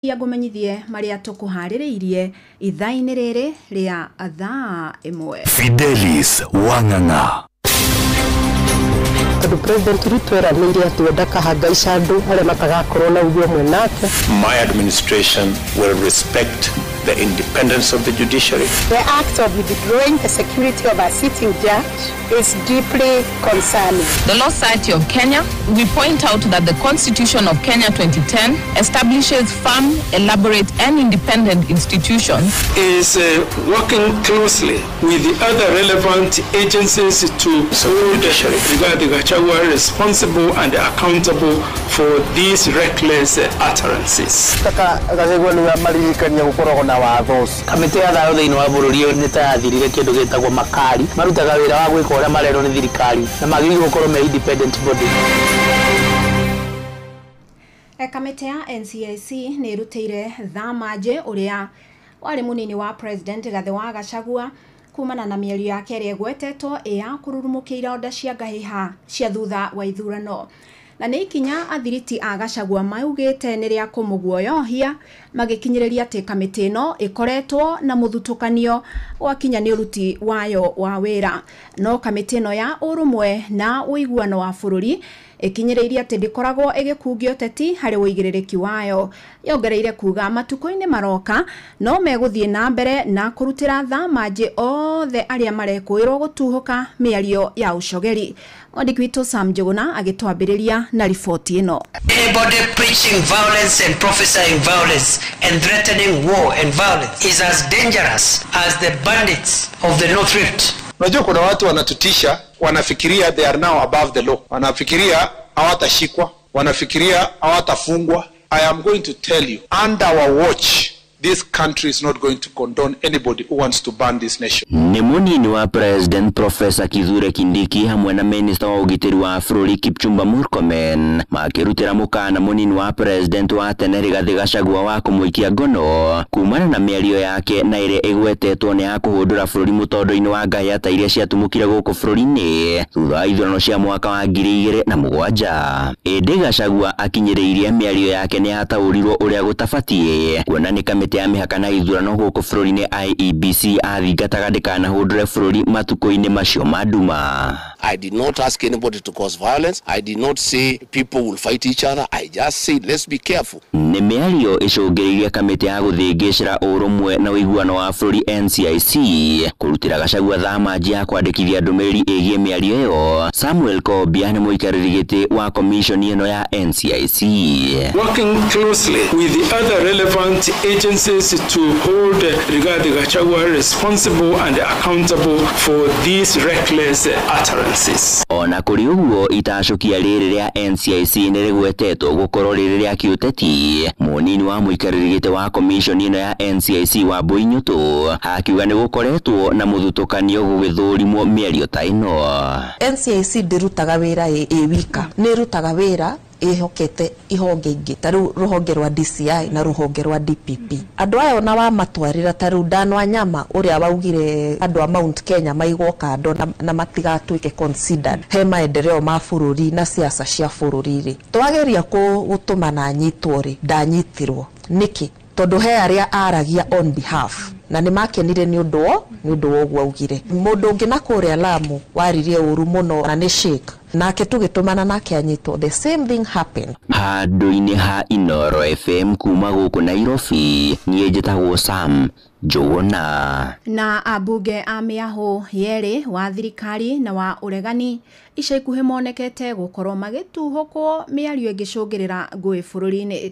Yagumenyithie maria tukuhaririirie ithaini riri ria thaa imwe. Fidelis Wanganga. The President Ruto eranĩire atĩ ndakahangaica andũ arĩa matagakorwo na ũguo mwe nake. My administration will respect the independence of the judiciary. The act of withdrawing the security of a sitting judge is deeply concerning. The Law Society of Kenya, we point out that the Constitution of Kenya 2010 establishes firm, elaborate and independent institutions. Is working closely with the other relevant agencies to hold Rigathi Gachagua responsible and accountable for these reckless utterances. Kamĩtĩ ya thayũ thĩinĩ wa bũrũri nĩ ta yathirire kĩndũ gĩtagwo makari marutaga wĩra wa gwĩka ũrĩa marerwo nĩ thirikari na magĩrĩirwo gũkorwo me independent body. Kamĩtĩ ya NCIC nĩ irutĩire Thamaje ũrĩa warĩ mũnini wa President Rigathi wa Gachagua kumana na mĩario yake ĩrĩa ĩgwetetwo ya kũrurumũkia ironda cia ngahĩha cia thutha wa ithurano. Na nĩ ikinya athiriti a Gachagua maugĩte nĩ rĩa kũmũguoyohia magĩkinyĩrĩria atĩ kamĩtĩ ĩno ĩkoretwo na mũthutũkanio wakinya nĩ ũruti wayo wa wĩra. No kamĩtĩ ĩno ya ũrũmwe na ũiguano wa bũrũri ikinyĩrĩirie atĩ ndĩkoragwo ĩgĩkungio ũteti harĩ ũigĩrĩrĩki wayo. Yongereire kuga matukũ-inĩ maroka no megũthiĩ na mbere na kũrutĩra Thamaje othe arĩa marekũĩrwo gũtuhũka mĩario ya ũcogeri. Mwandĩki witũ Sam Njuguna agĩtwambĩrĩria na riboti ĩno. Anybody preaching violence and prophesying violence and threatening war and violence is as dangerous as the bandits of the North Rift. Unajua kuna watu wanatutisha, wanafikiria they are now above the law. Wanafikiria hawatashikwa, wanafikiria hawatafungwa. I am going to tell you, under our watch, this country is not going to condone anybody who wants to ban this nation. Ni munini wa President Professor Kithure Kindiki hamwe na Minister wa ugitĩri wa bũrũri Kipchumba Murkomen makĩrutĩra mũkana munini wa President wa tene Rigathi Gachagua wa kũmũikia ngono kumana na mĩario yake na ĩrĩa ĩgwetetwo nĩ ya kũhũndũra bũrũri mũtondo-inĩ wa ngahĩha ĩrĩa ciatumũkire gũkũ bũrũri-inĩ thutha wa ithurano cia mwaka wa 2007. Ĩndĩ Gachagua akinyĩrĩirie mĩario yake nĩ yataũrirwo ũrĩa gũtabatiĩ kuona nĩ kamĩtĩ ya mĩhaka na ithurano gũkũ bũrũri-inĩ IEBC athingataga ndĩkanahũndũre bũrũri matukũ-inĩ macio manduma. I did not ask anybody to cause violence. I did not say people will fight each other. I just said let's be careful. Nĩ mĩario ĩcũngĩrĩirie kamĩtĩ ya gũthĩngĩcĩra ũrũmwe na ũiguano wa bũrũri NCIC kũrutĩra Gachagua Thamaje ya kwandĩkithia ndũmĩrĩri ĩgiĩ mĩario ĩyo. Samuel Kobia nĩ mũikarĩri gĩtĩ wa commission ĩno ya NCIC. Working closely with the other relevant agencies to hold Rigathi Gachagua responsible and accountable for these reckless utterances. Ona kũrĩ ũguo itacokia rĩrĩ rĩa NCIC nĩ rĩgwetetwo gũkorwo rĩrĩ rĩa kĩũteti. Mũnini wa mũikarĩri gĩtĩ wa commission ĩno ya NCIC wa Wambui Nyũtũ akiuga nĩ gũkoretwo na mũthutũkanio gũgĩthũrimwo mĩario ta ĩno. NCIC ndĩrutaga wĩra ĩ wika, nĩ rutaga wĩra ihokete ihonge ingĩ ta rũhonge rwa DCI na rũhonge rwa DPP. Andũ aya ona wa matwarĩra ta rĩu Dan Wanyama ũrĩa waugire andũ a Mount Kenya maigwo kando na matigatuĩke considered he maendeleo ma bũrũri na siasa cia bũrũri-rĩ. Twageria gũtũmana nyitwo rĩ ndanyitirwo nĩkĩ tondũ he arĩa aragia on behalf na nĩ makenire nĩ ũndũ ũguo augire. Mũndũ ũngĩ na kũrĩa Lamu waririe ũru mũno na nĩ Sheikh nake tũgĩtũmana nake anyitwo. The same thing happened. Handũ-inĩ ha Inoro FM kuma gũkũ Nairobi, niĩ njĩtagwo Sam Njuguna. Na ambunge a mĩahũ yerĩ wa thirikari na wa ũregani ica ikuhĩ monekete gũkorwo magĩtuhũkwo mĩario ĩngĩcũngĩrĩra ngũĩ bũrũri-inĩ.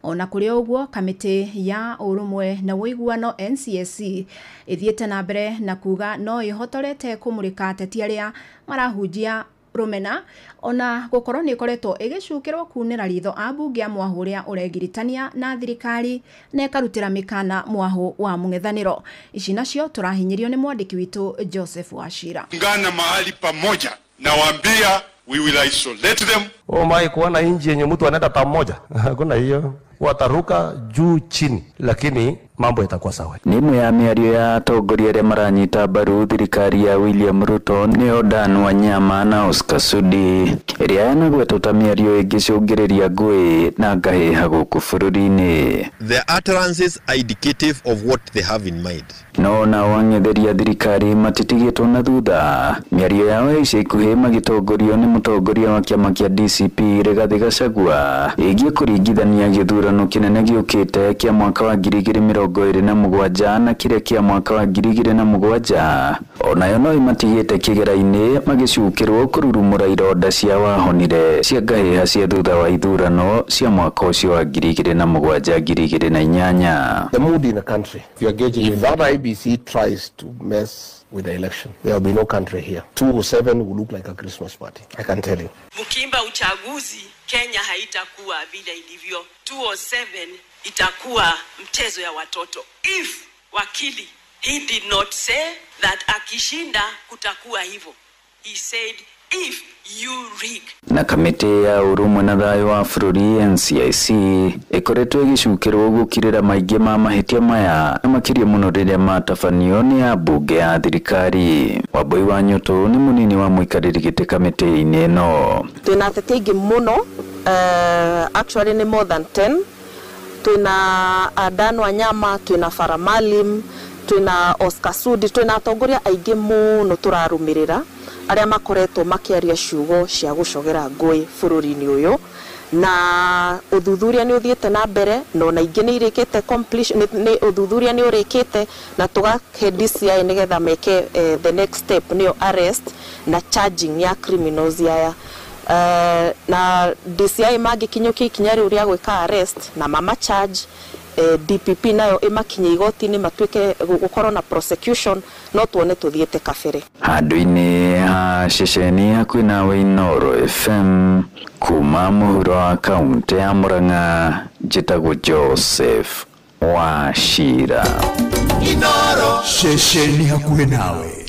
Ona kũrĩ ũguo kamĩtĩ ya ũrũmwe na ũiguano NCIC ithiĩte na mbere na kuga no ĩhotorete kũmũrĩka ateti arĩa marahunjia rũmena ona gũkorwo nĩ ĩkoretwo ĩgĩcukĩrwo kunĩra ritho ambunge a mwahũ ũrĩa ũregiritania na thirikari na ĩkarutĩra mĩkana mwahũ wa mũng'ethanĩro. Ici nacio tũrahinyĩrio nĩ mwandĩki witũ Joseph Wachira. Ngana mahali pamoja na waambia we will isolate them. Mai kuona nchi yenye mtu anaenda pamoja. Hakuna hiyo. Wataruka juu chini. lakini mambo yatakuwa sawa. Nimu ya miario ya atongoria aria maranyita mbaru thirikari ya William Ruto ni Dan Wanyama na Oscar Sudi iria yanagwetwo miario ingicungiriria ngui na ngahiha guku bururi-ini. The utterances are indicative of what they have in mind. No na wangetheria thirikari matitigitwo na thutha. Miario yao ica ikuhi magitongorio ni mutongoria wa kiama kia DCP Rigathi Gachagua igie kuringithania githurano kinene giukite kia mwaka wa 2027 na kiria kia mwaka wa 2007. Onayo no imatigite kigera-ini magicukirwo kururumura ironda cia wahonire cia ngahiha cia thutha wa ithurano cia mwaka ucio wa 2007-2008. The mood in the country, if you are gauging, if that IBC tries to mess with the election, there will be no country here. 207 will look like a Christmas party, I can tell you. Mkimba uchaguzi, Kenya haitakuwa vile ilivyo. 207 itakuwa mchezo ya watoto. If wakili, he did not say that akishinda kutakuwa hivyo. He said if you rig. Na kamiti ya urumwe na thayo wa bururi NCIC ikoretwo igicukirwo gukirira maingi ma mahitia maya na makiria muno riria matabanio ni ambunge ya thirikari. Wambui wa Nyoto ni munini wa muikariri giti kamiti-ini ino. Twina atete ingi muno, actually ni more than 10. Twina Dan Wanyama, twina Faramalim, twina Oscar Sudi, twina atongoria aingi muno turarumirira aria makoretwo makiaria ciugo cia gucogera ngui bururi-ini uyu, na uthuthuria ni uthiete na mbere no na ingi ni irikite completion, ni uthuthuria ni urikite na tugahe DCI nigetha meke the next step ni arrest na charging ya criminals aya. Na DCI magikinyuki ikinya ria gwika arrest na mama charge, DPP nayo imakinye igoti-ini matuike gukorwo na prosecution, no tuone tuthiete kabere. Handu-ini ha ceceni hakuhi nawe Inooro FM kuma muhuro wa kaunti ya Murang'a, njitagwo Joseph Wachira. Inooro ceceni hakuhi nawe.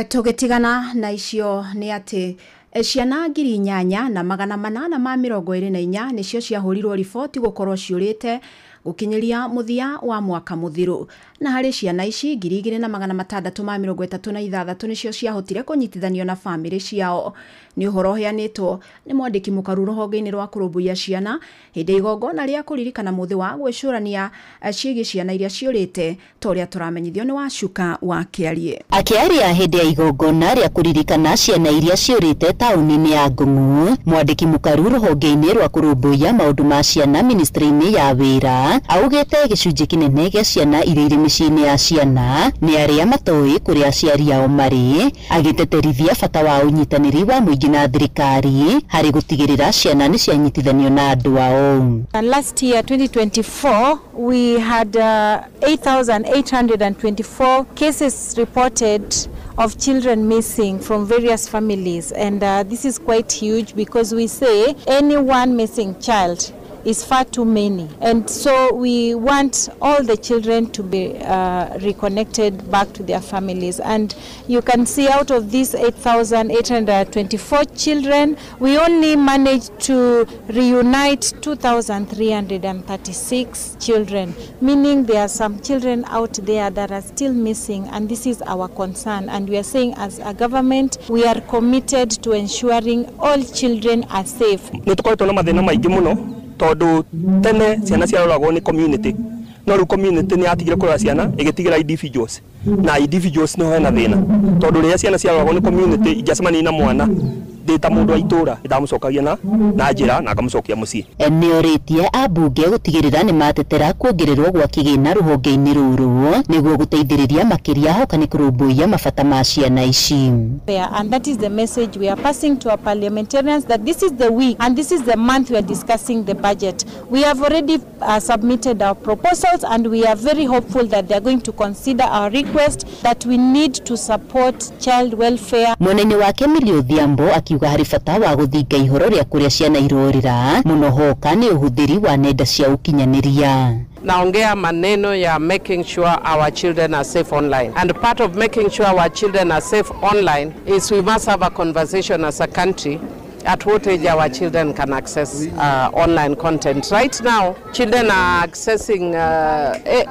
Tugitigana na icio ni ati ciana 8,824 nicio ciahurirwo riboti gukorwo ciurite gukinyiria muthia wa mwaka muthiru, na hari ciana ici 2,636 nicio ciahotire kunyitithanio na family ciao. Ni uhoro heanitwo ni mwandiki mukaru ruhonge-ini rwa kurumbuia ciana hindi igongona ria kuririkana muthi wa gwicurania ciigi ciana iria ciurite, toria turamenyithio ni Wacuka wa Kiarie. Akiaria hindi ya igongona ria kuririkana ciana iria ciurite tauni-ini ya Ng'ong'o, mwandiki mukaru ruhonge-ini rwa kurumbuia maundu ma ciana ministry-ini ya wira augite gicunji kinene gia ciana iria iri micii-ini ya ciana ni aria matoi kuria aciari ao mari, agiteterithia bata wa unyitaniri wa muingi na thirikari hari gutigirira ciana ni cianyitithanio na andu ao. Last year 2024 we had 8,824 cases reported of children missing from various families, and this is quite huge because we say any one missing child is far too many, and so we want all the children to be reconnected back to their families. And you can see out of these 8,824 children, we only managed to reunite 2,336 children, meaning there are some children out there that are still missing, and this is our concern. And we are saying as a government, we are committed to ensuring all children are safe. Todo tene ciana ciaroragwo ni community, no ru community ni atigire kurora ciana igitigira individuals, na individuals no hena thina tondu ria ciana ciaroragwo ni community ijacemani na mwana ndita mundu aitura ndamucokagia na njira na akamucokia mucii. Ni oritie abunge gutigirira ni matetera kuongererwo gwa kigina ruhonge-ini ruru niguo guteithiriria makiria hokani kurumbuia mabata ma ciana ici. And that is the message we are passing to our parliamentarians, that this is the week and this is the month we are discussing the budget. We have already submitted our proposals, and we are very hopeful that they are going to consider our request that we need to support child welfare. Mweneni wake Millie Odhiambo akiuga hari bata wa guthinga ihoro ria kuria ciana irorira muno hoka ni uhuthiri wa nenda cia ukinyaniria. Naongea maneno ya making sure our children are safe online, and part of making sure our children are safe online is we must have a conversation as a country at what age our children can access online content. Right now, children are accessing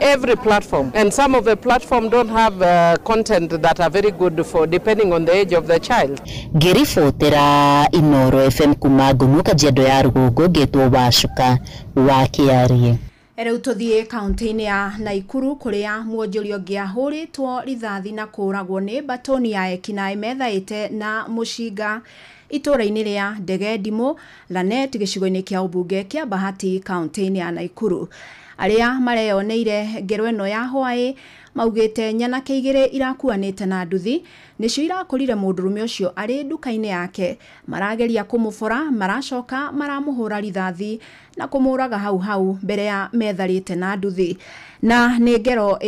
every platform, and some of the platform don't have content that are very good for depending on the age of the child. Ngiribotera Inoro FM kumagumu Kajiado ya Rugungu getwo Wacuka wa Kiarie. Rĩu tuthie kaunti-inĩ ya Naikuru kuria muonjoria ngiahũrĩtwo rithathi na kũragwo nĩ batoni ya ekinaĩ methaĩte na mũcinga itũra-inĩ rĩa Ndege Ndimũ Lanet gĩcigo-inĩ kĩa ũmbunge kĩa Bahati kaunti-inĩ ya Naikuru. Arĩa mareyoneire ngero ĩno ya hwaĩ maugĩte nyanake igĩrĩ irakuanĩte na nduthi nĩcio irakorire mũndũrũme ũcio arĩ nduka-inĩ yake marageria kũmũbora maracoka maramũhũra rithathi na kũmũraga hau mbere ya metharĩte na nduthi. Na nĩ ngero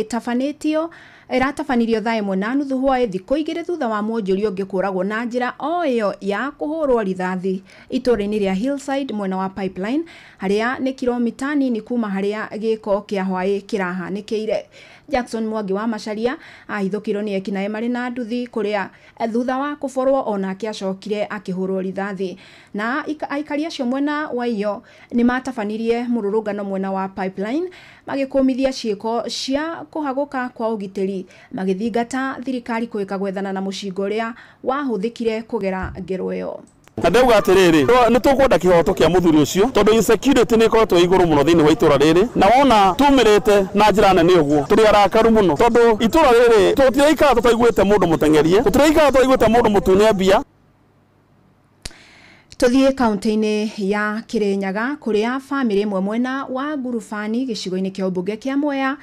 ĩratabanirio thaa ĩmwe na nuthu hwaĩ thikũ igĩrĩ thutha wa muonjoria ũngĩ kũragwo na njĩra o ĩyo ya kũhũrwo rithathi itũra-inĩ rĩa Hillside mwena wa Pipeline harĩa nĩ kilomita nini kuma harĩa gĩko kĩa hwaĩ kĩrahanĩkĩire. Jackson Mwangi wa Macharia ahithũkirwo nĩ ekinaĩ marĩ na nduthi kũrĩa thutha wa kũborwo onake acokire akĩhũrwo rithathi. Na aikari acio mwena wa iyo nĩ matabanirie mũrũrũngano mwena wa Pipeline magĩkũmithia ciĩko cia kũhagũka kwa ũgitĩri magĩthingata thirikari kũĩka gwethana na mũcinga ũrĩa wahũthĩkire kũgera ngero ĩyo. Ndauga atiriri ni tukwenda kihoto kia muthuri ucio tondu insecurity ni ikoretwo iguru muno thiini wa itura riri na wona tumirite na njira nene uguo turi arakaru muno tondu itura riri tutiraikara tutaiguite mundu mutengerie tutiraikara tutaiguite mundu mutune mbia. Tuthie kaunti-inĩ ya Kirinyaga kuria family imwe mwena wa Ngurubani gĩcigo-inĩ kĩa ũmbunge kĩa Mwea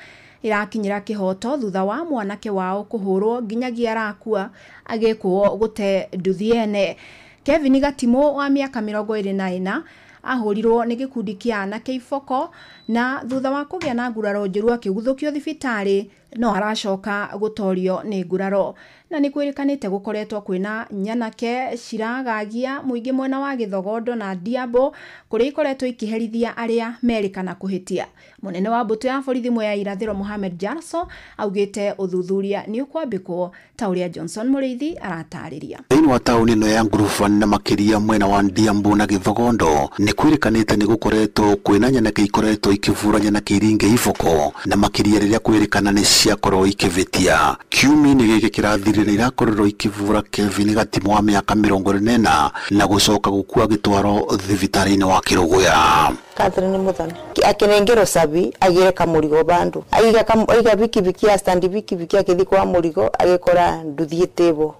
irakinyira kihoto thutha wa mwanake wao kũhũrwo nginyagia arakua agĩkwo gũte nduthi ene. Kevin Gatimo wa miaka 24 ahũrirwo nĩ gĩkundi kĩa anake iboko na thutha wa kũgĩa na nguraro njũru akĩguthũkio thibitarĩ no aracoka gũtorio nĩ nguraro. Na nĩ kwĩrĩkanĩte gũkoretwo kwĩna nyanake ciragagia mũingĩ mwena wa Gĩthogondo na Diambo kũrĩa ikoretwo ikĩherithia arĩa merĩkana kũhĩtia. Mũnene wa mbũtũ ya borithi Mwea irathĩro Mohamed Jarso augĩte ũthuthuria nĩ ũkwambĩkwo ta ũrĩa Johnson Mũrĩithi aratarĩria. Thĩinĩ wa taũni ĩno ya Ngurubani na makĩria mwena wa Diambo na Gĩthogondo nĩ kwĩrĩkanĩte nĩ gũkoretwo kwĩna nyanake ikoretwo ikĩvura nyanake iringe iboko na makĩria rĩrĩa kwĩrĩkana nĩ ciakorwo ikĩvĩtia. Kiumia-inĩ gĩkĩ kĩrathirĩra irakorwo ikivura Kevin Gatimo wa miaka 40 na gucoka gukua gitwaro thibitarĩ-inĩ wa Kĩrũgũya. Catherine Muthoni akinengero sabi agire kamurigo bandu aiga bikibiki ya stand bikibiki akithi kwa murigo agikora nduthi tebo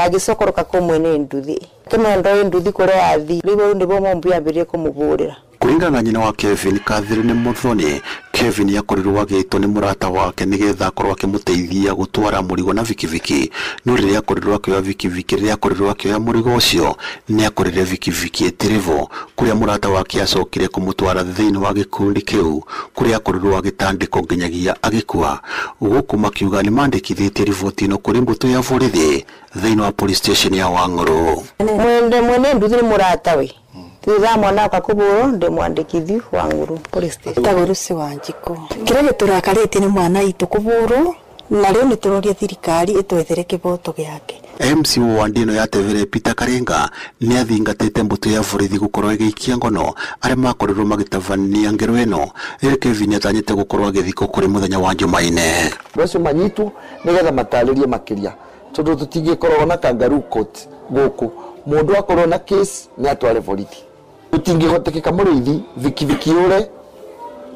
agisokoroka ko mwene nduthi kemendo nduthi kore athi ribo ndibo mombia mbere kumuvurira. Kuringana na nyina wa Kevin, Catherine Muthoni, Kevin yakorirwo agĩtwo nĩ murata wake nĩgetha akorwo akĩmũteithia gũtwara mũrigo na vikiviki. No rĩrĩa akorirwo akĩoya vikiviki, rĩrĩa akorirwo akĩoya mũrigo ũcio nĩ akorire vikiviki ĩtĩrĩvo kũrĩa murata wake acokire kũmũtwara thĩinĩ wa gĩkundi kĩu kũrĩa akorirwo agĩtandĩkwo nginyagia agĩkua. Gũkũ makiuga nĩ mandĩkithĩtie riboti ĩno kũrĩ mbũtũ ya borithi thĩinĩ wa police station ya Wang'ũrũ. Mwene nduthi nĩ murata we Tuza mwana kakuburo nde mwandikithi Wang'ũrũ police station. Tagorusi Wanjiko. Kira giturakarite ni mwana itu kuburo na leo ni turoria thirikari itwethere kiboto giake. MCO wa ndino ya Tevere Peter Karenga ni athingatite mbũtũ ya borithi gukorwo igĩikia ngono arĩa makorirwo magĩtabania ngero ĩno rĩrĩa Kevin atanyĩte gukorwo agĩthikwo kũrĩ mũthenya wa Jumaine. Bacio manyitu nigetha matarĩrie makĩria tondu tutingĩkorwo na kangaroo court gũkũ mundu akorwo na case ni atware borithi. Tutingĩhotekeka mũrĩithi vikiviki ure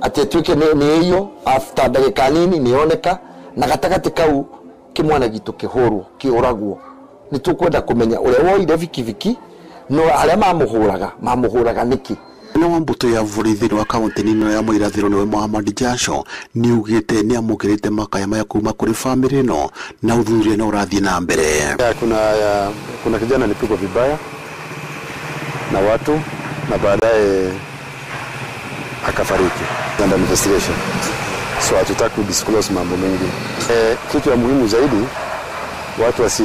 ati tuike nĩ iyo after ndagĩka nini nĩoneka na gatagati kau kimwana gitu kihuru kioragwo. Ni tukwenda kumenya ũrĩa woire vikiviki no arĩa mamuhũraga niki. No mbũtũ ya borithi wa kaunti ĩno ya Mũirathĩro nĩwe Mohamed Jasho nĩ ugĩte nĩ amũkĩrĩte makaya maya kuma kũrĩ family ĩno na ũthuthuria no ũrathiĩ na mbere. Kuna kijana alipigwa vibaya na watu na baadaye akafariki under investigation, so hatutaki kudisclose mambo mengi. Kitu ya muhimu zaidi watu wasi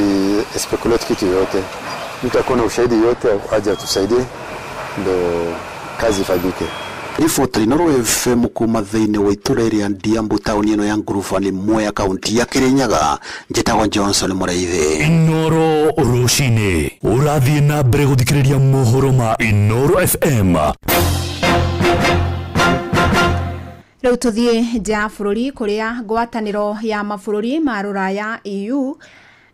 speculate kitu yote. Mtu akona ushahidi yote aje atusaidie ndo kazi ifanyike. riboti Inoro FM kuma thĩinĩ wa itũra rĩa Ndiambu taũni ĩno ya Ngurubani Mwea kaunti ya Kirinyaga njĩtagwo Johnson Mũraithi. Inoro Rucini ũrathiĩ na mbere gũthikĩrĩria mohoro ma Inoro FM. Rĩu tũthiĩ nja bũrũri kũrĩa ngwatanĩro ya mabũrũri ma Rũraya EU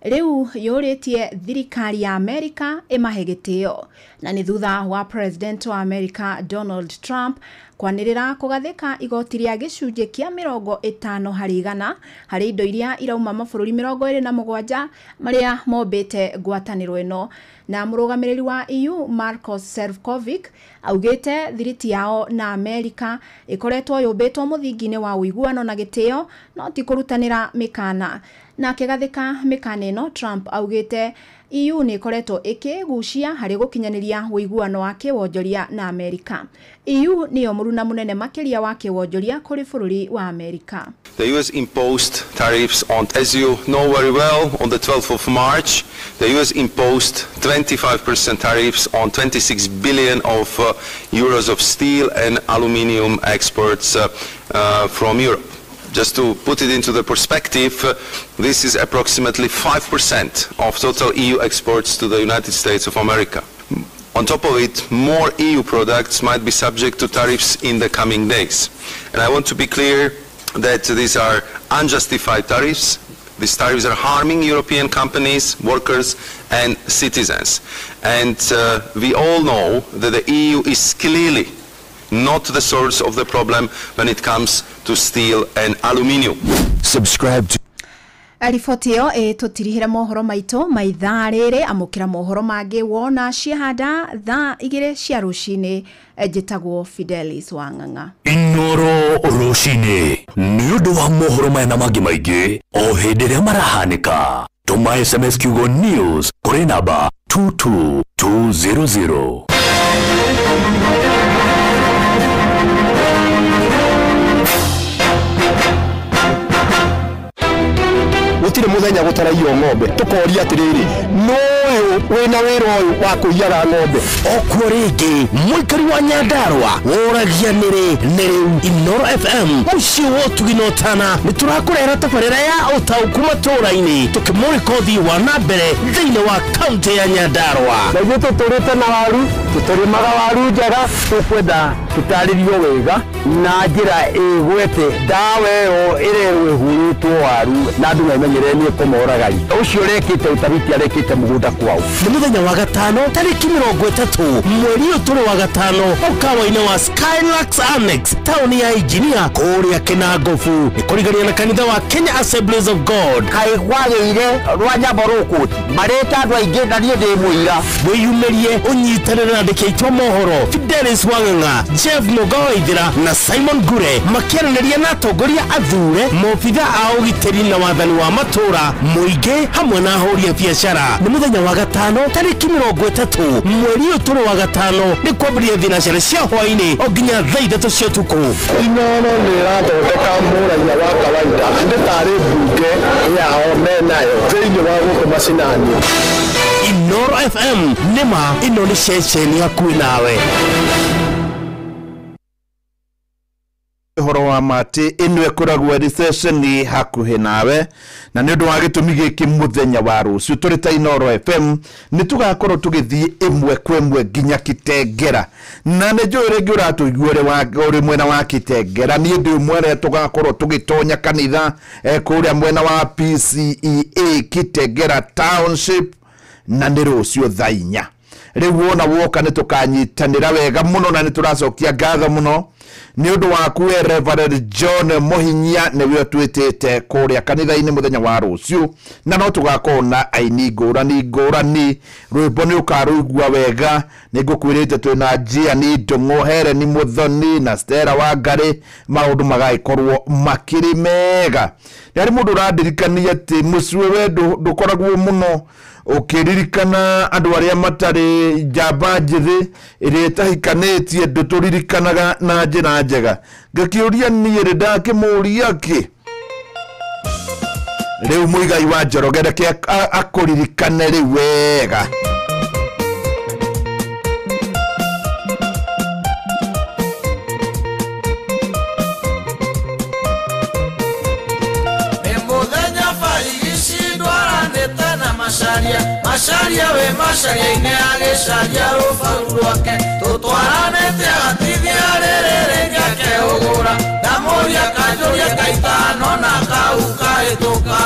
rĩu yũrĩtie thirikari ya Amerika ĩmahe gĩtĩo, na nĩ thutha wa President wa Amerika Donald Trump kwanĩrĩra kũgathĩka igoti rĩa gĩcunjĩ kĩa 50% harĩ indo iria irauma mabũrũri 27 marĩa mombĩte ngwatanĩro ĩno. Na mũrũgamĩrĩri wa EU Marcos Sefcovic augĩte thiriti yao na Amerika ĩkoretwo yũmbĩtwo mũthingi-inĩ wa ũiguano na gĩtĩo no ti kũrutanĩra mĩkana. Na kĩgathĩka mĩkana ĩno, Trump augĩte EU nĩ ĩkoretwo ĩkĩgucia harĩ gũkinyanĩria ũiguano wa kĩwonjoria na Amerika. EU nĩyo mũruna mũnene makĩria wa kĩwonjoria kũrĩ bũrũri wa Amerika. The US imposed tariffs on, as you know very well, on the 12th of March, the US imposed 25% tariffs on 26 billion of euros of steel and aluminium exports from Europe. Just to put it into the perspective, this is approximately 5% of total EU exports to the United States of America. On top of it, more EU products might be subject to tariffs in the coming days. And I want to be clear that these are unjustified tariffs. These tariffs are harming European companies, workers and citizens. And we all know that the EU is clearly not the source of the problem when it comes to steel and aluminium. Subscribe to Riboti ĩyo ĩtũtirihĩra mohoro maitũ maithaa rĩrĩ, amũkĩra mohoro mangĩ wona ciahanda thaa 2 cia rũcinĩ. Njĩtagwo Fidelis Wang'ang'a. Inoro Rucini nĩ ũndũ wa mohoro maya na mangĩ maingĩ o hĩndĩ ĩrĩa marahanĩka. Tũma SMS kiugo news kũrĩ namba 22200. Gutire muthenya gutaraio ng'ombe tukoria atiriri noyo wina wira uyu wa kuiyaga ng'ombe okwo ringi muikari wa Nyandarua woragia niri Inoro FM ucio wotuginotana niturakurera tabarira ya utauku matũra-inĩ tukimurika uthii wa na mbere thĩinĩ wa kaunti ya Nyandarua. Na ithuĩ tũtũrĩte na waru, tũtũrĩmaga waru njega, tũkwenda tũtarĩrio wega na njĩra ĩgwete ndawa ĩyo ĩrerwo ĩhurĩtwo waru na andũ mamenyerenie kũmoragari. Ũcio rekĩte ũtabiti arekĩte mũgũnda kwao. Nĩ mũthenya wa gatano tarĩki 30 mweri ũyũ tũrĩ wa gatano ũkawa-inĩ wa Skylax Annex taũni ya Engineer kũrĩa Kinangofu nĩ kũrigania na kanitha wa Kenya Assemblies of God. Kaĩ gwagĩire rwa Nyambo Road marĩta andũ aingĩ na niĩ ndĩ mũira. Wĩyumĩrie ũnyitanĩre na andĩki aitũ mohoro Fidelis Wang'ang'a, Jeff Mugawaithira na Simon Gure makĩaranĩria na atongoria athure, mobitha a ũgitĩri na wathani wa matũra, mũingĩ hamwe na ahũri a biacara. Nĩ mũthenya wa gatano tarĩki 30 mweri ũyũ tũrĩ wa gatano nĩ kwambĩrĩria thinacara cia hwaĩ-inĩ o nginya thaa 3 cia ũtukũ. Inooro nĩ ĩrathondeka mũraia wa kawaida nĩ tarĩ mbunge yao menayo thĩinĩ wa gũkũ macinani. Inoro FM nĩma ĩno nĩ ceceni hakuhĩ nawe. Horo wa mati ĩno ĩkoragwo recession hakuhĩ nawe, na nĩ ũndũ wa gĩtũmi gĩkĩ mũthenya wa rũciũ tũrĩ ta Inoro FM nĩ tũgakorwo tũgĩthiĩ ĩmwe kwa ĩmwe nginya Kitengera, na nĩ njũĩ rĩngĩ ũratũigua ũrĩ mwena wa Kitengera. Niĩ ndĩ ũmwe arĩa tũgakorwo tũgĩtonya kanitha kũrĩa mwena wa PCEA Kitengera Township, na nĩ rũciũ thaa 4. Rĩu wona woka nĩ tũkanyitanĩra wega mũno na nĩ tũracokia ngatho mũno nĩ ũndũ waku Reverend John Mohinyia nĩwe twĩtĩte kũrĩa kanitha-inĩ mũthenya wa rũciũ, na no tũgakorwo na aini ngũrani. Rwĩmbo nĩ ũkarũigua wega, nĩ ngũkwĩrĩte twĩna Jiani Ndung'u, Helen Muthoni na Stella Wangari, maũndũ magagĩkorwo makĩrĩ mega. Nĩ harĩ mũndũ ũrandirikania atĩ mũciĩ we ndũkoragwo mũno ũkĩririkana andũ arĩa matarĩ njamba njĩthĩ ĩrĩa ĩtahikanĩtie, ndũtũririkanaga na njĩra njega. Ngakĩũria niĩ rĩ ndakĩmũria kĩ rĩu mũigai wa Njoroge reke akũririkane rĩu wega. Macharia we macharia ine agecaria rubaru rwake tutwaranite agatithia rĩrĩ ngake ũgũra ndamuria kanjũria kaitano na kau kahĩtũka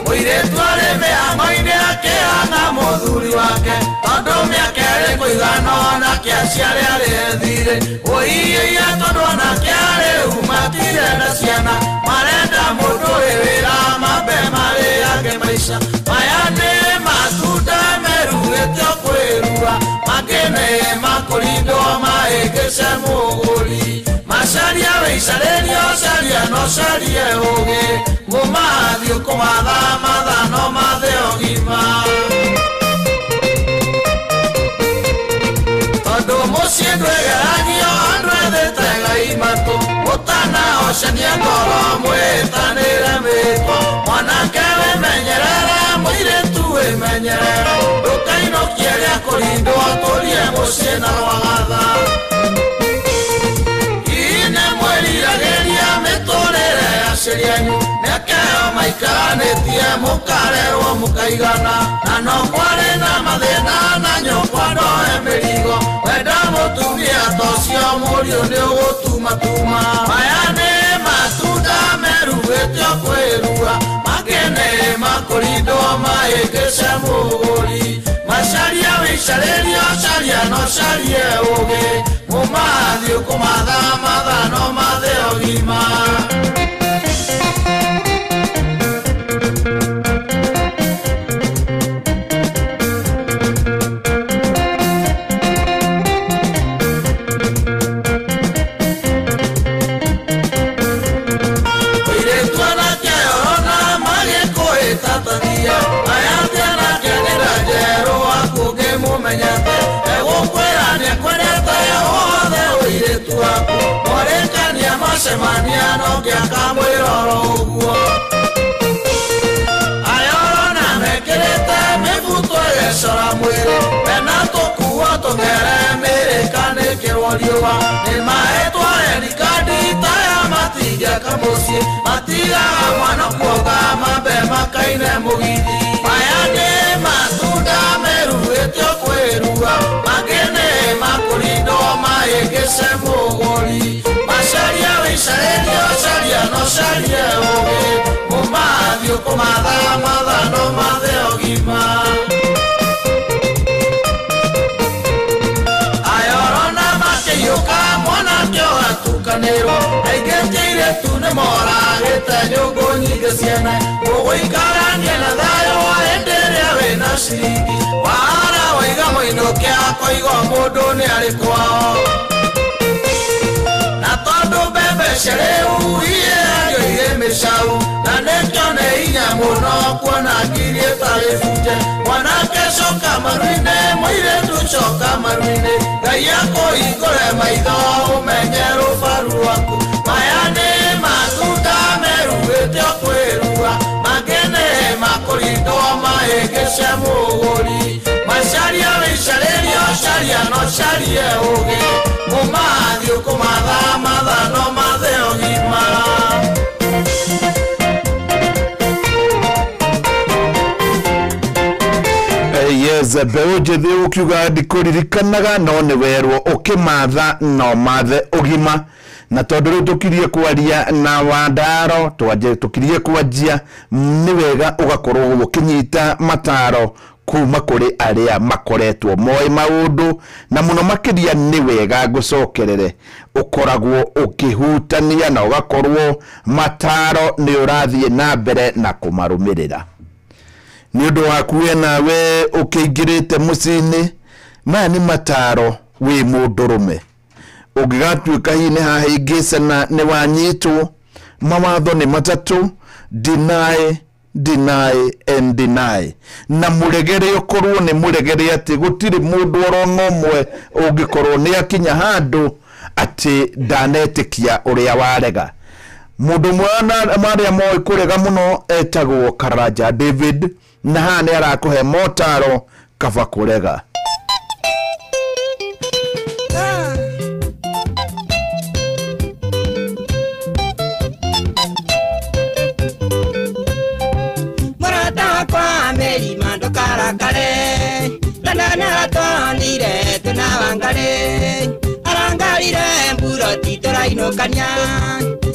mũirĩtu arĩ mĩhang'o-inĩ akĩhanga mũthuri wake tondũ mĩaka ĩrĩ kũigana onake aciarĩ arĩ ethirĩ ũhihiia tondũ onake arĩ matirenda ciana marenda mũndũ wĩ wĩra mambe marĩage maica maya nĩ matunda merugĩtio kwĩrua mangĩ nĩ makũrindwo mahĩngĩce mũgũri macaria wĩicarĩrio caria no carie ũgĩ mũmathiĩ kũmatha mathano mathe ũgima tondũ mũciĩ ndwĩgeragio andũ ethĩte Ngai matũ mũtanaocania ngoro mwĩtanĩre mĩtwo mwanake wĩmenyerere mũirĩtu wĩmenyerere ndũkainũkie rĩa kũrindwo tũrie mũciĩ na rwagatha ine mwĩriragĩria mĩtũrĩre acĩrianyu mĩaka ĩyo maikaranĩtie mũkarerwo mũkaigana na no kwarĩ na mathĩna na nyũkwa ndoe mĩrigo wenda mũtumia tocio mũriũ nĩ ũgũtumatuma maya nĩ matunda merugĩtio kwĩrua mangĩ nĩ makũrindwo mahĩngĩce mũgũri macaria wĩicarĩrio caria no carie ũgĩ mũmathiĩ kũmatha mathano mathe ũgima Semania no que acabo y oro ayora me querete me puto eso la muere penato cuato mere americane que rolioa el maestro en cadita ya matiga camosi matiga mwana kuoga mabe makaine mugidi mayane matunda meruetio kwerua magene makurindo maegese mogori macharia wĩicarĩrio caria no carie ũgĩ mũmathiĩ kũmatha mathano mathe ũgima ayorona makĩiyũka mwanake ũgatukanĩrwo aingĩtie irĩtu nĩ moragĩte nyũngũ nyingĩ ciene ũgũikarania na thayũ hĩndĩ ĩrĩa wĩna ciringi wahara waiga mũinũkia koigo mũndũ nĩ arĩ kwao Shereu iye meshau na nekyo ne inya muno kuona kirie tarefuje mwanake shoka marine moire tu shoka marine Ngai yako igore maitho umenyero faru wako mayane matunda meruete kwirua magene makorindo maegece muguri macharia wĩicarĩrio caria no carie ũgĩ mũmathiĩ kũmatha mathano mathe ũgima yes beũ njĩthĩ ũkiuga ndikũririkanaga no nĩ werwo ũkĩmatha no mathe ũgima na tondũ rĩu tũkirie kwaria na Wandaro tũkirie kwanjia nĩ wega ũgakorwo ũkĩnyita mataro kuma kũrĩ arĩa makoretwo moĩ maũndũ na mũno makĩria nĩ wega ngũcokerere ũkoragwo ũkĩhutania na ũgakorwo mataro nĩ ũrathiĩ na mbere na kũmarũmĩrĩra nĩ ũndũ waku we nawe ũkĩingĩrĩte mũciĩ-inĩ maya nĩ mataro wĩ mũndũrũme ũngĩgatuĩka hihi nĩ hahĩngĩcana nĩ wanyitwo mawatho nĩ matatũ deny and deny na muregere ukorwo ni muregere ati gutiri mundu orona umwe ungikorwo ni akinya handu ati danetikia uria warega mundu mwana maria moy kurega muno etagwo Karaja David na hane arakuhe motaro kava kurega twainukania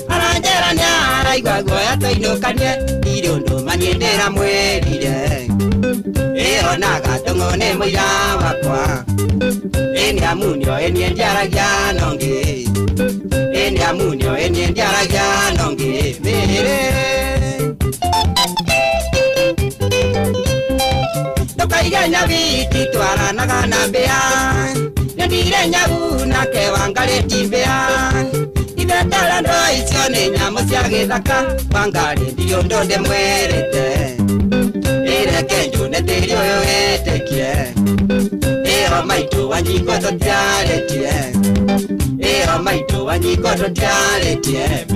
aranjerania araigua guoya twainukanie iri undu maniendera mwirire ionaga tong'one muira wakwa eni amunio eni ndiaragia nongi eni amunio eni ndiaragia nongi mere tokaiga nyabiti twaranaga na mbea ndire nyabu na kewangale timbea ibetala ndo icio ni nyamo cia githaka wangari ndio ndonde mwerete ireke njune tiri uyu witekie iyo maitu wanyiko tutiaretie iyo maitu wanyiko tutiaretie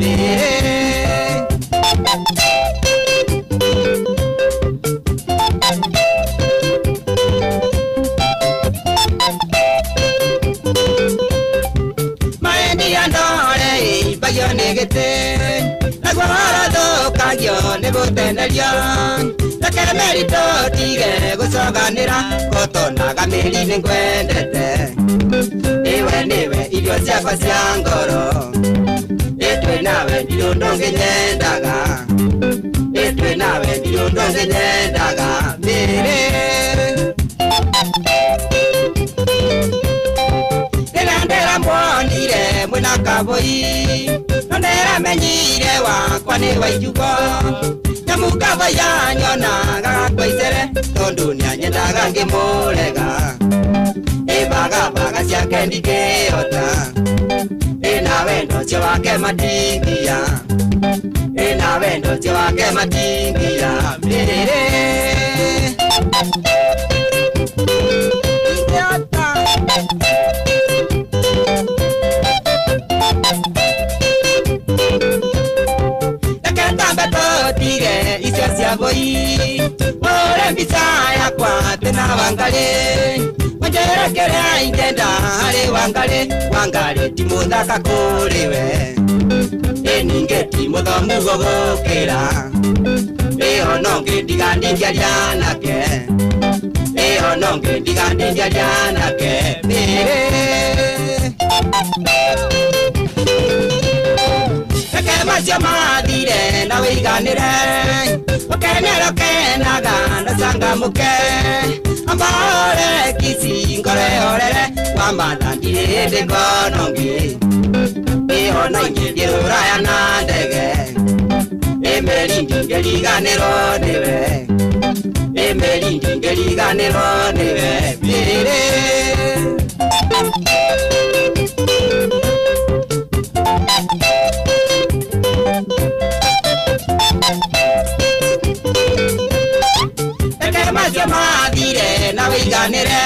maendi andore bayo negete nagwara kagyo nebutenderio lakere merito tige gucoganira gotonaga meri ningwendete iwe niwe irio ciakwa cia ngoro itwe nawe ndio ndongenyendaga itwe nawe ndio ndongenyendaga mere ndera mwonire mwina kaboi ndera menyire wakwa ni waijugo nyamukava yanyonaga kwaisere tondu nyanyendaga ngimurega ibagabaga ciake ndingĩhota ĩna wendo cio wake matingia ĩna wendo cio wake matingia mĩrĩrĩ tige icio cia voi ore mbica yakwa tena wangari wanjerekerea ingenda harĩ wangari ti mũthaka kũrĩ we ningĩ ti mũthomu gũgũkĩra ĩyo no ngĩndiganĩnjaria nake ĩyo no ngĩndiganĩnjaria nake macio mathire na wiganire ukenero kenaga na cangamuke ambore kisi ngore orere wamathandire ndi ngonongi ihona ingĩthiũrũraya na ndege ĩmeri ndingĩriganĩrwo nĩwe ĩmeri ndingĩriganĩrwo nĩwe mbĩrĩ macio mathire na wiganire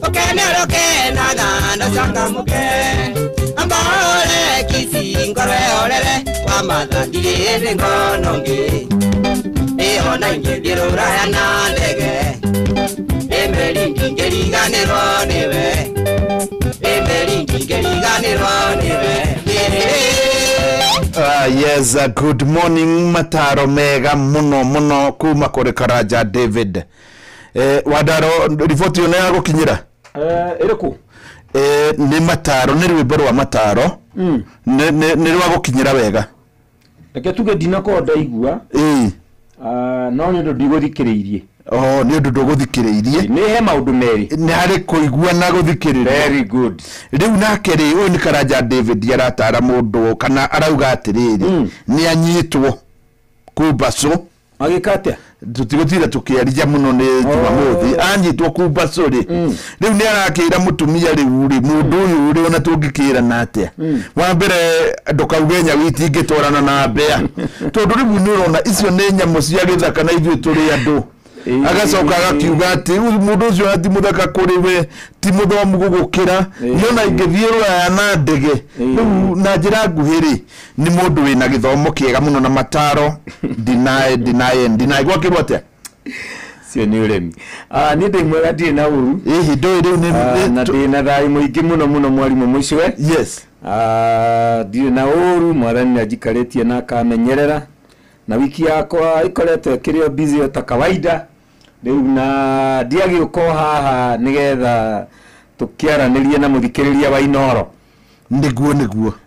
ukenero kenaga na cangamuke ambore kisi ngore orere wamathandire ndi ngonongi ihona ingĩthiũrũraya na ndege ĩmeri ndingĩriganĩrwo nĩwe ĩmeri ndingĩriganĩrwo nĩwe yes, good morning mataro mega muno kuma kuri Karaja David wadaro riboti yone ya gukinyira iriku ni mataro ni rwimbo rwa mataro ni rwa gukinyira wega reke tuge dina ko ndaigua no ni ndo ndiguthikireirie ni undu nduguthikireirie ni he maundu meri ni hari kuigua na guthikiriria very good riu nake ri uyu ni Karaja David aratara mundu kana arauga atiriri ni anyitwo kubaso agikatia tutigutira tukiarija muno ni Jumamothi anyitwo kubaso ri riu ni arakira mutumia riu ri mundu uyu ri ona tungikira natia wa mbere ndukauge nyawiti ingitwarana na mbea tondu riu ni urona icio ni nyamo cia githaka na ithuĩ tũrĩ andũ agacoka agakiuga ati mundu ucio ati muthaka kuri we ti muthomu gugukira yona ingithie rũraya na ndege na njira nguhiri ni mundu wina githomo kiega muno na mataro deny gwakirwo atia cio ni uremi ni ndimwega ndirĩ na uru ndo riu ni na ndĩna thayũ mũingĩ muno mwarimu mũicwe yes ndirĩ na uru mwathani nĩanjikarĩtie na akamenyerera na wiki yakwa ikoretwo ĩkĩrĩ busy ta kawaida riu na ndiagĩũka haha nigetha tukiaranirie na muthikiriria wa Inoro niguo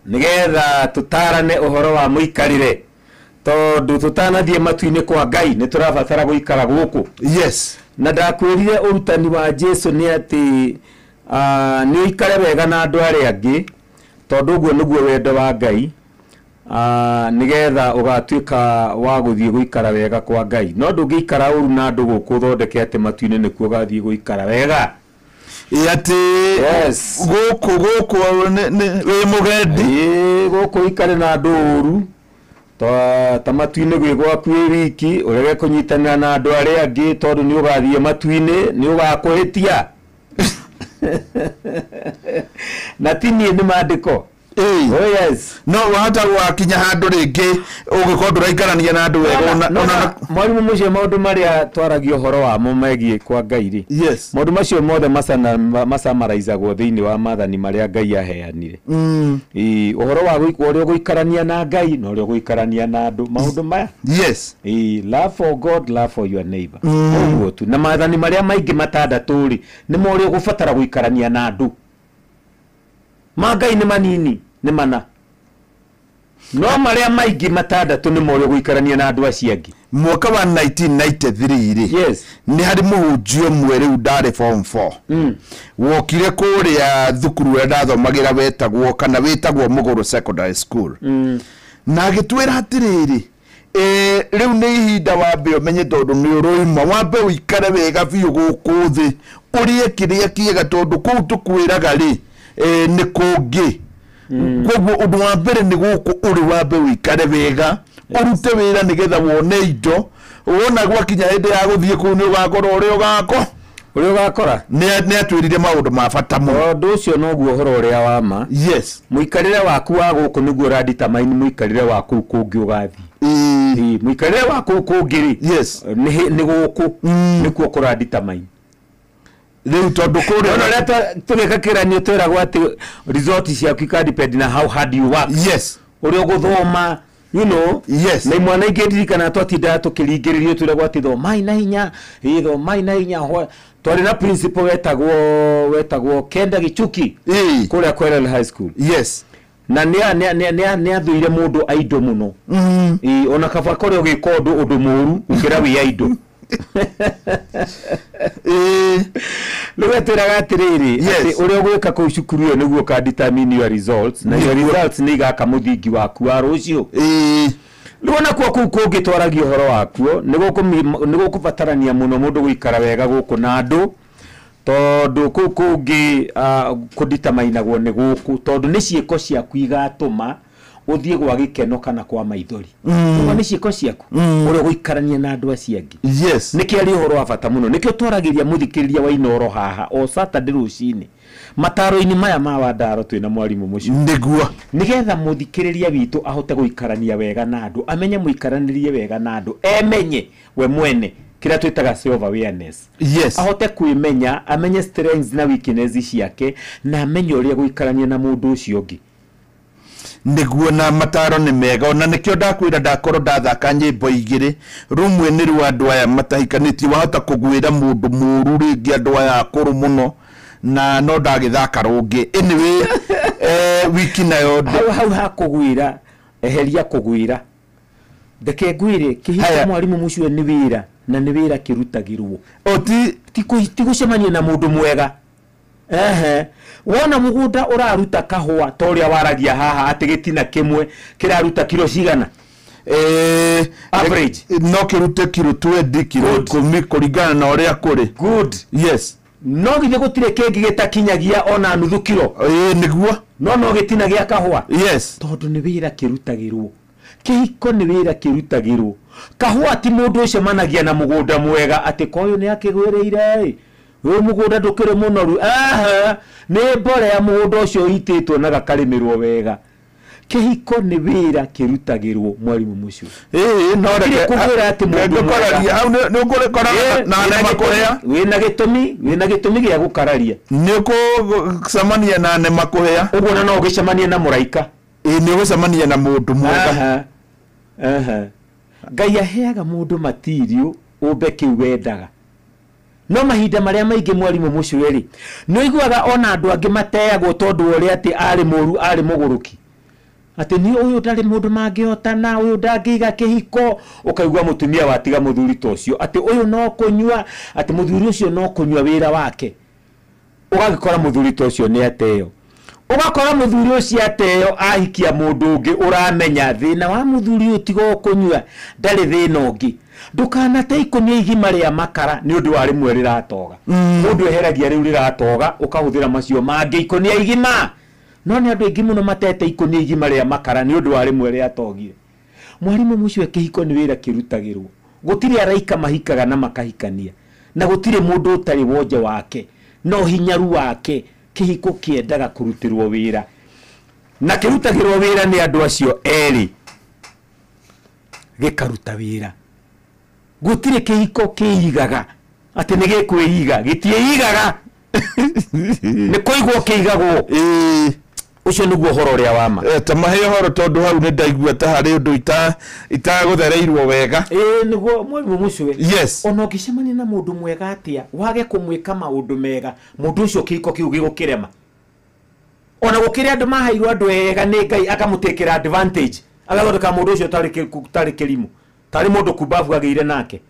nigetha tutarane uhoro wa muikarire tondu tutanathie matu-ini kwa Ngai ni turabatara guikara guku. Yes, na ndakwirire urutani wa Jesu ni ati ni uikare wega na andu aria angi tondu guo niguo wendo wa Ngai, nigetha ugatuika wa guthie guikara wega kwa Ngai. No ndungiikara uru na andu guku thondeke ati matu-ini nikuo gathie guikara wega ati guku we mugendi guku ikare na andu uru ta matu-ini gwi gwaku wiki urege kunyitanira na andu aria angi tondu ni ugathie matu-ini ni ugakuhitia na tini ni maandiko. Oh yes. No wahota gwakinya handu ringi ugikorwo nduraikarania na andu wega mwarimu mucio maundu maria twaragio horo wa mo megie kwa Ngai ri. Yes. Maundu macio mothe masamaraizagwo thiini wa mathani maria Ngai aheanire. Uhoro wa uria guikarania na Ngai na uria guikarania na andu maundu maya. Yes. Love for God, love for your neighbor. Uguo tu na mathani maria maingi matandatu ri ni mo uria gubatara guikarania na andu. Magai ni manini ni mana no maria maingi matandatu ni mo uria guikarania na andu acio angi. Mwaka wa 1993 ri yes ni hari muhunjio mwere udare form 4 wokire kuria thukuru ya ndathomagira wetagwo kana wetagwo Muguru Secondary School na agitwira atiriri riu ni ihinda wambe umenye tondu ni uroima wambe uikare wega biu guku thi urie kiria kiega tondu kuu tukwiraga ri ni kungi koguo undu wa mbere ni guku uri wambe uikare wega urute wira nigetha wone indo wona gwakinya hindi ya guthie kuu ni ugakorwo uri ugakora ni atwirire maundu ma bata muno undu ucio no guo horo uria wa ma. Yes, muikarire waku wa guku niguo raditamine muikarire waku kungi ugathi muikarire waku kungi yes ni guku nikuo kuraditamine riu tondu kuria no leta tugekakira ni twiragwo ati result ciaku ka depend na how hard you work. Yes, uria guthoma you know. Yes, na mwana ingiririkana twatinda tukiringiririo twiragwo ati thomai na hinya thomai na hinya twari na principal wetagwo Kenda Gichuki kuria Kwelel High School. Yes, na ni athuire mundu aido muno ona kaba kore ugikondu undu muru ukira wi aido Lugatira gatiriri ati uria gwika ku cukuru yo niguo ka determine your results na your results ni gaka muthingi waku wa rucio Luona kwa kungi twaragio horo wakuo nigo kubatarania muno mundu guikara wega guku na andu tondu kungi kudeterminagwo ni guku tondu ni ciiko ciaku igatuma uthie gwa gikeno kana kwa maithori ngo ni ciiko ciaku uria guikarania na andu acio angi. Yes, nikiari horo wa bata muno nikio twaragiria muthikiriria wa inoro haha o Saturday rucini mataro-ini maya ma Wandaro twina mwarimu mucio niguo nigetha muthikiriria witu ahote guikarania wega na andu amenye muikaranirie wega na andu emenye we mwene kira twitaga self awareness. Yes, ahote kuimenya amenye strengths na weaknesses ciake na amenye uria guikarania na mundu ucio ungi niguo na mataro ni mega ona nikio ndakwira ndakorwo ndathaka nyimbo igiri rumwe ni ru andu aya matahikaniti wahota kugwira mundu muru ringi andu aya akuru muno na no ndagithaka rungi anyway wiki nayo hau hakugwira eheria kugwira ndeke gwire kihita mwarimu mucio ni wira na ni wira kirutagirwo ti gucemania na mundu mwega wona mugunda uraruta kahua toria waragia haha ati gitina kimwe kiraruta kilo cigana average no kirute kilo 20 kilo 10 kuringana na uria kuri good. Yes, no githe gutire kengi gitakinyagia ona nuthu kilo niguo no gitinagia kahua. Yes, tondu ni wira kirutagirwo kihiko ni wira kirutagirwo kahua ti mundu ucemanagia na mugunda mwega ati koyo ni akigwireire we mugunda ndukire munoru ni mbore ya mugunda ucio ititwo na gakarimirwo wega kihiko ni wira kirutagirwo mwarimu mucio no reke kugira ati mundu kararia au ni ngore kararia na ne makuhea wina gitumi gia gukararia ni kucemania na ne makuhea uguo no ugicemania na muraika ni ugucemania na mundu mwega Ngai aheaga mundu material umbe kiu wendaga no mahinda maria maingi mwarimu mucio ri no iguaga ona andu angi mateagwo tondu uri ati ari muru ari muguruki ati ni uyu ndari mundu mangiotana uyu ndangiga kihiko ukaigua mutumia watiga muthuri tocio ati uyu no kunyua ati muthuri ucio no kunyua wira wake ugagikora muthuri tocio ni ateo ugakora muthuri ucio ateo ahikia mundu ungi uramenya thina wa muthuri utigo kunyua ndari thina ungi ndukanate ikunia igima ria makara ni undu wari mwerira atoga mundu eheragia riu riratoga ukahuthira macio mangi ikunia igima no ni andu aingi muno matete ikunia igima ria makara ni undu wari mwere atogire mwarimu mucio kihiko ni wira kirutagirwo gutiri araika mahikaga na makahikania na gutiri mundu utari wonje wake no hinyaru wake kihiko kiendaga kurutirwo wira na kirutagirwo wira ni andu acio eri gikaruta wira gutiri kihiko kiigaga ati ni gikwiiga gitiigaga ni kuigwo kiigagwo ucio niguo horo ria wama ta mahe horo tondu hau ni ndaigua ta hari undu itaguthereirwo wega niguo mwarimu mucio yes ono gicemani na mundu mwega atia wage kumwika maundu mega mundu ucio kiko kiu gigukirema ona gukire andu mahairwo andu ega ni Ngai akamutekera advantage agathondeka mundu ucio tari kirimu tari mundu kubavu ageire nake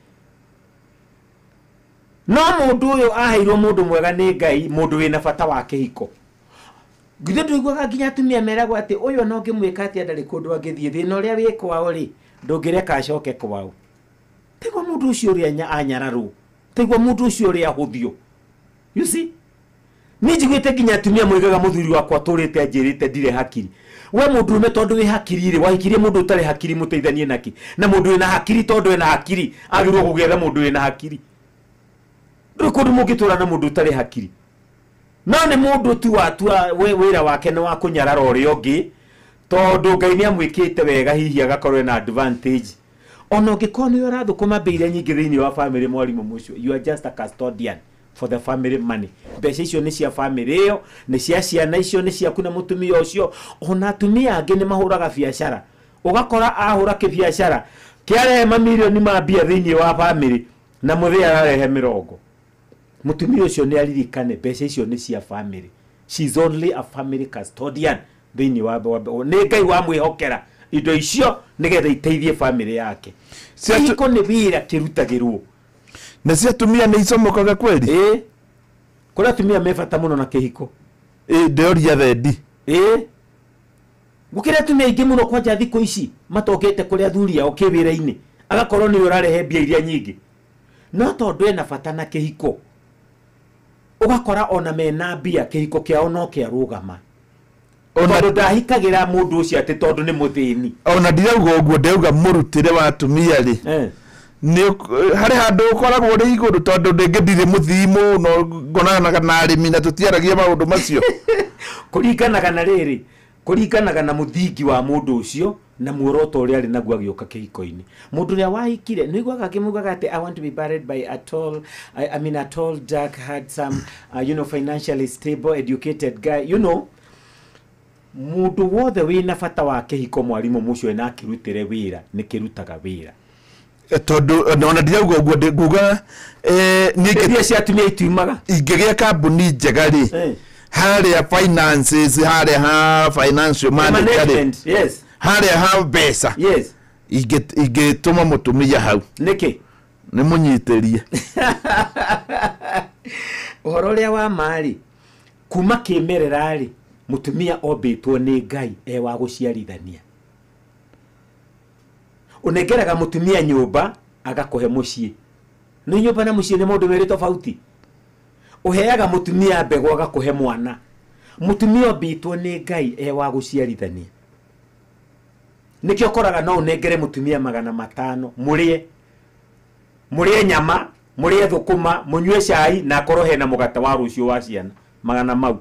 no mundu uyu ahairwo mundu mwega ni Ngai mundu wina bata wake hiko githe tuiguaga nginya atumia meragwo ati uyu no ngimwika ati ndari kundu angithie thina uria wi kwao ri ndungireka acoke kwao tigwa mundu ucio uria anyararu tigwa mundu ucio uria huthio you see ni njiguite nginya atumia mwigaga muthuri wakwa turite anjirite ndire hakiri we mundu ume tondu wi hakiri ri wahikirie mundu utari hakiri muteithanie naki na mundu wina hakiri tondu wina hakiri agirwo kugetha mundu wina hakiri ndukundu mungitura na mundu utari hakiri no ni mundu tu watua wira wake ni wa kunyarara uria ungi tondu Ngai ni amwikite wega hihi agakorwo na advantage ono ngikona ni urathukuma beire nyingi thiini wa family mwarimu mucio you are just a custodian for the family money mbeca icio ni cia family iyo ni cia ciana icio ni cia kuna mutumia ucio ona atumia angi ni mahuraga biashara ugakora ahura kibiashara kiarehe mamilioni ma mbia thiini wa family na muthia ararehe 100 mutumia ucio ni aririkane mbeca icio ni cia family she's only a family custodian thiini wa ni Ngai wa mwihokera indo icio nigetha iteithie family yake siko ni wira kirutagirwo na cia tumia ni icomokaga kweli kura tumia mefata muno na kihiko ndeoria thendi gukira tumia ingi muno kwanja thiko ici matokete kuria thuri ao kiwira-ini agakorwo ni urarehe mbia iria nyingi no tondu ena bata na kihiko ugakora ona mena mbia kihiko kiao no kiarugama ona ndahikagira mundu ucio ati tondu ni muthini ona ndirauga uguo ndeuga murutire wa tumia ri ni hari handu ukoragwo ri iguru tondu ndingithire muthimu no ngonanaga na arimi na tutiaragia maundu macio kuringanaga na riri kuringanaga na muthingi wa mundu ucio na muoroto uria ari naguo agioka kihiko-ini mundu ria wahikire ni igwaga kimugaga ati I want to be buried by a tall a tall dark had some financially stable educated guy mundu wothe wina bata wa kihiko mwarimu mucio na kirutire wira ni kirutaga wira tondu ona ndirauga uguo nguga ni cia atumia itumaga ingigia kambuni njega ri haria finances haria ha financial management yes haria ha mbeca yes ingituma mutumia hau niki ni munyitirie uhoro ria wa mari kuma kimerera ri mutumia obitwo ni Ngai wa guciarithania unengeraga mutumia nyumba agakuhe mucii ni nyumba na mucii ni mundu meri tofauti uheaga mutumia mbego agakuhe mwana mutumia obitwo ni Ngai wa guciarithania nikio koraga no unengere mutumia 500 murie nyama murie thukuma munywe cai na korwo hena mugata wa rucio wa ciana 100 mau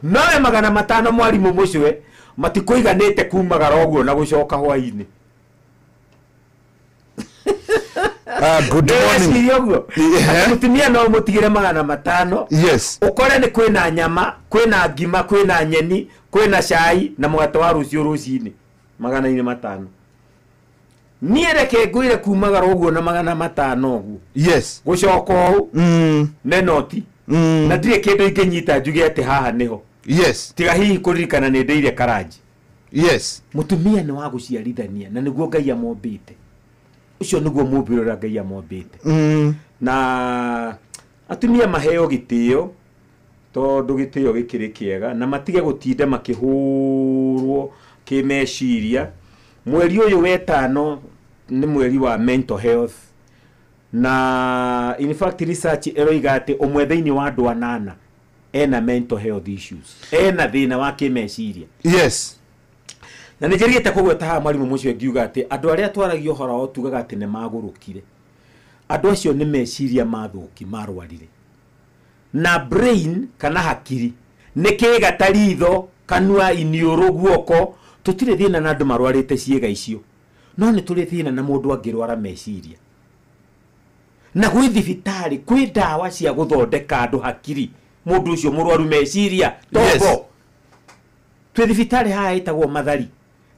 noe 500 mwarimu mucio matikuiganite kumagara uguo na gucoka hwaini good morning mutumia no mutigire 500 yes ukore ni kwina nyama kwina ngima kwina nyeni kwina cai na mugata wa rucio rucini 500 niereke ngwire kumagara uguo na 500 uguo yes gucoka u nenoti na ndire kindu inginyita njuge ati haha niho yes tiga hihi kuririkana ni ndeire karaji yes mutumia ni wa guciarithania na niguo Ngai amombite ucio niguo mumbiro ra Ngai amombite na atumia maheo gitio tondu gitio gikiri kiega na matige gutinda makihurwo kimeciria mweri uyu wetano ni mweri wa mental health na in fact research eroiga ati umwe thiini wa andu 8 ena mental health issues ena thina wa kimeciria yes na nigeriete kugweta ha mwarimu mucio ngiuga ati andu aria twaragio horo tugaga ati ne magurukire andu acio ni meciria mathuki marwarire na brain kana hakiri nikiga taritho kanua iniuru guoko tutire thina na andu marwarite ciega icio no ni turi thina na mundu angirwara meciria na gwi thibitari kwi dawa cia guthondeka andu hakiri mundu ucio murwaru meciria tobo twi thibitari ha itagwo mathari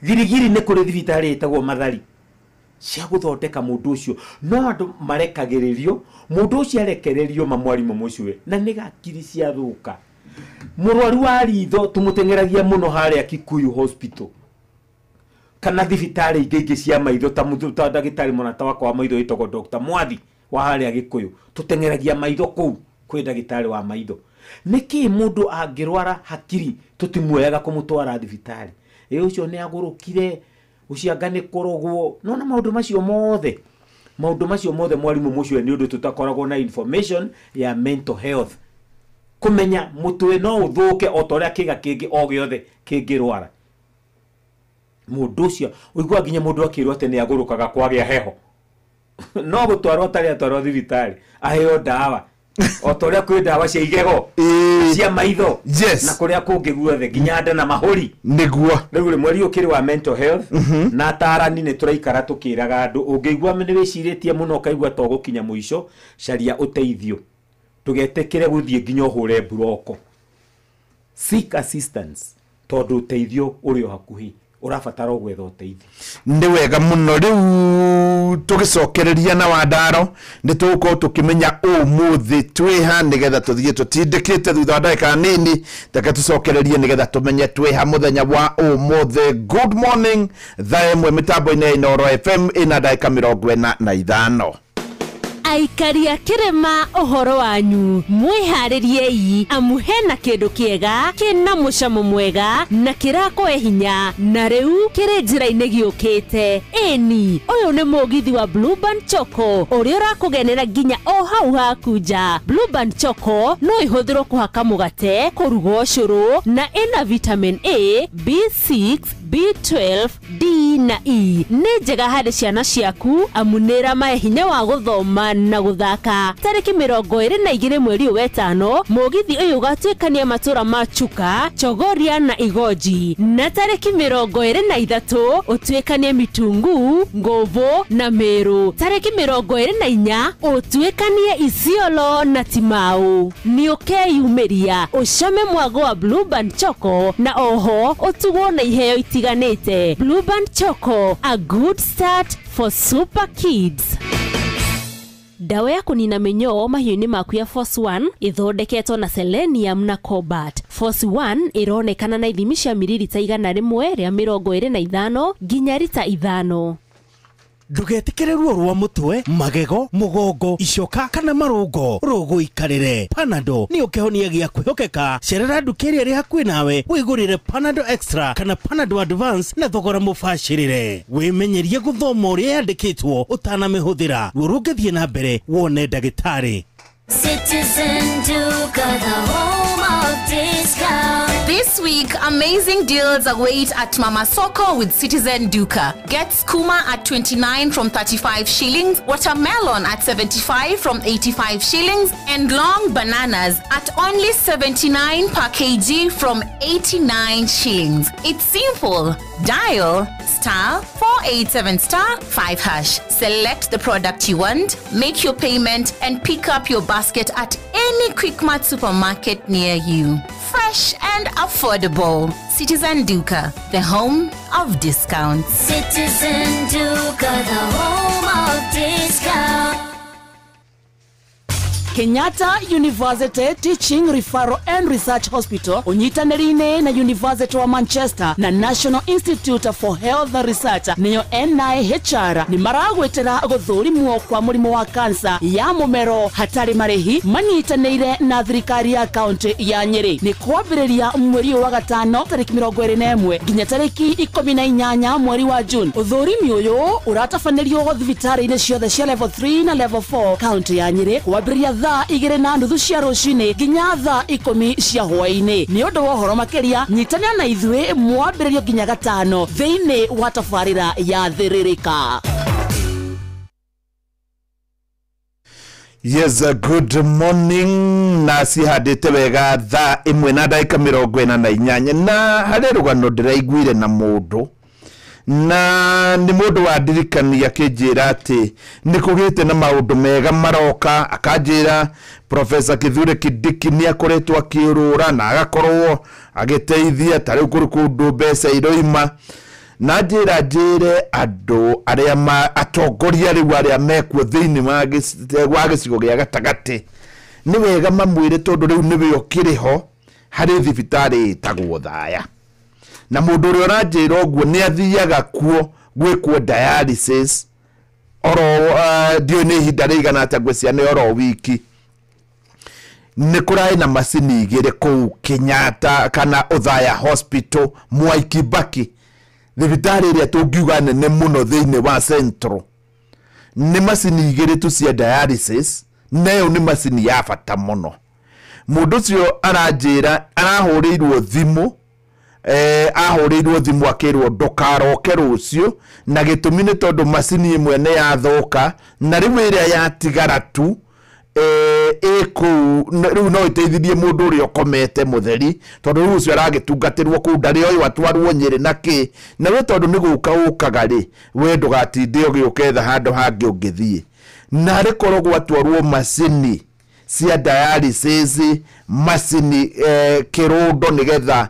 girigiri ni kuri thibitari itagwo mathari cia guthondeka mundu ucio no andu marekagiririo mundu ucio arekererio mamwarimu mucio na ni gakiri cia thuka murwaru wa ritho tumutengeragia muno haria Kikuyu hospital kana thibitari ingĩ cia maitho ta ndagĩtarĩ mũrata wakwa wa maitho itagwo Dr. Mwathi wa haria Gikuyu tutengeragia maitho kuu kwĩ ndagĩtarĩ wa maitho niki mundu angirwara hakiri tutimuoyaga kumutwara thibitari ucio ni agurukire ucianga ni kurogwo no na maundu macio mothe mwarimu mucio ni undu tutakoragwo na information ya mental health kumenya mutwe no uthuke o toria kiga kingi o giothe kingirwara mundu ucio uigwa ginya mundu akirwo ate ni agurukaga kwagĩa heho no gutwarwo tari atwarwo thibitari aheo dawa o toria kwi dawa cia igego cia maitho na kuria kungi guothe ginya nda na mahuri niguo riu mweri ukiri wa mental health na tarani ni turaikara tukiraga andu ungeigwa ni wiciritie muno kaigwa to gukinya muico caria uteithio tugetekere guthie ginya hure broko seek assistance tondu uteithio uri hakuhi urabatara gwetha uteithio ndi wega muno riu tugicokereria na wadaro ndi tuko tukimenya umuthi twiha nigetha tuthie tutindikite thutha ndagika nini taka tucokererie nigetha tumenye twiha muthenya wa umuthi good morning thaemwe mitambo-ini ya Inooro FM ina ndagika 45 Aikaria kirema uhoro wanyu mwihaririei amu hena kindu kiega kina mucamo mwega na kirakwe hinya na riu kiri njira-ini giukite eni uyu ni mugithi wa Blueband Choco uria urakugenera ginya o hau hakunja Blueband Choco no ihuthirwo kuhaka mugate kuruga ucuru na ina vitamin A B6 B12 D na E ni njega hari ciana ciaku amu nira mahinya wa guthoma na guthaka tariki 22 mweri wetano mugithi uyu gatwikania matura ma Chuka Chogoria na Igoji na tariki 23 utwikanie Mitungu Ngovo na Meru tariki 24 utwikanie Isiolo na Timau ni ukeyumiria ucame mwago wa Blueband Choco na oho utugwo na iheo itiganite Blueband Choco a good start for super kids. Dawa ya kunina minyoo mahiũ-inĩ maku ya Force 1 ithondeketwo na selenium na cobalt. Force 1 ironekana na ithimi cia mililita 100 rĩa 25 nginya lita 5. Ndugetikire ruo rwa mutwe, magego, mugongo, icoka kana marungo. Rogo ikarire. Panado ni ukihonia gia kwihokeka. Cerera ndukeria ri hakuhi nawe wigurire Panado Extra kana Panado Advance na thogora mubashirire. Wimenyerie guthoma uria yandikitwo utanamihuthira. Urungithie na mbere wone ndagitari. Citizen Duka, the home of discount. This week, amazing deals await at Mama Soko with Citizen Duka. Get skuma at 29 from 35 shillings, watermelon at 75 from 85 shillings, and long bananas at only 79 per kg from 89 shillings. It's simple. Dial *487*5#. Select the product you want, make your payment, and pick up your basket at any Quickmart supermarket near you. Fresh and affordable. Citizen Duka, the home of discounts. Citizen Duka, the home of discounts. Kenyatta University Teaching Referral and Research Hospital unyitanirine na University wa Manchester na National Institute for Health Research niyo NIHR ni maragwetera guthurimwo kwa murimu wa kansa ya mumero hatari marehi manyitanire na thirikari ya county ya Nyeri ni kwambiriria mweri wa gatano tariki 21 ginya tariki 18 mweri wa June. Uthurimi uyu uratafanĩrio thibitari-inĩ ciothe cia level 3 na level 4 county ya Nyeri kwambiriria igere na nduthu cia rucini ginya thaa 10 cia hwaini. Ni undu wa horo makeria nyitania na ithwe mwambiririo ginya gatano thiini wa tafarira ya thiririka. Yes, good morning. Nasi hadite wega thaa 1:48 na hari rugano ndiraiguire na mundu na ni mundu wa ndirikania kinjira ati ni kugite na maundu mega maroka akanjira Professor Kithure Kindiki ni akoretwo akiurura na agakorwo agiteithia tari kuri kundu mbeca iroima na njire andu aria atongoria riu aria mekuo thiini wa gicigo gia gatagati ni wega mamwire tondu riu niwe okiriho hari thibitari itagwo Thaya na mundu uri oranjira oguo ni athiaga kuo gwikwo dialysis oro dio ni hinda rigana ata gwiciane oro wiki ni kurai na masini igire kuu Kenyatta kana Othaya Hospital Mwai Kibaki thibitari iria tungiuga nene muno thiini wa Central ni masini igire tu cia dialysis nayo ni masini ya bata muno. Mundu cio aranjira arahurirwo thimu ahurirwo thimu akirwo ndukaroke rucio na gitumi ni tondu masini imwe ne yathoka na riu iria yatigara tu riu no iteithithie mundu uri okomete mutheri tondu riu ucio aragitungatirwo ku ndari oyo atwarwo Nyeri naki na we tondu ni guka ukaga ri we ndugatinde ugiuketha handu hangi ungithie na rikorogwo atwarwo masini cia dialysis masini kirundo nigetha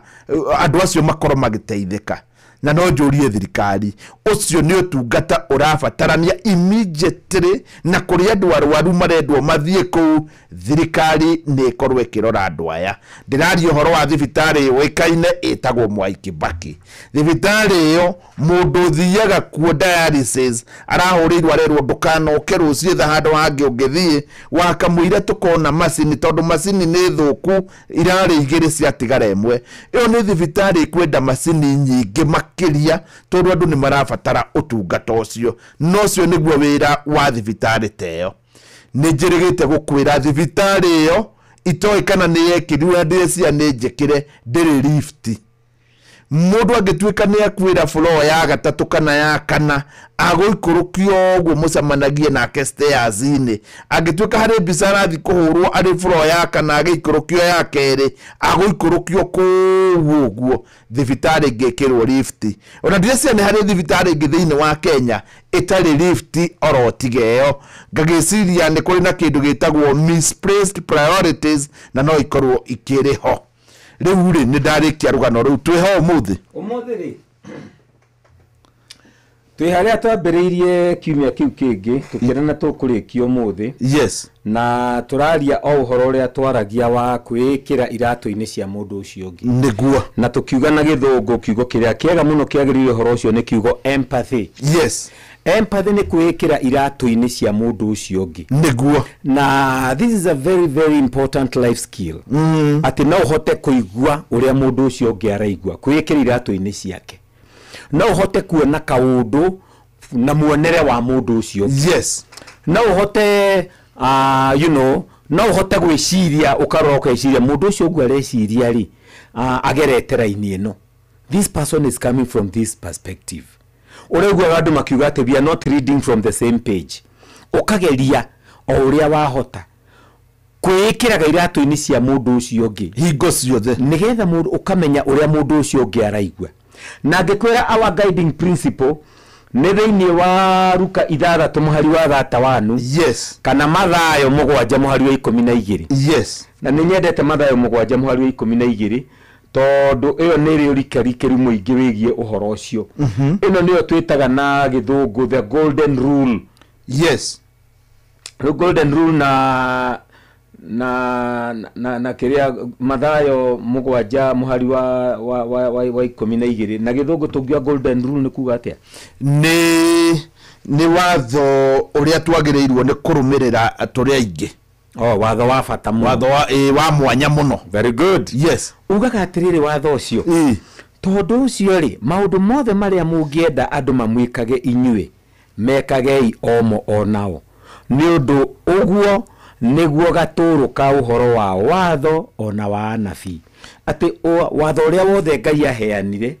andu acio makoro magiteithika na no njurie thirikari ucio ni utungata urabatarania immediately na kuri andu arwaru marendwo mathie ku thirikari ni ikorwe kirora andu aya. Ndirari uhoro wa thibitari wikaine itagwo Mwai Kibaki. Thibitari iyo mundu thiaga ku dialysis arahurirwo arerwo ndukanoke rucio tha handu hangi ungithie wakamwira tukona masini tondu masini ni thuku irari igiri cia tigara imwe. Iyo ni thibitari kwenda masini nyingi makiria tondu andu ni marabatara utungata ucio no cio niguo wira wa thibitari teyo. Ni njirigite gukwira thibitari iyo itoi kana ni yekirwa ndecia ni njekire ndiri lift mundu agituika ni akwira floor ya gatatu kana ya kana aguikurukio ogwo mucamanagie nake stairs ini agituika hari bisara thi kuhurwo ari floor ya kana agikurukio ya keri aguikurukio kuguo thibitari ngekirwo lift ona ndecia ni hari thibitari ngithiini wa Kenya itari lift oro tigeo ngagiciria ni kuri na kindu gitagwo misplaced priorities na no ikorwo ikiriho riu ri ni ndarikia rugano riu twiho umuthi ri twi haria twambiriirie kiumia kiu kingi tukirana tukurikio umuthi. Yes, na turaria o uhoro uria twaragia wa kwikira iratu-ini cia mundu ucio ungi niguo na tukiuga na githungu kiugo kiria kiega muno kiagiriire uhoro ucio ni kiugo empathy. Yes, empathy ni kwikira iratu-ini cia mundu ucio ungi niguo na this is a very very important life skill ati no uhote kuigua uria mundu ucio ungi araigua kwikira iratu-ini ciake no uhote kuona kaundu na muonere wa mundu ucio. Yes, no uhote you know no uhote gwiciria ukaroka iciria mundu ucio ungi areciria ri ageretera ini ino this person is coming from this perspective. Uregwa andu makiuga ati we are not reading from the same page ukageria o uria wahota kwikira iratu-ini cia mundu ucio ungi hingo ciothe nigetha mundu ukamenya uria mundu ucio ungi araigua na ngikwira our guiding principle nä thä-inä wa ruka 6 mũhari wa 31 yes kana mathayo 7 mũhari wa 12 yes na nä nyendete mathayo 7 mũhari wa 12 tondũ ĩyo nĩ rĩ ũrikarikĩru mũingĩ wĩgiĩ ũhoro ũcio ĩno nĩyo twĩtaga na gĩthũngũ the golden rule yes the golden rule na kiria mathayo 7 mũhari wa 12 na gĩthũngũ tũngiuga golden rule nĩ kuga atĩa nĩ watho ũrĩa twagĩrĩirwo nĩ kũrũmĩrĩra tũrĩ aingĩ watho wa bata mũno watho wa mwanya mũno very good yes ugaga atĩrĩrĩ watho ũcio tondũ ũcio rĩ maũndũ mothe marĩa mũngĩenda andũ mamwĩkage inyuĩ mekagei omo onao nĩ ũndũ ũguo nĩguo gatũrũ ka ũhoro wa watho ona wa anabii atĩ watho ũrĩa wothe Ngai aheanire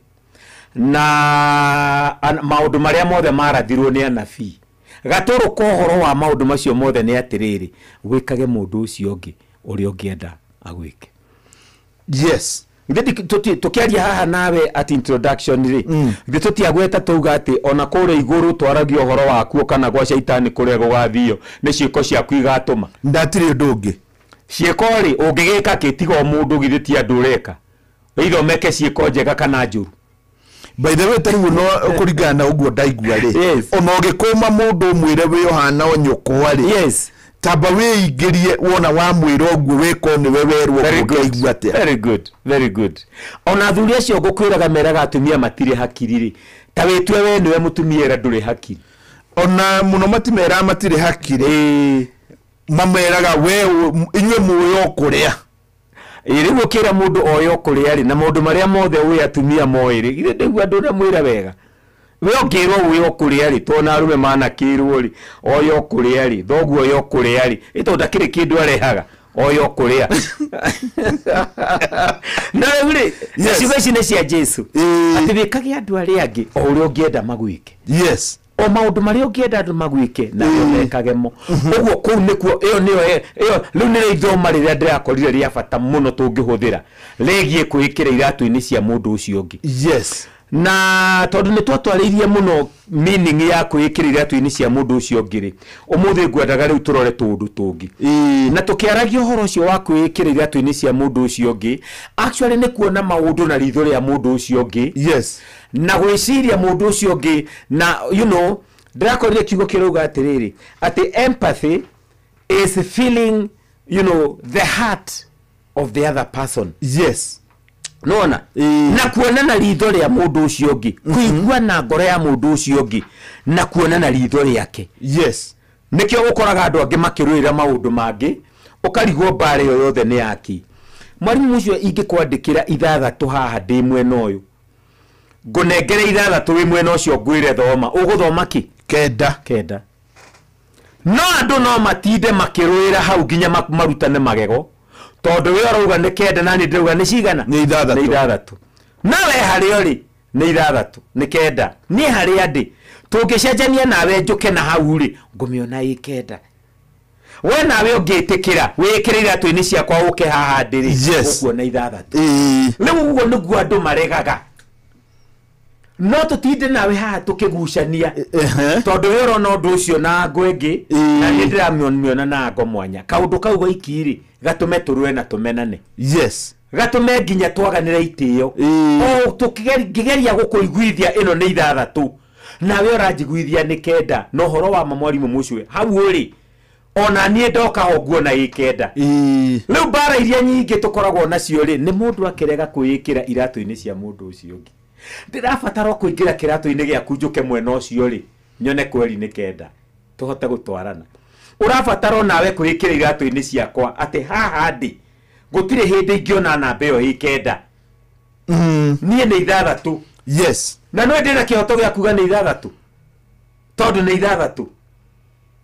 na maũndũ marĩa mothe marathirwo nĩ anabii gatũrũ ka ũhoro wa maũndũ macio mothe nĩ atĩrĩrĩ wĩkage mũndũ ũcio ũngĩ ũrĩa ũngĩenda agwĩke yes tukiaria haha nawe at introduction ri tutiagweta tuga ati ona kure iguru twaragia uhoro waku kana gwa shaitani kure gugathio ni ciiko ciaku igatuma ndatire undu ungi ciiko ri ungigika kitigo mundu githiti andureka either meke ciiko njega kana njuru by the way tari no kuringana uguo ndaigua ri ona ugikuma mundu mwire we Yohana onyukwa ri yes tamba wĩingĩrie wona wa mwĩra ũguo wĩko nĩ we werwo ũkaigua atĩa very good ona athuri acio ngũkwĩraga meraga atumia matirĩ hakiri rĩ ta wĩtue we nĩwe mũtumia era ndũrĩ hakiri ona mũno matimera matirĩ hakiri mameraga we inyuĩ mũĩ o kũrĩa rĩu ũkĩra mũndũ oyo kũrĩa rĩ na maũndũ marĩa mothe wĩ atumia moĩ rĩ githĩ ndĩgua andũ na mwĩra wega we ngirwo uyo kuria ri tona arume mana kirwo ri oyo kuria ri thoguo yo kuria ri ito ndakire kindu arehaga oyo kuria na uri ciugaci nĩ cia Jesu ati wikage andu ari angi o uri ungienda magwike yes o maundu mari ungienda andu magwike na wekagemo uguo kuu nikuo iyo riu ni ithoma riria ndirakorire ria bata muno tungihuthira legie kwikira iratu-ini cia mundu ucio ungi yes na tondu ni twatwaririe muno meaning ya kwikira iratu-ini cia mundu ucio ngiri umuthi ngwendaga riu turore tundu tungi na tukiaragia uhoro ucio wa kwikira iratu-ini cia mundu ucio ngi actually ni kuona maundu na ritho ria mundu ucio ngi yes na gwiciria mundu ucio ngi na you know ndirakorire kiugo kiruga atiriri ati empathy is feeling you know the heart of the other person yes nona na kuona na ritho ria mundu ucio ngi kuigua na ngoro ya mundu ucio ngi na kuona na ritho riake yes nikio gukoraga andu angi makirwira maundu mangi ukarigwo bare yo yothe ni yaki mwarimu ucio ingikwandikira 6 haha ndi mwena uyu ngunengere 6 wi mwena ucio ngwire thoma uguthoma ki kenda no andu no matinde makirwira hau nginya marutane magego tondu we urauga ni kenda na ni ndauga ni cigana ni 6 nawe hario ri ni 6 ni kenda ni haria ndi tungicenjania nawe njuke na hau ri ngumiona i kenda we nawe ungitikira wikire iratu-ini ciakwa uke haha ndiri ukuona 6 riu uguo niguo andu maregaga no tutinde nawe haha tukigucania tondu we urona undu ucio na ngwengi na ni ndiramiona na ngo mwanya kaundu kau goikiri gatume turwe na tumenane yes gatume nginya twaganire itio o tukigeria gukuiguithia ino ni 6 nawe uranjiguithia ni kenda no horo wa mwarimu mucwe hau uri ona nie ndoka hoguo na ikenda riu bara iria nyingi tukoragwo nacio ri ni mundu akirega kwikira iratu-ini cia mundu ucio ngi ndirabatara kuingira kiratu-ini giaku njuke mwena ucio ri nyone kweli ni kenda tuhote gutwarana urabatara nawe kwikira iratu-ini ciakwa ati haha ndi gutire hindi ingiona namba iyo hi kenda nie ni 6 yes na no ndina kihoto gia kuga ni 6 tondu ni 6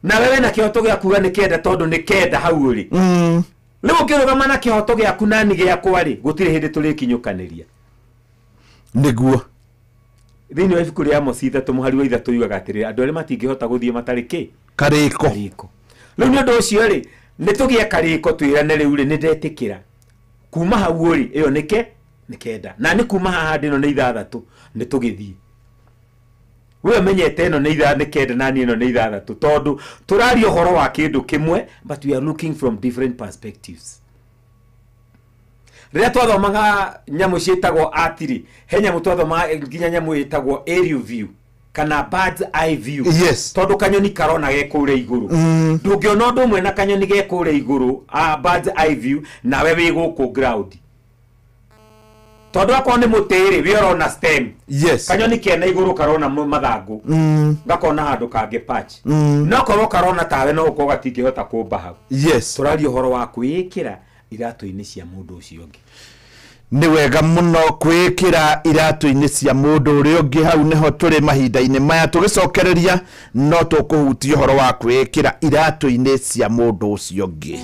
na wewe na kihoto gia kuga ni kenda tondu ni kenda hau uri riu ukirugama na kihoto giaku nani giakwa ri gutire hindi turikinyukaniria niguo thini wa ibuku ria Amos 3 muhari wa 3 yugaga atiriri andu aria matingihota guthie matariki kariko riu ni undu ucio ri ni tugie kariko twirane riu ri ni ndetikira kuma hau uri iyo nike ni kenda na ni kuma haha ndino ni 6 ni tugithie we menyete no nĩ ithane kenda na niĩ no nĩ ithathatũ tondu tũraria ũhoro wa kĩndũ kĩmwe but we are looking from different perspectives. Rĩrĩa twathomaga nyamũ ciĩtagwo atiri he nyamũ twathomaga nginya nyamũ ĩtagwo aerial view kana bird's eye view. Yes. Tondu kanyoni karona ge kũrĩa igũrũ. Ndũngĩona ũndũ ũmwe na kanyoni ge kũrĩa igũrũ bird's eye view nawe wĩ gũkũ ground. Tondu akorwo nĩ mũtĩrĩ we ũrona stem. Yes. Kanyoni kena igũrũ karona mathangũ. Gakona handũ kangĩ patch. No korwo karona tawe no ũkorwo gatingĩhota kũmba hau. Yes. Tũraria ũhoro wa kwĩĩkĩra iratũ-inĩ cia mũndũ ũcio ũngĩ. Nĩ wega mũno kwĩkĩra iratũ-inĩ cia mũndũ ũrĩa ũngĩ. Hau nĩho tũrĩ mahinda-inĩ maya tũgĩcokereria no tũkũhutia ũhoro wa kwĩkĩra iratũ-inĩ cia mũndũ ũcio ũngĩ.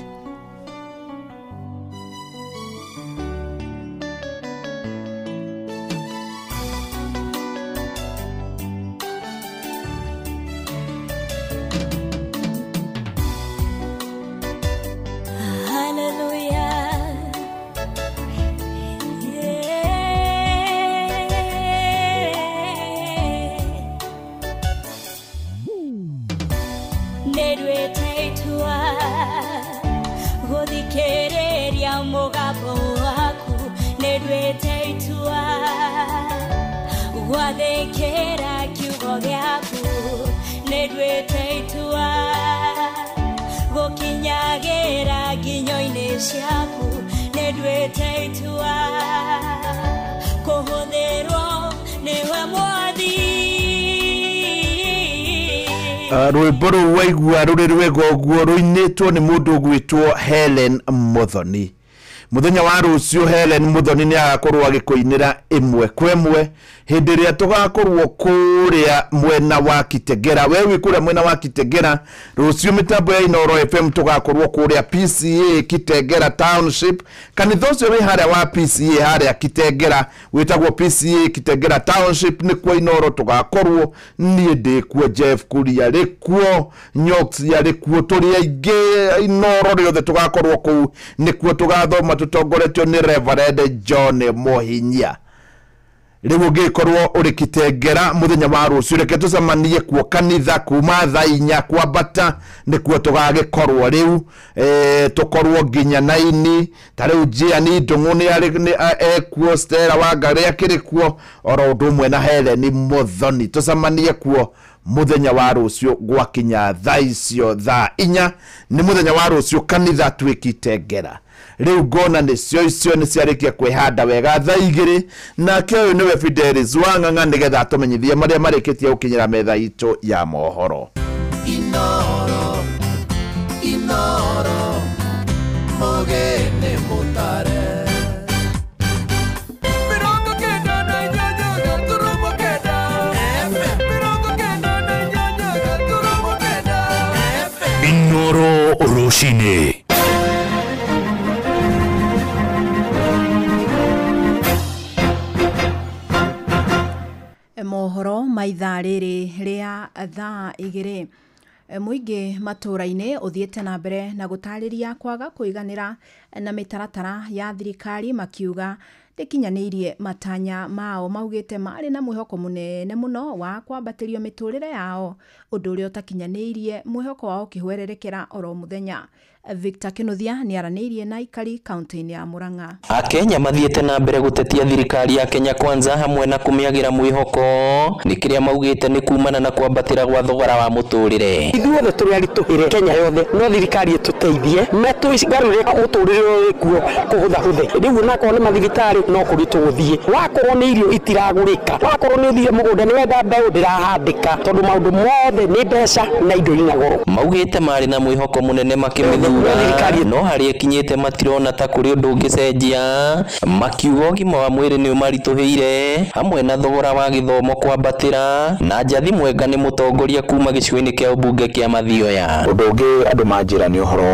Rwĩmbo rũu waigua rũrĩ rwega ũguo rũinĩtwo nĩ mũndũ ũgwĩtwo Helen Muthoni. Muthenya wa rũciũ Helen Muthoni nĩ agakorwo agĩkũinĩra ĩmwe kwa ĩmwe hĩndĩ ĩrĩa tũgakorwo kũrĩa mwena wa Kitengera. We wĩ kũrĩa mwena wa Kitengera rũciũ mĩtambo ya Inooro FM tũgakorwo kũrĩa PCA Kitengera Township. Kanitha ũcio wĩ harĩa wa PCA harĩa Kitengera wĩtagwo PCA Kitengera Township nĩkuo Inooro tũgakorwo. Niĩ ndĩkuo, Jeff Kuria rĩkuo, Nyox rĩkuo, tũrĩ aingĩ Inooro rĩothe tũgakorwo kũu. Nĩkuo tũgathoma tutongoretio ni Reverend John Mohinya. Rĩu ũngĩkorwo ũrĩ Kitengera mũthenya wa rũciũ reke tũcemanie kuo kanitha kuma thaa 4 kwambata nĩkuo tũgagĩkorwo rĩu tũkorwo nginya 9. Ta rĩu Jiani Ndung'u nĩ ekuo, Stella Wangari akĩrĩ kuo, oro ũndũ ũmwe na Helen Muthoni. Tũcemanie kuo muthenya wa rũciũ gwakinya thaa icio thaa 4 nĩ muthenya wa rũciũ kanitha twĩ Kitengera. Rĩu ngona nĩcio icio nĩ ciarĩkia kwĩhanda wega thaa 2 nake ũyũ nĩwe Fidelis Wang'ang'a nĩgetha tũmenyithie marĩa marĩkĩtie gũkinyĩra metha itũ ya mohoro. Inooro, Inooro, Mogene Mutare. Inooro Rushine. Mohoro maithaa rĩrĩ rĩa thaa 2. Muingĩ matũra-inĩ ũthiĩte na mbere na gũtarĩria kwaga kũiganĩra na mĩtaratara ya thirikari makiuga ndĩkinyanĩirie matanya mao. Maugĩte marĩ na mwĩhoko mũnene mũno wa kwambatĩrio mĩtũrĩre yao, ũndũ ũrĩa ũtakinyanĩirie mwĩhoko wao kĩhwererekera oro mũthenya. Victor Kinuthia nĩ aranĩirie na aikari kaunti-inĩ ya Murang'a. Akenya mathiĩte na mbere gũtetia thirikari ya Kenya Kwanza hamwe na kũmĩagĩra mwĩhoko nĩ kĩrĩa maugĩte nĩ kumana na kwambatĩra gwa thogora wa mũtũrĩre. Ithuothe tũrĩ aritũhĩre Kenya yothe, no thirikari ĩtũteithie metũgarũre mũtũrĩre ũyũ kuo kũhũthahũthe. Rĩu nakorwo nĩ mathibitarĩ no kũrĩ tũgũthiĩ, wakorwo nĩ irio itiragũrĩka, wakorwo nĩ ũthiĩ mũgũnda nĩ wenda mbeũ ndĩrahandĩka, tondũ maũndũ mothe nĩ mbeca na indo ina goro. Maugĩte marĩ na mwĩhoko mũnene makĩmĩthura no harĩ ĩkinyĩte matirona ta kũrĩ ũndũ ũngĩcenjia, makiuga ũgima wa mwĩrĩ nĩ ũmaritũhĩire hamwe na thogora wa gĩthomo kwambatĩra. Na Njathi Mwenga nĩ mũtongoria kuma gĩcigo-inĩ kĩa ũmbunge kĩa Mathioya. Ũndũ ũngĩ andũ manjĩra nĩ ũhoro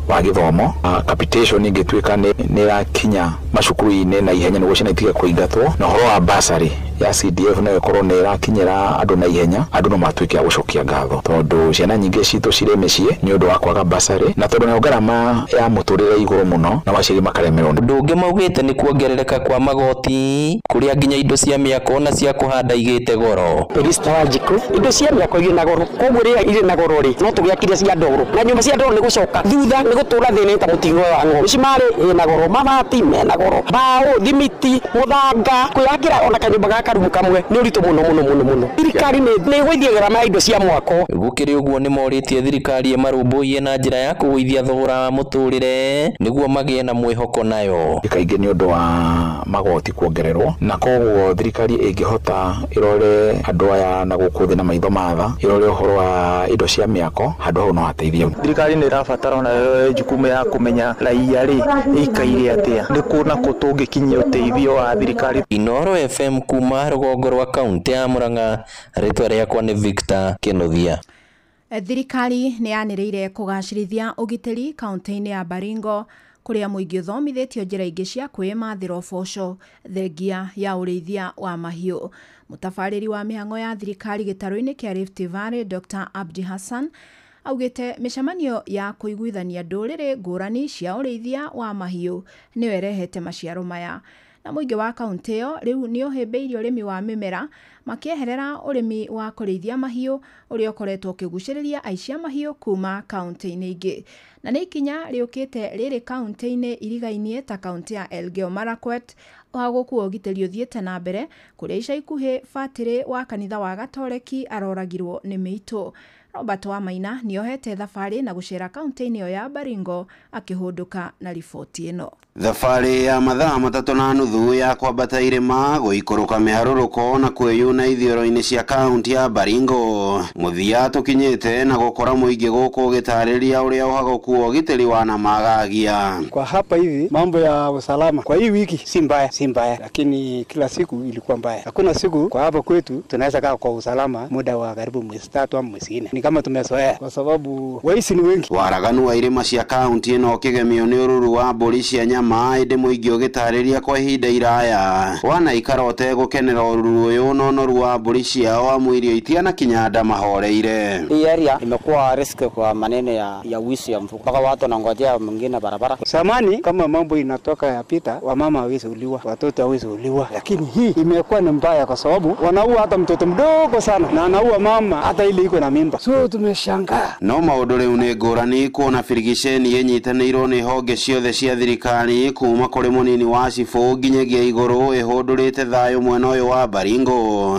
wa gĩthomo, capitation ingĩtuĩka nĩ ĩrakinya macukuru-inĩ na ihenya nĩguo ciana itige kũingatwo, na ũhoro wa basarĩ ya CDF na ikorwo nä irakinyira andu na ihenya, andu no matuike a gucokia ngatho tondu ciana nyingi citu cirĩ mĩciĩ nĩ ũndũ wa kwaga basarĩ na tondu nĩ ngarama ya mũtũrĩre igũrũ mũno na maciri makaremerwo. Ũndũ ũngĩ maugĩte nĩ kuongerereka kwa magoti kũrĩa nginya indo cia mĩako na cia kũhanda igĩte goro. Strategical indo cia mĩako irĩ na goro, koguo rĩrĩa irĩ na goro rĩ no tũgĩakire cia ndoro na nyũmba cia ndoro nĩ gũcoka thutha nĩ gũtũra thĩinĩ ta mũtingo wa ng'ombe. Cimarĩ ĩna goro, mabati mena goro, mbaũ, thimiti, mũthanga, kwĩyakĩra ona kanyũmba ga karumu kamwe nĩ ũritũ mũno. Thirikari nĩ ĩgũithia gharama ya indo cia mwako. Gũkĩrĩ ũguo nĩ morĩtie thirikari ĩmarũmbũiye na njĩra ya kũgũithia thogora wa mũtũrĩre nĩguo magĩe na mwĩhoko nayo. Kaingĩ nĩ ũndũ wa magoti kuongererwo na koguo thirikari ĩngĩhota ĩrore andũ aya na gũkũ thĩ na maitho matha, ĩrore ũhoro wa indo cia mĩako, handũ hau no hateithie. Thirikari nĩ ĩrabatara ona jukumu ya kũmenya raia ĩikaire atĩa, nĩ kũ na kũ tũngĩkinyia ũteithio wa thirikari. Inooro FM kuma rũgongo rwa kaunti ya Murang'a, rĩtwa rĩakwa nĩ Victor Kenothia. Thirikari nĩ yanĩrĩire kũgacĩrithia ũgitĩri kaunti-inĩ ya Baringo kũrĩa mũingĩ ũthomithĩtio njĩra ingĩ cia kwĩmathĩra ũboco thengia ya ũrĩithia wa mahiũ. Mũtabarĩri wa mĩhang'o ya thirikari gĩtarũ-inĩ kĩa Rift Valley Dr. Abdi Hassan augĩte mĩcemanio ya kũiguithania ndũrĩrĩ ngũrani cia ũrĩithia wa mahiũ nĩyo ĩrehete maciaro maya. Na mũingĩ wa kaunti ĩyo rĩu nĩ ũhĩmbĩirie ũrĩmi wa mĩmera makĩeherera ũrĩmi wa kũrĩithia mahiũ ũrĩa ũkoretwo ũkĩgucĩrĩria aici a mahiũ kuma kaunti-inĩ ingĩ. Na nĩ ikinya rĩũkĩte rĩrĩ kaunti-inĩ irigainie ta kaunti ya Elgeyo Marakwet wagũkũ ũgitĩri ũthiĩte na mbere kũrĩa ica ikuhĩ batĩrĩ wa kanitha wa Gatoreki aroragirwo nĩ mĩitũ. Robert Wamaina nĩohete thabarĩ na gũcera kaunti-inĩ ĩyo ya Baringo akĩhũndũka na riboti ĩno. Thabarĩ ya mathaa 3.5 ya kwambata irĩma gũikũrũka mĩharũrũko na kwĩyuna ithioro-inĩ cia kaunti ya Baringo. Mũthia tũkinyĩte na gũkora mũingĩ gũkũ ũgĩtarĩria ũrĩa ũhagũku wa ũgitĩri wanamagagia. Kwa hapa hivi mambo ya usalama kwa hii wiki si mbaya, lakini kila siku ilikuwa mbaya. Hakuna siku kwa hapa kwetu tunaweza kaa kwa usalama muda wa karibu mwezi 3 au mwezi 4. Ni kama tumezoea kwa sababu waici ni wengi. Waraganu wa irĩma cia kaunti ĩno kĩgemio nĩ ũruru wa mbũri cia nyama ĩndĩ mũingĩ ũgĩtarĩria kwa ihinda iraya. Wanaikara ũtegũkenera ũruru ũyũ na ũnoru wa mbũri ciao amwĩrio itiana kinyanda mahoreire. Hii area imekuwa risk kwa maneno ya wizi ya mfuko. Mpaka watu wanangojea mwingine barabara. Samani kama mambo inatoka yapita, wamama hawezi uliwa, watoto hawezi uliwa. Lakini hii imekuwa ni mbaya kwa sababu wanaua hata mtoto mdogo sana na anaua mama hata ile iko na mimba. So tumeshangaa. No maũndũ rĩu nĩ ngũrani kuona firigiceni ĩnyitanĩirwo nĩ honge ciothe cia thirikari kuma kũrĩ mũnini wa cibũ nginyagia igũrũ ĩhũndũrĩte thayũ mwena ũyũ wa Baringo.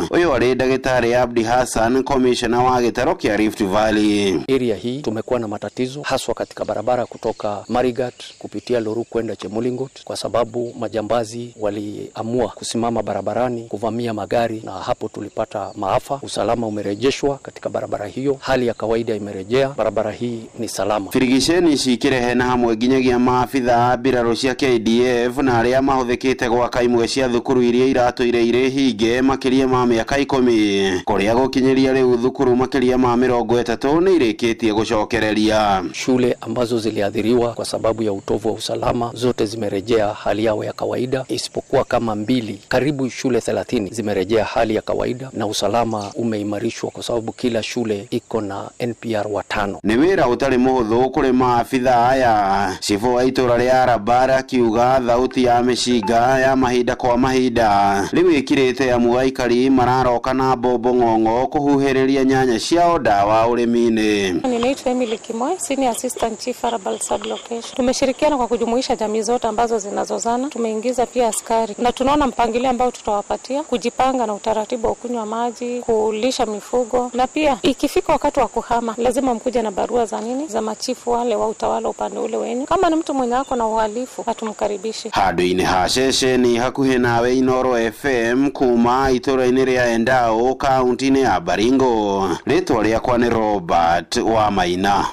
Ũyũ arĩ ndagĩtarĩ Abdi Hassan, commissioner wa gĩtaro kĩa Rift Valley. Area hii tumekuwa na matatizo haswa katika barabara kutoka Marigat kupitia Loru kwenda Chemulingot kwa sababu majambazi waliamua kusimama barabarani kuvamia magari na hapo tulipata maafa. Usalama umerejeshwa katika barabara hiyo, hali ya kawaida imerejea, barabara hii ni salama. Firigiceni cikirehe na hamwe nginyagia maabitha mbirarũ cia KDF na arĩa mahũthĩkĩte gwaka imwe cia thukuru iria iratũire irĩ hinge makĩria ma mĩaka 10 kũrĩa gũkinyĩria rĩu thukuru makĩria ma 30 nĩ irĩkĩtie gũcokereria. Shule ambazo ziliathiriwa kwa sababu ya utovu wa usalama zote zimerejea hali yao ya kawaida, isipokuwa kama 2, karibu shule 30 zimerejea hali ya kawaida na usalama umeimarishwa kwa sababu kila shule iko na NPR 5. Nĩ wĩra ũtarĩ mũhũthũ kũrĩ maabitha aya. Cibũ wa itũra rĩa Arabara akiuga thauti ya mĩcinga ya mahinda kwa mahinda rĩu ĩkirĩte amwe aikari mararoka na mbombo ng'ong'o kũhuhĩrĩria nyanya ciao dawa ũrĩmi-inĩ. Ninaitwa Emily Kimoi, Senior Assistant Chief Arabal Sublocation. Tumeshirikiana kwa kujumuisha jamii zote ambazo zinazozana. Tumeingiza pia askari na tunaona mpangilio ambao tutawapatia kujipanga na utaratibu wa kunywa maji, kulisha mifugo na pia ikifika wakati wa kuhama lazima mkuje na barua za za machifu wale wa utawala upande ule wenyu. Kama ni mtu mwenye ako na uhalifu atumkaribishi. Handũ-inĩ ha ceceni hakuhĩ nawe Inooro FM kuma itũra-inĩ rĩa Endau kaunti-inĩ ya Baringo. Rĩtwa rĩakwa nĩ Robert Wamaina.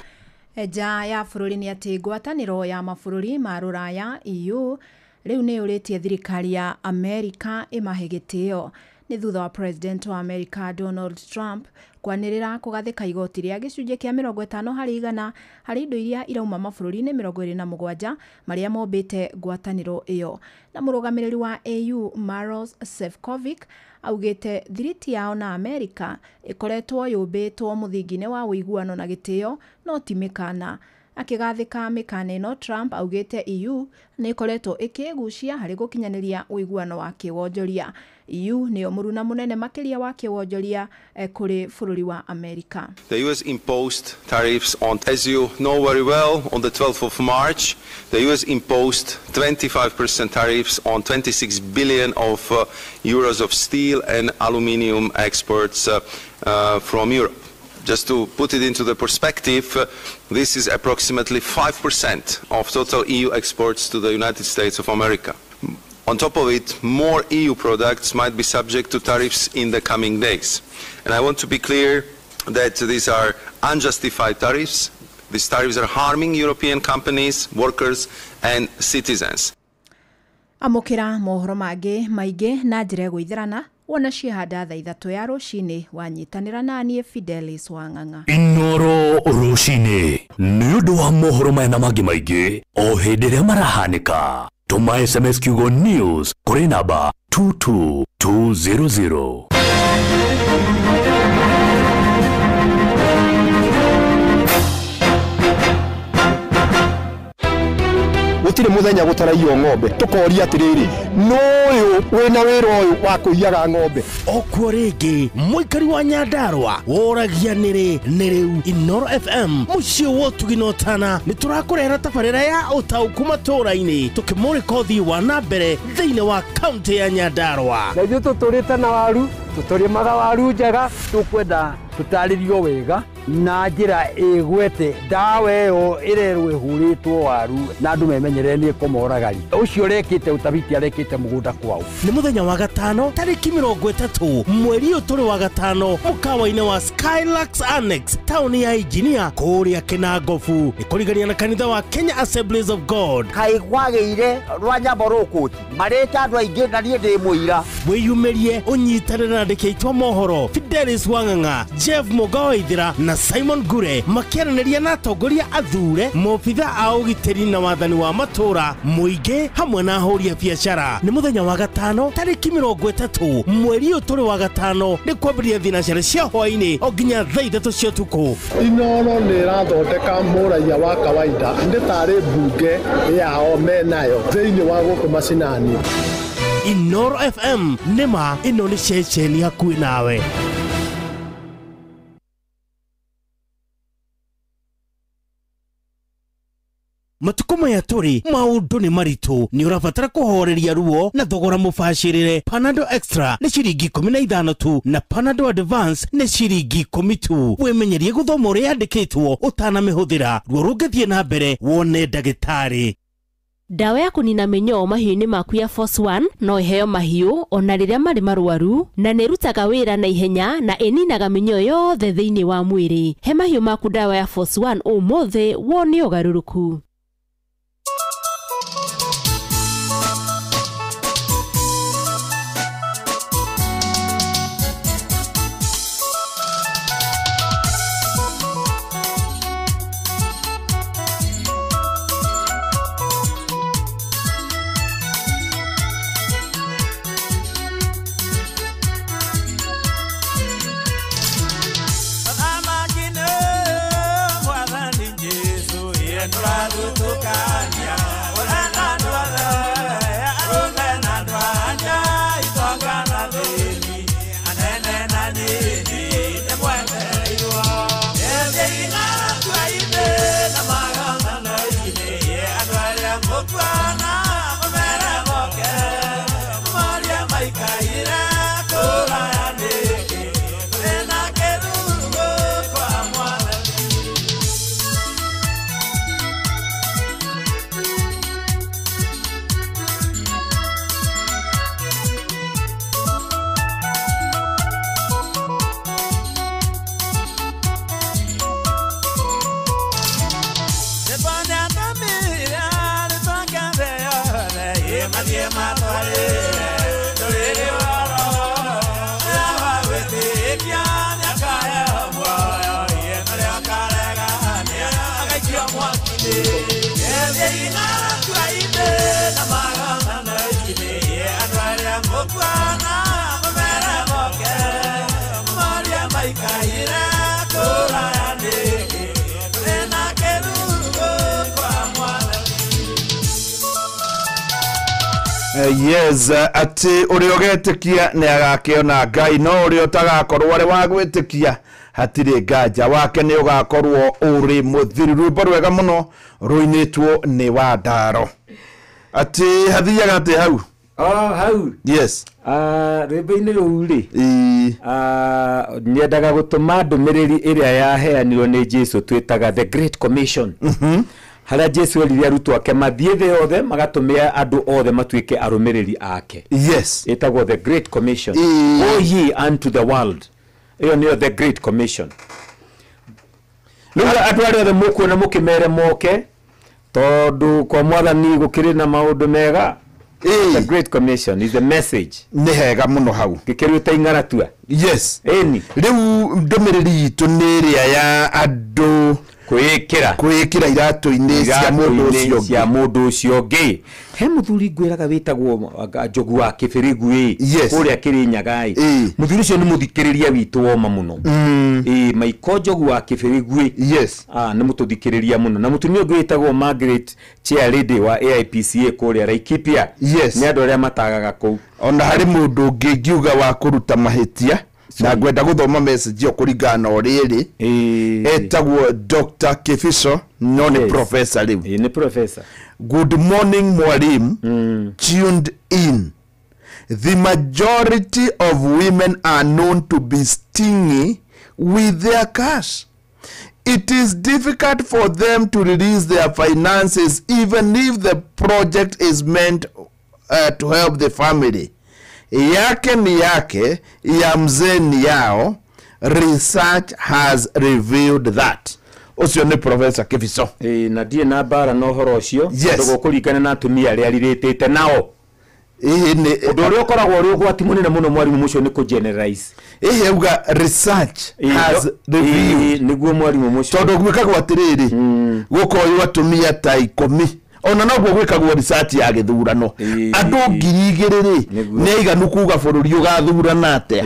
Nja ya bũrũri nĩ atĩ ngwatanĩro ya mabũrũri ma Rũraya EU rĩu nĩ yũrĩtie thirikari ya Amerika ĩmahe gĩtĩo nĩ thutha wa president wa Amerika Donald Trump kwanirira kugathika igoti ria gicunje kia 50 harĩ 100 harĩ indo iria irauma mabũrũri-inĩ 27 maria mombĩte ngwatanĩro ĩyo. Na mũrũgamĩrĩri wa AU Maros Sefcovic augĩte thiriti yao na Amerika ĩkoretwo yũmbĩtwo mũthingi-inĩ wa ũiguano na gĩtĩo no ti mĩkana. Akigathika mĩkana ĩno, Trump augĩte EU nĩ ĩkoretwo ĩkĩgucia harĩ gũkinyanĩria ũiguano wa kĩwonjoria. EU nĩyo mũruna mũnene makĩria wa kĩwonjoria kũrĩ bũrũri wa Amerika. The US imposed tariffs on, as you know very well, on the 12th of March, the US imposed 25% tariffs on 26 billion of euros of steel and aluminium exports from Europe. Just to put it into the perspective, this is approximately 5% of total EU exports to the United States of America. On top of it, more EU products might be subject to tariffs in the coming days. And I want to be clear that these are unjustified tariffs. These tariffs are harming European companies, workers and citizens. Amukira mohoro mangĩ maingĩ na njĩra gũitherana wona ciehanda thaa 3 ya rũcinĩ wanyitanĩra na niĩ Fidelis Wang'ang'a. Inoro rũcinĩ nĩ ũndũ wa mohoro maya na mangĩ maingĩ o hĩndĩ ĩrĩa marahanĩka. Tuma SMS kiugo news kũrĩ namba 22200. Gutire muthenya gutaraio ng'ombe tukoria atiriri noyo wena wero oyo wa kuiyaga ng'ombe okwo ringi muikari wa Nyandarua woragia niri niriu Inoro FM mucio wotuginotana niturakurehera tabarira ya utauku matũra-inĩ tukimurika uthii wa nambere thĩinĩ wa kaunti ya Nyandarua. Na ithuĩ tũtũrĩte na waru tũtũrĩmaga waru njega tũkwenda tũtarĩrio wega na njĩra ĩgwete ndawa ĩyo ĩrerwo ĩhũrĩtwo waru na andũ memenyerere nĩ kũmoragari ũcio rekĩte ũtabiti arekĩte mũgũnda kwao. Nĩ mũthenya wa gatano tarĩki 30 mweri ũyũ tũrĩ wa gatano mũkawa-inĩ wa Skylux Annex taũni ya Engineer kũrĩa Kinangofu nĩ kũrigania na kanitha wa Kenya Assemblies of God. Kaĩ kwagĩire rwa nyambo rũkũti marĩta andũ aingĩ na niĩ ndĩ mũira. Wĩyumĩrie ũnyitanĩre na andĩki mohoro Fidelis Wang'ang'a, Jeff Mugoithira na Simon Gure makĩaranĩria na atongoria athure mobitha a ũgitĩri na wathani wa matũra mũingĩ hamwe na ahũri a biacara. Nĩ mũthenya wa gatano tarĩki 30 mweri ũyũ tũrĩ wa gatano nĩ kwambĩrĩria thinacara cia hwaĩ-inĩ o nginya thaa 3 cia ũtukũ. Inoro nĩ ĩrathondeka mũraia wa kawaida nĩ tarĩ mbunge yao menayo thĩinĩ wa gũkũ macinani. Inoro FM nĩma ĩno nĩ ceceni hakuhĩ nawe. Matuko maya turi maundu ni maritu ni urabatara kuhoreria ruo na thogora mubashirire. Panadol Extra ni ciringi 15 tu na Panadol Advance ni ciringi 10 tu. Wimenyerie guthoma uria yandikitwo utanamihũthĩra ruo rũngĩthiĩ na mbere wone ndagĩtarĩ. Dawa ya kunina minyoo mahiũ-inĩ maku ya Force 1 no iheo mahiũ ona rĩrĩa marĩ marwaru na nĩ rutaga wĩra na ihenya na ĩninaga minyoo yothe thĩinĩ wa mwĩrĩ. He mahiũ maku dawa ya Force 1 ũmũthĩ wone ũgarũrũku. Tũrathura Yes, ati uri ogetikia ne agakiona Ngai no uri otagakorwo ari wa gwitikia hatire nganja wake ni ugakorwo uri muthiri rwimbo rwega muno ruinitwo ni wa Ndaro ati hathiaga ati hau hau yes rwimbo-ini ruu ri nyendaga gutuma ndumiriri iria yaheanirwo ni Jesu twitaga the Great Commission haria Jesu erire arutwo ake mathie thĩ yothe magatumia andu othe matuike arumiriri ake yes itagwo the Great Commission go ye unto the world iyo niyo the Great Commission Luga andu aria othe mukuona mukimere moke tondu kwa mwathani gukiri na maundu mega the Great Commission is the message ni hega muno hau gikiruta ingaratua yes eni riu ndumiriri itu ni ria ya andu kwikira iratu-ini cia mundu ucio ngi he muthuri ngwiraga witagwo Njogu wa Kibirigui uria Kirinyagai muthuri ucio ni muthikiriria witu woma muno Maiko Njogu wa Kibirigui yes ni mututhikiriria muno na mutumia ungi witagwo Margaret Chair Lady wa AIPCA kuria Laikipia yes ni andu aria matagaga kuu ona hari mundu ungi ngiuga wa kuruta mahitia na gwenda guthoma message yo kuringana oriri etagwo Dr. Kefiso no ni professor liu ni professor good morning mwalimu tuned in the majority of women are known to be stingy with their cash. It is difficult for them to release their finances even if the project is meant to help the family. Yake ni yake, ya mzee ni yao. Research has revealed that. Ucio ni Professor Kefiso. Na die na bara no horo ucio. Yes. Gukurikana na atumia aria riritete nao. Ni undu ukoragwo uri ugwati munene muno mwarimu mucio ni ku generalize. Uga research has revealed. Niguo mwarimu mucio. Tondu gwikagwo atiriri. Gukoyo atumia ta 10. Ona nogwo gwikagwo research ya githurano andu 2,000 ni iganu kuga bururi ugathurana atia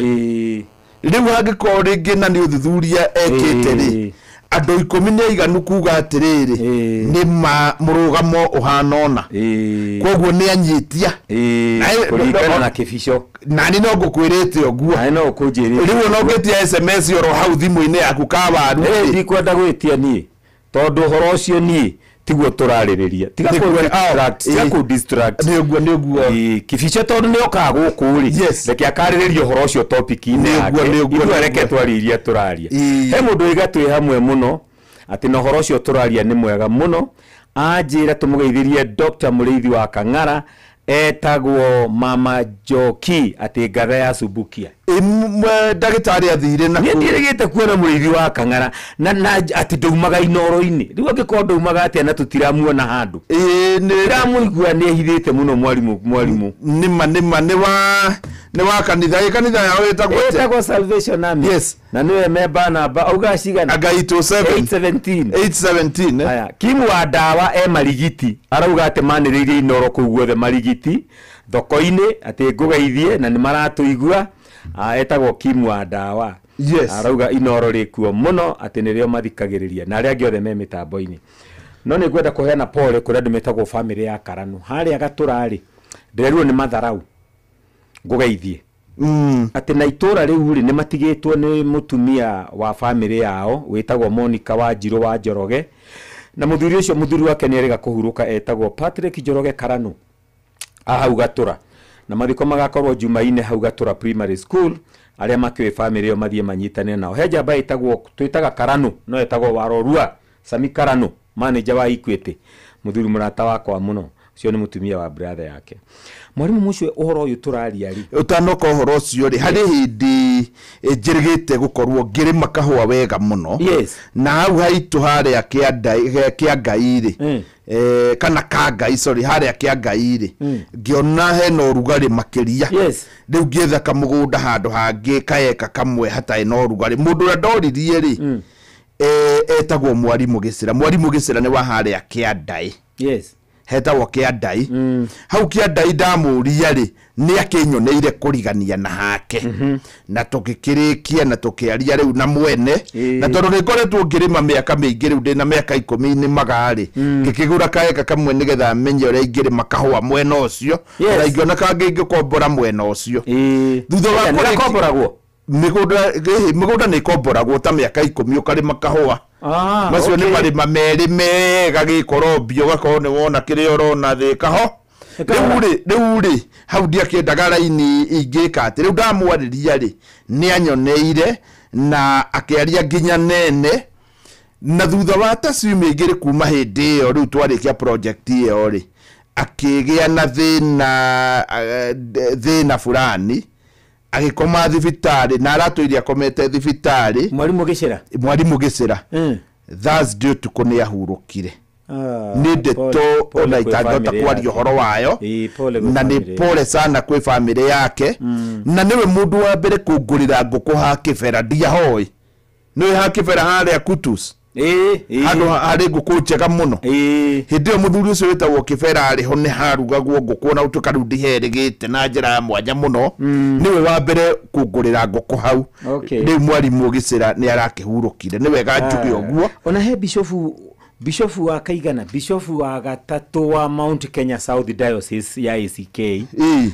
riu hangiko ringi na ni uthuthuria ekite ri andu 10 ni iganu kuga atiriri ni murugamo uhanona kwoguo ni anyitia kurikana na Kefiso na ni no ngukwirite oguo na no kunjiri riu no ngetia SMS yoro hau thimu-ini yaku ka waru ndi kwenda gwitia ni tondu horo ucio ni tiguo turaririria tiga ku distract ni guo Kefiso tondu ni okaga gukuri reke akariririo horo ucio topic ni guo reke twariria turaria he mundu igatwi hamwe muno ati no horo ucio turaria ni mwega muno anjira tumugeithirie Dr. Mureithi wa Kang'ara etagwo Mama Njoki ati ngatha ya Subukia ndagitari athire na ni ndirigite kuona Mureithi wa Kang'ara na ati ndaumaga inoro-ini riu angiko ndaumaga ati na tutiramuona handu ndiramuigua ni ehithite muno mwarimu nima ni wa kanitha yao etagwo Salvation Army yes na niwe member namba auga cigana agaito 817 aya Kimu wa Ndawa marigiti arauga ati maniririe inoro kuu guothe marigiti thoko-ini ati ngugeithie na ni maratuigua etagwo Kimu wa Ndawa yes arauga inoro rikuo muno ati nirio mathikagiriria na aria giothe me mitambo-ini no ni gwenda kuheana pole kuri andu metagwo family ya Karanu haria gaturari nderuo ni matharau ngugeithie ati na itura riu ri ni matigitwo ni mutumia wa family yao witagwo Monica Wanjiru wa Njoroge na muthuri ucio muthuri wake ni ariga kuhuruka etagwo Patrick Njoroge Karanu hau gatura na mathiko magakorwo Jumaine hau gatura primary school aria makiwe family yo mathie manyitane nao he njamba itagwo twitaga Karanu no etagwo Warorua Sami Karanu manager wa Equity muthuri murata wakwa muno cio ni mutumia wa brother yake mwarimu mucio uhoro uyu turaria ri utanoka uhoro ucio ri hari hindi njirigite gukorwo ngiri makahwa wega muno yes na hau haitu haria kia Ngai ri kana ka Ngai sorry haria kia Ngai ri ngiona hena urugari makiria yes riu ngietha kamugunda handu hangi kaeka kamwe hatai no urugari mundu ura ndoririe ri etagwo mwarimu Gicira ni wa haria kia Ndai yes hetagwo Kĩandai hau Kĩandai ndamuria ri ni akinyoneire kurigania na hake na tukikirikia na tukiaria riu na mwene na tondu nikoretwo ngirima miaka mingi riu ndina miaka 10 ni magari ngikigura kaeka kamwe nigetha menye uria ingirima kahua mwena ucio na ingiona kangi ngikombora mwena ucio thutha wa kukomboragwo migunda ni komboragwo ta miaka 10 ukarima kahua macio ni marima meri mega gikorombio gakoro ni wona kiri orona thika ho riu hau ndiakĩendaga raini ingĩka atĩ rĩu ndamwarĩria rĩ nĩ anyoneire na akĩaria nginya nene na thutha wa ta ciumia igĩrĩ kuma hĩndĩ ĩyo rĩu twarĩkia project ĩyo rĩ akĩgĩa na thĩna fulani agĩkoma thibitarĩ na aratũire akomete thibitarĩ mwarimũ Gĩcĩra Thursday ũtukũ nĩ ahurũkire ni ndeto ona itangĩhota kwaria ũhoro wayo na nĩ pole sana kwĩ family yake na niwe mundu wa mbere kũngũrĩra ngũkũ ha Kĩbera ndiahoi nĩwe ha Kĩbera harĩa Kutus handũ harĩ ngũkũ njega mũno hĩndĩ ĩyo mũthuri ũcio wĩtagwo Kĩbera arĩho nĩ harugagwo ngũkũ na ũtuĩka rĩu ndiherĩgĩte na njĩra ya mwanya mũno niwe wa mbere kũngũrĩra ngũkũ hau rĩu mwarimũ Gĩcĩra nĩ arakĩhurũkire nĩ wega njuge ũguo ona he Bishofu wa Kaigana, Bishofu wa gatatu wa Mount Kenya South Diocese ya ACK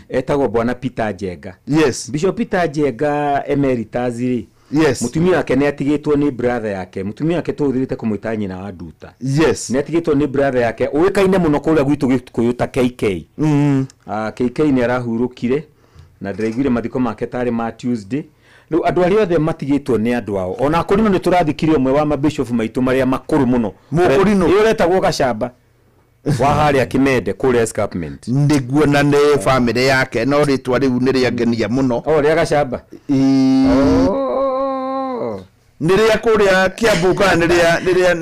etagwo Bwana Peter Njenga. Yes. Bishop Peter Njenga emeritus ri. Yes. Mutumia wake ni atigitwo ni brother yake. Mutumia wake tuthirite kumwita nyina wa Nduta. Yes. Ni atigitwo ni brother yake. Uwekaine muno kuria gwitu Gikuyuta KK. KK ni arahurukire na ndiraiguire mathiko make tari ma Tuesday. Riu andu aria othe matigitwo ni andu ao ona kurino ni turathikirie umwe wa mabishop maitu maria makuru muno mukurino iretagwo Gacamba wa haria Kimende kule escarpment ndiguona ni family yake no ritwa riu ni riangenia muno ria Gacamba niria kuria Kiambu kana niria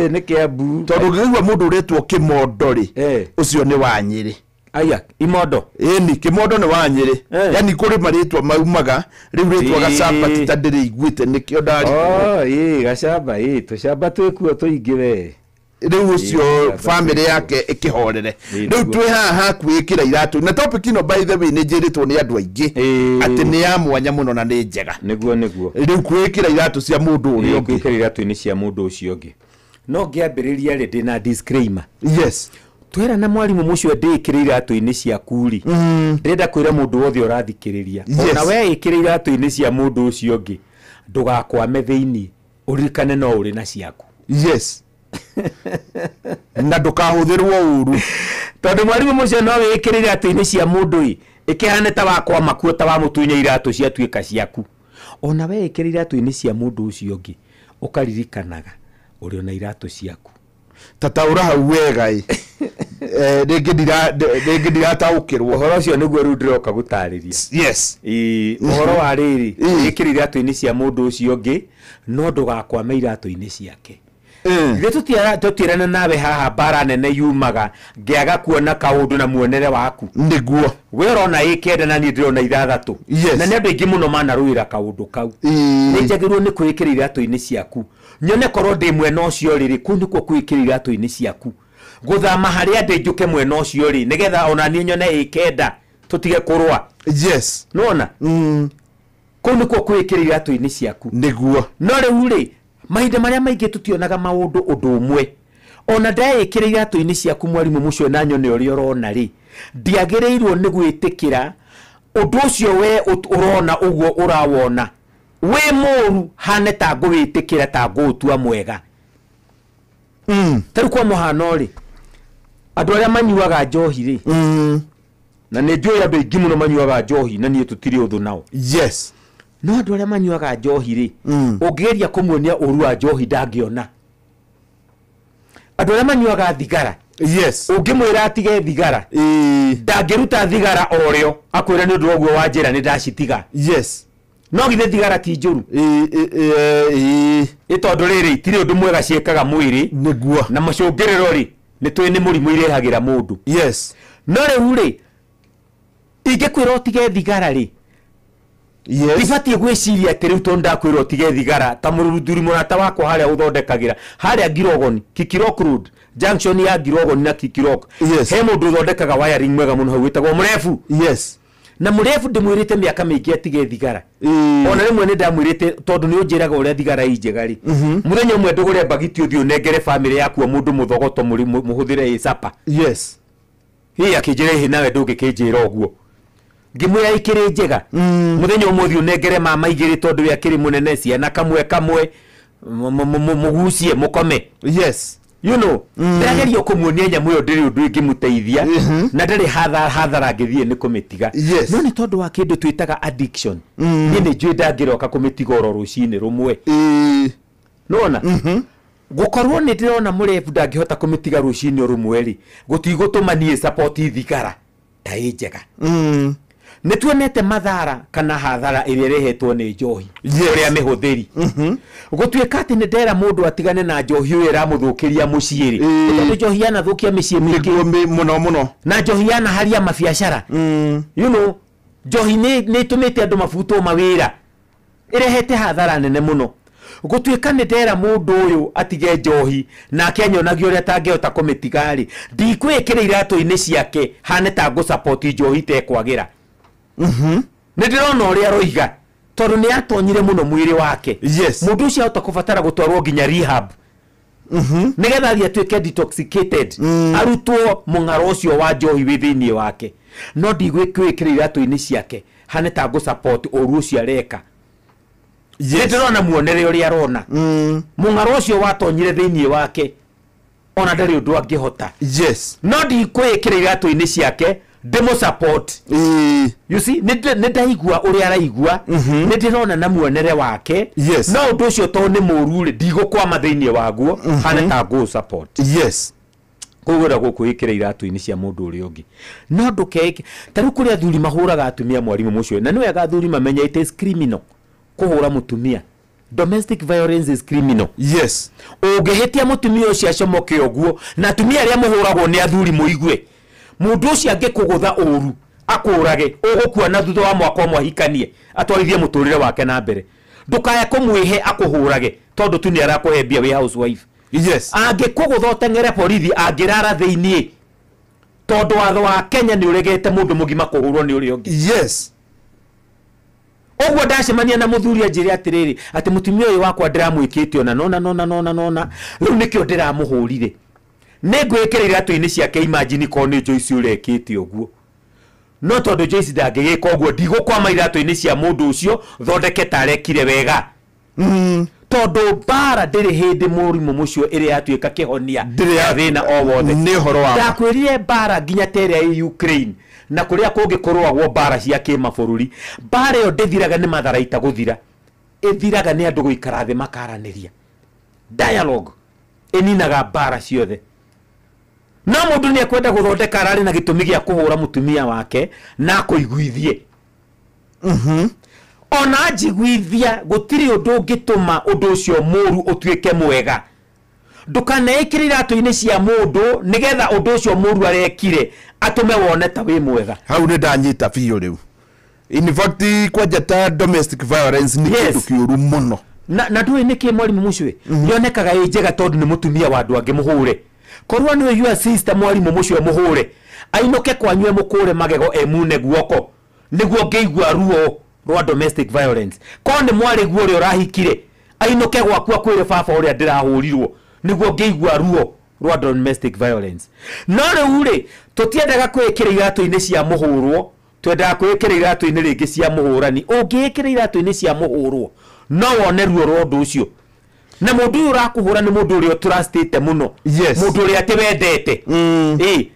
ni Kiambu tondu ngigwa mundu uretwo Kimondo ri ucio ni wa Nyeri aya Imondo ni Kimondo ni wa Nyeri yani kuri maritwa maumaga riu ritwa Gacamba titandiri igwite nikio ndari Gacamba tucamba twikuo tuingi we riu ucio family yake ikihorere riu twi haha kwikira iratu na topic ino by the way ni njiritwo ni andu aingi ati ni ya mwanya muno na ni njega niguo riu kwikira iratu cia mundu uri ungi kwikira iratu ni cia mundu ucio ungi no ngiambiriria ri ndina disclaimer yes twera na mwarimu mucio ndikire iratu-ini cia kuri ndenda kwira mundu wothe urathikiriria ona we ikire iratu-ini cia mundu ucio ungi ndugakwame thiini uririkane no uri na ciaku yes na ndukahuthirwo uru tondu mwarimu mucio no wikire iratu-ini cia mundu ikihane ta wakwa makuo ta wa mutunya iratu cia tuika ciaku ona we ikire iratu-ini cia mundu ucio ungi ukaririkanaga uri na iratu ciaku tataura hau wega rĩngĩ ndirataũkĩrwo ũhoro ũcio nĩguo rĩu ndĩroka gũtarĩria yes ũhoro wa rĩrĩ gĩkĩrĩ iratũ-inĩ cia mũndũ ũcio ũngĩ no ndũgakwame iratũ-inĩ ciake ithuĩ tũtirana nawe haha mbara nene yumaga ngĩaga kuona kaũndũ na muonere waku nĩguo we ũrona ĩkenda na niĩ ndĩrona ithathatũ na nĩ andũ aingĩ mũno manarũĩra kaũndũ kau nĩ njagĩrĩirwo nĩ kwĩkĩra iratũ-inĩ ciaku nyone korwo ndĩ mwena ũcio rĩrĩ kũu nĩkuo kwĩkĩra iratũ-inĩ ciaku guthama haria ndi njuke mwena ucio ri nigetha ona ni nyone ikenda tutige kurwa yes nona kũu nĩkuo kwĩkĩra iratũ-inĩ ciaku nĩguo no rĩu rĩ mahinda marĩa maingĩ tutionaga maũndũ ũndũ ũmwe ona ndaĩkĩra iratũ-inĩ ciaku mwarimu mucio na nyone ũrĩa ũrona rĩ ndiagĩrĩirwo nĩ gwĩtĩkĩra ũndũ ũcio we ũrona ũguo ũrawona we mũru hane ta ngũwĩtĩkĩra ta ngũũtua mwega tarĩ kwa mũhano rĩ andũ arĩa manyuaga njohi rĩ na nĩ njũĩ andũ aingĩ mũno manyuaga njohi na niĩ tũtirĩ ũthũ nao yes no andũ arĩa manyuaga njohi rĩ ũngĩgeria kũmuonia ũru wa njohi ndangĩona andũ arĩa manyuaga thigara yes ũngĩmwĩra atige thigara ndangĩruta thigara orĩo akwĩra nĩ ũndũ wa ũguo wa njĩra nĩ ndacitiga yes no githĩ thigara ti njũru tondũ rĩrĩ tirĩ ũndũ mwega ciĩkaga mwĩrĩ nĩguo na macũngĩrĩro rĩ nĩ tũĩ nĩ mũrimũ irehagĩra mũndũ yes no rĩu rĩ ingĩkwĩra ũtige thigara rĩ Tifati gwiciria ati riu tonda kwiro tige thigara ta muruduri murata wakwa haria uthondekagira haria Girogoni Kikirok Road junction ya Girogoni na Kikirok he mundu uthondekaga wiring mwega muno hau witagwo Murefu na Murefu ndimwirite miaka mingi atige thigara ona rimwe ni ndamwirite tondu ni unjiraga uria thigara injegari muthenya umwe ndugure bagiti uthio negere family yaku mundu muthogoto muri muhuthire isapa hii akijire hi nawe ndungikijira uguo ngimwira ikiri njega muthenya umwe uthio negere mama igiri tondu ya kiri munene ciana kamwe mugucie mukome you know ndagerio kumuonia nyamu yo ndiri undu ingimuteithia na ndari hathara ngithie ni kumitiga no ni tondu wa kindu twitaga addiction ni njui ndangiroka kumitiga oro rucini rumwe nona gukorwo ni ndirona Murefu ndangihota kumitiga rucini rumwe ri gutigutuma support thigara ta injega nituonete mathara kana hathara iria rehetwo ni njohi uria mihuthiri gutuika ati ni ndera mundu atigane na njohi uyu iramuthukiria muciiri tondu njohi yana thukia micii mingi muno na njohi yana haria mabiacara you know njohi ni tumite andu mabuto mawira irehete hathara nene muno gutuika ni ndera mundu uyu atige njohi na akenyonagia uria tangihota kumitigari ndikwikira iratu-ini ciake hane ta go support njohi tekwagira ndirona uria roiga tondu ni atonyire muno mwiri wake mundu ucio ahota kubatara gutwarwo nginya rehab nigetha thia tuike detoxicated arutwo mung'aro ucio wa njohi withini wake no ndigwikira iratu-ini ciake hane ta go support oru ucio areka ndirona muonere uria arona mung'aro ucio watonyire thini wake ona ndari undu angihota no ndikwikira iratu-ini ciake demo support you see ndaigua uri araigua ndirona na muonere wake no undu ucio to ni murure ndigukwa thiini waguo hane ta go support kugura gukwikira iratu-ini cia mundu uri ungi no ndukeke taru kuria athuri mahuraga atumia mwarimu mucio na niwega athuri mamenye it is criminal kuhura mutumia domestic violence is criminal ungihitia mutumia ucio acomoke uguo na atumia aria muhuragwo ni athuri muigwe mundu ucio angikugutha uru akurage ugukua na thutha wa mwaka mwahikanie atwarithie muturire wake na mbere ndukaya kumwihe akuhurage tondu tu ni arakuhembia wi housewife angikugutha tengere borithi angirara thiini tondu watho wa Kenya ni uregete mundu mugima kuhurwo ni uri ungi ogwo ndacemania na muthuri anjire atiriri ati mutumia uyu wakwa ndiramwikite ona nona riu nikio ndiramuhurire negwikira iratu-ini ciake imagine ko ni Joyce urekite uguo no tondu Joyce ndangigika uguo ndigukwama iratu-ini cia mundu ucio thondeke tarekire wega tondu bara ndiri hindi murimu mucio iri atuika kihonia thina o wothe ni horo wa ndakwirire bara nginya tere ya Ukraine na kuria kungikorwagwo bara cia kimabũrũri bara yo ndithiraga ni matharaita guthira ithiraga ni andu guikara thi makaraniria dialogue ininaga bara ciothe no mundu ni akwenda guthondeka arari na gitumi gia kuhura mutumia wake na kuiguithie ona njiguithia gutiri undu ungituma undu ucio muru utuike mwega ndukaneikire iratu-ini cia mundu nigetha undu ucio muru arekire atume wone ta wi mwega hau ni ndanyita biu riu in fact kwajata domestic violence ni kindu kiuru muno na ndui niki mwarimu mucio yonekaga njega tondu ni mutumia wa andu angi muhure korwa niwe your sister mwarimu mucio muhure ainoke kwanywe mukure magego emune guoko niguo ngeigua ruo rwa domestic violence ko ni mwari guo ri urahikire ainoke gwakwa kwire baba uria ndirahurirwo niguo ngeigua ruo rwa domestic violence no riu ri tutiendaga kwikira iratu-ini cia muhurwo twendaga kwikira iratu-ini ringi cia muhurani ungikira iratu-ini cia muhurwo no wone ruo rwa undu ucio na mundu uyu urakuhura ni mundu uria trustite muno mundu uria ati wendete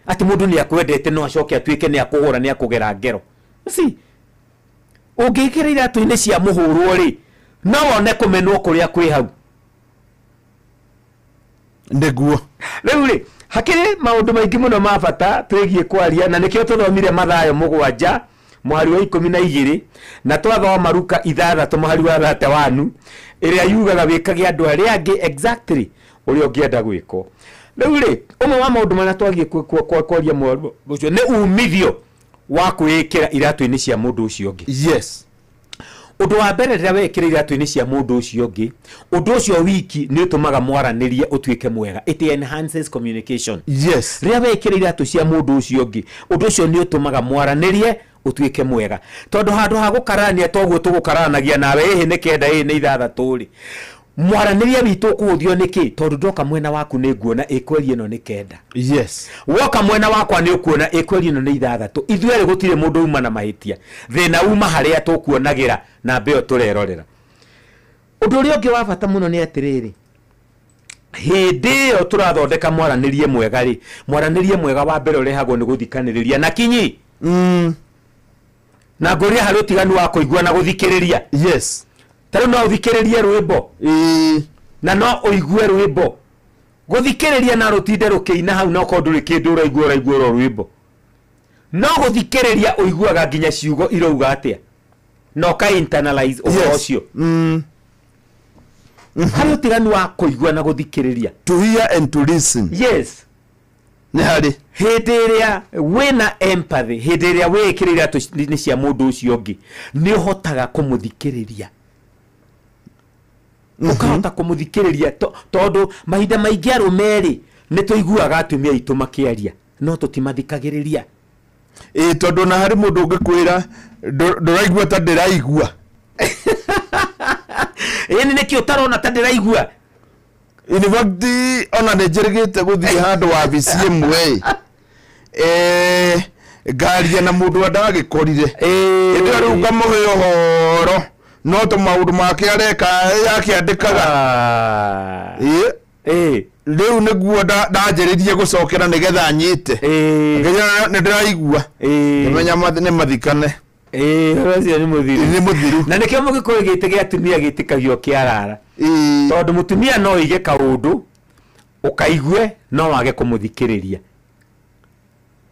ati mundu ni akwendete no acoke atuike ni akuhura ni akugera ngero si ungikira iratu-ini cia muhurwo ri no wone kumenwo kuria kwi hau niguo riu ri hakiri maundu maingi muno ma bata twigie kwaria na nikio tuthomire mathayo 7 mwari wa 12 na twathoma Luka 6 mwari wa 31 iria yugaga wikage andu aria angi exactly uria ungienda gwiko riu ri umwe wa maundu maria twagie kwaria mwari ucio ni umithio wa kwikira iratu-ini cia mundu ucio ungi undu wa mbere rĩrĩa wekĩra iratũ-inĩ cia mũndũ ũcio ũngĩ, ũndũ ũcio wiki nĩ ũtũmaga mwaranĩrie ũtuĩke mwega. It enhances communication. Yes. Rĩrĩa wekĩra iratũ cia mũndũ ũcio ũngĩ, ũndũ ũcio nĩ ũtũmaga mwaranĩrie utuike mwega. Tondu handu ha gukarania toguo tugukaranagia nawe hihi ni kenda hihi ni ithathatũ ri. Mwaraniria witu kuhuthio niki tondu ndoka mwena waku ni nguona ikweli ino ni kenda. Yes. Woka mwena wakwa ni ukuona ikweli ino ni ithathatũ. Ithuere gutire mundu uma na mahitia. Thina uma haria tukuonagira na mbeo turerorera. Undu uria ungi wa bata muno ni atiriri. Hindi yo turathondeka mwaranirie mwega ri. Mwaranirie mwega wa mbere urehagwo ni guthikaniriria na kinyi. Na ngoria hari utiganu wa kuigua na guthikiriria. Yes. Taro no uthikiririe rwimbo. Na no uigue rwimbo. Guthikiriria na rutinde rukiina hau no kondu rikindu uraigua rwimbo. No guthikiriria uiguaga nginya ciugo irauga atia. No ka internalize ucio. Hari utiganu wa kuigua na guthikiriria. To hear and to listen. Yes. Ni hari hindi iria wina empathy, hindi iria wikirira ni cia mundu ucio ungi ni uhotaga kumuthikiriria. Ukahota kumuthikiriria tondu mahinda maingi arumeri ni tuiguaga atumia itu makiaria no tutimathikagiriria. Tondu na hari mundu ungikwira nduraigua ta ndiraigua. Ini niki utarona ta ndiraigua. In fact, ona nejerigite guthie handu wa bici imwe ngaria na mundu andagikorire ndio riu ngamuhe uhoro no to maundu make areka yakiandikaga riu niguo ndanjiririe gucokera nigetha nyite nginya ndiraigua nimenya ni mathikane Racio ni muthiru. Ni muthiru. Na nikio mugikore gite gia atumia gitikagio kiarara. Tondu mutumia no ige kaundu ukaigue no wage kumuthikiriria.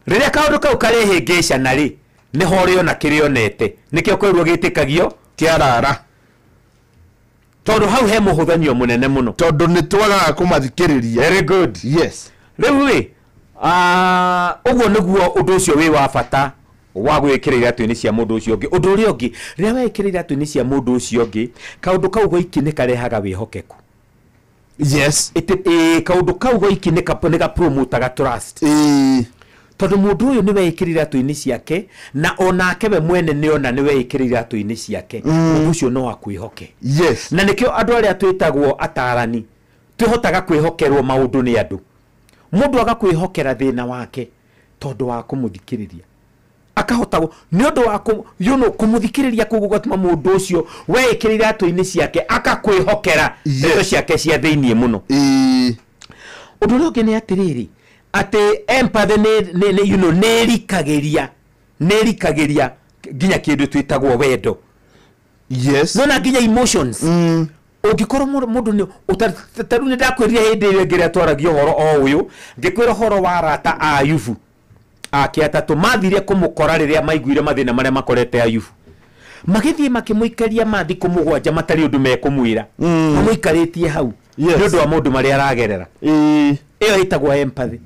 Riria kaundu kau karehingisha na ri ni horio na kirionete. Nikio kwirwo gitikagio kiarara. Tondu hau he muhuthanio munene muno. Tondu ni twaga kumathikiriria. Very good. Yes. Riu ri uguo niguo undu ucio wi wa bata wa gwikira iratu-ini cia mundu ucio ungi. Undu uria ungi riria wekira iratu-ini cia mundu ucio ungi kaundu kau goiki ni karehaga wihokeku. Yes. Kaundu kau goiki ni ka promotaga trust. Tondu mundu uyu ni wekira iratu-ini ciake na onake we mwene ni ona ni wekira iratu-ini ciake. Mundu ucio no akwihoke. Yes. Na nikio andu aria twitagwo atarani twihotaga kwihokerwo maundu ni andu. Mundu agakwihokera thina wake tondu wa kumuthikiriria. Akahota ni undu wa kumuthikiriria kugu gatuma mundu ucio wekira iratu-ini ciake akakwihokera ndeto ciake cia thiini muno. Undu uria ni atiriri ati empathy ni nerikagiria ginya kindu twitagwo wendo. Yes. Nona ginya emotions. Ungikorwo mundu ni utaru ni ndakwiria hindi ile ngiria twaragio horo o uyu ngikwira horo wa rata Ayubu akiatatu mathire kumukora riria maiguire mathina maria makorete Ayubu magithie makimuikaria mathi kumugwanja matari undu mekumwira mamuikaritie hau ni undu wa mundu maria aragerera iyo itagwo empathy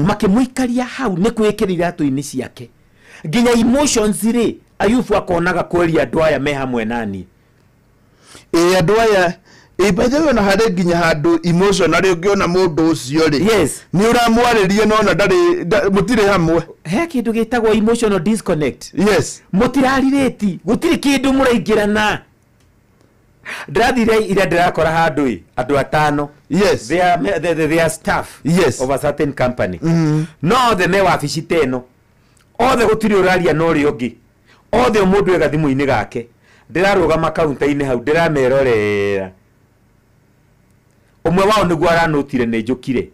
makimuikaria hau ni kwikira iratu-ini ciake ginya emotions ri Ayubu akonaga kweria andu aya me hamwe nani andu aya by the way na hare ginya handu emotional ungiona mundu ucio ri yes ni uramwaririe no na ndari mutire hamwe he kindu gitagwo emotional disconnect. Yes. Mutirarireti gutire kindu muraingirana ndathire ira ndirakora handu andu atano. Yes. They are staff. Yes. Of a certain company. No the me wabici teno othe gutire uraria no ri ungi othe mundu ega thimu-ini gake ndirarugama kaunta-ini hau ndiramerorera umwe wao niguo aranotire ni njukire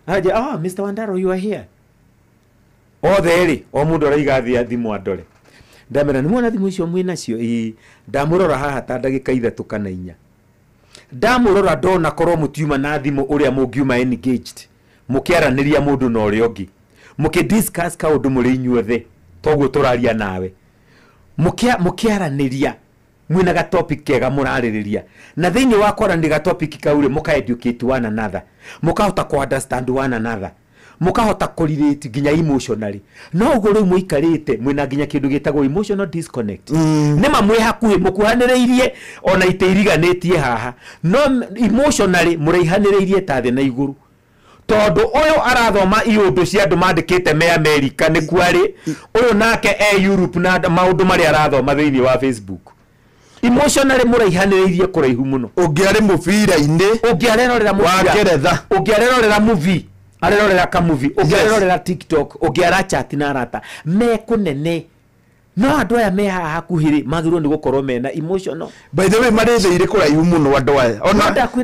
aje Mr. Wandaro you are here othe ri o mundu araiga thimu andore ndamera ni mwana thimu icio mwina cio ndamurora haha ta ndagika 3 kana 4 ndamurora ndona korwo mutiuma na thimu uria mungiuma engaged mukiaraniria mundu no ri ungi mukidiscuss kaundu muri inyuothe toguo turaria nawe mukiaraniria mwina ga topic kega muraririria na thiini wa kwaranira ga topic kaure muka educate one another mukahota ku understand one another mukahota korelate ginya emotionally no ugo riu muikarite mwina ginya kindu gitagwo emotional disconnect nema mwe hakuhi mukuhaniriirie ona iteiriganetie haha no emotionally muraihaniriirie ta the na iguru tondu uyu arathoma iundu cia andu mandikite me America ni kwari uyu nake Europe na maundu mari arathoma thiini wa Facebook emotionally muraihaniriirie kuraihu muno ungiari mubira-ini ungiarerorera wa Ngeretha ungiarerorera movie arerorera ka movie ungiarerorera TikTok ungiara chat na arata me kunene no andu aya me hakuhiri magirwo ni gukorwo mena emotional by the way maretheire kuraihu muno andu aya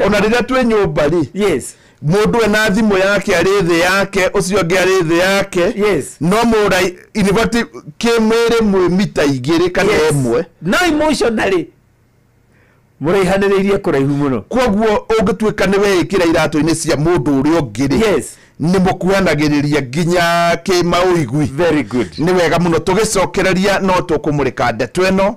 ona rira twe nyumba ri yes mundu ena thimu yake arithe yake ucio ngi arithe yake yes no murai inibati kimwire mwe mita igiri kana emwe no emotionally muraihaniriirie kuraihu muno koguo ungituika ni wekira iratu-ini cia mundu uri ungiri yes ni mukuhanagiriria ginya ki mauigwi very good ni wega muno tugicokereria no tukumurika ndeto eno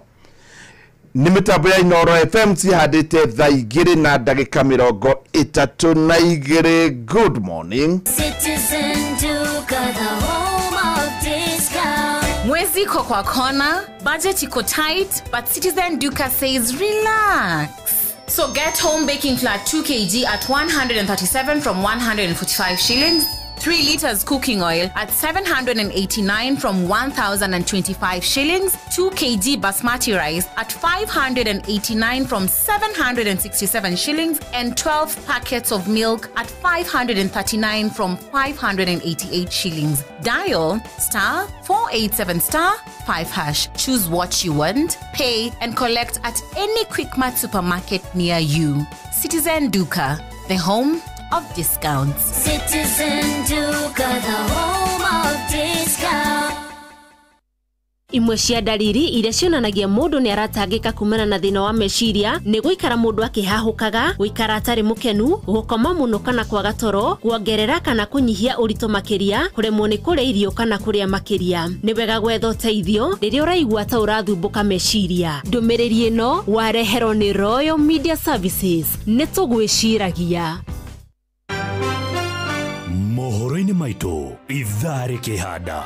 ni mitambo ya Inoro FM cihandite thaa 2 na ndagika 32. Good morning Citizen Duka, the home of discount. Mwezi iko kwa kona, budget iko tight, but Citizen Duka says relax. So get home baking flour 2 kg at 137 from 145 shillings. 3 liters cooking oil at 789 from 1,025 shillings. 2 kg basmati rice at 589 from 767 shillings. And 12 packets of milk at 539 from 588 shillings. Dial *487*5#. Choose what you want, pay and collect at any Quickmart supermarket near you. Citizen Duka, the home of discounts. Citizen Duka, the home of discounts. Imwe cia ndariri iria cionanagia mundu ni aratangika kumana na thina wa meciria ni guikara mundu akihahukaga, guikara atari mukenu, gukoma muno kana kwaga toro, kuongerera kana kunyihia urito makiria, kuremwo ni kuria irio kana kuria makiria. Ni wega gwetha uteithio riria uraigua ta urathumbuka meciria. Ndumiriri ino wareherwo ni Royal Media Services. Ni tugwiciragia mohoro-ini maitu ithaa rikihanda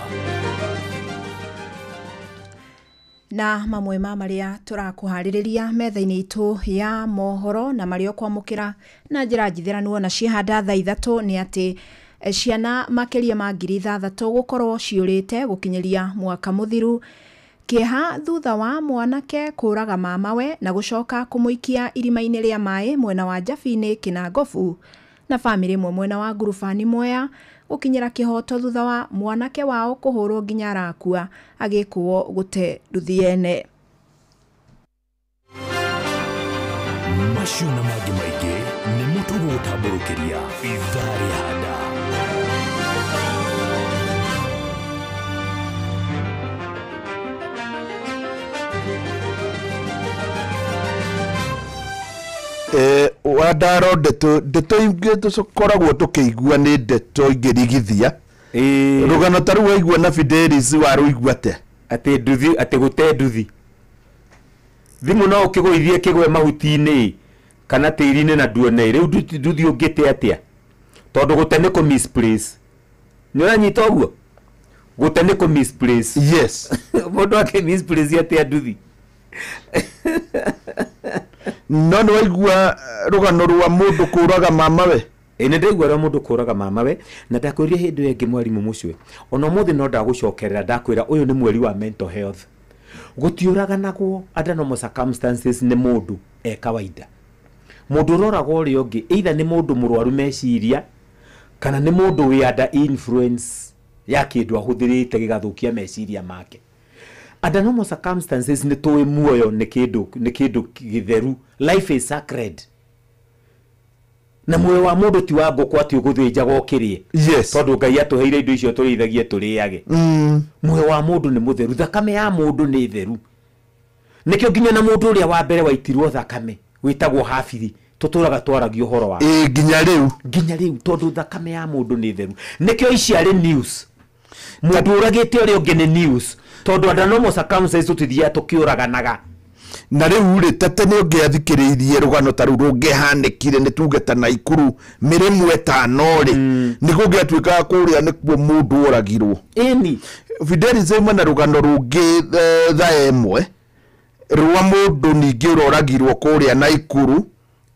na mamwe ma maria turakuhaririria metha-ini itu ya mohoro na mario kwamukira na njira njithiranu na cihanda thaa 3 ni ati ciana makiria ma 6,000 gukorwo ciurite gukinyiria mwaka muthiru kieha thutha wa mwanake kuraga mamawe na gucoka kumuikia irima-ini ria mai mwena wa Njabini Kinangofu na family mwena wa Ngurubani Mwea ukinyira kihoto thutha wa mwanake wao kuhurwo nginya arakua agikuo gute nduthiene. macio na mangĩ maingĩ nĩ mũtugo gũtamborũkĩria ithaa rĩhanda. wadaro ndeto ingĩ tukoragwo tukĩigua nĩ ndeto ingĩrigithia rugano taru waigua na Fidelis waruigua ate nduthi ate gute nduthi thimu no ukigũithie kigwe mahuti-inĩ kana tĩri-inĩ na nduone rĩu nduthi ũngĩte atia tondu gute nĩ ku misplace nĩ ũranyita ũguo gute nĩ ku misplace yes mũndũ ake misplace atia nduthi no nĩ waigua rugano rwa mũndũ kũraga mamawe nĩ ndaigua rwa mũndũ kũraga mamawe na ndakwĩria hĩndĩ ĩyo ĩngĩ mwarimũ mũcwe ona ũmũthĩ no ndagũcokerera ndakwĩra ũyũ nĩ mweri wa mental health gũtiũraganagwo under normal circumstances nĩ mũndũ kawaida mũndũ ũroraga ũrĩa ũngĩ either nĩ mũndũ mũrwaru meciria kana nĩ mũndũ wĩ under influence ya kĩndũ ahũthĩrĩte gĩgathũkia meciria make. Under normal circumstances ni tuwe muoyo ni kindu githeru. Life is sacred. Na muoyo wa mundu ti wa ngũkũ ati ũgũthĩnja gokirie. Yes. Tondu Ngai atuheire indo icio tũrĩithagie tũrĩage. Muoyo wa mundu ni mutheru. Thakame ya mundu ni theru. Nikio nginya na mundu uria wa mbere waitirwo thakame witagwo Hafidhi tuturaga twaragio horo wa. Nginya riu tondu thakame ya mundu ni theru. Nikio ici ari news. Mundu uragite uria ungi ni news. Tondu under normal circumstances tutithia tukiuraganaga. na riu ri tete ni ungiathikiriirie rugano ta ru rungihanikire ni tuge ta Naikuru mirimu 5 ri ni gungiatuika kuria ni kuo mundu oragirwo eni Fidelis na rugano rungi tha emwe rwa mundu ningi uroragirwo kuria Naikuru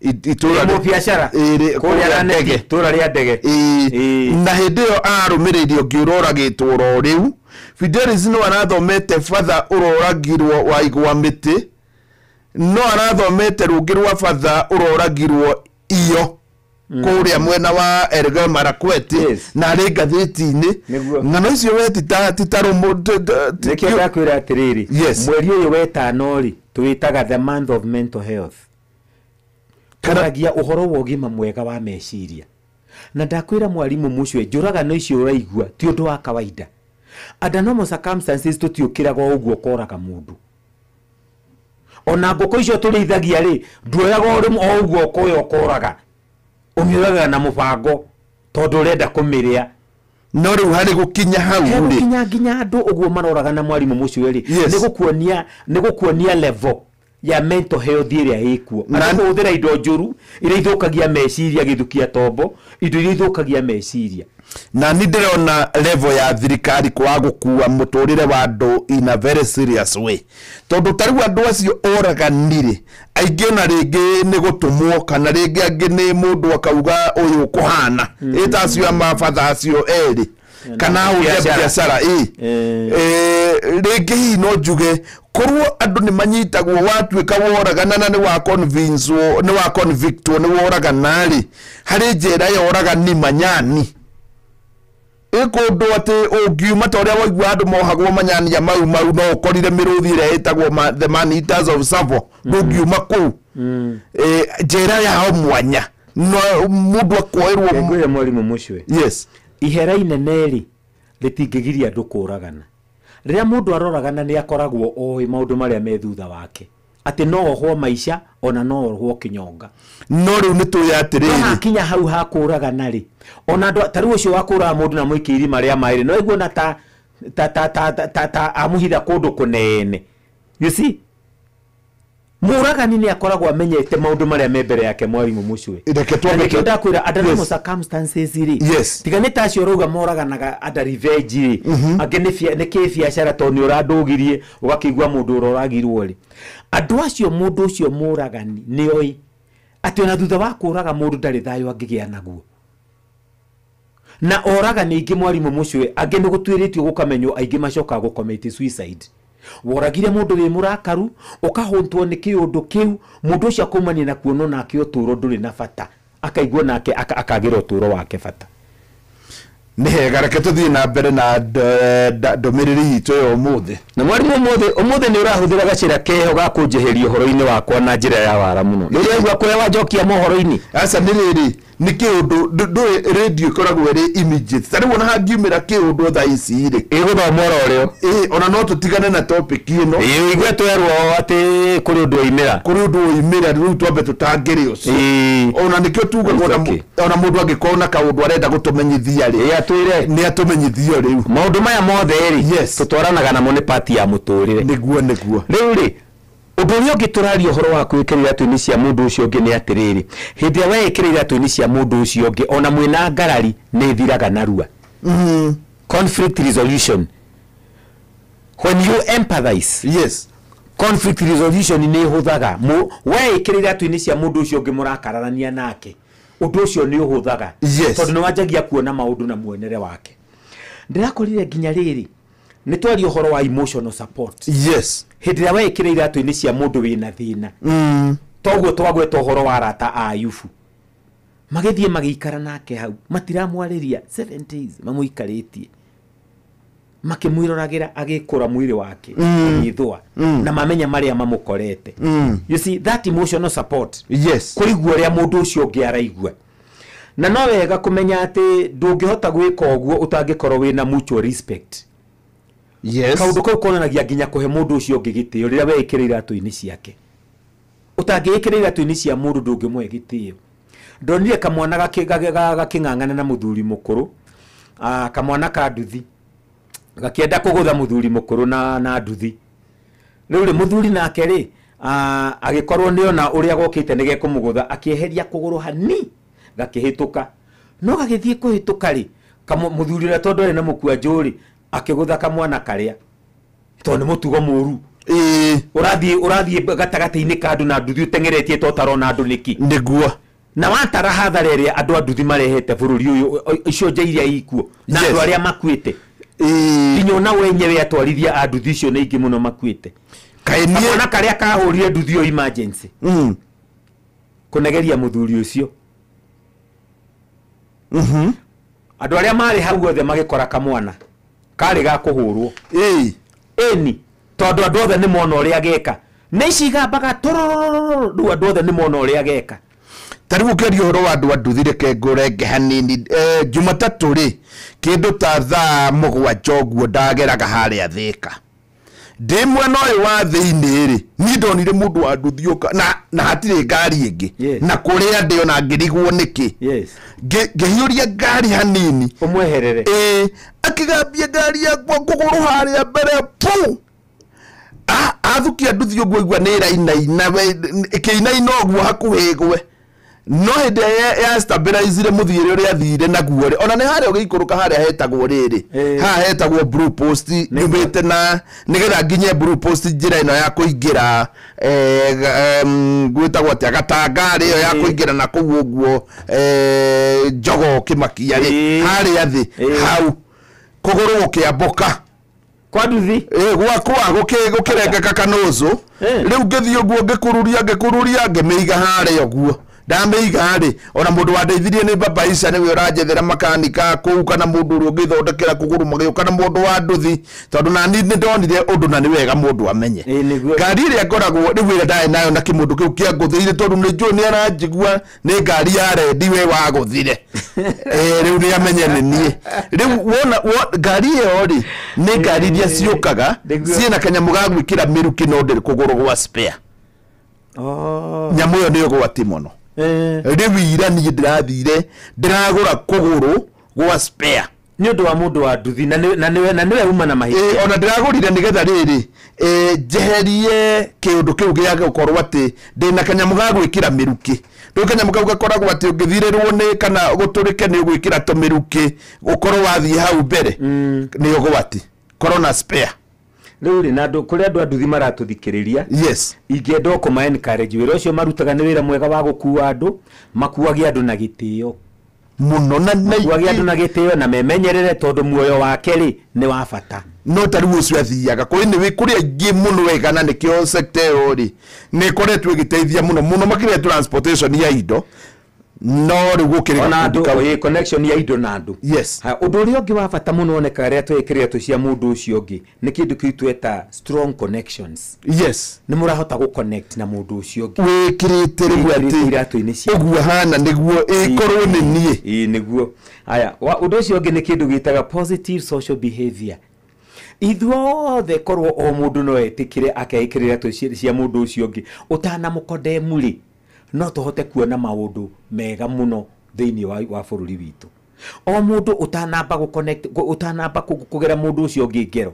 itura mu biashara kuria ndege itura ria ndege na hindi yo arumiririo ngiuroragitwo ro riu Fidelis no arathomete father uroragirwo wa igwa miti no arathomete rungi rwa father uroragirwo iyo kuria mwena wa Elgeyo Marakwet na ri ngathiti-ini ng'ano icio we titarumu nikio ndakwira atiriri mweri uyu we 5 ri tuitaga the month of mental health karagia uhoro wa ugima mwega wa meciria na ndakwira mwarimu mucwe njuragano icio uraigua ti undu wa kawaida under normal circumstances tutiukiraga uguo koraga mundu ona ngoko icio turithagia ri nduoyaga uri o uguo koyo koraga umiraga na mubango tondu urenda kumiria no riu hari gukinya hau ri nginya andu uguo maroraga na mwarimu mucwe ri ni gukuonia level ya mental health iria ikuo na kuthira indo njuru iria ithukagia meciria githukia tombo indo iria ithukagia meciria na ni ndirona level ya thirikari kwa gukua muturire wa andu in a very serious way tondu tariu andu acio oraganire aingi na ringi ni gutumwo kana ringi angi ni mundu akauga uyu kuhana ita acio mabatha acio eri kana uya biashara ringi no njuge korwo andu ni manyitagwo watuika woragana na ni wa convictwo ni woragana ri hari njera yoraga ni manyani ikundu ati ungiuma ta uria waigua andu mohagwo manyani ya mau no ukorire miruthi ire itagwo the man eaters of Savo ndungiuma ku njera yao mwanya no mundu akoerwo ngwe mwarimu mucwe ihera inene ri ritingigiria andu kuragana riria mundu aroragana ni akoragwo oi maundu maria me thutha wake ati no ohwo maisha ona no ohwo kinyonga no riu ni tuya atiriri kinya hau ha kuragana ri ona tariu ucio wakura mundu na mwikiri maria mairi no iguo na ta amuhitha kundu kunene you see muragani ni akoragwo amenyete maundu maria me mbere yake mwarimu mucwe reke twambe ndakwira under normal circumstances ri tiga ni ta cio ruga moraganaga under revenge ri ange ni kibiashara to ni urandugirie ugakigwa mundu uroragirwo ri andu acio mundu ucio muragani ni oi ati ona thutha wa kuraga mundu ndari thayo angigia naguo na oragani ingi mwarimu mucwe ange ni gutwiritio gukamenyo aingi macoka gucommit suicide woragire mundu wi murakaru ukahuntwo ni kiundu kiu mundu ucio akumania na kuono nake uturo nduri na bata akaigwo nake akagira uturo wake bata ni hega reke tuthie na mbere na ndomiriri hitu yo umuthi na mwarimu umuthi ni urahuthira gacira keho ga kunjeheria horo-ini wakwa na njira ya wara muno riria igwa kurewa njokia mohoro-ini asa ni riri ni kiundu ndu radio koragwo ri immediate tari wona hangiumira kiundu tha ici ri iguthoma oro ona no tutigane na topic ino igwe twerwo ati kuri undu imira riu twambe tutangire ucio ona nikio tuga ona mundu angikona kaundu arenda gutumenyithia ri atwire ni atumenyithio riu maundu maya mothe ri tutwaranaga namo ni party ya muturire niguo riu ri undu uria ngituraria uhoro wa kwikirira atwini cia mundu ucio ungi ni atiriri hindi ya wekirira atwini cia mundu ucio ungi ona mwina ngarari ni thiraga narua conflict resolution when you empathize conflict resolution ni huthaga wekirira atwini cia mundu ucio ungi murakararania nake undu ucio ni uhuthaga tondu ni wanjagia kuona maundu na muonere wake ndirakorire nginya riri ni twari uhoro wa emotional support hindi ya wekirira atwini cia mundu wina thina toguo twagweta uhoro wa rata Ayubu magithie magikara nake hau matiramwariria 7 days mamuikaritie makimwiragira agikura mwiri wake agithwa na mamenya maria mamukorete you see that emotional support kurigwa ria mundu ucio ungi araigwa na no wega kumenya ati ndungihota gwika oguo utangikorwo wina mutual respect kaundu kau konanagia nginya kuhe mundu ucio ungi gitio riria wekirira atwini ciake utangikirira atwini cia mundu ndungimwe gitio ndonire kamwana gaking'ang'ana na muthuri mukuru kamwana ka nduthi gakienda kugutha muthuri mukuru na nduthi riu ri muthuri nake ri agikorwo ni ona uria gokite nige kumugutha akieheria kuguru hani gakihituka no gagithie kuhituka ri muthurira tondu ari na mukua njuri akigutha kamwana karia to ni mutugo muru urathie gatagati-ini kandu na nduthi utengeretie to tarona andu niki niguo na watara hathara iria andu a nduthi marehete bururi uyu icio iria ikuo na andu aria makuite nginya ona wenyewe atwarithia a nduthi icio ni ingi muno makuite kaenie na karia kahurire nduthi o emergency kunegeria muthuri ucio andu aria mari hau othe magikora kamwana kari ga kuhurwo eni tondu andu othe ni mona uria geka ni iciga mbaga tororo andu othe ni mona uria geka taribu kerio horo wa andu nduthire kengurenge hanini Jumatatu ri kindu ta thaa mugwanja uguo ndageraga haria Thika ndi mwena uyu wa thiini ri ni ndonire mundu wa nduthi uka na hatire ngari ingi na kuria ndi ona ngirigwo niki ngihiuria ngari hanini umweherere akigambia ngari yakwa kuguru haria mbere pu athukia nduthi uguo igwa ni raina ikinaina uguo hakuhigwe no hende ya stabilize muthiire uria athire naguo ri ona ni haria ugikuruka haria hetagwo riri ha hetagwo Blue Post nyumite na nigetha nginye Blue Post njira ino ya kuingira gwitagwo atia gatangari iyo ya kuingira na kugu uguo Njogo Kimakia ri haria thi hau kuguru ukiambuka kwa nduthi gwakwa gukirengeka kanozo riu ngithii uguo ngikururia ngimiiga haria uguo ndameiga ri ona mundu wandeithirie ni baba Isa niwe urajethera makanika kuu kana mundu uri ugithondekera kuguru magio kana mundu wa nduthi tondu na ni ndonire undu na ni wega mundu amenye ngari ria ngoragwo ni wira ndae nayo na kimundu kiu kia nguthire tondu ni njui ni aranjigua ni ngari ya rendi we wa guthire riu ni amenye ni nie riu wona ngari iyo ri ni ngari iria ciukaga ciina kanyamu ga gwikira miruki no ndiri kuguru gwa spare nyamu yo ni ugwati muno riwira ni ndirathire ndiragura kuguru gwa spare ni undu wa mundu wa nduthi na niwe uma na mahiki ona ndiragurire nigetha riri jeherie kiundu kiu giake gukorwo ati ndina kanyamu ga gwikira miruki ndo kanyamu kau gakoragwo ati ungithirirwo ni kana guturike ni gwikira tumiruki gukorwo wathie hau mbere ni ugwati corona spare riu ri na andu kuri andu nduthi maratuthikiriria ingenda kuma encourage wira ucio marutaga ni wira mwega wa gukua andu makuagia andu na gitio muno na makuagia andu na gitio na memenyerere tondu muoyo wake ri ni wa bata no tariu ucio athiaga kuri ni wikuri ingi muno wega na nikio sector ri ni koretwe giteithia muno makire transportation ya indo no rugukire ona andu connection ya indo na andu undu uri ungi wa bata muno oneka ria twikirira tu cia mundu ucio ungi ni kindu kitweta strong connections ni murahota gu connect na mundu ucio ungi wikirite rigu ati uguo hana niguo ikorwo ni nie niguo haya undu ucio ungi ni kindu gitaga positive social behavior ithuothe korwo o mundu no etikire akeikirira tu cia mundu ucio ungi utana mukodemu ri no tuhote kuona maundu mega muno thiini wa bururi witu o mundu utanamba gu connect utanamba kugera mundu ucio ungi ngero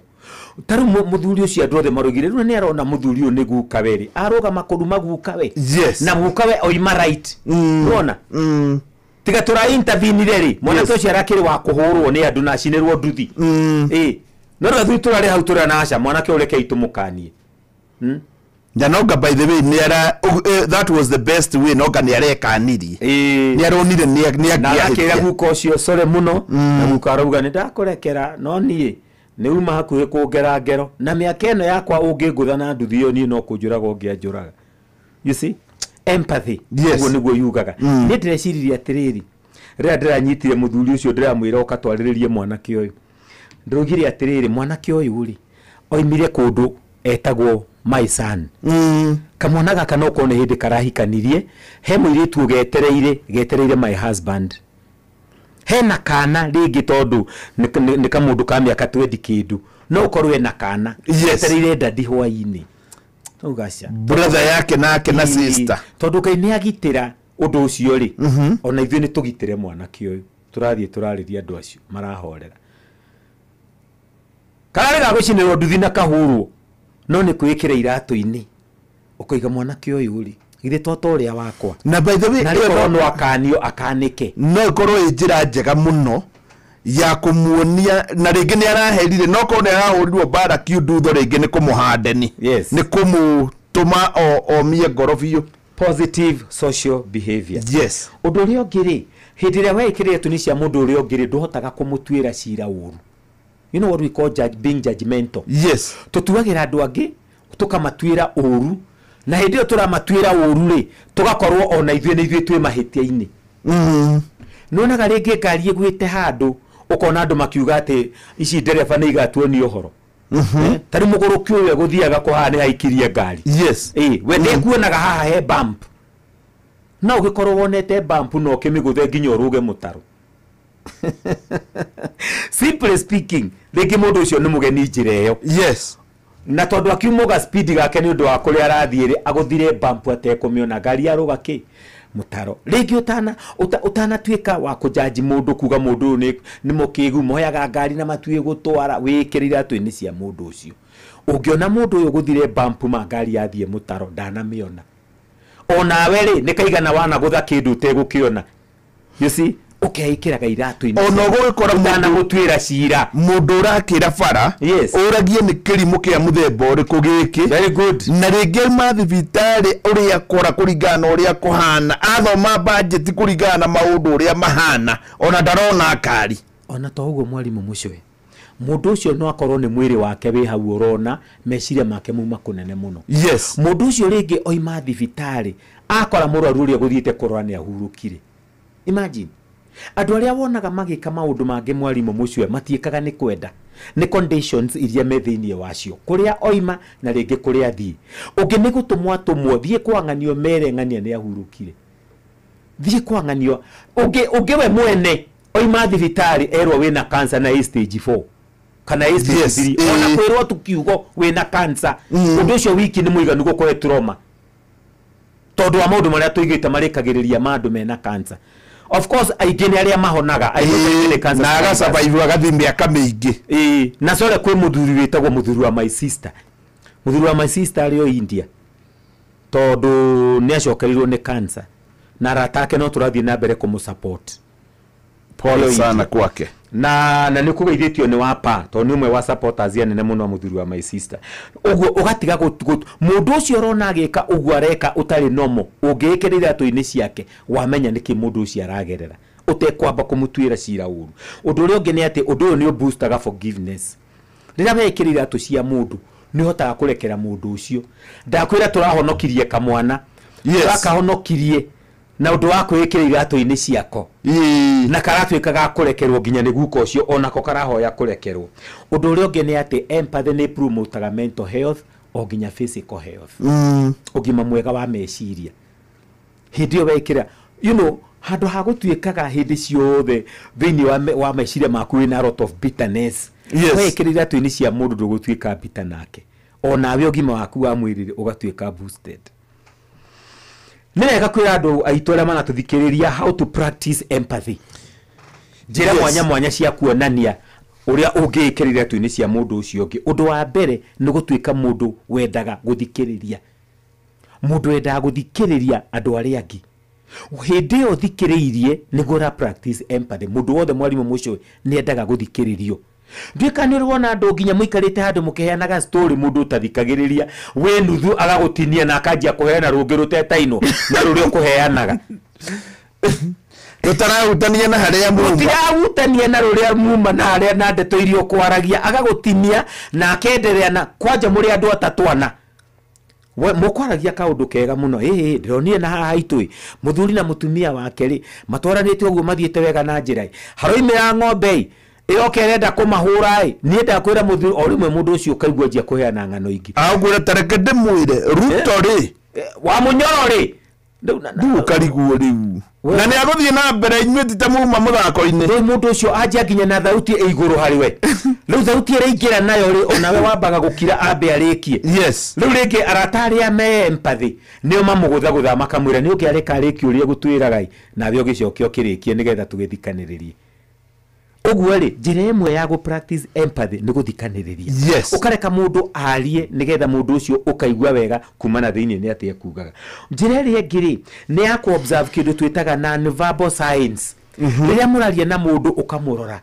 taru muthuri ucio andu othe marugire riu ni arona muthuri uyu ni guka weri aroga makuruma guka we na guka we oima right urona tiga tura intervene reri mwana ucio arakiri wa kuhurwo ni andu na cinirwo nduthi no rathu turari hau turana na aca mwana ke ureke itumukanie Janoga by the way that was the best way noga ni areka niri ni aronire ni akira guko cio sore muno na guko arauga ni ndakurekera no nie ni uma hakuhe kungera ngero na miaka eno yakwa ungingutha na nduthi yo ni no kunjuraga ungianjuraga you see empathy uguo niguo yugaga ni ndireciria atiriri ria ndiranyitire muthuri ucio ndiramwira ukatwariririe mwanake uyu ndrugire atiriri mwanake uyu ri oimire kundu etagwo my son kamwana gaka no kone hindi karahikanirie he muiritu getereire my husband hena kana ringi tondu ni kamundu ka miaka 20 kindu no korwe na kana getereire dadi hwaini ugacia brother yake nake na sister tondu kai ni agitira undu ucio ri ona ithuĩ ni tugitire mwanake uyu turathie turariria andu acio marahorera kana ga gucinirwo nduthi na kahuru no ni kwikira iratu-ini ukoiga mwana kio yuri githe toto uria wakwa na by the way na rĩo no akanio akanike no ikorwo njira njega muno ya kumuonia na rĩngĩ nĩ araherire no korwo nĩ arahũrirwo bara kiundutho rĩngĩ nĩ kũmũhandeni nĩ kũmũtũma omie ngoro biũ positive social behavior. Yes. Ũndũ ũrĩa ũngĩ rĩ hĩndĩ ĩrĩa wekĩrĩre tuni cia mũndũ ũrĩa ũngĩ rĩ ndũhotaga kũmũtuĩra cira ũru. You know what we call being judgmental. Yes. Tũtuagĩra andũ angĩ tũkamatuĩra ũru na hĩndĩ ĩyo tũramatuĩra ũru rĩ tũgakorwo ona ithuĩ twĩ mahĩtia-inĩ. Nyonaga rĩngĩ ngari ĩgwĩte handũ ukona andũ makiuga atĩ ici ndereba nĩ igatuonia ũhoro. Tari mũgũrũki ũyũ egũthiaga kũhana haikirie ngari. Yes. We ndekuonaga haha he bump. Na ũgĩkorwo wonete bump no kĩmĩgũthe nginya ũrũge mũtaro. Simply speaking, rĩngĩ mũndũ ũcio nĩ mũgeni njĩra ĩyo. Yes. Na tondũ akiumoga speed gake nĩ ũndũ wa kũrĩa arathiĩ agũthire bump atekũmĩona ngari yarũga kĩ mutaro. Rĩngĩ utanatuĩka wa kũjaji mũndũ kuga mũndũ nĩ mũkĩgu moyaga ngari na matuĩ gũtwara wĩkĩrĩra twĩnĩ cia mũndũ ũcio. Ũngĩona mũndũ ũyũ gũthire bump ma ngari yathiĩ mũtaro ndanamĩona. Onawe rĩ nĩ kaigana wana gũtha kĩndũ ũtegũkĩona. You see? Ũkeĩkĩraga iratũ-inĩ. Ona gũgĩkora mũndũ gũtuĩra cira. Mũndũ ũrakĩra bara. Yes. Ũragie nĩ kĩrimũ kĩa mũthemba ũrĩkũ gĩkĩ. Very good. Na rĩngĩ mathibitarĩ ũrĩa kora kũringana na ũrĩa kũhana. Athoma budget kũringana na maũndũ ũrĩa mahana. Ona ndarona akari. Ona to ũguo mwarimũ mũcwe. Mũndũ ũcio no akorwo nĩ mwĩrĩ wake wĩ hau ũrona meciria make muma kũnene mũno. Yes. Mũndũ ũcio rĩngĩ oima thibitarĩ akora mũrwaru ũrĩa gũthiĩte kũrora nĩ ahurũkire. Imagine. Andũ arĩa wonaga magĩka maũndũ mangĩ mwarimũ mũcwe matiĩkaga nĩ kwenda. Nĩ conditions iria me thĩinĩ wacio. Kũrĩa oima na rĩngĩ kũrĩa thiĩ. Ũngĩ nĩ gũtũmwo thiĩ kwang'anio mere ng'ania nĩ ahurũkire. Thiĩ kwang'anio. Ũngĩ we mwene oima thibitarĩ erwo wĩna cancer na stage 4. Kana stage 3. Ona kwĩrwo tukiugo wĩna cancer. Ũndũ ũcio wiki nĩ mũiganu gũkũhe trauma. Tondũ wa maũndũ marĩa tũigĩte marĩkagĩrĩria mandũ mena cancer. Of course aingĩ nĩ arĩa mahonaga na agasurvive agathii mĩaka mĩingĩ. Na sore kwĩ mũthuri wĩtagwo mũthuri wa my sister. Mũthuri wa my sister arĩ o India. Tondũ nĩ acokerirwo nĩ cancer. Na aratake no tũrathiĩ na mbere kũmũsupport. Pole sana kwake. Na nĩ kũgeithĩtio nĩ wapa tondũ nĩ ũmwe wa supporters anene mũno wa mũthuri wa my sister. Ũguo ũgatiga mũndũ ũcio ũrona agĩka ũguo areka ũtarĩ nomo ũngĩĩkĩrĩra tũinĩ ciake wamenya nĩkĩ mũndũ ũcio aragerera ũtekwamba kũmũtuĩra cira ũru. Ũndũ ũrĩa ũngĩ nĩ atĩ ũndũ ũyũ nĩ boostaga forgiveness. Rĩrĩa wekĩrĩra tũ cia mũndũ nĩ hotaga kũrekera mũndũ ũcio. Ndakwĩra tũrahonokirie kamwana. Tũrakahonokirie na ũndũ wa kwĩkĩrĩra tũ-inĩ ciako. Na karatuĩka ga kũrekerwo nginya nĩ guko ũcio onako karahoya kũrekerwo. Ũndũ ũrĩa ũngĩ nĩ atĩ empathy nĩ promotaga mental health o nginya physical health. Ũgima mwega wa meciria. Hĩndĩ ĩyo wekĩra you know handũ ha gũtuĩkaga hĩndĩ ciothe thĩinĩ wa meciria maku wĩna a lot of bitterness. Wekĩrĩra tũ-inĩ cia mũndũ ndũgũtuĩka bitter nake. Onawe ũgima waku wa mwĩrĩ ũgatuĩka boosted. Nĩwega kwĩra andũ aitũ arĩa manatũthikĩrĩria how to practice empathy. Njĩra mwanya cia kuonania ũrĩa ũngĩĩkĩrĩra tũ-inĩ cia mũndũ ũcio ũngĩ. Ũndũ wa mbere nĩ gũtuĩka mũndũ wendaga gũthikĩrĩria. Mũndũ wendaga gũthikĩrĩria andũ arĩa angĩ. Hĩndĩ ĩyo thikĩrĩirie nĩguo ra practice empathy. Mũndũ wothe mwarimũ mũcio nĩ endaga gũthikĩrĩrio. Ndika nĩ ruona andũ nginya mũikarĩte handũ mũkĩheanaga story mũndũ ũtathikagĩrĩria we nuthu agagũtinia na akanjia kũheana rũngĩ rũtetaino na rũrĩa ũkũheanaga. Tũtarahutania na harĩa muma. Tũtirahutania na rũrĩa muma na harĩa na ndeto irio kwaragia agagũtinia na akenderea na kwanja mũrĩ andũ atatwana. Mũkwaragia kaũndũ kega mũno ndĩronire na haha itũĩ mũthuri na mũtumia wake rĩ matwaranĩte ũguo mathiĩte wega na njĩra haroimĩra ng'ombe ĩyoka ĩrenda kũmahũra niĩ ndakwĩra mũthuri o rĩmwe mũndũ ũcio ũkaigua njia kũheana ng'ano ingĩ agwĩra tareke ndĩmwĩre Ruto rĩ wa Mũnyoro rĩ ndũ kariguo rĩu na nĩ agũthiĩ na mbere inyuĩ titamuma mũthako-inĩ rĩu mũndũ ũcio anjia nginya na thauti igũrũ harĩ we rĩu thauti ĩraingĩra nayo rĩ onawe wambaga gũkira ambe arĩkie rĩu rĩngĩ aratarĩa me empathy nĩo mamũgũthagũtha makamwĩra nĩ ũngĩ arĩka arĩkie ũrĩa gũtwĩraga nawe ũgĩcokia ũkĩrĩkie nĩgetha tũgĩthikanĩrĩrie Ogwo ri njira imwe ya go practice empathy ni guthikaniriria. Yes. Ukareka mundu arie nigetha mundu ucio ukaigua wega kumana thiini ni atia kugaga. Njira ri ngiri ni ya ku observe kindu twitaga non-verbal signs. Riria muraria na mundu ukamurora.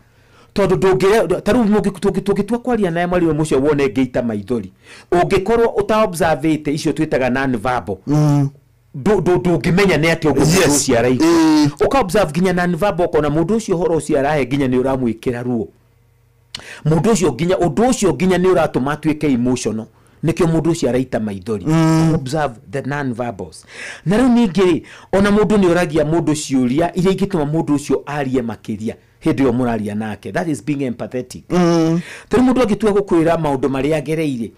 Tondu ndungire taru mugitua kwaria naye mwari mucio wone ngeita maithori. Ungikorwo uta observate icio twitaga non-verbal. Ndungimenya ni atia mundu ucio araigua. Uka observe ginya non-verbal kona mundu ucio horo ucio arahe ginya ni uramwikira ruo. Mundu ucio ginya undu ucio ginya ni uratuma atuike emotional. Nikyo mundu ucio araita maithori. Observe the non-verbals. Na riu ningi ona mundu ni uragia mundu ciuria iria ingituma mundu ucio arie makiria hindi yo muraria nake. That is being empathetic. Tari mundu agitua gukwira maundu maria agereire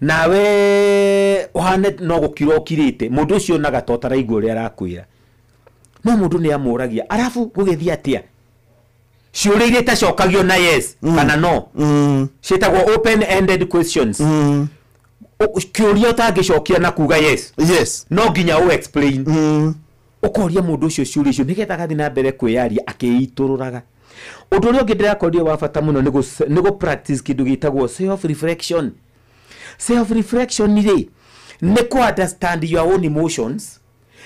nawe uhane no gukira ukirite mundu ucio nagatotara igwo ria arakwira no mundu ni amuragia arafu gugithia atia ciuria iria tacokagio na yes kana no cietagwo open ended questions. Kiuria utangicokia na kuga yes no nginya u explain. Ukoria mundu ucio ciuria icio nigetha gathi na mbere kwiyaria akiitururaga. Undu uria ungi ndirakoria wa bata muno ni go practice kindu gitagwo self reflection. Self reflection ni ku understand your own emotions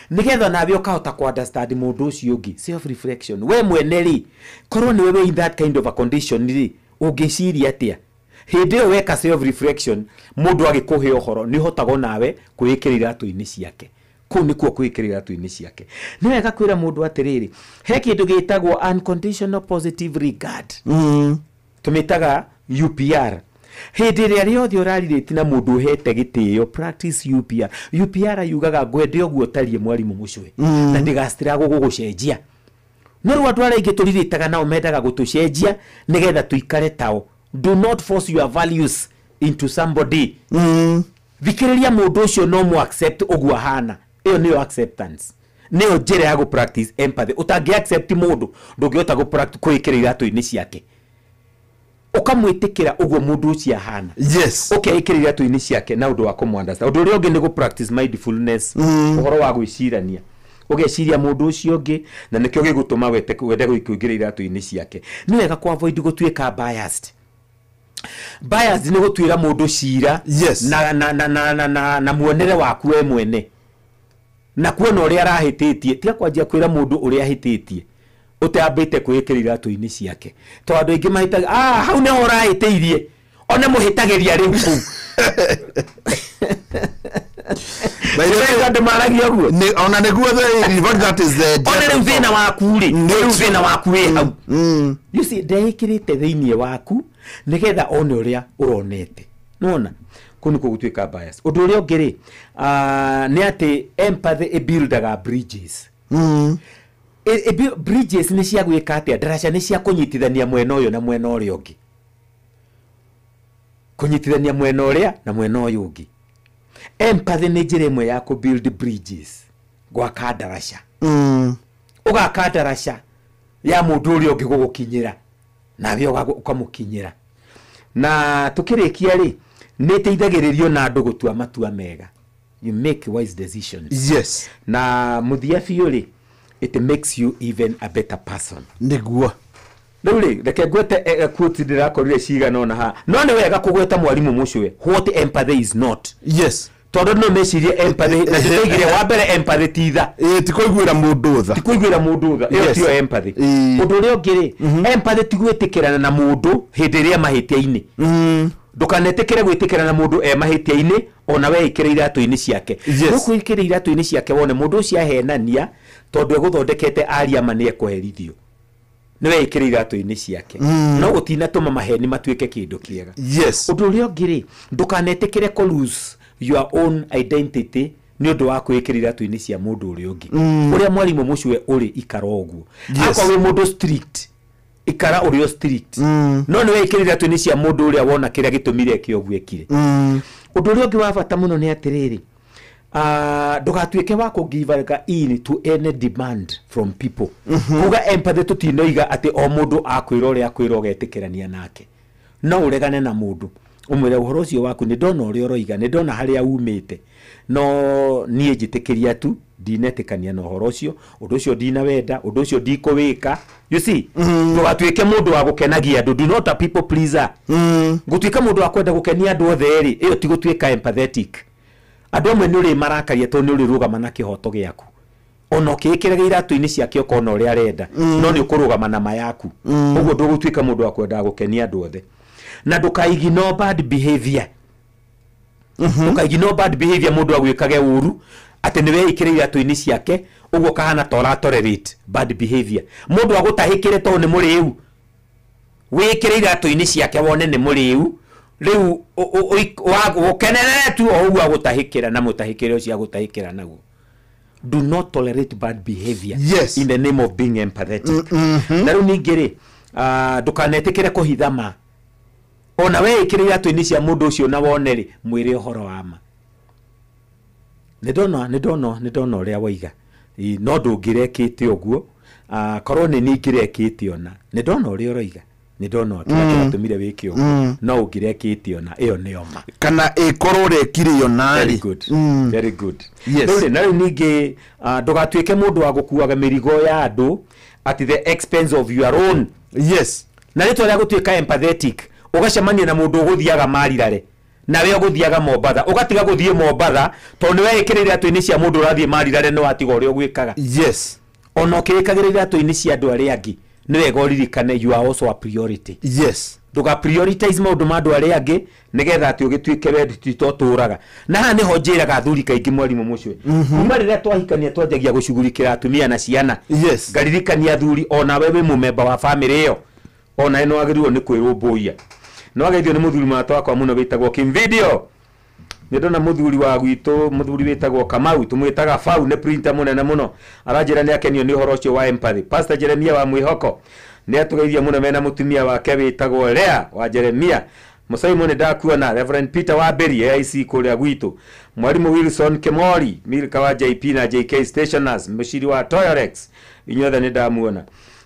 nigetha nawe ukahota ku understand mundu ucio ungi. Self reflection we mwene ri korwo ni wewe in that kind of a condition ri ungiciria atia hindi yo weka self reflection mundu agikuhe uhoro ni hotago nawe kwikirira atu-ini ciake. Ku ni kuo kwikirira atu-ini ciake. Ni wega kwira mundu atiriri he kindu gitagwo unconditional positive regard. Tumitaga UPR. Hindi ria riothe uraririte na mundu uhete gitio practice UPR. UPR yugaga gwende ogwo tarie mwarimu mucwe na ndigastira gugucenjia. No ru andu aria ingituriritaga nao mendaga gutucenjia nigetha tuikare tao. Do not force your values into somebody. Thikiriria mundu ucio no mu accept ogwo hana. Iyo niyo acceptance. Niyo njira ya go practice empathy. Utangi accept mundu ndungihota go practice kwikirira atu-ini ciake. Ukamwitikira ogwo mundu ucio hana. Yes. Okay, ikirira atu-ini ciake na undu wa kumwandasta. Undu uria ungi ni go practice mindfulness. Uhoro wa gwicirania. Ugeciria mundu ucio ungi na nikyo gigutuma wende gwikirira atu-ini ciake. Ni wega ku avoid gutuika biased. Biased ni gutwira mundu cira na muonere waku we mwene. Na kuona uria arahititie tia kwanjia kwira mundu uria ahititie utambite kwikirira atu-ini ciake. To andu ingi mahitaga hau ne urahitiirie one muhitagiria riu ku. Ona niguo that is the one thina waku ri riu thina waku wi hau. You see ndehikirite thiini waku nigetha one uria uronete. Nona kuni kugutwika bias. Undu uria ungiri ni ati empathy buildaga bridges. Bridges ni cia gwika atia daraja ni cia kunyitithania mwena uyu na mwena uria ungi. Kunyitithania mwena uria na mwena uyu ungi. Empathy ni njira imwe ya ku build bridges gwaka daraja. Ugaka daraja ya mundu uria ungi gugukinyira nawe ukamukinyira. Na tukirikia ri ni teithagiririo na andu gutua matua mega. You make wise decisions. Yes. Na muthia biu ri it makes you even a better person. Niguo. Rĩu reke ngwete quote ndirakorire cigana ona ha. No ni wega kugweta mwarimu mucwe. What empathy is not. Yes. Tondu no mecirie empathy na tũigire wa mbere empathy titha. Tikuiguira mundu tha. Tikuiguira mundu tha. Iyo tio empathy. Undu uria ungiri empathy tigwitikirana na mundu hindi ria mahitia-ini. Ndukanetikire gwitikirana na mundu mahitia-ini ona we ikirira atu-ini ciake. No kwikirira atu-ini ciake wone mundu ucio ahenania tondu eguthondekete aria mane ekoherithio. Niwe ikirira atu-ini ciake. No gutina tuma maheni matuike kindu kiega. Yes. Undu uria ungiri ndukanetikire ko lose your own identity ni undu wa kwikirira atu-ini cia mundu uria ungi. Uria mwarimu mucwe uri ikara ogwo. Akwa we mundu strict ikara urio strict. No niwe ikirira atu-ini cia mundu uria wona kiria gitumire kio gwekire. Undu uria ungi wa bata muno ni atiriri ndugatuike wa kugivaga in to any demand from people. Kuga empathy tutinoiga ati o mundu akwira uria akwira ugetikirania nake. No uregane na mundu umwire uhoro ucio waku ni ndona uria uroiga ni ndona haria umite no nie njitikiria tu ndinetikania na uhoro ucio undu ucio ndina wenda undu ucio ndikuwika You see, ndugatuike mundu wa gukenagia andu, do not a people pleaser. Gutuika mundu wa kwenda gukenia andu othe ri, iyo ti gutuika empathetic. Andu amwe ni uri marakaria to ni uri rugama na kihoto giaku. Ono kikirege iratu-ini ciake ukona uri arenda, no ni ukurugama na mayaku. Uguo ndugutuika mundu wa kwenda gukenia andu othe. Na ndukaignore bad behavior. Ndukaignore bad behavior mundu agwikage uru. Ate niwe ikire iratu-ini ciake uguo kahana tora tolerate bad behavior. Mundu agutahikire to ni muriu wikire iratu-ini ciake wone ni muriu riu ukenere tu uguo agutahikira na mutahikire ucio agutahikira naguo. Do not tolerate bad behavior in the name of being empathetic. Na riu ningiri ndukanetikire kuhithama ona we ikire iratu-ini cia mundu ucio na wone ri mwire uhoro wa ma. Ni ndona uria waiga no ndungirekite uguo korwo ni ningirekite ona ni ndona uria uroiga ni ndona kira tumire wiki uguo no ungirekite ona iyo ni oma kana ikorwo rekire ona very good very good. Yes, na ningi ndugatuike mundu wa gukuaga mirigo ya andu at the expense of your own. Yes, na rito ria gutuika empathetic ugacemania na mundu uguthiaga marirare na we uguthiaga Mombatha ugatiga guthie Mombatha to ni we ikirire atu-ini cia mundu urathie marirare no atiga uri ogwikaga. Yes, ono kirikagirire atu-ini cia andu ari angi ni wega uririkane you are also a priority. Yes, nduga prioritize maundu ma andu ari angi nigetha ati ugituike we titoturaga na ha niho njiraga athuri kaingi mwarimu mucwe kuma riria twahikania twanjagia gucugurikira atumia na ciana. Yes, ngaririkania athuri ona we mumemba wa family iyo ona eno agirirwo ni kwirumbuia no ageithio ni muthuri matwa kwa muno witagwo Kim Video. Ni ndona muthuri wa gwitu muthuri witagwo Kamau tumwitaga Fau ne printer munene muno aranjira ni akenio ni horo ucio wa empathy. Pastor Jeremia wa Mwihoko ni atugeithia muno mena mutumia wake witagwo Lea wa Jeremia. Musaimo ni ndakuona Reverend Peter wa Beri AIC kuria gwitu. Mwalimu Wilson Kemori Milka wa JP na JK Stationers mshiri wa Toyorex inyothe ni ndamuona.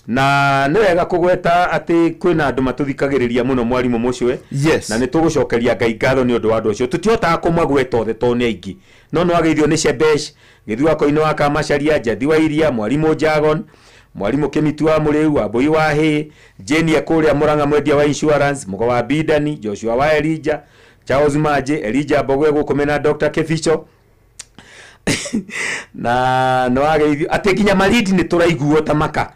Na ni wega kugweta ati kwina andu matuthikagiriria muno mwarimu mucwe. Yes, na ni tugucokeria Ngai ngatho ni undu wa andu acio tutihota kumagweta othe to ni aingi no ageithio ni Shebesh githua koino wa Kamacharia Jadi wa Iria mwarimu Jagon mwarimu Kemitu wa Muriu wa Boi wa Hi Jeni akuria Muranga mwendia wa insurance Mugo wa Bidani Joshua wa Elija Charles Maje Elija Bogwe gukomena Dr. Keficho na no ageithio ati kinya malidi ni turaiguo tamaka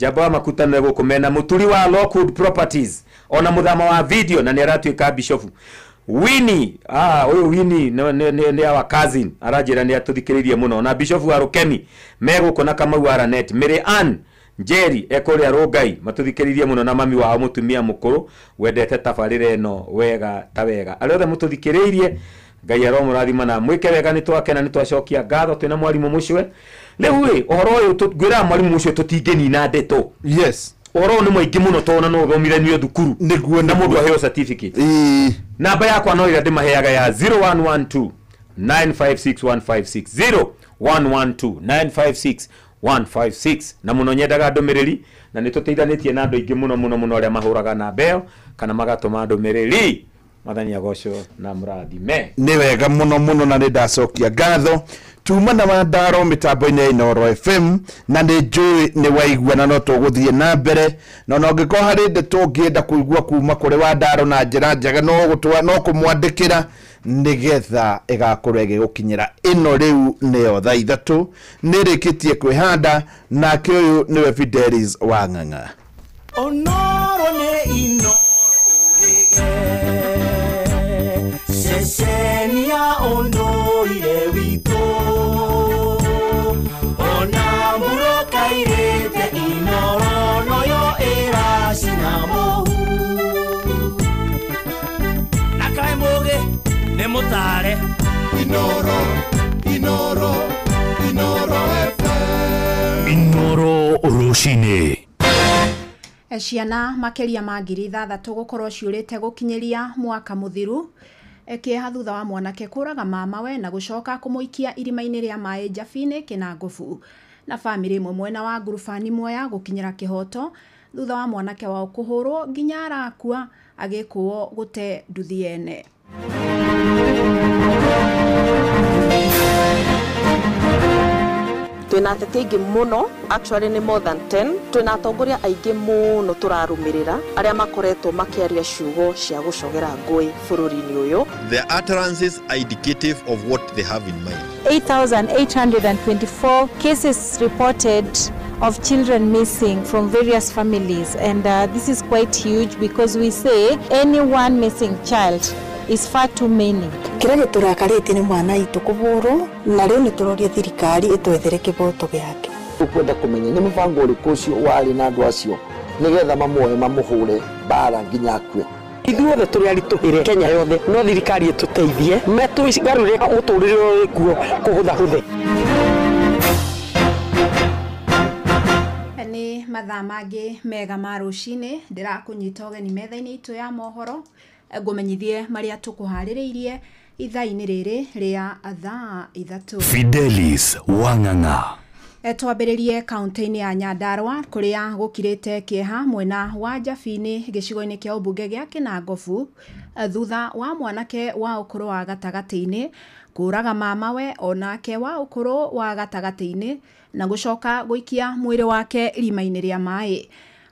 Jaba makutano gukomena muturi wa Lockwood Properties ona muthama wa video na ni aratuika bishop Winnie uyu Winnie ni our cousin arajira ni atuthikiririe muno na bishop wa Rukeni megukona kama waranet Mary Ann Jerry ekoria Rogai matuthikiririe muno na mami wa mutumia mukuru wendete tabarire no wega ta wega ariothe mututhikiririe Ngai aromurathima na mwike wega ni twakena ni twacokia ngatho twina mwarimu mucwe riu uhoro uyu twira mwarimu mucwe tutingeni na ndeto. Yes, oro ni mwingi muno tona no thomire ni thukuru niguo na mundu aheo certificate. Namba yakwa no ira ndimaheaga ya 0112 956 156 156 na muno nyendaga ndumiriri na nituteithanitie na andu ingi muno aria mahuraga na beo kana magatuma ndumiriri mathani agocwo na murathime. Ni wega muno na ni ndacokia ngatho tuma na mandaro mitambo-ini ya Inooro FM na ni njui ni waigua na no tuguthie na mbere no ngiko hari ndeto ngienda kuigua kuma kuri wa ndaro na njira njega no kumwandikira nigetha igakorwo igigukinyira ino riu niyo thaa 3 nirikitie kwihanda nake uyu niwe Fidelis wa Ng'ang'a. Onoro ni ino Sesenia ondo ile wito Ona muro kairete Inoro no yo era sinamo Nakai moge ne motare Inoro FM Inoro Rushine. Ciana makeria ma ngiri 6 gukorwo ciurite gukinyiria mwaka muthiru ekiha thutha wa mwanake kuraga mamawe na gucoka kumuikia irima-ini ria mai Njabini Kinangofu na family imwe mwena wa ngurubani Mwea gukinyira kihoto thutha wa mwanake wao kuhurwo nginya arakua agikuo gute nduthi ene. twina atete aingi muno, actually ni more than 10. Twina atongoria aingi muno turarumirira aria makoretwo makiaria ciugo cia gucogera ngui bururi-ini uyu. The utterances are indicative of what they have in mind. 8,824 cases reported of children missing from various families, and this is quite huge because we say any one missing child is far too many. Kira giturakarite ni mwana itu kuburu na riu ni turoria thirikari itwethere kiboto giake. Ukwenda kumenya ni mubango uriku ucio wari na andu acio nigetha mamuoe mamuhure bara nginya akue. Ithuothe turi arituhire Kenya yothe no thirikari ituteithie metuigarurire muturire kuo kuhuthahuthe. Ni mathaa mangi mega ma rucini ndirakunyita ugeni metha-ini itu ya mohoro ngumenyithie maria tukuhaririirie ithaa-ini riri ria thaa 3. Fidelis Wang'ang'a. Twambĩrĩrie kaunti-inĩ ya Nyandarua kuria gukirite kieha mwena wa Njabini gicigo-inĩ kia ubunge gia Kinangofu thutha wa mwanake wa ukuru wa gatagati-inĩ kuraga mamawe onake wa ukuru wa gatagati-inĩ na gucoka guikia mwiri wake rima-inĩ ria mai.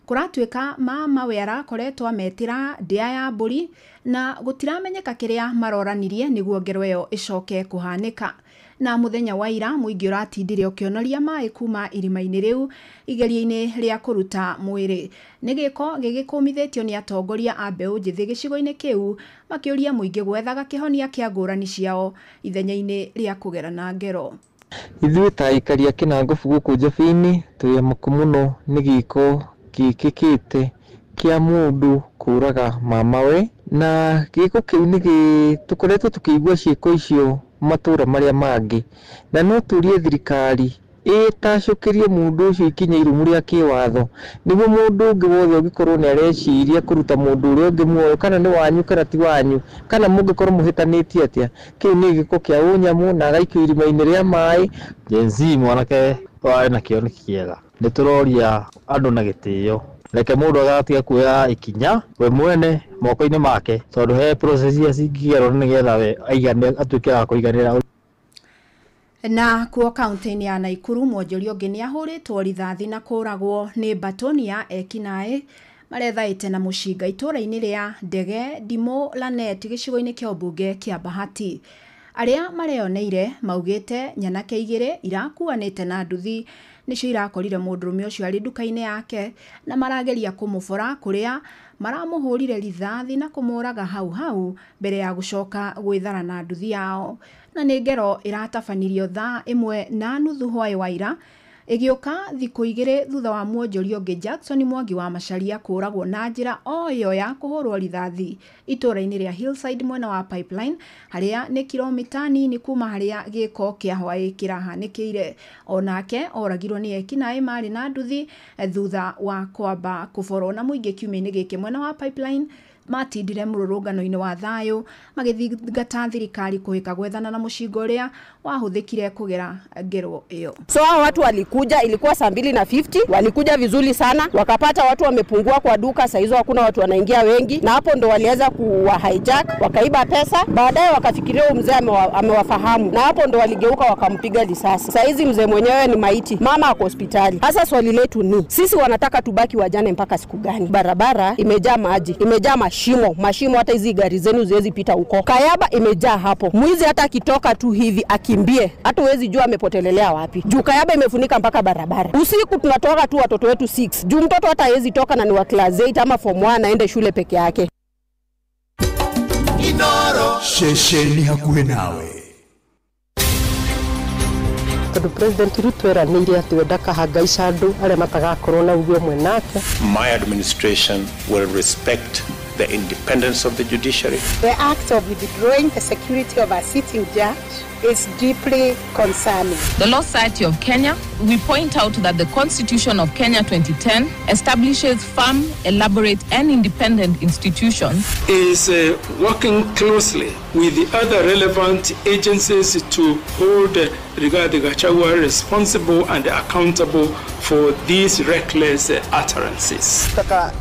Kuratuika mamawe arakoretwo ametira ndia ya mburi na gutiramenyeka kiria maroranirie niguo ngero iyo icoke kuhanika. Na muthenya wa ira muingi uratindire ukionoria mai kuma irima-ini riu igeria-ini ria kuruta mwiri. Nigiko gigikumithitio ni atongoria a mbeu njithi gicigo-ini kiu makiuria muingi gwethaga kihonia kia ngurani ciao ithenya-ini ria kugerana ngero. Ithuĩ ta aikari a Kinangofu guku Njabini twi amuku muno ni giko gikikite kia mundu kuraga mamawe, na giko kiu ni tukoretwo tukiigua ciiko icio matura maria mangi, na no turie thirikari itacukirie mundu ucio ikinya irumu ria kiwatho niguo mundu ungi wothe ugikorwo ni areciria kuruta mundu uria ungi muoyo kana ni wanyu kana ti wanyu kana mungikorwo muhitanitie atia. Kiu ni giko kia unyamu na gaikio irima-ini ria mai. Jenzi mwanake wae na kio ni kiega ni turoria andu na gitio reke mundu agatiga kuoya ikinya we mwene moko-ini make tondu he process ya cingigerwo nigetha we aigane atuike wa kuiganira. Na kuo kaunti-ini ya Naikuru mwonjoria ungi ni ahuritwo rithathi na kuragwo ni batoni ya ekinae marethaite na mucinga itura-ini ria Ndege Ndimo Lanet gicigo-ini kia ubunge kia Bahati. Aria mareoneire maugite nyanake igiri irakuanite na nduthi nicio irakorire mundurume ucio ari nduka-ini yake na marageria kumubora kuria maramuhurire rithathi na kumuraga hau mbere ya gucoka gwithara na nduthi yao. Na ni ngero iratabanirio thaa 1:30 hwaĩ wa ira igioka thiku igiri thutha wa mwonjoria ungi Jackson Mwangi wa Macharia kuragwo na njira oyo ya kuhurwo rithathi itura-ini ria Hillside mwena wa Pipeline haria ni kilomita nini kuma haria giko kia hwaĩ kirahanikire. Onake oragirwo ni ekinae mari na nduthi thutha wa kwamba kuborwo na muingi kiumia-ini giki mwena wa Pipeline matindire mururungano-ini wa thayo magithingata thirikari kuhika gwethana na mucingo uria wahuthikire kugera ngero iyo. So hao watu walikuja, ilikuwa saa 2:50, walikuja vizuri sana, wakapata watu wamepungua kwa duka, saa hizo hakuna watu wanaingia wengi, na hapo ndo waliweza kuwa hijack, wakaiba pesa. Baadaye wakafikiria mzee amewafahamu, na hapo ndo waligeuka wakampiga risasi. Saa hizi mzee mwenyewe ni maiti, mama ako hospitali. Sasa swali letu ni sisi wanataka tubaki wajane mpaka siku gani? Barabara imejaa maji, imejaa mashimo, hata hizi gari zenu ziwezi pita huko. Kayaba imejaa hapo, mwizi hata akitoka tu hivi akimbie hata huwezi jua amepotelelea wapi. Juu Kayaba imefunika mpaka barabara. Usiku tunatoka tu watoto wetu 6. Juu mtoto hata hawezi toka na ni wa class 8 ama form 1 aende shule peke yake. Inoro shesheni hakuhe nawe. Tondũ President Ruto eranĩire atĩ ndakahangaica andũ arĩa matagakorwo na uguo mwenake. My administration will respect the independence of the judiciary. The act of withdrawing the security of a sitting judge is deeply concerning. The Law Society of Kenya, we point out that the Constitution of Kenya 2010 establishes firm, elaborate and independent institutions. Is working closely with the other relevant agencies to hold Rigathi Gachagua responsible and accountable for these reckless utterances.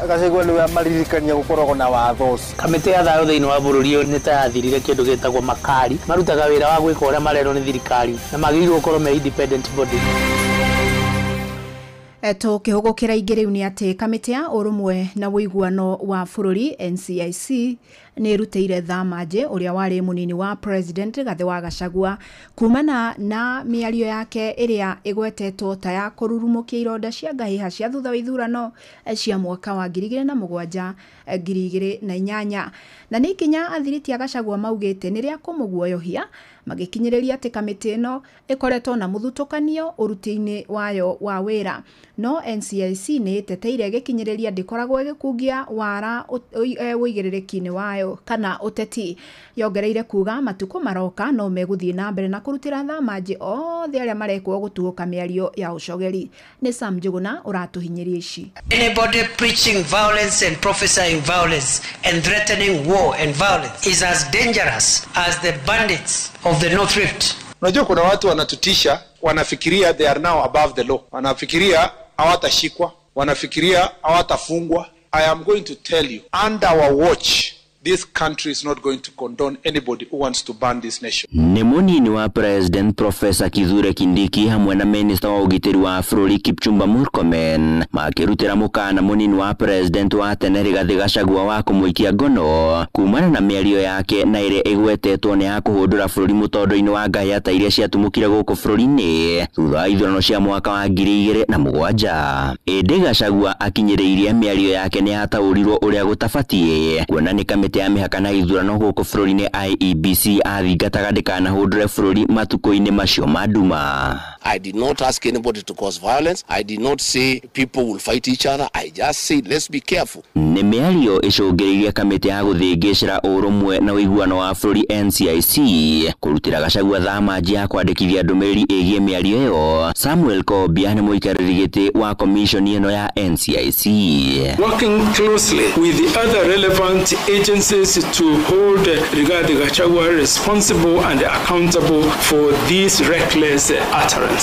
Gachagua ni amaririkania gukoragwo na watho. Kamĩtĩ ya thayũ thĩinĩ wa bũrũri nĩ ta yathirire kĩndũ gĩtagwo makari marutaga wĩra wa gwĩka ũrĩa marerwo nĩ thirikari na magĩrĩirwo gũkorwo me independent body. Tukihugukira ingiriu ni ati kamiti ya urumwe na wiguano wa bururi NCIC ni rutire Thamaje uria wari munini wa president Rigathi wa Gachagua kumana na miario yake iria igwetetwo ta ya kururumukia ironda cia ngahiha cia thutha wa ithurano cia mwaka wa 2007 2008 na ni kinya athiriti a Gachagua maugite ni ria kumuguoyohia magikinyiriria ati kamiti ino ikoretwo na muthutukanio uruti-ini wayo wa wira no NCIC ni teteire gikinyiriria ndikoragwo gikungia wara uigiririkiini wayo kana uteti yongereire kuga matuko maroka no meguthie na mbere na kurutira Thamaje othe aria marekwo gutuuka miario ya ucogeri ni Sam Njuguna uratuhinyiria ici. Anybody preaching violence and prophesying violence and threatening war and violence is as dangerous as the bandits of the North Rift. Unajua kuna watu wanatutisha, wanafikiria they are now above the law. Wanafikiria hawatashikwa, wanafikiria hawatafungwa. I am going to tell you, under our watch, this country is not going to condone anybody who wants to ban this nation. Ni munini wa President Professor Kithure Kindiki hamwe na Minister wa ugitiri wa bururi Kipchumba Murkomen makirutira mukana munini wa President wa tene Rigathi Gachagua wa kumuikia ngono kumana na miario yake na ire igwetetwo ni akuhundura bururi mutondo-ini wa ngahiha ta iria ciatumukire guku bururi-ini thutha wa ithurano cia mwaka wa 2007. Indi Gachagua akinyiriirie miario yake ni hataurirwo uria gutabatie kuona ni kamiti ya mihaka na ithurano guku bururi-ini IEBC athingataga ndikana hundure bururi matuko-ini macio maduma. I did not ask anybody to cause violence. I did not say people will fight each other. I just said let's be careful. Ni miario icungiriria kamiti ya guthingicira urumwe na wiguano wa bururi NCIC kurutira Gachagua Thamaje ya kwandikithia ndumiriri igie miario iyo. Samuel Kobia ni muikariri giti wa commission ino ya NCIC. Working closely with the other relevant agencies to hold Rigathi Gachagua responsible and accountable for these reckless utterances.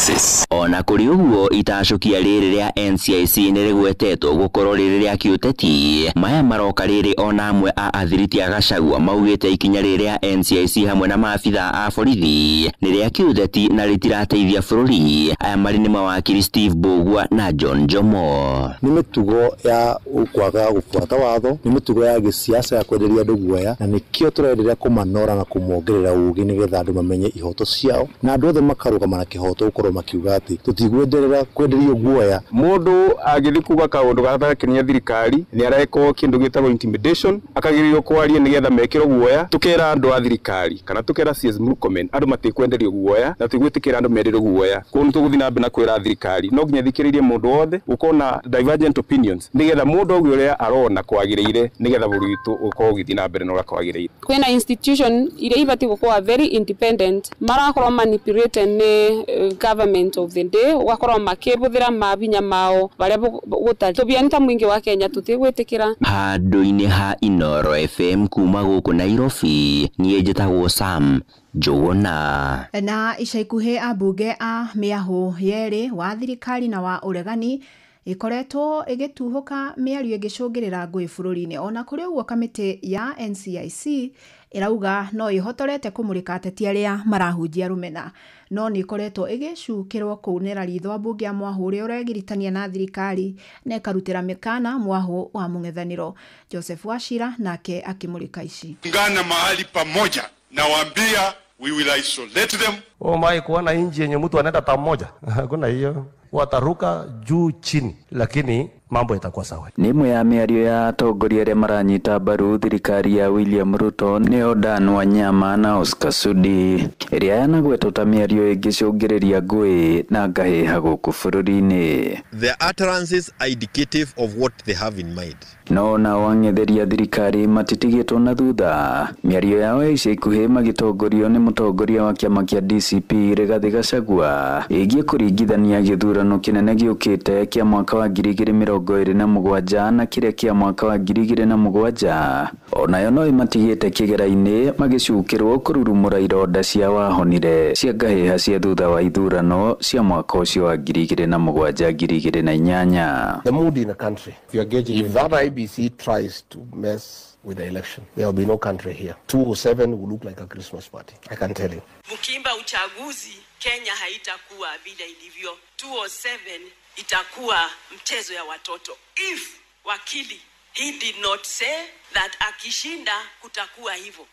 Ona kuri uguo itacokia riri ria NCIC ni rigwetetwo gukorwo riri ria kiuteti maya maroka riri ona amwe a athiriti a Gachagua maugite ikinya riri ria NCIC hamwe na maabitha a borithi ni ria kiuteti na ritirateithia bururi. Aya mari ni mawakiri Steve Bogwa na John Jomo. Ni mitugo ya ukwaga gufuata watho, ni mitugo ya gisiasa ya kwenderia andu guoya na nikio turenderea kumanora na kumongerera ugi nigetha andu mamenye ihoto ciao na andu othe makarugama na kihoto ukorwo makiuga ati tutigwenderera kwenderio guoya. Mundu agithi kuga kaundu gathakinya thirikari ni areko kindu gitagwo intimidation akagirirwo kwaria nigetha mekiro guoya tukera andu a thirikari kana tukera CS Murkomen andu matikwenderio guoya na tigwitikira andu menderio guoya kunu tuguthi na mbina kwira thirikari no ginya thikiririe mundu wothe ukona divergent opinions nigetha mundu ogwe uria arona kwagiriire nigetha buri gitu uko githi na mbere no gakwagiriire. Kwena institution ile ibati gukwa very independent marakorwo manipulated ni government of the day wakorwo makibuthira mabinya mao baria gutari tubianta mwingi wa Kenya tutigwitikira. Handu-ini ha Inoro FM kuma guku Nairobi nie njitagwo Sam Njuguna. Na ica ikuhi ambunge a miahu yeri wa thirikari na wa uregani ikoretwo igituhuka miario igicungirira ngui bururi-ini ona kuri uguo kamiti ya NCIC irauga no ihotorete kumurika ateti aria marahunjia rumena no ni ikoretwo igicukirwo kuunira ritho ambunge a mwahu uria uregiritania na thirikari na ikarutira mikana mwahu wa mung'ethaniro. Joseph Wachira nake akimurika ici. Ngana mahali pamoja na waambia we will isolate them. Mai kuona inji yenye mtu anaenda pamoja kuna hiyo wataruka juu chini lakini mambo itakuwa sawa. Ni mwe ya miario ya atongoria aria maranyita mbaru thirikari ya William Ruto ni Dan Wanyama na Oscar Sudi iria yanagwetwo miario igicungiriria ngui na ngahiha guku bururi-ini. The utterances are indicative of what they have in mind. No na wang'etheria thirikari matitigitwo na thutha. Miario yao ica ikuhi magitongorio ni mutongoria wa kiama kia DCP Rigathi Gachagua igie kuringithania githurano kinene giukite kia mwaka wa 2027 na kiria kia mwaka wa 2007. Onayo no imatigite kigera-ini magicukirwo kururumura ironda cia wahonire cia ngahiha cia thutha wa ithurano cia mwaka ucio wa 2007-2008. The mood in the country. If that IBC tries to mess with the election, there will be no country here. 207 will look like a Christmas party. I can tell you. Mkimba uchaguzi Kenya haitakuwa vile ilivyo. 207 itakuwa mchezo ya watoto. If wakili, he did not say that akishinda kutakuwa hivyo.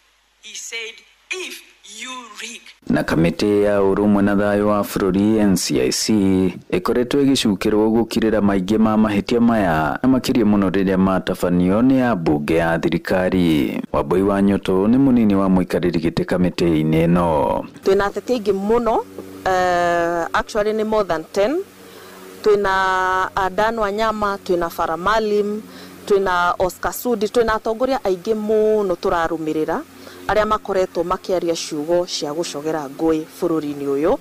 He said if you rig. Na kamiti ya urumwe na thayo wa bũrũri NCIC ikoretwo igicukĩrwo gũkirĩra maingĩ ma mahĩtia maya na makĩria mũno rĩrĩa matabanio nĩ ambunge ya thirikari. Wambui wa Nyoto nĩ mũnini wa mũikarĩri gĩtĩ kamĩtĩ-inĩ ĩno. Twĩna ateti aingĩ mũno, actually ni more than 10. Twĩna Adan Wanyama, twĩna Faramalim, twĩna Oscar Sudi, twĩna atongoria aingĩ mũno tũrarũmĩrĩra aria makoretwo makiaria ciugo cia gucogera ngũĩ bũrũri-inĩ ũyũ,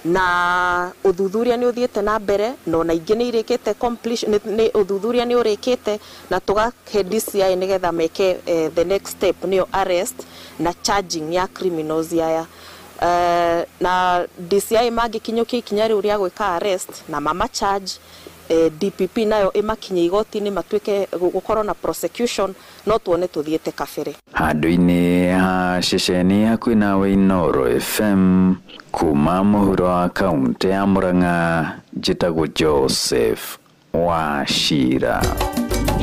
na uthuthuria ni uthiete na mbere no na ingĩ ni irĩkĩte completion, ni uthuthuria ni ũrĩkĩte na tugahe DCI nigetha meke the next step niyo arrest na charging ya criminals yaya. Na DCI magikinyukia ikinya riu ria gwika arrest na mama charge, DPP nayo imakinye igoti-inĩ matuĩke gukorwo na prosecution, no tuone tuthiete kabere. Handũ-inĩ ha ceceni hakuhĩ nawe Inooro FM kuma mũhuro wa kaunti ya Murang'a, njĩtagwo Joseph Wachira.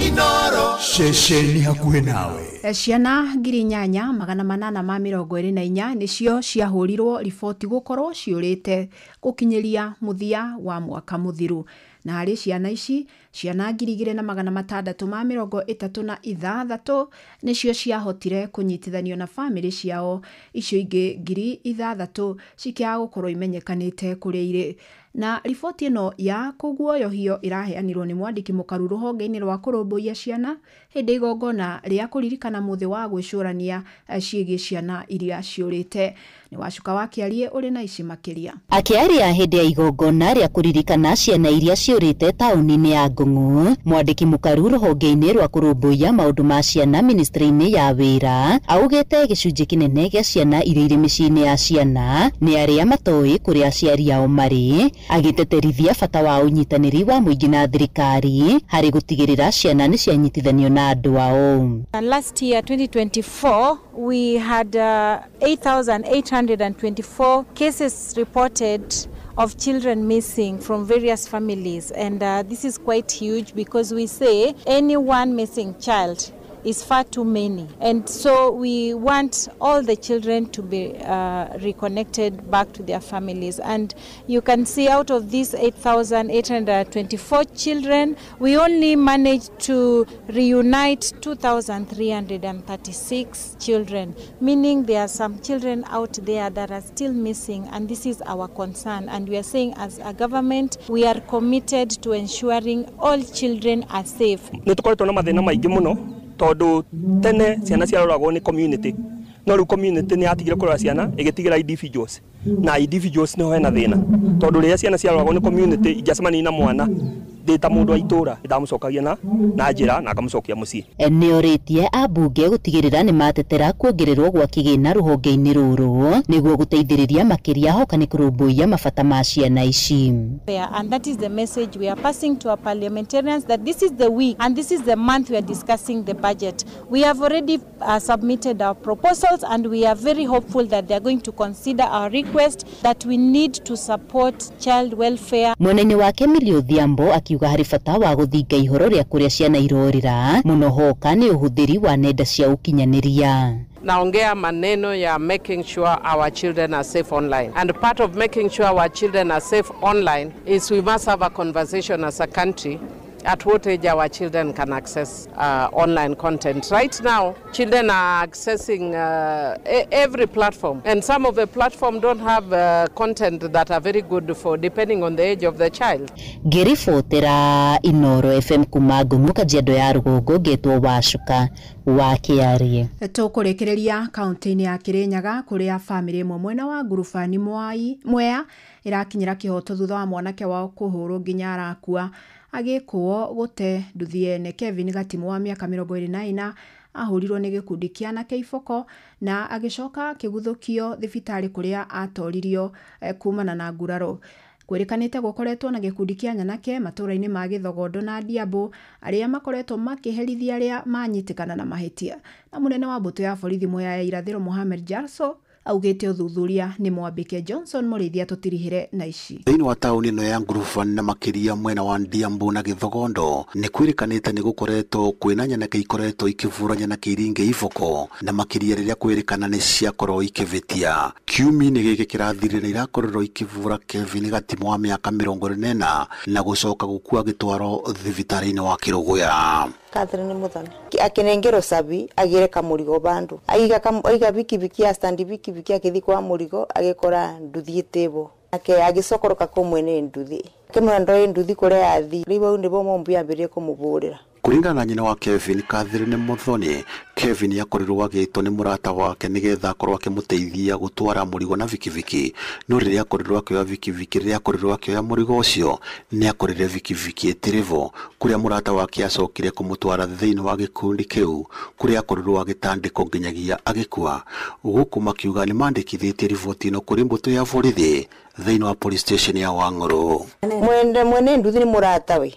Inooro ceceni hakuhĩ nawe. Ciana 8,824 nicio ciahũrirwo riboti gũkorwo ciũrĩte gũkinyĩria mũthia wa mwaka mũthiru. Na harĩ ciana ici, ciana 2,636 nicio ciahotire kũnyitithanio na family ciao, icio ingĩ 6,000 cikiaga gũkorwo imenyekanĩte kũrĩa irĩ. Na riboti ĩno ya kũguoyohio iraheanirwo nĩ mwandĩki mũkaru rũhonge-inĩ rwa kũrũmbũiya ciana hĩndĩ igongona rĩa kũririkana mũthĩ wa gwĩcũrania ciĩgiĩ ciana iria ciũrĩte. Nĩ Wacuka Wakĩarie ũrĩ na ici makĩria. Akĩaria hĩndĩ ya igongona rĩa kũririkana ciana iria ciũrĩte taũni-inĩ ya Ngong'o, mwandĩki mũkaru rũhonge-inĩ rwa kũrũmbũiya maũndũ ma ciana ministry-inĩ ya wĩra augĩte gĩcunjĩ kĩnene gĩa ciana iria irĩ mĩciĩ-inĩ ya ciana nĩ arĩa matoĩ kũrĩa aciari ao marĩ, agĩteterithia bata wa ũnyitanĩri wa mũingĩ na thirikari harĩ gũtigĩrĩra ciana nĩ cianyitithanio na andũ ao. Last year 2024 we had 8,824 cases reported of children missing from various families, and this is quite huge because we say any one missing child is far too many, and so we want all the children to be reconnected back to their families. And you can see out of these 8,824 children, we only managed to reunite 2,336 children, meaning there are some children out there that are still missing, and this is our concern. And we are saying as a government, we are committed to ensuring all children are safe. Todo tene ciana ciaroragwo ni community, no ru community ni atigire kurora ciana igitigira individuals, na individuals no hena thina tondu ria ciana ciaroragwo ni community ijacemani na mwana ndita mundu aitura ndamucokagia na njira na akamucokia mucii. Nĩorĩtie ambunge gũtigĩrĩra nĩ matetera kuongererwo gwa kĩgĩna rũhonge-inĩ rũrũ nĩguo gũteithĩrĩria makĩria hoka nĩ kũrũmbũiya mabata ma ciana ici. And that is the message we are passing to our parliamentarians, that this is the week and this is the month we are discussing the budget. We have already submitted our proposals, and we are very hopeful that they are going to consider our request that we need to support child welfare. Mwena-inĩ wake Millie Odhiambo akiuga harĩ bata wa gũthinga ihoro rĩa kũrĩa ciana irorĩra mũno hoka nĩ ũhũthĩri wa nenda cia ũkinyanĩria. Naongea maneno ya making sure our children are safe online, and part of making sure our children are safe online is we must have a conversation as a country at what age our children can access online content. Right now, children are accessing every platform, and some of the platform don't have content that are very good for depending on the age of the child. Ngĩribotera Inooro FM kuma Ngong'o, Kajiado ya Rũgongo, ngetwo Wacuka Wakĩarie. Tũkũrekereria kaunti-inĩ ya Kĩrĩnyaga kũrĩa famĩlĩ ĩmwe mwena wa ngurubani Mwea ĩrakinyĩra kĩhoto thutha wa mwanake wao kũhũrwo nginya arakua agĩkwo gũte nduthiene. Kevin Gatimu wa mĩaka 24 ahũrirwo nĩ gĩkundi kĩa anake iboko na agĩcoka kĩguthũkio thibitarĩ kũrĩa atoririo kumana na nguraro. Kwĩrĩkanĩte gũkoretwo na gĩkundi kĩa anake matũra-inĩ ma Gĩthogondo na Diambo arĩa makoretwo makĩherithia arĩa manyitĩkana na mahĩtia. Na mũnene wa mbũtũ ya borithi Mwea ya irathĩro Mohamed Jalso augite uthuthuria ni mwambike. Johnson Murithia tutirihire na ici. Thĩinĩ wa taũni ĩno ya Ngurubani na makĩria mwena wa Ndiambu na Gĩthogondo nĩ kwĩrĩkanĩte nĩ gũkoretwo kwĩna nyanake ikoretwo ikĩvura nyanake iringe ivoko na makĩria rĩrĩa kwĩrĩkana nĩ ciakorwo ikĩvĩtia. Kiumia-inĩ gĩkĩ kĩrathirire nĩ irakorirwo ikĩvura Kevin Gatimu wa mĩaka 40 na gũcoka gũkua gĩtwaro thibitarĩ-inĩ wa Kĩrũgũya. Catherine Muthoni akinengero sabi agire kamurigo bandu aiga bikibiki ya standi bikibiki akithi kwa murigo agikora nduthi tebo ake agisokoroka ko mwene nduthi kemando nduthi kore athi ribo ndibo mombu yambirie kumuburira. Kuringana na nyina wa Kevin, Catherine Muthoni, Kevin yakorirwo agĩtwo nĩ mũrata wake nĩgetha akorwo akĩmũteithia gũtwara mũrigo na vikiviki. No rĩrĩa akorirwo akĩoya vikiviki, rĩrĩa akorirwo akĩoya mũrigo ũcio nĩ akorire vikiviki ĩtĩrĩvo, kũrĩa mũrata wake acokire kũmũtwara thĩinĩ wa gĩkundi kĩu, kũrĩa akorirwo agĩtandĩkwo nginyagia agĩkua. Gũkũ makiuga nĩ mandĩkithĩtie riboti ĩno kũrĩ mbũtũ ya borithi thĩinĩ wa police station ya Wang'ũrũ. Mwene nduthi nĩ mũrata we.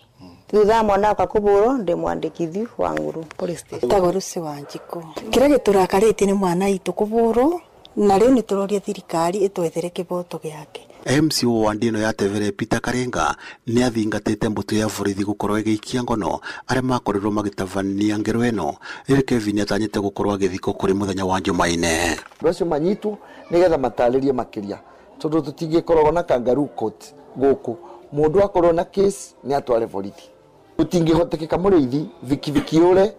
Thutha mwana akakuburo ndi mwandikithi Wang'ũrũ police station. Tagorusi Wanjiko. Kira giturakarite ni mwana itu kuburo na riu ni turoria thirikari itwethere kiboto giake. MCO wa Ndino ya Tevere Peter Karenga nĩ athingatĩte mbũtũ ya borithi gũkorwo ĩgĩikia ngono arĩa makorirwo magĩtabania ngero ĩno. Rĩrĩa Kevin atanyĩte gũkorwo agĩthikwo kũrĩ mũthenya wa Jumaine. Rũciũ manyitu nĩgetha matarĩrie makĩria tondũ tũtingĩkorwo na kangaroo court gũkũ. Mũndũ akorwo na case nĩ atware borithi. Utingihotekeka mũrĩithi vikiviki ure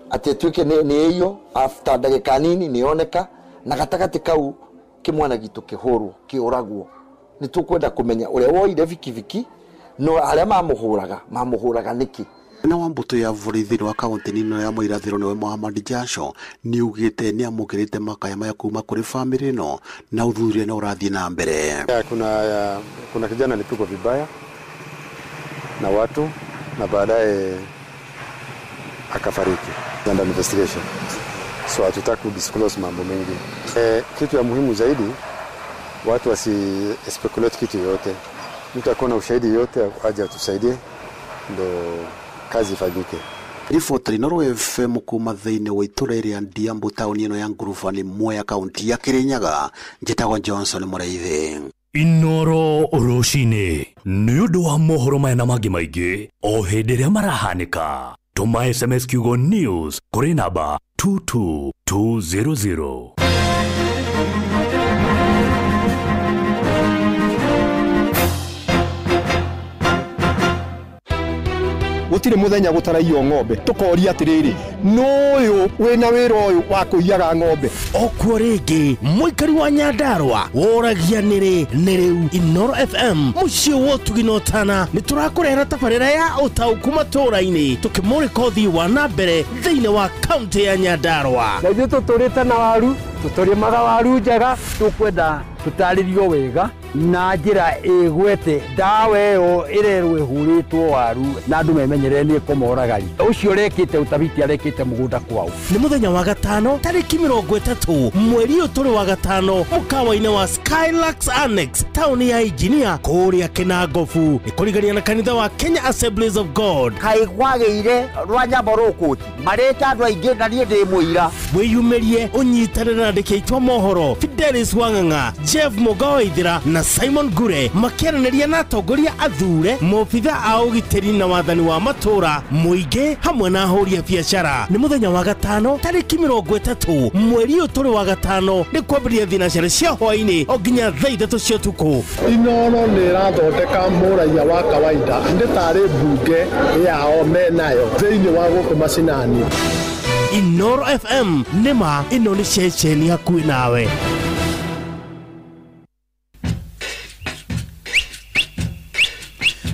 ati tuike nĩ iyo after ndagĩka nini nĩoneka na gatagatĩ kau kĩmwana gitu kĩhũrwo kĩoragwo. Nĩ tũkwenda kũmenya ũrĩa woire vikiviki no arĩa mamũhũraga nĩkĩ. Na wa mbũtũ ya borithi wa kaunti ĩno ya Mũirathĩro nĩwe Mohammed Jasho nĩ ugĩte nĩ amũkĩrĩte makaya maya kuma kũrĩ famĩlĩ ĩno na ũthuthuria nĩ ũrathiĩ na mbere. Kuna kijana alipigwa vibaya na watu na baadaye akafariki under investigation, so hatutaki kudisclose mambo mengi. Kitu ya muhimu zaidi watu wasi speculate kitu yote. Mtu akona ushahidi yote aje atusaidie ndo kazi ifanyike. Riboti ĩno FM kuma thĩinĩ wa itũra rĩa Ndiambu taũni ĩno ya Ngurubani Mwea kaunti ya Kirinyaga. Njĩtagwo Johnson Mũrĩithi. Inoro Rucinĩ nĩ ũndũ wa mohoro maya na mangĩ maingĩ o hĩndĩ ĩrĩa marahanĩka. Tũma SMS kiugo news kũrĩ namba 22200. Gutire muthenya gutaraio ng'ombe tukoria atiriri nuyu wina wira uyu wa kuiyaga ng'ombe okwo ringi muikari wa Nyandarua woragia niri niriu Inoro FM mucio wotuginotana ni turakurehera tabarira ya utauku matũra-inĩ tukimurika uthii wa nambere thĩinĩ wa kaunti ya Nyandarua. Na ithuĩ tũtũrĩte na waru tũtũrĩmaga waru njega tukwenda tutaririo wega na njira igwete ndawa ĩyo ĩrerwo ĩhũrĩtwo waru na andũ memenyerere nĩ kũmoragari ũcio rekĩte utabiti arekĩte mũgũnda kwao. Nĩ mũthenya wa gatano tarĩki 30 mweri ũyũ tũrĩ wa gatano mũkawa-inĩ wa Skylux Annex taũni ya Engineer kũrĩa Kĩnangobu nĩ kũrigania na kanitha wa Kenya Assemblies of God. Kaĩ gwagĩire rwa nyambo rũkũti marĩte andũ aingĩ na niĩ ndĩ mũira. Wĩyumĩrie ũnyitanĩre na andĩki aitũ mohoro Fidelis Wang'ang'a, Jeff Mugoithira na Simon Gure makiaranĩria na atongoria athure mobitha a ũgitĩri na wathani wa matũra mũingĩ hamwe na ahũri a biacara. Nĩ mũthenya wa gatano tarĩki 30 mweri ũyũ tũrĩ wa gatano nĩ kwambĩrĩria thinacara cia hwaĩ-inĩ o nginya thaa 3 cia ũtukũ. Inoro nĩ ĩrathondeka mũraia wa kawaida nĩ tarĩ mbunge yao menayo thĩinĩ wa gũkũ macinani. Inoro FM nĩma ĩno nĩ ceceni hakuhĩ nawe.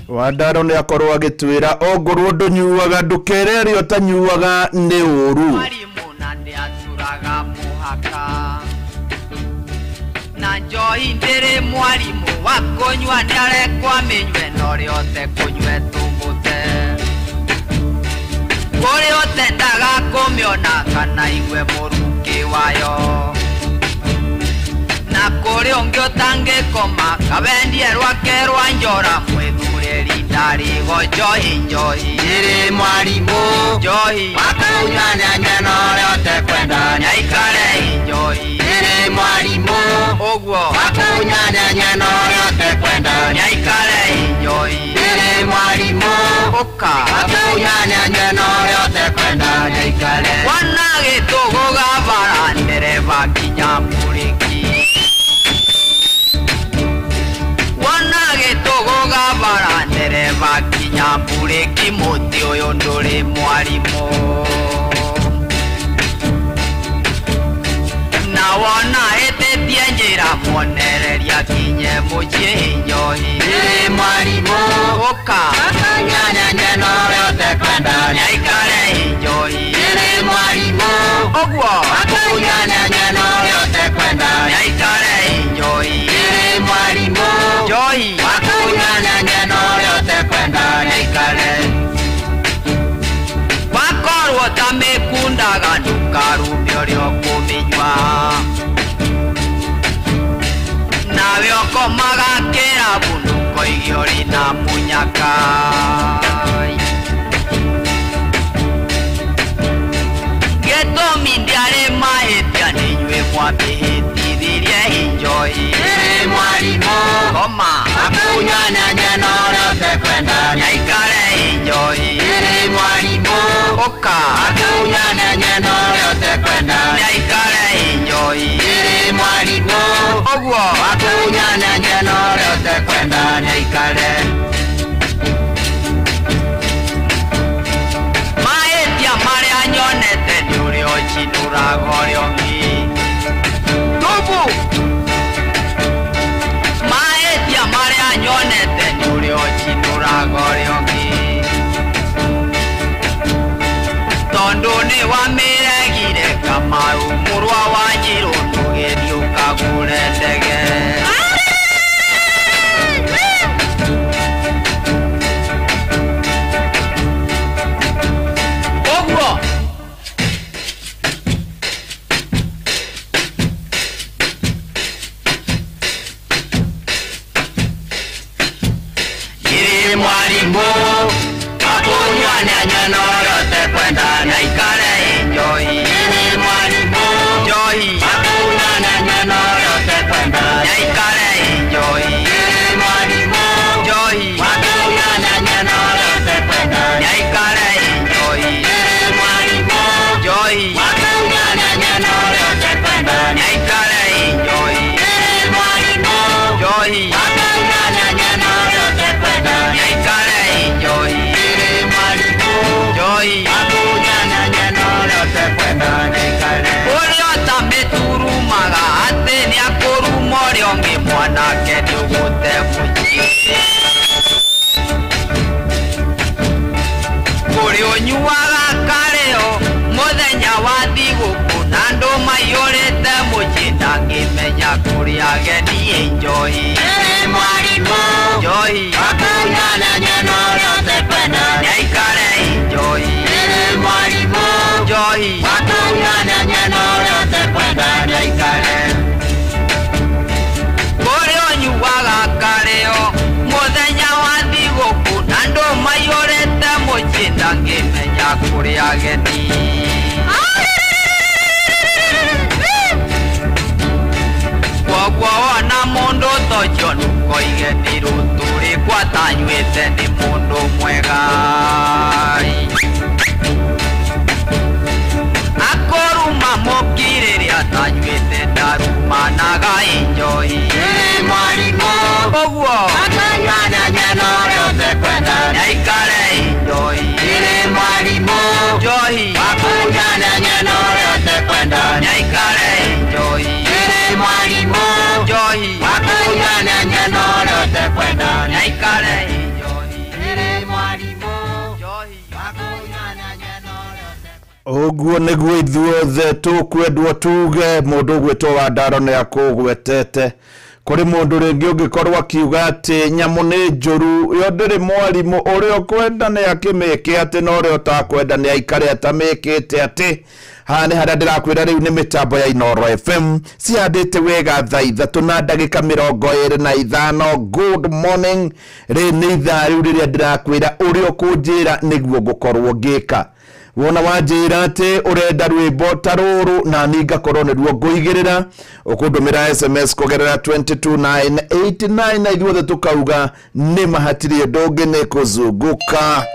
Wandaro nĩ akorwo agĩtwĩra ongorwo ndũnyuaga ndũkerere ũtanyuaga nĩ ũru. Mwarimũ na nĩ aturaga mũhaka na njohi ndĩrĩ mwarimũ wa kũnyua nĩ arekwa mĩnyue no rĩothe kũnyue tũmũte kũrĩ ũtendaga kũmĩona kana igue mũrukĩ wayo na kũrĩ ũngĩ ũtangĩkoma kabendie rwake rwa njora mwĩthurĩri ndarigo njohi ĩrĩ mwarimũ njohi wakaunywa nyanya no rĩothe kwenda nyaikare njohi enjoy. Ere mwalimu ogwo akunyanya nyano yote kwenda nyaikale enjoy. Ere mwalimu oka akunyanya nyano yote kwenda nyaikale. Wanage togoga barandere bakinyamuriki. Wanage togoga barandere bakinyamuriki muti oyo ndore mwalimu. Wana etetie njira monereria kinye mucie enjoy. Ere mwalimu oka akunyanya nyano yote kwenda nyaikale enjoy. Ere mwalimu ogwo akunyanya nyano yote kwenda nyaikale enjoy. Ere mwalimu joy akunyanya nyano yote kwenda nyaikale. Wakorwo tamekundaga ndukarumio ryo kuminywa. Nawe okomaga kera bunduko igiori na munyaka. Getomi ndiare mahetia ninywe mwamihitithirie enjoy. Ere mwalimu koma akunyanya nyano yote kwenda nyaikale enjoy. Ere mwalimu oka akunyanya nyano yote kwenda nyaikale enjoy. Ere mwalimu ogwo akunyanya nyano yote kwenda nyaikale. Mahetia maria nyonete ni urio chinurago riongi. Tubu mahetia maria nyonete ni urio chinurago riongi. Tondu ni wamiregire Kamaru murwa wa Njiru ndugeni ukagure ndege. Ogwo iri mwalimu akunyanya nyano yote kwenda nyaikale enjoy. Ere mwalimu joy akunyanya nyano yote kwenda nyaikale enjoy. Ere mwalimu joy akunyanya nyano yote kwenda nyaikale enjoy. Ere mwalimu joy akunyanya nyano yote kwenda nyaikale enjoy. Ere mwalimu joy akunyanya nyano yote kwenda nyaikale enjoy. Ere mwalimu joy akunyanya nyano yote kwenda nyaikale. Urio tameturumaga ati ni akurumo riongi mwanake ndugute mucie. Urio nyuaga kareo muthenya wa thiguku na andu maiyurite mucie ndangimenya kuria ageni enjoy. Ere mwalimu joy akunyanya nyano yote kwenda nyaikale enjoy. Ere mwalimu joy akunyanya nyano yote kwenda nyaikale. Urio nyuaga kareo muthenya wa thiguku na andu maiyurite mucie ndangimenya kuria ageni. Kwogwo wona mundu tocio nuko igeni ruturi kwatanywite ni mundu mwega. Akoruma mukiriria tanywite ndarumanaga enjoy. Ere mwalimu ogwo akunyanya nyano yote kwenda nyaikale enjoy. Ere mwalimu joy akunyanya nyano yote kwenda nyaikale enjoy. Ere mwalimu joy akunyanya nyano yote kwenda nyaikale enjoy. Ere mwalimu joy akunyanya nyano yote. Oguo niguo ithuothe tukwendwo tuge mundu gwitwo wa Ndaro ni akugwetete kuri mundu ringi ungikorwo akiuga ati nyamu ni njuru yo ndiri mwalimu uria kwenda ni akimeke ati no uria utakwenda ni aikare atamekete ati hani haria ndirakwira riu ni mitambo ya Inooro FM ciandite wega thaa 3:25 good morning ri ni ithaa riu riria ndirakwira uria kunjira niguo ngukorwo ngika wona wanjira ati urenda rwimbo taruru na ninga korone ruo nguigirira ukundumira SMS kugerera 22989 na ithuothe tukauga ni mahatirie ndungi ni kuzunguka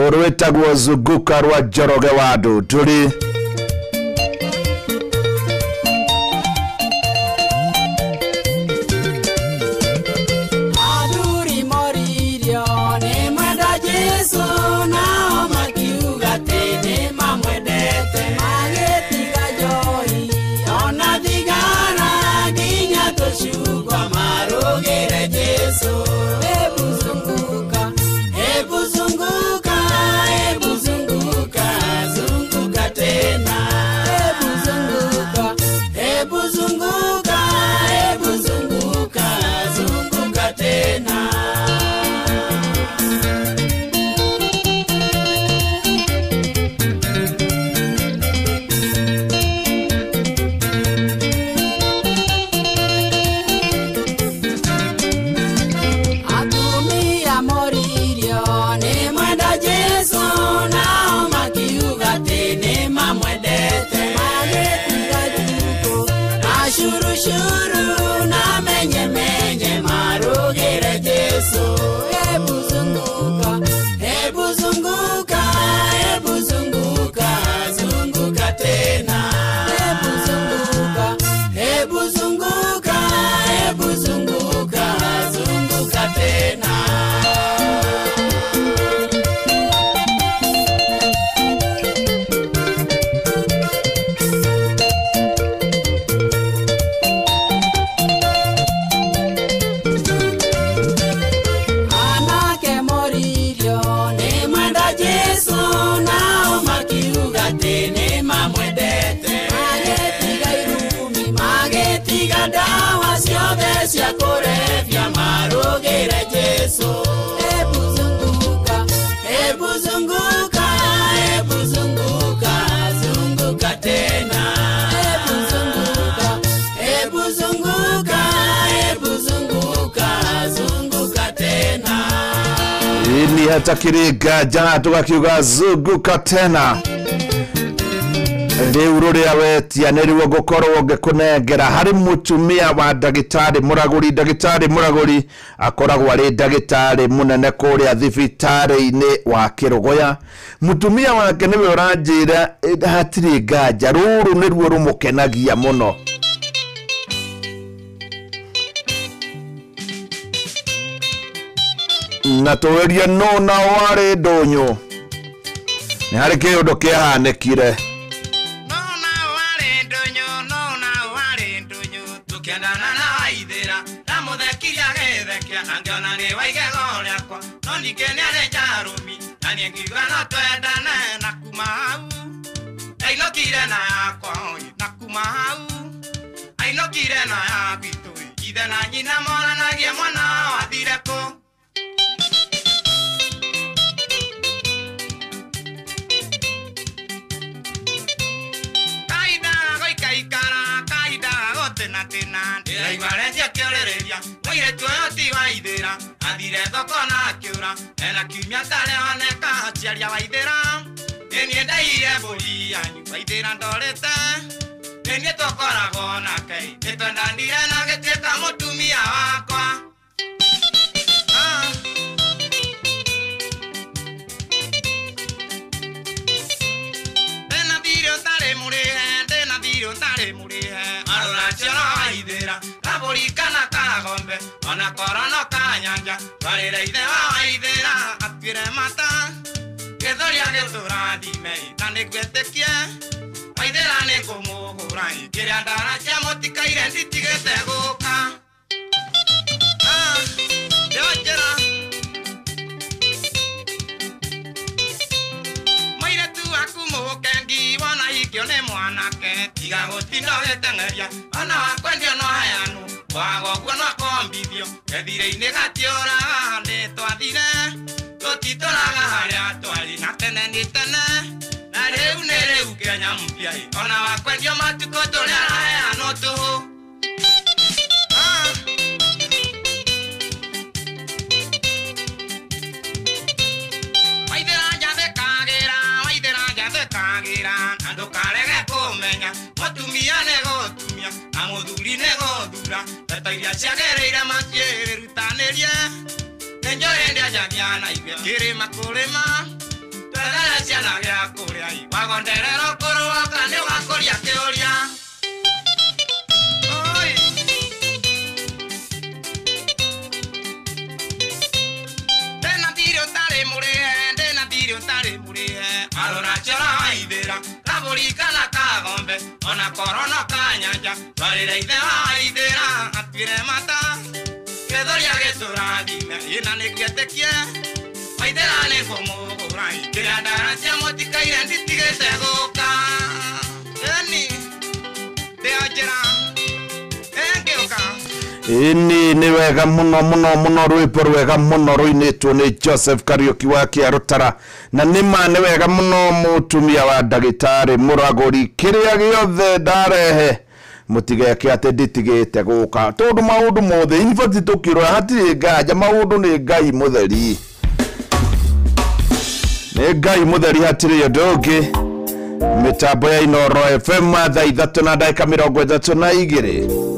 urwetagwo zunguka rwa Njoroge wa Ndunduri. Ni hata kiriga jana tukakiuga zunguka tena riu ruria wetia niriwo gukorwo ngikunengera hari mutumia wa ndagitari Muraguri akoragwo ari ndagitari munene kuria thibitari-ini wa Kirugoya. Mutumia wake niwe uranjira hatiri nganja ruru nirwo rumukenagia muno. Na tuweria no na wari ndonyo ni hari kiundu kiahanekire gũthomithania na mũthuri nĩ gũthura ndeto iria ciagĩrĩire makĩrutanĩrie nĩ njũĩ ndĩanjagia na ithuĩ kĩrĩma kũrĩma twethere ciana gĩa kũrĩa igwago nderero kũrũoka nĩ ũgakũria kĩũria Arora chora haidera, laborika la kagombe, ona corona kanyanja, barira ide haidera, atire mata, kedoria gesura dime, ina nekietekie, haidera ne como rai, que andara sia motika identity getegoka, eni, te ajera, engeoka. Ini ni wega muno rwimbo rwega muno ruinitwo ni Joseph Kariuki wa Kiarutara na nima ni wega muno mutumia wa ndagitari Muraguri kiria giothe ndarehe mutigeke ati nditigite guka tondu maundu mothe infati tukirwa hatiri ngaja maundu ni Ngai mutheri hatiri yondoge mitambo ya Inoro FM thaa 3:32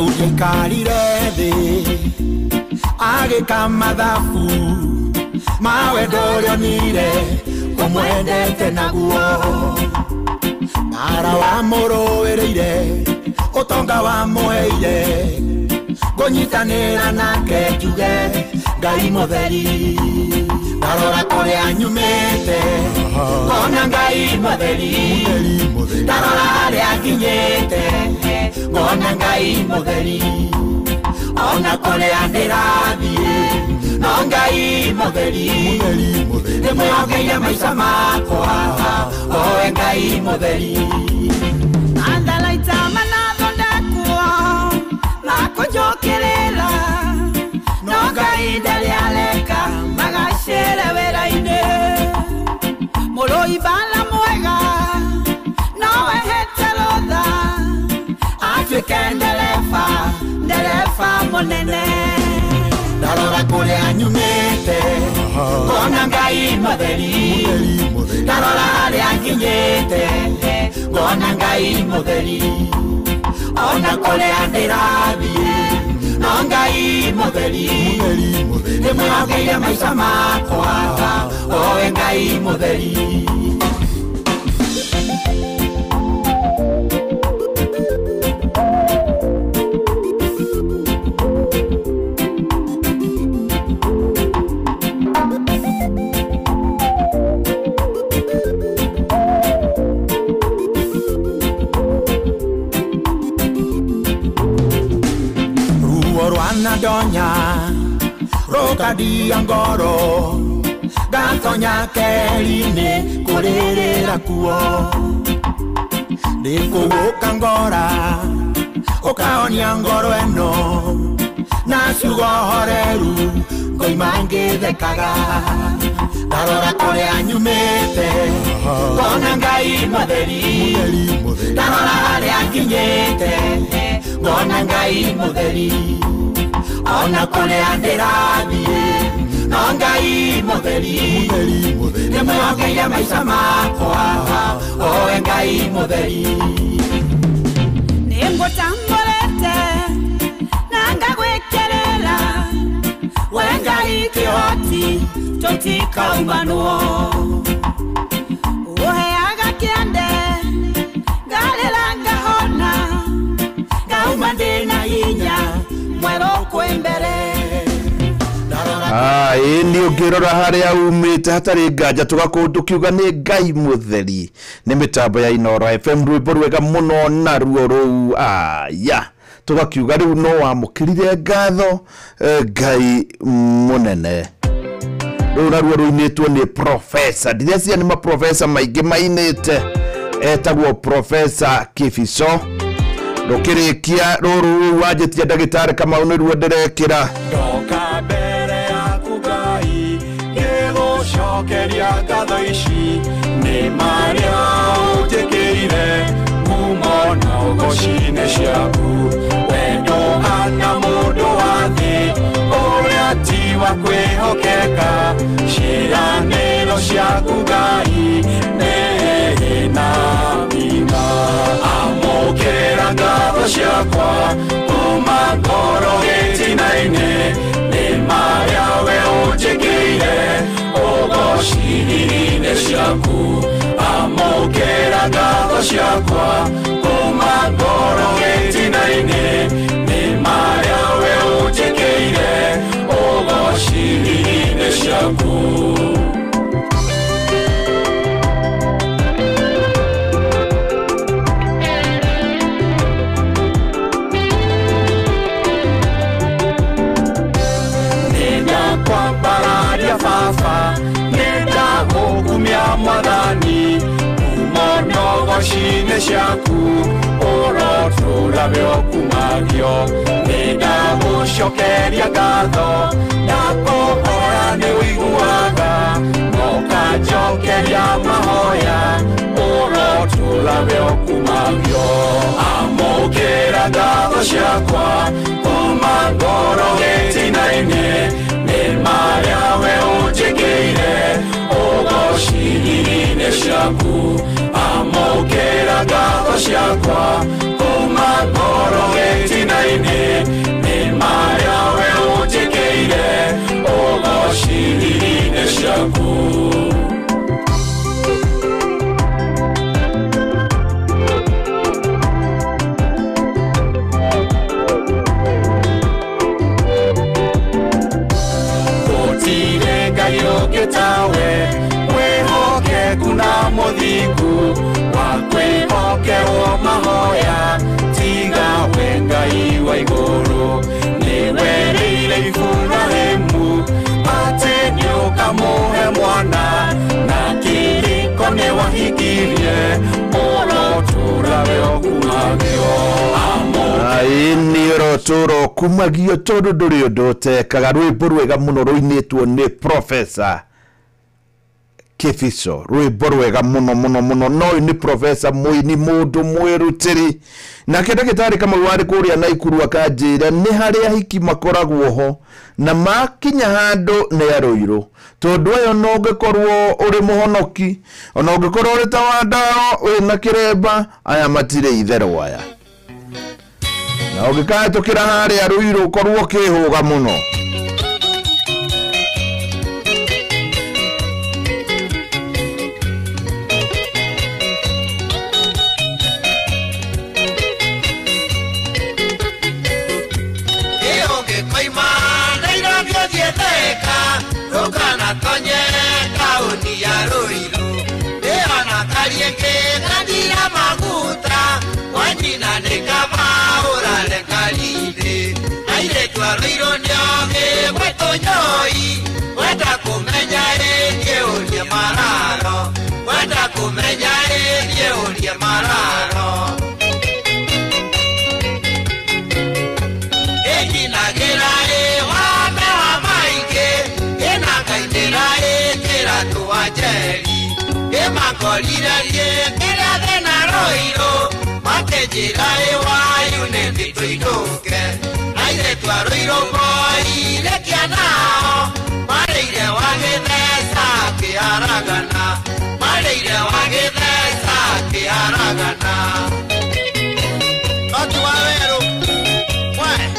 Ujikarire thi agika mathabu mawe ndorionire umwendete naguo mara wa muruwirire utonga wa muheire kunyitanira nake njuge Ngai mutheri ndarora kuria nyumite kona Ngai mutheri ndarora haria nginyite kona Ngai mutheri ona kuria ndirathie no Ngai mutheri nimwongeire maica makwa owe Ngai mutheri andalaita manathondekwo makunjokerera no Ngai ndarialeka magacere wera-inĩ mũrũi bala mwega nowe heterotha atuĩke ndereba mũnene ndarora kũrĩa nyumĩte ngona Ngai mutheri ndarora harĩa nginyĩte ngona Ngai mutheri ona kũrĩa ndĩrathiĩ no Ngai mutheri nimwongeire maica makwa owe Ngai mutheri Donya rokadia ngoro gatonya keline kurerera kuo ndikuguka ngora ukaonia ngoro eno na ciugo horeru ngoimangithekaga ndarora kuria nyumite ngona Ngai mutheri ndarora haria nginyite ngona Ngai mutheri ona kuria ndirathie no Ngai mutheri nimwongeire maica makwa owe Ngai mutheri ningũtamborete na ngagwĩkĩrĩra we Ngai kĩhoti tũtikaumanwo ũheaga kĩande ngarĩra ngahona ngauma ndĩna hinya mwero kwembere ni ungirora haria umite hatari nganja tugakundukiuga ni Ngai mutheri ni mitambo ya Inoro FM rwimbo rwega muno na ruo ruu tugakiuga riu no wamukirire ngatho Ngai munene riu na ruo ruinitwo ni professor ndirecia ni ma professor maingi mainite etagwo Professor Kibiso rukirikia ruru wajetia ndagitari kama uniruo nderekira ndoka mbere yaku Ngai ngĩgũcokeria ngatho ici nĩ marĩa ũnjĩkĩire ngumo na ũgoci-inĩ ciaku wendo ana ciakwa kuma ngoro gĩtina-inĩ nĩ marĩa we ũnjĩkĩire ũgociri-inĩ ciaku. Nĩndakwambararia baba nĩndagũkumia mwathani kuma nyogoci-inĩ ciaku ũrotũra we ũkumagio nĩndagũcokeria ngatho ndakũhoya nĩ ũiguaga nokanjokeria mahoya ũrotũra we ũkumagio amũkĩra ngatho ciakwa kuma ngoro gĩtina-inĩ nĩ marĩa we ũnjĩkĩire ũgociri-inĩ ciaku amũkĩra ngatho ciakwa kuma ngoro gĩtina-inĩ nĩ marĩa we ũnjĩkĩire ũgociri-inĩ ciaku. Tawe mwĩhokeku na mũthingu wa kwĩhokerwo mahoya tiga we Ngai wa igũrũ nĩ werĩire Iburahĩmu atĩ nĩũkamũhe mwana na kĩrĩko nĩ wahingirie ũrotũra we ũkumagio nĩ ũrotũra ũkumagio tondũ ndũrĩ ũndũ ũtekaga. Rwĩmbo rwega mũno rũinĩtwo nĩ Professor Kibiso, rwĩmbo rwega mũno mũno mũno. No ũyũ nĩ Professor mũini mũndũ mwĩrutĩri na ndagĩtarĩ Kamau warĩ kũrĩa Naikuru akanjĩra nĩ harĩa ahiki makoragwo ho na makinya handũ nĩ arũirũ tondũ ũyũ no ũngĩkorwo ũrĩ mũhonoki ona ũngĩkorwo ũrĩ ta Wandaro wĩna kĩremba aya matirĩ itherũ aya na ũngĩkahetũkĩra harĩa arũirũ ũkorwo ũkĩhũga mũno. Tonye kauni ya Ruiru Eona karieke kadira maguta Wanyina nekama urale kalide Aire tua Ruiru nyoge weto nyoi Weta kumenya elie ulie mararo Weta kumenya elie ulie mararo Egina gira wame wa maike Kaitera ekera tuwajeri Emakolira ekera dena roiro Makejera ewa yunendi tuiduke Aire tua roiro boi lekia nao Mareire wagethesa kiaragana Mareire wagethesa kiaragana Otu waweru Mwe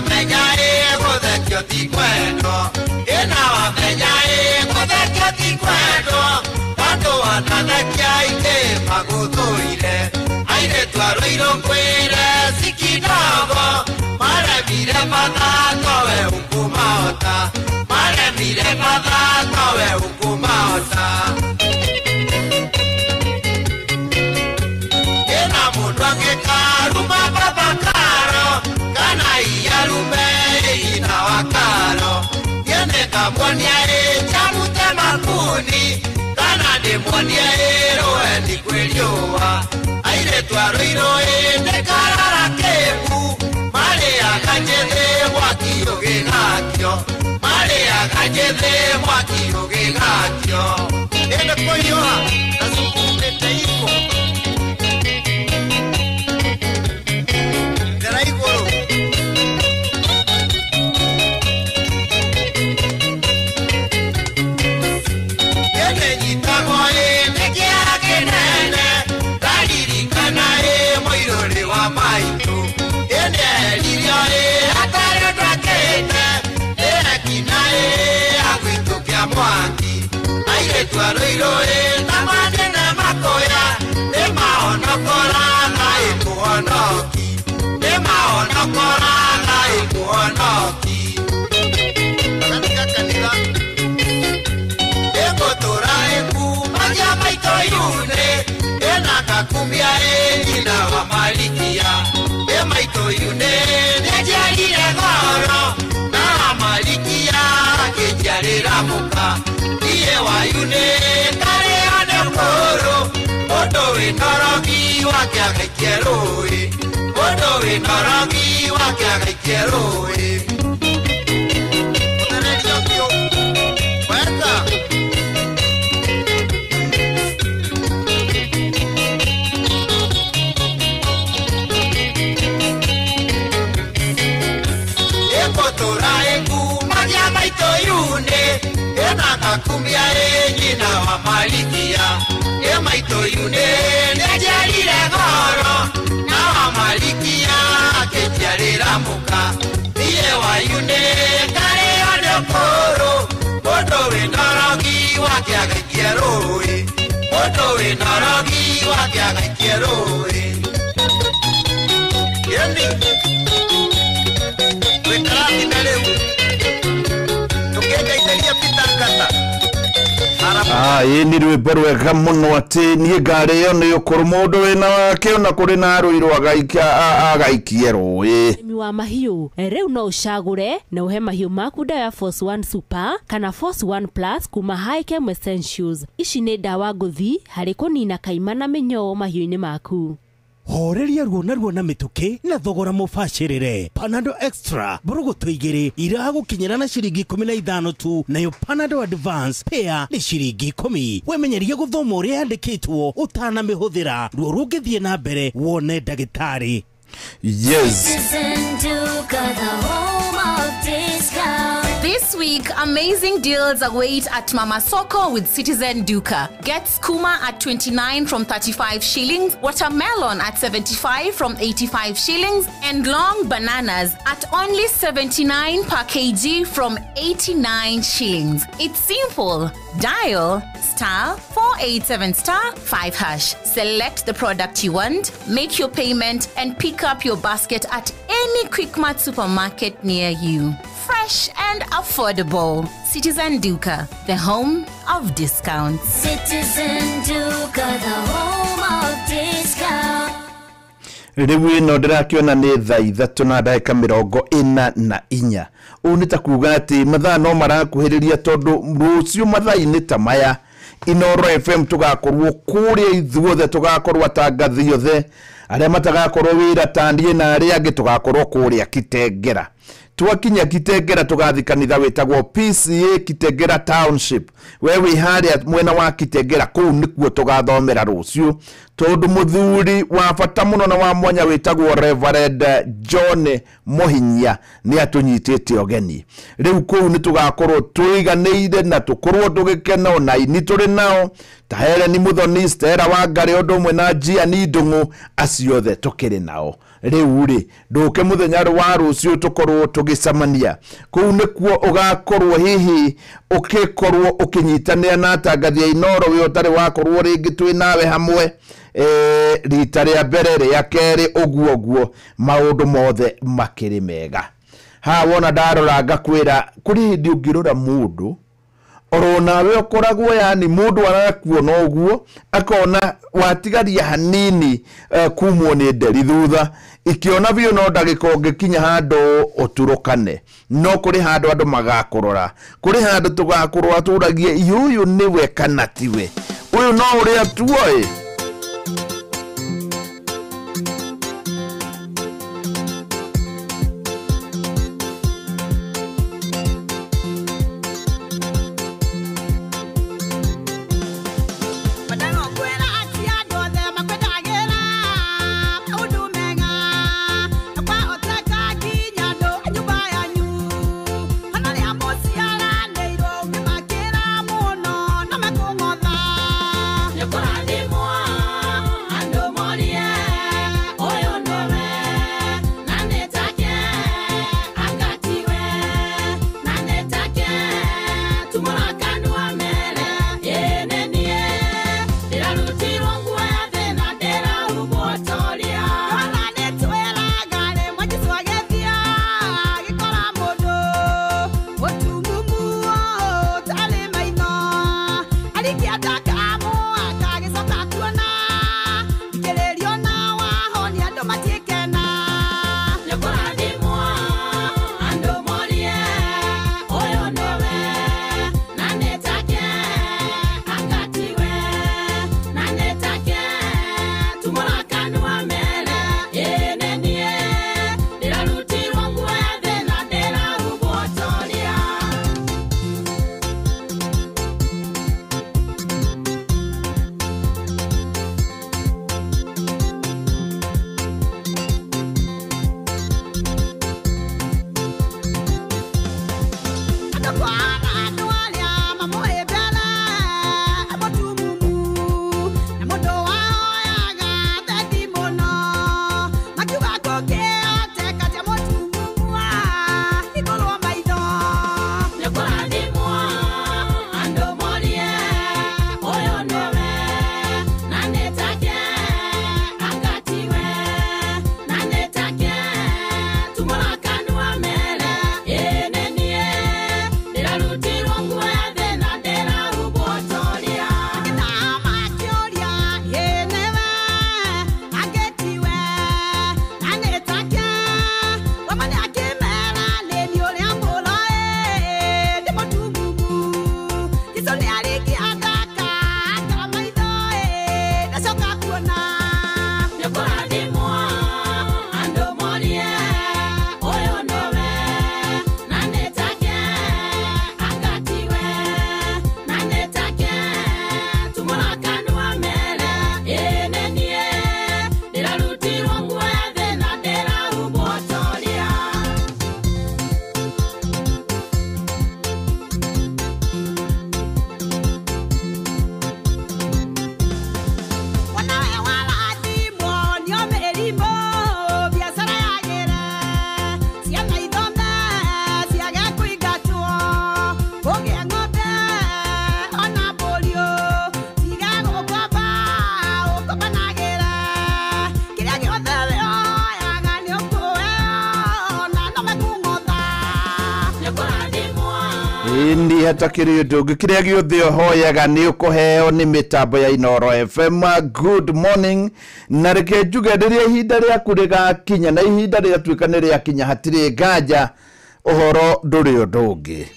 Menya thekio ti kwendo ena wamenya thekio ti kwendo Wando wanathekia ike magũthũire Aire twarũirwo kwĩre si kidogo Maremire mathako we ũkũmahota Maremire mathako we ũkũmahota Ena mũndũ angĩkaruma babakaro Kana iarume ina wakaro Yene kamwonia chamute makuni Kana demwonia roendi kweliwa Aire twarũirwo nekarara kebu Mare akanyethe mwakio gĩgakio Mare akanyethe mwakio gĩgakio Ene kũhiũha nasukumĩte iko Ndera igũrũ Yene nyitagwo nĩ kĩara kĩnene Ndariri twaro iroe tamane na makoya ne maonokora na ikuonoki ne maonokora na ikuonoki katika kanila ego torae ku magia maito yune ena kakumbia ejina wa malikia maito yune ne jarire goro na malikia kejarira muka iye wa yune kare ane koro odo we norogi wa kya keroe odo we norogi wa kya keroe onere jokyo weka yune ena kakumbia ejina wa malikia maito yune ne jarire goro na wa malikia kejarira muka iye wa yune kare ane koro odo we norogi wa kya keroe odo we norogi wa kya keroe yendi we tarati naleu ini rwimbo rwega muno ati nie ngari yo ni ukuru mundu wina wake ona kuri na ruiro agaikie rui mi wa mahiu riu no ucagure na uhe mahiu maku dawa Force 1 Super kana Force 1 Plus kuma Highchem Essentials. Ici ni dawa nguthi hari kunina kaimana minyoo mahiu-ini maku. Horeria ruo na mituki na thogora mubashirire. Panadol Extra burugutu igiri iragukinyira na ciringi 15 tu, nayo Panadol Advance pair ni ciringi 10. Wemenyeria guthoma uria yandikitwo utana mihuthira ruo rungithie na mbere wone ndagitari. Yes. This week, amazing deals await at Mama Soko with Citizen Duka. Get skuma at 29 from 35 shillings, watermelon at 75 from 85 shillings, and long bananas at only 79 per kg from 89 shillings. It's simple. Dial *487*5#. Select the product you want, make your payment, and pick up your basket at any Quickmart supermarket near you. Fresh and affordable. Citizen Duka, the home of discounts. Citizen Duka, the home of discounts. Riu ino ndirakiona ni thaa 3:44. Unita kuga ati mathaa no marakuhiriria tondu rucio mathaa-ini ta maya Inoro FM tugakorwo kuria ithuothe tugakorwo atangathi yothe aria matagakorwo wira tandie na aria angi tugakorwo kuria Kitengera. Twakinya Kitengera tugathi kanitha wetagwo PCA Kitengera Township. Wewe haria mwena wa Kitengera kuu nikuo tugathomera rucio tondu muthuri wa bata muno na wa mwanya wetagwo Reverend John Mohinya ni atunyitite ogeni. Riu kuu ni tugakorwo tuiganeire na tukorwo tugikena na ini turi nao tahere ni Muthoni Stella Wangari ondo mwe na Jiani Ndungu aciothe tukiri nao. Riu ri nduke muthenya wa rucio tukorwo tugicamania kuu nikuo ugakorwo hihi ukikorwo ukinyitania na atangathi a Inoro wi utari wakorwo ringi twi nawe hamwe rita ria mbere ria keri uguo maundu mothe makiri mega. Ha wona ndarora ngakwira kuri hindi ungirora mundu orona we okoragwo yani mundu arakuona uguo akona watigaria hanini kumwo ni nderi thutha ikiona bio no ndagika ngikinya handu oturukane no kuri handu andu magakorora kuri handu tugakorwa turagie yuyu niwe kana tiwe uyu no uria tuoe Kora Indi hatakiri udogo kiria giothe hoyaga ni ukuheo ni mitambo ya Inooro FM. Good morning. Na reke njuge riria ihinda riaku rigakinya na ihinda riatuika ni riakinya hatiri nganja uhoro nduri undu ungi.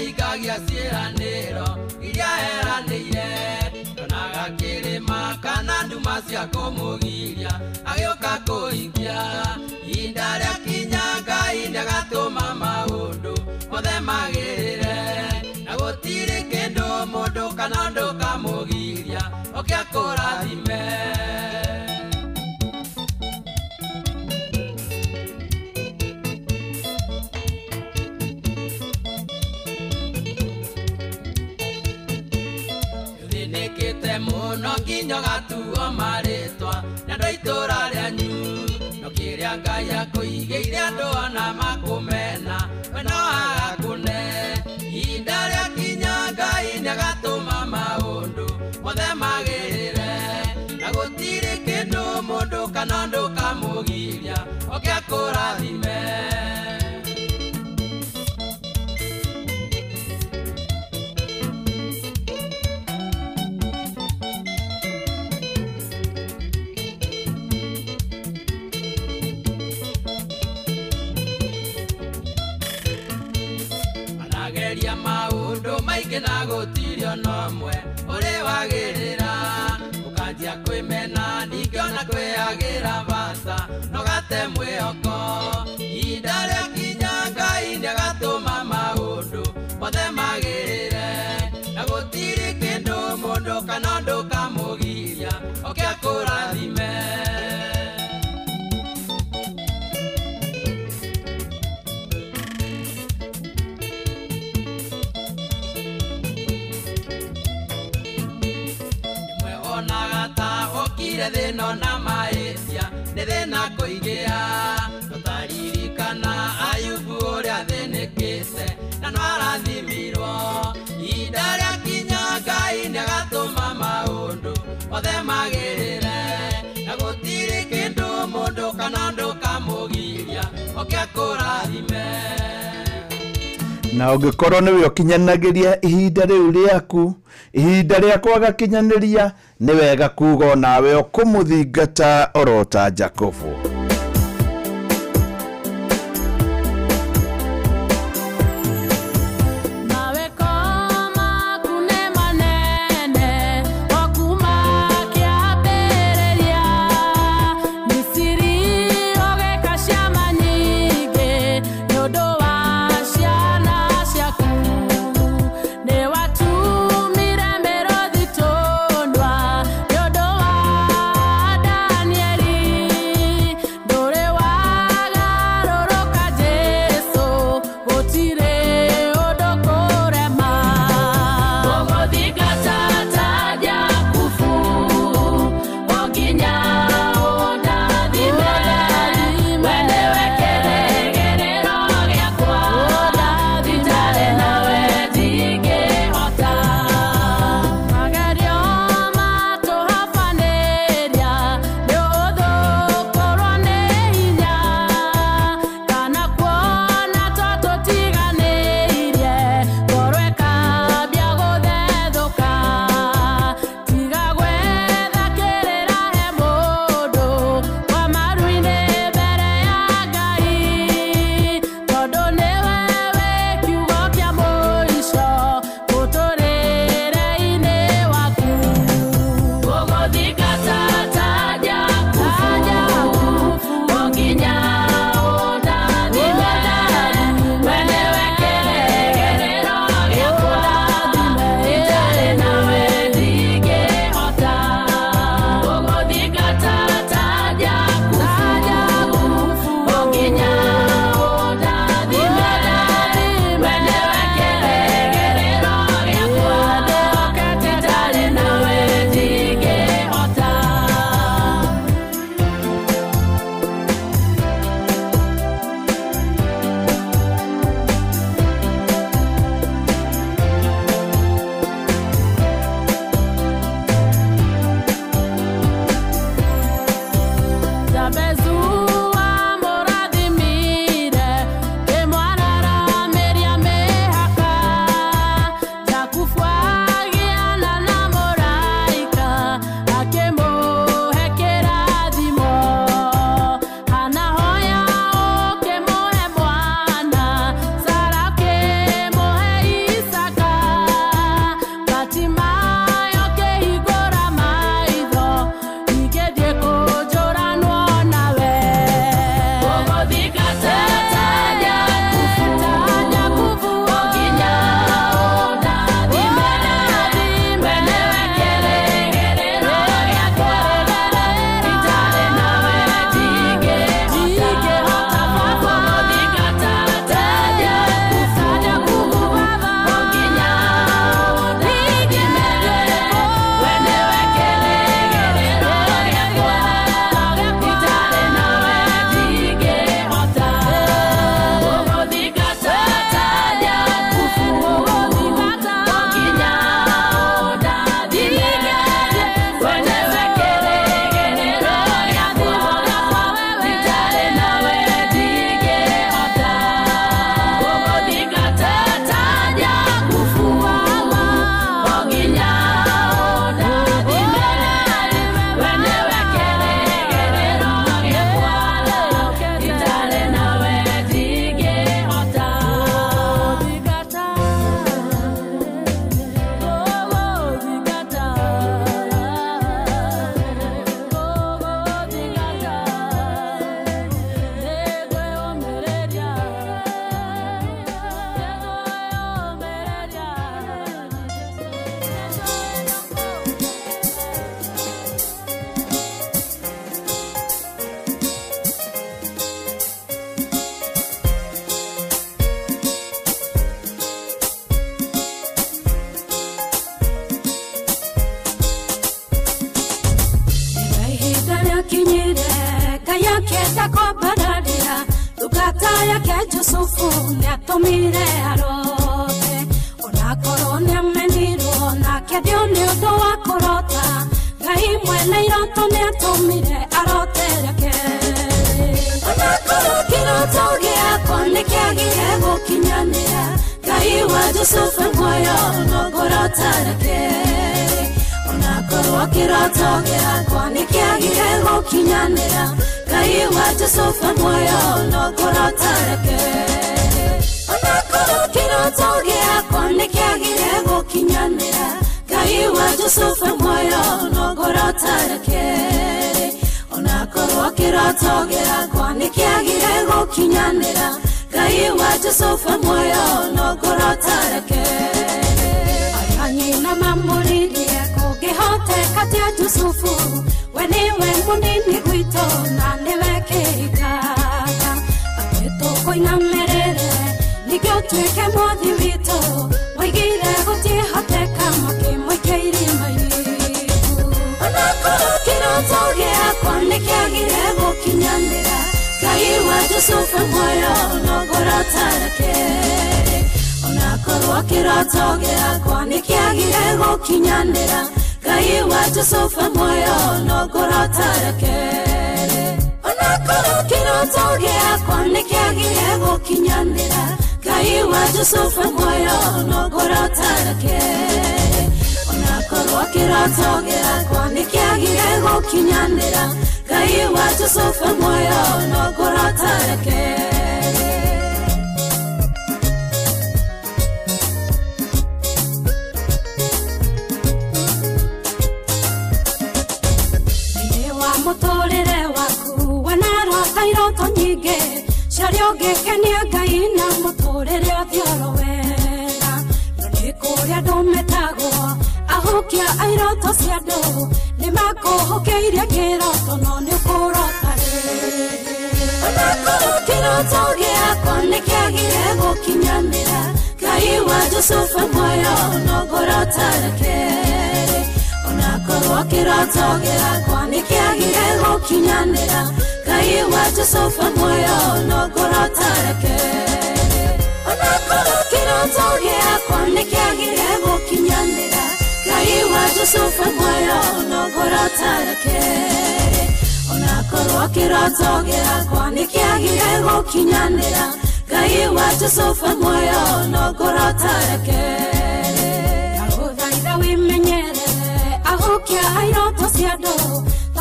Igagia ciĩranĩro iria eranĩire ndonaga kĩrĩma kana nduma cia kũmũgiria agĩũka kũhingia ihinda rĩakinya Ngai nĩagatũma maũndũ mothe magĩrĩre na gũtirĩ kĩndũ mũndũ kana ũndũ kamũgiria oke akũrathime. Muno nginya gatuo marĩtwa na andũ itũra rĩanyu no kĩrĩa Ngai akũigĩire andũ ona makũmena we no agakũne ihinda rĩakinya Ngai nĩagatũma maũndũ mothe magĩrĩre na gũtirĩ kĩndũ mũndũ kana ũndũ kamũgiria oke akũrathime. Maũndũ maingĩ na gũtirĩ ona ũmwe ũrĩ wagĩrĩra ũkanjia kwĩmena ningĩ ona kwĩagĩra bata no gate mwĩhoko ihinda rĩakinya Ngai nĩagatũma maũndũ mothe magĩrĩre na gũtirĩ kĩndũ mũndũ kana ũndũ kamũgiria oke akũrathime. Thĩna na mahĩtia nĩ thĩna kũingĩa tũtaririkana Ayubu ũrĩa thĩnĩkĩte na no arathimirwo ihinda rĩakinya Ngai nĩagatũma maũndũ mothe magĩrĩre na gũtirĩ kĩndũ mũndũ kana ũndũ kamũgiria oke akũrathime. Na ũngĩkorwo nĩwe ũkinyanagĩria ihinda rĩu rĩaku ihinda rĩakwa gakinyanĩria nĩ wega kuga nawe ũkũmũthingata orota Jakobo. kinyire kaya keta kwa bararia lugata yake Yusufu niatumire arote ona korone meniro na kedio ni undo wa korota ngai mwene iroto niatumire arote yake ona korokiro toge akone kiagire gukinyanira ngai wa Yusufu moyo no korota yake Kiro gera kwani kiagire gukinyanira ngai wa Yusufu moyo no korotareke ona kiro gera kwani kiagire gukinyanira ngai wa Yusufu moyo no korotareke ona kiro gera kwani kiagire gukinyanira ngai wa Yusufu moyo no korotareke anyina mamuririe Gehote katia Yusufu weniwe munini gwito na newekirikaga aketo koina merere nikyo tweke mwathi wito waigire gutihoteka makimwikeiri mairiku ona korokiro toge akwa nikiagire gukinyanira ngai wa Yusufu moyo no korotareke ona korokiro toge akwa nikiagire gukinyanira ngai wa Yusufu moyo no korotareke ona korokiro toge akwa nikiagire gukinyanira ngai wa Yusufu moyo no korotareke ona korokiro toge akwa nikiagire gukinyanira ngai wa Yusufu moyo no korotareke mutorere waku wanarota iroto nyingi ciario ngikenia ngai na mutorere othioro wega no ni kuria andu metagwo ahukia airoto cia andu ni makuhukeirie kiroto no ni kurota ona kiroto giakwa nikiagire gukinyanira ngai wa Yusufu moyo no korotareke Kiro gera kwani kiagire gukinyanira ngai wa Yusufu moyo no korotareke ona kiro gera kwani kiagire gukinyanira ngai wa Yusufu moyo no korotareke ona kiro gera kwani kiagire gukinyanira ngai wa Yusufu moyo no korotareke Aluthaitha wimenyere ahukia airoto cia andu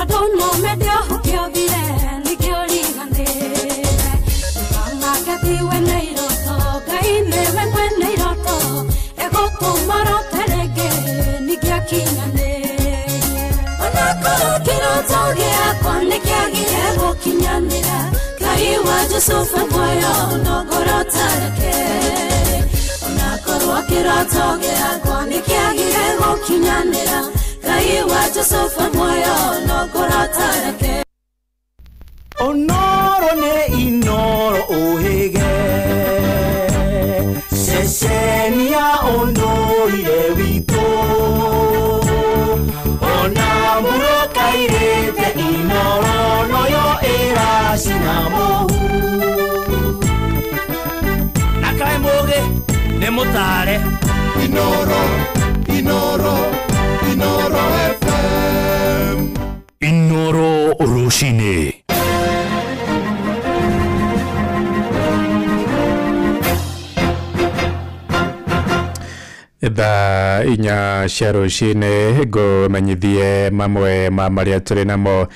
tondu no mende ahukio thire nikio riganire amakathiwe na iroto ngai niwe mwene iroto egutuma roterenge nigiakinyanire ona korokiro giakwa nikiagire gukinyanira ngai wa Yusufu moyo no korotareke ona korokiro giakwa nikiagire gukinyanira ngai wa Yusufu moyo no korotareke Onoro ne inoro ohege Sesenia ondoire wito Ona muro kairete inoro no yo era sinamo Nakai moge ne motare Inoro FM Inoro Roshine Thaa inya cia rũcinĩ ngũmenyithie mamwe ma marĩa tũrĩ namo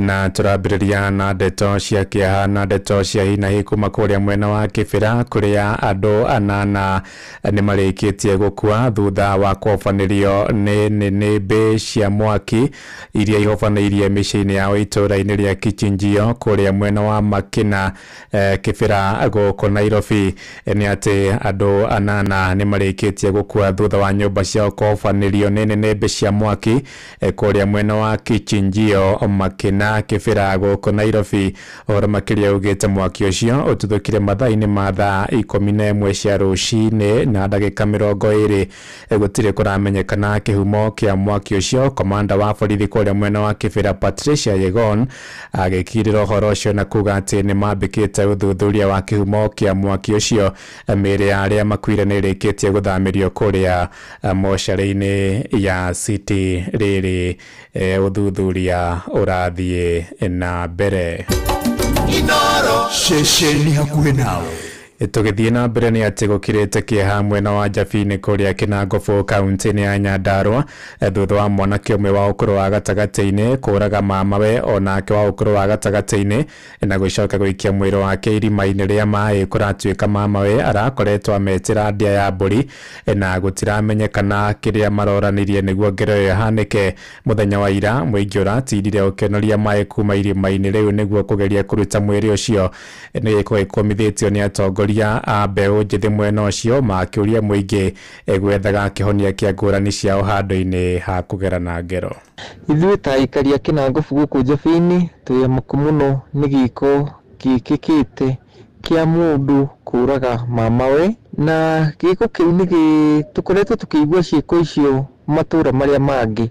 na tũrambĩrĩria na ndeto cia kĩeha na ndeto cia hi na hi kuma kũrĩa mwena wa Kĩbĩra kũrĩa andũ anana nĩ marĩkĩtie gũkua thutha wa kũhobanĩrio nĩ nĩnĩmbĩ cia mwaki iria ihobanĩirie mĩciĩ-inĩ yao itũũra-inĩ rĩa Kichinjio kũrĩa mwena wa Makina Kĩbĩra gũkũ Nairobi. Nĩ atĩ andũ anana nĩ marĩkĩtie gũkua thutha wa nyũmba ciao kũhobanĩrio nĩ nĩnĩmbĩ cia mwaki kũrĩa mwena wa Kichinjio Makina na kibira guku Nairobi ora makiria ugite mwaki ucio ututhukire mathaa-ini ma thaa 11 cia rucini na ndagika 20 gutire kuramenyekana kihumo kia mwaki ucio. Komanda wa borithi kuria mwena wa kibira Patricia Yegon agikirira uhoro ucio na kuga ati ni mambikite uthuthuria wa kihumo kia mwaki ucio. Mĩĩrĩ ya aria makuire ni irikitie guthamirio kuria mocarĩ-ini ya City riri uthuthuria urathie na mbere. Inoro shesheni hakuhe nawe. Tugithie na mbere ni ati gukirite kieha mwena wa Njabini kuria Kinangofu kaunti-ini ya Nyandarua thutha wa mwanake umwe wa ukuru wa gatagati-ini kuraga mamawe onake wa ukuru wa gatagati-ini na gucoka guikia mwiri wake irima-ini ria mai kuratuika mamawe arakoretwo ametira ndia ya mburi na gutiramenyekana kiria maroranirie niguo ngero iyo ihanike. Muthenya wa ira muingi uratirire ukenoria mai kuma irima-ini riu niguo kugeria kuruta mwiri ucio ni gikumithetio ni atongoria a mbeu njithi mwena ucio makiuria muingi gwethaga kihonia kia ngurani ciao handu-ini ha kugerana ngero. Ithuĩ ta aikari a Kinangofu guku Njabini twĩmaku mũno nĩ gĩko gĩkĩkĩte kia mundu kuraga mamawe, na gĩko kĩu nĩ tũkoretwo tukĩigua ciĩko icio matũra marĩa mangĩ,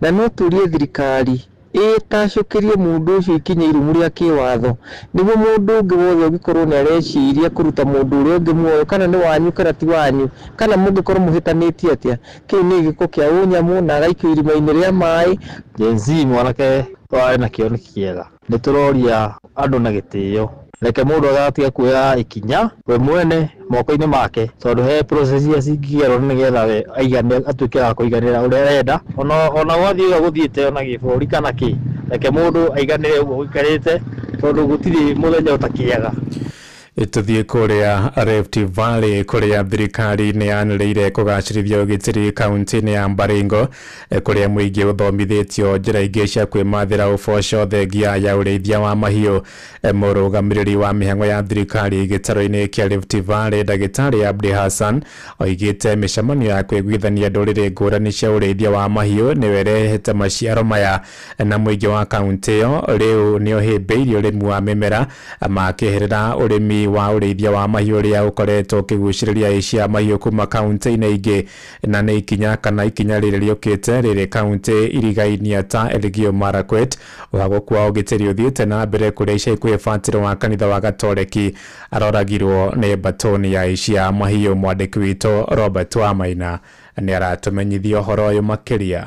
na no tũrie thirikari ĩtacũkĩrie mũndũ ũcio ikinya irumu rĩa kĩwatho nĩguo mũndũ ũngĩ wothe ũngĩkorwo nĩ areciria kũruta mũndũ ũrĩa ũngĩ muoyo kana nĩ wanyu kana ti wanyu kana mũngĩkorwo mũhĩtanĩtie atĩa, kĩu nĩ gĩko kĩa ũnyamũ na agaikio irima-inĩ rĩa maĩ. Jenzi mwanake twarĩ na kĩoneki kĩega, nĩ tũroria andũ na gĩtĩo, reke mũndũ agatiga kuoya ikinya we mwene moko-inĩ make tondũ he process ya cingĩgerwo nĩgetha we aigane atuĩke wa kũiganĩra ũrĩa arenda. Ona wathiĩ gũthiĩte ona gĩbũrũri kana kĩ, reke mũndũ aiganĩre ũguo gũikarĩte tondũ gũtirĩ mũthenya ũtakĩaga. Tuthie kuria Rift Valley kuria thirikari ni yanĩrĩire kũgacĩrithia ũgitĩri kaunti-inĩ ya Baringo kuria muingi uthomithĩtio njĩra ingĩ cia kwĩmathĩra ũboco thengia ya ũrĩithia wa mahiũ. Mũrũgamĩrĩri wa mĩhang'o ya thirikari gĩtarũ-inĩ kĩa Rift Valley Ndagĩtarĩ Abdi Hassan oigĩte mĩcemanio ya kwĩiguithania ndũrĩrĩ ngũrani cia ũrĩithia wa mahiũ nĩyo ĩrehete maciaro maya, na muingi wa kaunti ĩyo rĩu nĩ ũhĩmbĩirie ũrĩmi wa mĩmera makĩherera ũrĩmi wa ũrĩithia wa mahiũ ũrĩa ũkoretwo ũkĩgucĩrĩria aici a mahiũ kuma kaunti-inĩ ingĩ, na nĩ ikinya rĩrĩ rĩũkĩte rĩrĩ kaunti irigainie ta Elgeyo Marakwet. Ũhagũku wa ũgitĩri ũthiĩte na mbere kũrĩa ica ikuhĩ Fatiro wa kanitha wa Gatoreki aroragirwo nĩ mbatoni ya aici a mahiũ. Mwandĩki witũ Robert Wamaina nĩ aratũmenyithia ũhoro ũyũ makĩria.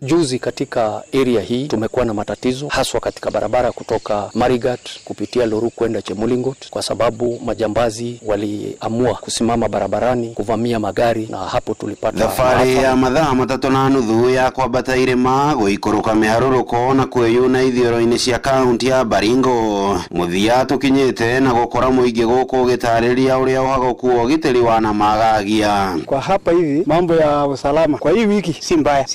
Juzi katika area hii tumekuwa na matatizo haswa katika barabara kutoka Marigat kupitia Loru kwenda Chemulingot, kwa sababu majambazi waliamua kusimama barabarani kuvamia magari, na hapo tulipata thabarĩ ya mathaa 3.5 ya kwambata irĩma gũikũrũka mĩharũrũko na kwĩyuna ithĩoro-inĩ cia kaunti ya Baringo. Mũthia tũkinyĩte na gũkora mũingĩ gũkũ ũgĩtarĩria ũrĩa ũhagũku wa ũgitĩri wanamagagia. Kwa hapa hivi mambo ya usalama kwa hii wiki si mbaya,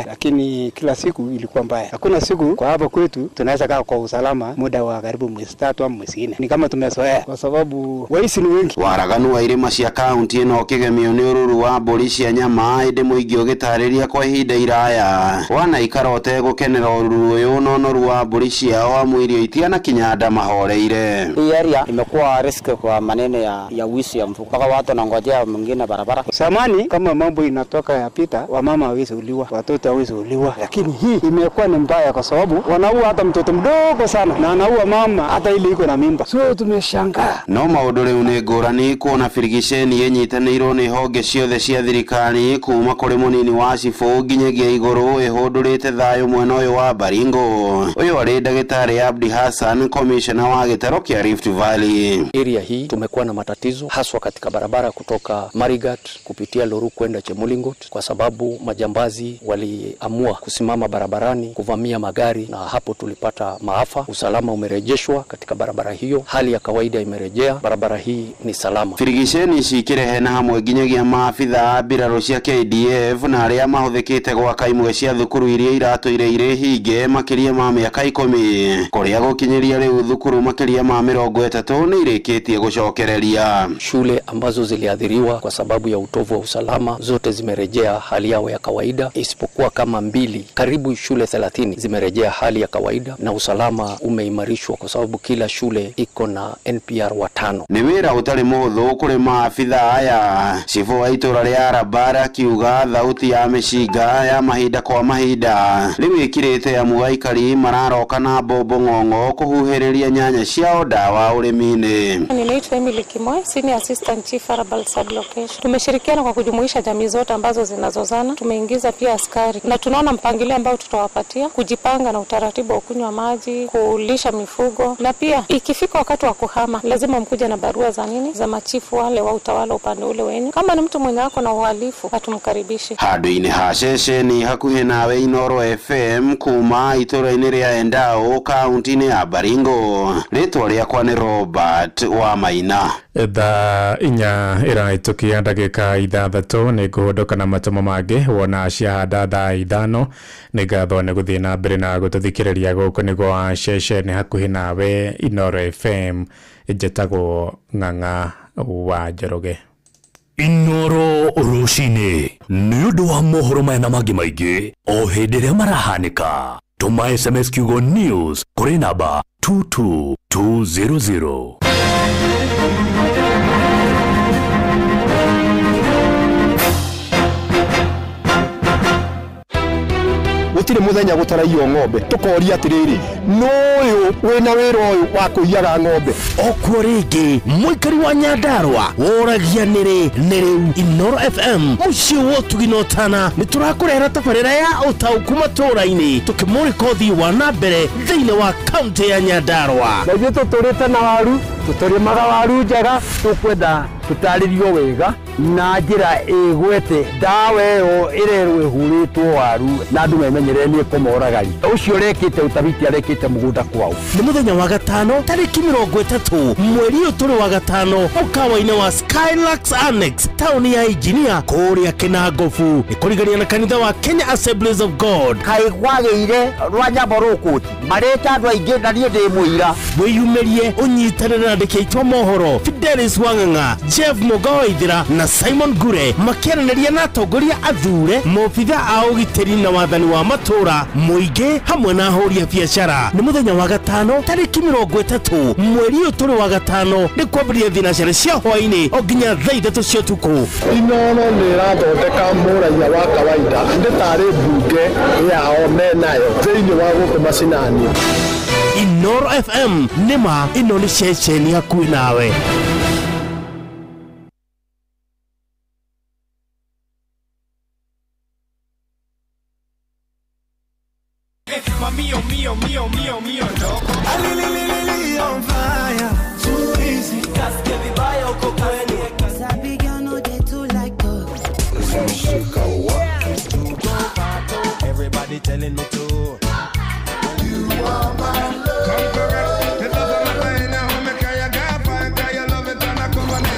lakini kila siku ilikuwa mbaya. Hakuna siku kwa hapa kwetu tunaweza kaa kwa usalama muda wa karibu mwezi 3 au mwezi 4. Ni kama tumezoea kwa sababu waici ni wengi. Waraganu wa irĩma cia kaunti ĩno kĩgemio nĩ ũruru wa mbũri cia nyama, ĩndĩ mũingĩ ũgĩtarĩria kwa ihinda iraya wanaikara ũtegũkenera ũruru ũyũ na ũnoru wa mbũri ciao amwĩrio itiana kinyanda mahoreire. Hii area imekuwa risk kwa maneno ya wizi ya mfuko, mpaka watu wanangojea mwingine barabara. Samani kama mambo inatoka yapita, wamama hawezi uliwa, watoto hawezi uliwa, lakini hii imekuwa ni mbaya kwa sababu wanaua hata mtoto mdogo sana na anaua mama hata ile iko na mimba. So tumeshangaa. No maũndũ rĩu nĩ ngũrani kuona firigiceni yenyitanĩirwo nĩ honge ciothe cia thirikari kuma kũrĩ mũnini wa cibũ nginyagia igũrũ ĩhũndũrĩte thayũ mwena ũyũ wa Baringo. Ũyũ arĩ Ndagĩtarĩ Abdi Hassan, commissioner wa gĩtaro kĩa Rift Valley. Area hii tumekuwa na matatizo haswa katika barabara kutoka Marigat kupitia Loru kwenda Chemulingot, kwa sababu majambazi waliamua kusimama barabarani kuvamia magari, na hapo tulipata maafa. Usalama umerejeshwa katika barabara hiyo, hali ya kawaida imerejea, barabara hii ni salama. Firigiceni ici ikĩrehe na hamwe nginyagia maabitha mbirarũ cia KDF na arĩa mahũthĩkĩte gwaka imwe cia thukuru iria iratũire irĩ hinge makĩria ma mĩaka 10, kũrĩa gũkinyĩria rĩu thukuru makĩria ma 30 nĩ irĩkĩtie gũcokereria. Shule ambazo ziliathiriwa kwa sababu ya utovu wa usalama zote zimerejea hali yao ya kawaida, isipokuwa kama 200, karibu shule 30 zimerejea hali ya kawaida na usalama umeimarishwa kwa sababu kila shule iko na NPR 5. Ni wira utari muhuthu kuri maafitha aya. Cifu wa itura ria Arabara kiuga thauti ya mishinga ya mahinda kwa mahinda riu ikirite amu aikari mararoka na bobo ng'ong'o kuhuhiriria nyanya ciao dawa urimini. Ninaitwa Emily Kimoi, Senior Assistant Chief Arabal Sublocation. Tumeshirikiana kwa kujumuisha jamii zote ambazo zinazozana. Tumeingiza pia askari na tunaona mpangilio ambao tutawapatia kujipanga na utaratibu wa kunywa maji, kulisha mifugo, na pia ikifika wakati wa kuhama lazima mkuje na barua za za machifu wale wa utawala upande ule wenyu. Kama ni mtu mwenye ako na uhalifu atumkaribishe. Handu-ini ha ceceni hakuhi nawe Inoro FM kuma itura-ini ria Endau kaunti-ini ya Baringo. Ritwa riakwa ni Robert wa Maina. Thaa inya iraitukia ndagika 6 ni guhondoka na matomo mangĩ wona ciahanda thaa 5 ni ngatho ni guthii na mbere na gututhikiriria guku niguo ceceni hakuhi nawe Inoro FM jetagwo Ng'ang'a wa Njoroge. Inoro rucini ni undu wa mohoro mena mangi maingĩ o hĩndĩ ĩrĩa marahanĩka. Tuma SMS kiugo news kuri namba 22200. Gutire muthenya gutaraio ng'ombe tukoria atiriri noyo wena wero wa kuiyaga ng'ombe okwo ringi muikari wa Nyandarua woragia niri Inoro FM mucio wotuginotana niturakurehera tabarira ya utauku matura-ini tukimurika uthii wa nambere thiini wa kaunti ya Nyandarua. Naithuĩ tũtũrĩte na waru tũtũrĩmaga waru njega tũkwenda tũtarĩrio wega na njĩra ĩgwete ndawa ĩyo ĩrerwo ĩhurĩtwo waru na andũ memenyerere nĩ kũmoragari ũcio ũrekĩte ũtabiti arekĩte mũgũnda kwao. Nĩ mũthenya wa gatano tarĩki 30 mweri ũyũ tũrĩ wa gatano mũkawa-inĩ wa Skylux Annex taũni ya Engineer kũrĩa Kĩnangobu ĩkũrigania na kanitha wa Kenya Assemblies of God. Kaĩ gwagĩire rwa Nyambo Rũkũti marĩte andũ aingĩ na niĩ ndĩ mũira. Wĩyumĩrie ũnyitanĩre na andĩki aitũ a mohoro Fidelis Wang'ang'a, Jeff Mugoithira na Simon Gure makĩaranĩria na atongoria athure mobitha a ũgitĩri na wathani wa matũra mũingĩ hamwe na ahũri a biacara. Nĩ mũthenya wa gatano tarĩki 30 mweri ũyũ tũrĩ wa gatano nĩ kwambĩrĩria thinacara cia hwaĩ-inĩ o nginya thaa 3 cia ũtukũ. Inoro nĩ ĩrathondeka mũraia wa kawaida nĩ tarĩ mbunge yao menayo thĩinĩ wa gũkũ macinani. Inoro FM nĩma ĩno nĩ ceceni hakuhĩ nawe. Mio, loco. On fire, too easy. Casque vibaya uko kweli. Sabi girl no they too like dogs. Everybody telling me to. You are my love. Come correct. The love of my life now. Make your girlfriend, cause you love it and I come on it.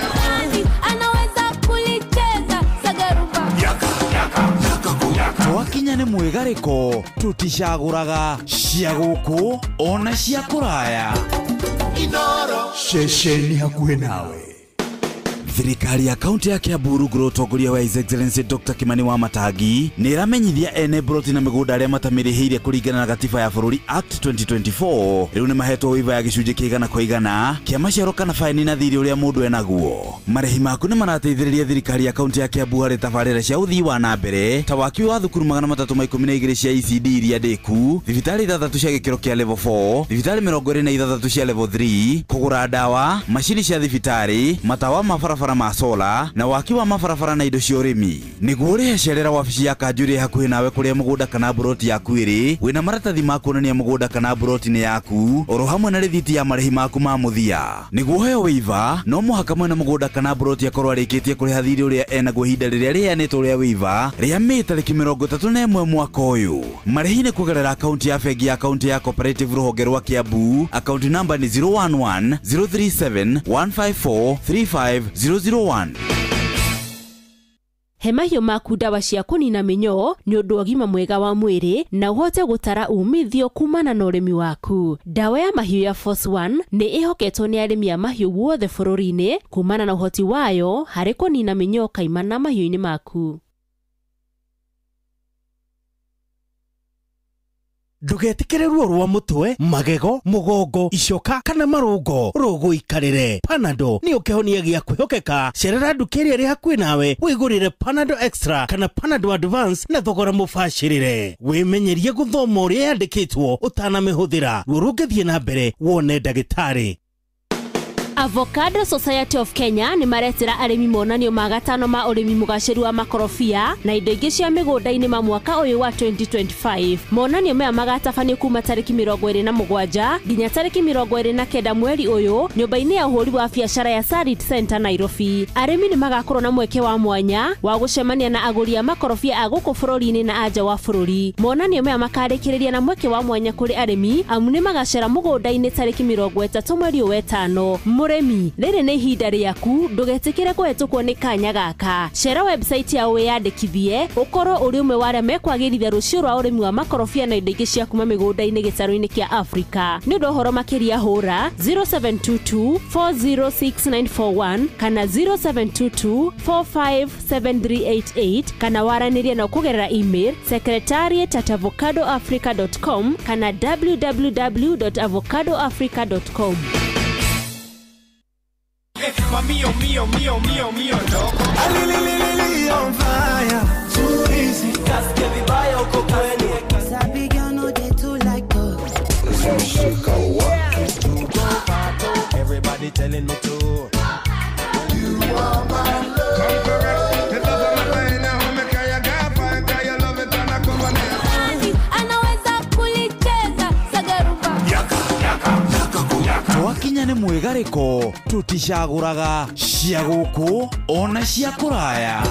Anaweza kulicheza sagaruba. Yaka. Twakinya nĩ mwĩgarĩko tuticagũraga cia gũkũ ona cia kũraya. Inoro ceceni hakuhĩ nawe. Thirikari ya kaunti ya Kiambu rungu rwa ũtongoria wa His Excellency Dr. Kimani wa Matangi nĩ ĩramenyithia ene broti na mĩgũnda arĩa matamĩrĩhĩire kũringana na gatiba ya bũrũri Act 2024 rĩu nĩ mahetwo waiva ya gĩcunjĩ kĩa 100% kĩa maciaro kana faini na thirĩ ũrĩa mũndũ enaguo. Marĩhi maku nĩ marateithĩrĩria thirikari ya kaunti ya Kiambu harĩ tabarĩra cia ũthii wa na mbere ta waki wa thukuru 312 cia ECD iria ndĩku, thibitarĩ 6 cia gĩkĩro kĩa level 4, thibitarĩ 26 cia level 3, kũgũra ndawa, macini cia thibitarĩ, matawa ma barabara ma sola na waki wa mabarabara na indo cia ũrĩmi. Nĩguo ũrĩhe cerera wabici ya kanjũ ĩrĩ hakuhĩ nawe kũrĩa mũgũnda kana buroti yaku ĩrĩ, wĩna maratathi ma kuonania mũgũnda kana buroti nĩ yaku, oro hamwe na rĩthiti ya marĩhi maku ma mũthia. Nĩguo ũheo waiva, no mũhaka mwene mũgũnda kana buroti akorwo arĩkĩtie kũrĩha thirĩ ũrĩa enaguo ihinda rĩrĩa rĩheanĩtwo rĩa waiva rĩa Mĩĩ tarĩki 31 mwaka ũyũ. Marĩhi nĩ kũgerera akaunti ya bengi ya akaunti ya Cooperative rũhonge rwa Kiambu, akaunti namba nĩ 011 037 154 35001. He mahiũ maku ndawa cia kũnina mĩnyoo nĩ ũndũ ũgima mwega wa mwĩrĩ na ũhote gũtara umithio kumana na ũrĩmi waku. Ndawa ya mahiũ ya Force 1 nĩ ĩhoketwo nĩ arĩmi a mahiũ guothe bũrũri-inĩ kumana na ũhoti wayo harĩ kũnina mĩnyoo kaimana mahiũ-inĩ maku. Ndugetikire ruo rwa mutwe, magego, mugongo, icoka kana marungo. Rogo ikarire. Panadol ni ukehonia gia kwihokeka. Cerera ndukeria ri hakuhi nawe wigurire Panadol Extra kana Panadol Advance na thogora mubashirire. Wimenyerie guthoma uria yandikitwo utanamihuthira. Ruo rungithie na mbere wone ndagitari. Avocado Society of Kenya ni maretira arimi monanio magatano ma urimi mugaciru wa makorofia na indo ingi cia migunda-ini ma mwaka uyu wa 2025. Monanio maya magatabanio kuma tariki 27 nginya tariki 29 mweri uyu nyumba-ini ya uhuri wa biashara ya Sarit Center Nairobi. Arimi ni magakorwo na mweke wa mwanya wa gucemania na aguri a makorofia a guku bururi-ini na anja wa bururi. Monanio maya makarikiriria na mweke wa mwanya kuri arimi amu ni magacera mugunda-ini tariki 30 mweri wa 5. Muremi, riri ni ihinda riaku, ndugetikire kuhetukwo ni kanya gaka. Cera website ya wiyandikithie, ukorwo uri umwe wa aria mekwagirithia rucio rwa urimi wa makorofia na indo ingi cia kuma migunda-ini gicaro-ini kia Africa. Ni undu horo makiria hura 0722 406941 kana 0722 457388 kana waranirie na kugerera email secretariat@avocadoafrica.com kana www.avocadoafrica.com. Mio, loco. On fire. Too easy. Casque vibaya uko kweli. Sabi girl no they too like us. Everybody telling me to. You are my love. Come correct. It doesn't matter now how me carry a girlfriend, cause you love it and I come on it. Anaweza kulicheza sagaruba. Yaka. Twakinya nĩ mwĩgarĩko tuticagũraga cia gũkũ ona cia kũraya.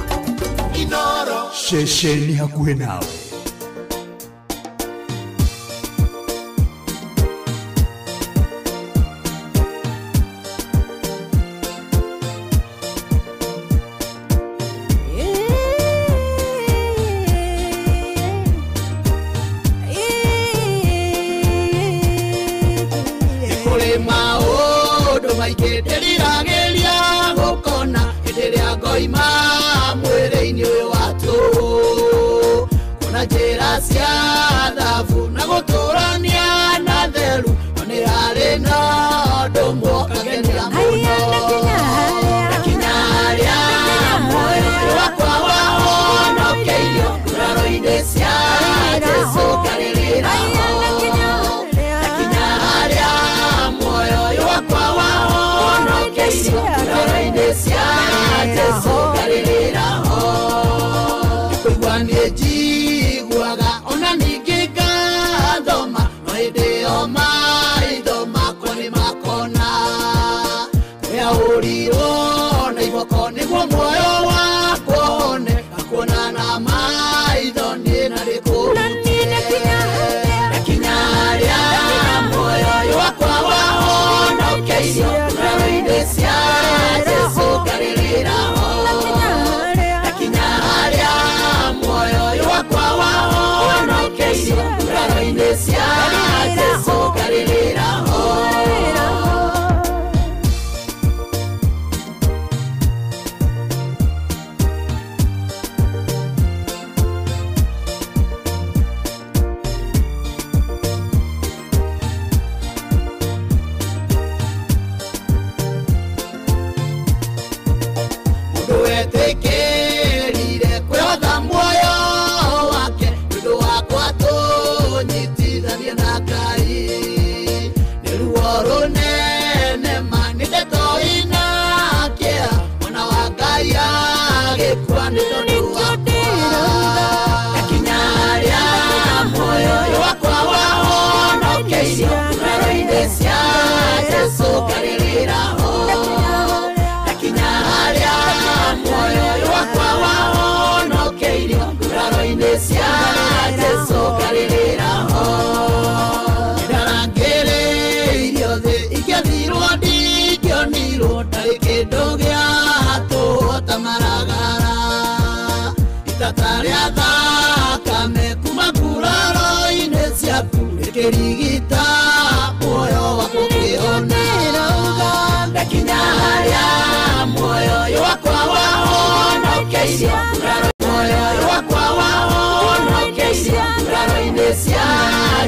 Inoro ceceni hakuhĩ nawe.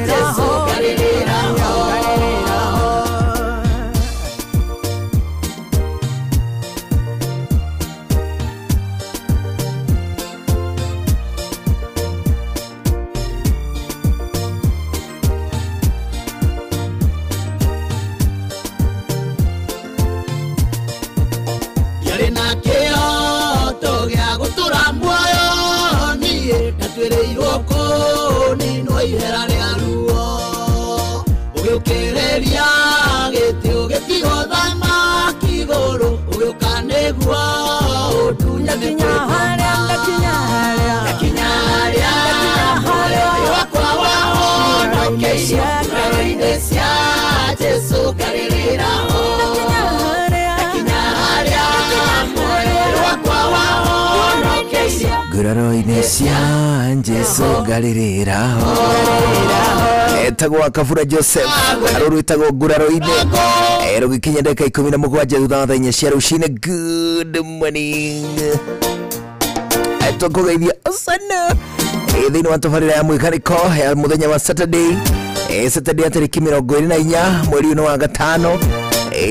Jesu ngarĩrĩraho. Yarĩ na kĩoto gĩa gũtũra muoyo niĩ ndatuĩrĩirwo kũninwo ihera rĩa ruo ũgĩũkĩrĩria gĩtĩ ũgĩtigwo thamaki igũrũ ũgĩũka nĩguo ũndunya ndakinya harĩa muoyo wakwa wahonokeirio nguraro-inĩ cia Jesu ngarĩrĩraho. Nguraro-inĩ cia Jesu ngarĩrĩraho. Etagwo Kabura Joseph arũrũ etagwo nguraro-inĩ rũgĩkinya ndagĩka 17 thutha wa thaa 4 cia rũcinĩ. Good morning tũkũgeithia sana thĩinĩ wa tabarĩra ya mwĩkarĩko ya mũthenya wa Saturday Saturday ya tarĩki 24 mweri wa gatano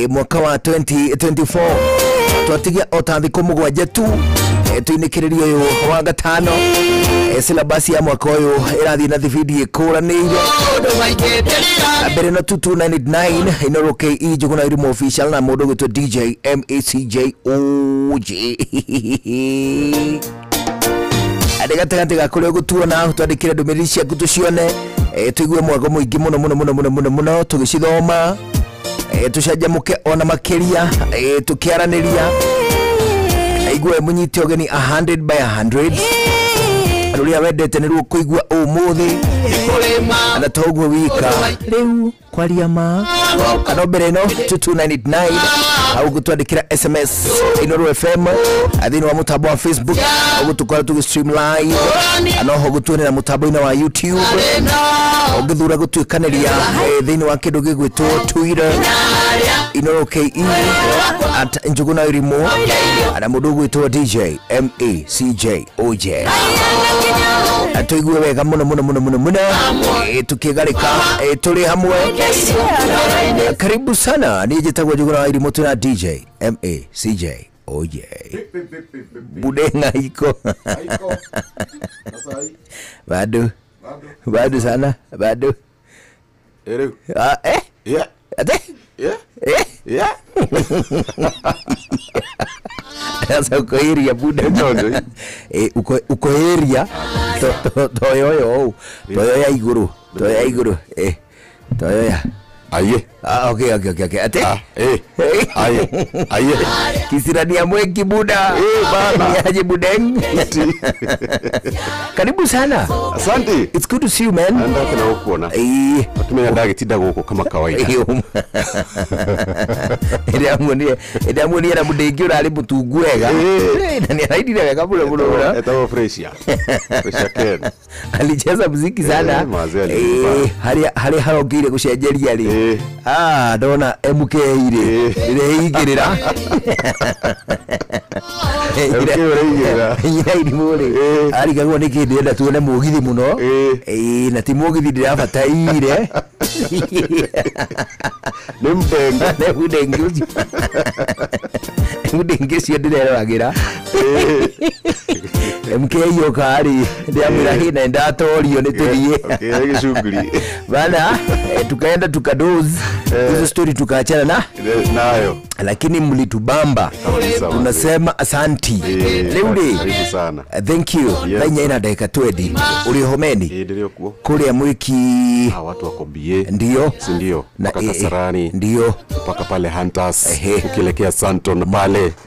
mwaka wa 2024 twatigia otathikũ mũgwanja tu tuinĩkĩrĩria ũyũ wa gatano syllabus ya mwaka ũyũ ĩrathiĩ na thibindi ĩkũranĩire mbere na 2299 Inooro KE Njuguna Irimo official na mũndũ gwĩtwo DJ MACJ OJ gatagatĩ ga kũrĩa ũgũtuona twandĩkĩre ndũmĩrĩri ciaku tũcione tũigue mwago mũingĩ mũno tũgĩcithoma tũcanjamũke ona makĩria tũkĩaranĩria igue mũnyite ũgeni 100 by 100 rũrĩa wendete nĩruo kũigua ũmũthĩ na toguo wika rĩu kwaria ma kana mbere ĩno 2299 au gũtwandĩkĩra SMS Inooro FM thĩinĩ wa mũtambo wa Facebook au gũtũkora tũgĩstream live no ho gũtuonera mũtambo-inĩ wa YouTube ũngĩthura gũtuĩkanĩria thĩinĩ wa kĩndũ gĩgwĩtwo Twitter Inooro KE @Njuguna Irimo na mũndũ gwĩtwo DJ MACJ OJ tũigue wega mũno tukĩgarĩka tũrĩ hamwe. Karibu sana, niĩ njĩtagwo Njuguna Irimo na DJ MACJ OJ Budenga iko bado sana bado sasa uko area buda uko area toyo iguru aye okay ate aye kisirani mweki buda baba aje budeng karibu sana. Asante, it's good to see you man. Ndaka na kuona tumenya ndagitinda guko kama kawaida ndiamuonie na mudengi urari mutungu wega na ni araidire wega bura etawo fresha ken alicheza muziki sana hari harongire gucenjeria ri ndona MK ire igirira ari gagwo ni kindi enda tuone mugithi muno na ti mugithi ndirabataire ni mudengi cio ndireragira MK yoka ari ndiamwira hina ndatorio ni tuthie gicunguri bana tukaenda tukadoze hizo story tukaachana nayo, lakini mlitubamba, tunasema asanti leuli sana. Thank you. Thanya ina dakika 20 uri homeni kule mwiki watu wako bie ndio si ndio mpaka Kasarani ndio mpaka pale Hunters ukielekea Santon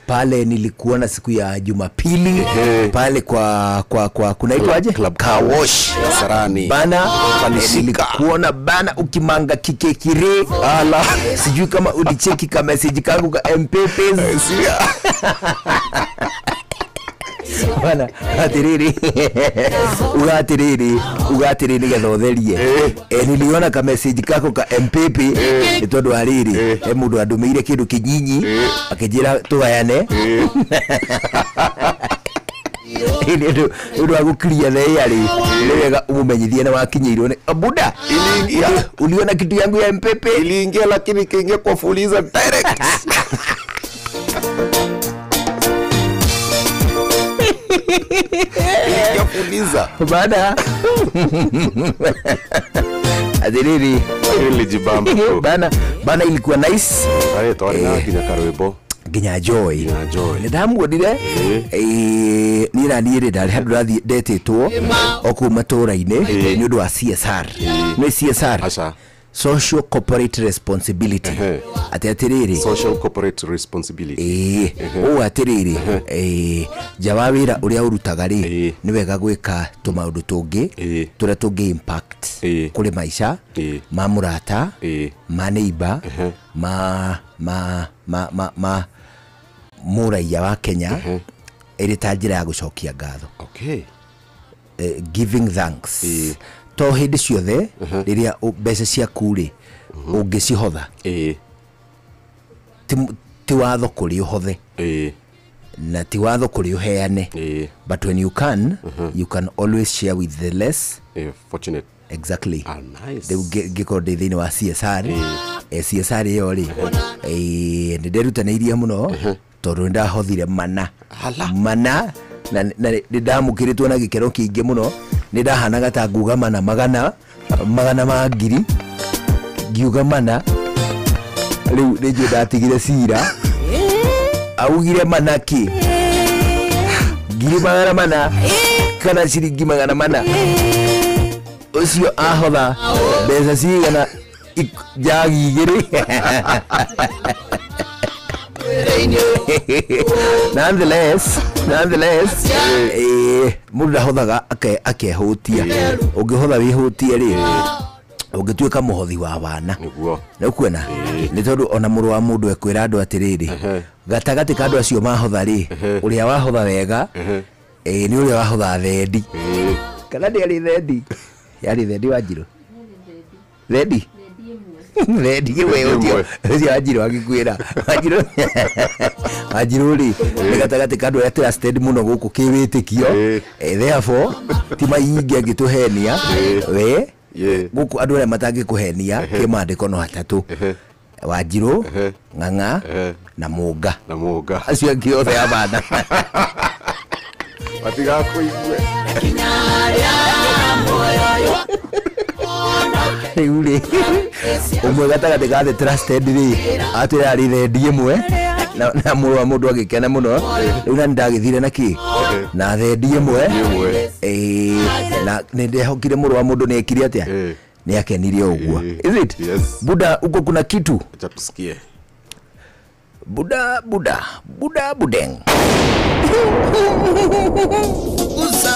pale nilikuona siku ya Jumapili pale kwa kunaitwaje Club Car Wash Kasarani bana nilikuona bana ukimanga kikekire ala sijui kama ulicheki ka message kangu ka MPPs bana atiriri ugatiriri gathotherie niliona ka message kako ka MPP ni tondu ariri mundu andumeire kindu kinyinyi akijira tugayane ndio agukiria the ari niwega umumenyithie na wakinyirwo ni buda iliingia uliona kitu yangu ya mpepe iliingia lakini kiingia kwa fuliza direct iliingia fuliza baada adiriri ilijibamba bana ilikuwa nice twana kinya karwebo ginya joy ndamuonire niraniire ndari handu rathi ndetetwo okuma tora-ini ni undu wa CSR ni CSR social corporate responsibility atiriri social corporate responsibility o atiriri jawa wira uria urutaga ri ni wega gwika tumaundu tungi turia tungi impact kuri maisha ma murata ma neighbor ma muraia wa Kenya iri ta njira ya gucokia ngatho giving thanks to hindi ciothe riria mbeca ciaku ri ungicihotha ti watho kuri uhothe na ti watho kuri uheane but when you can always share with the less fortunate exactly nice gikode thini wa CSR CSR yo ri ndirutaneirie muno tondu ndahothire mana na ndamukiritwo na gikero kiingi muno ndahanaga ta nguga magana ma ngiri ngiuga mana riu ndio ndatigire cira augire mana ki ngiri mana kana ciringi mana ucio ahotha mbeca cigana jagi igiri nonetheless mundu ndahothaga akehutia ungihotha wihutie ri ungituika muhothi wa bana na kuona ni tondu ona muru wa mundu ekwira andu atiriri gatagati ka andu acio mahotha ri uria wahotha wega ni uria wahotha thendi kana ndi thendi yari thendi Wanjiru thendi Ready wewe ndio Wanjiru akikwira Wanjiru ri gatagati ka andu aria trusted muno guku kiwitikio therefore ti maingi angituhenia we guku andu aria matangi kuhenia kimandiko no hatatu Wanjiru Ng'ang'a na Muga acio angĩ othe ya bana matiga kuigue uri umwe gatagati ka the trusted ri atira ri thendi imwe na muru wa mundu agikena muno riu na ndagithire na ki na thendi imwe na ndehokire muru wa mundu nekire atia ni akenirie uguo is it buda uko kuna kitu acha tusikie buda budeng usa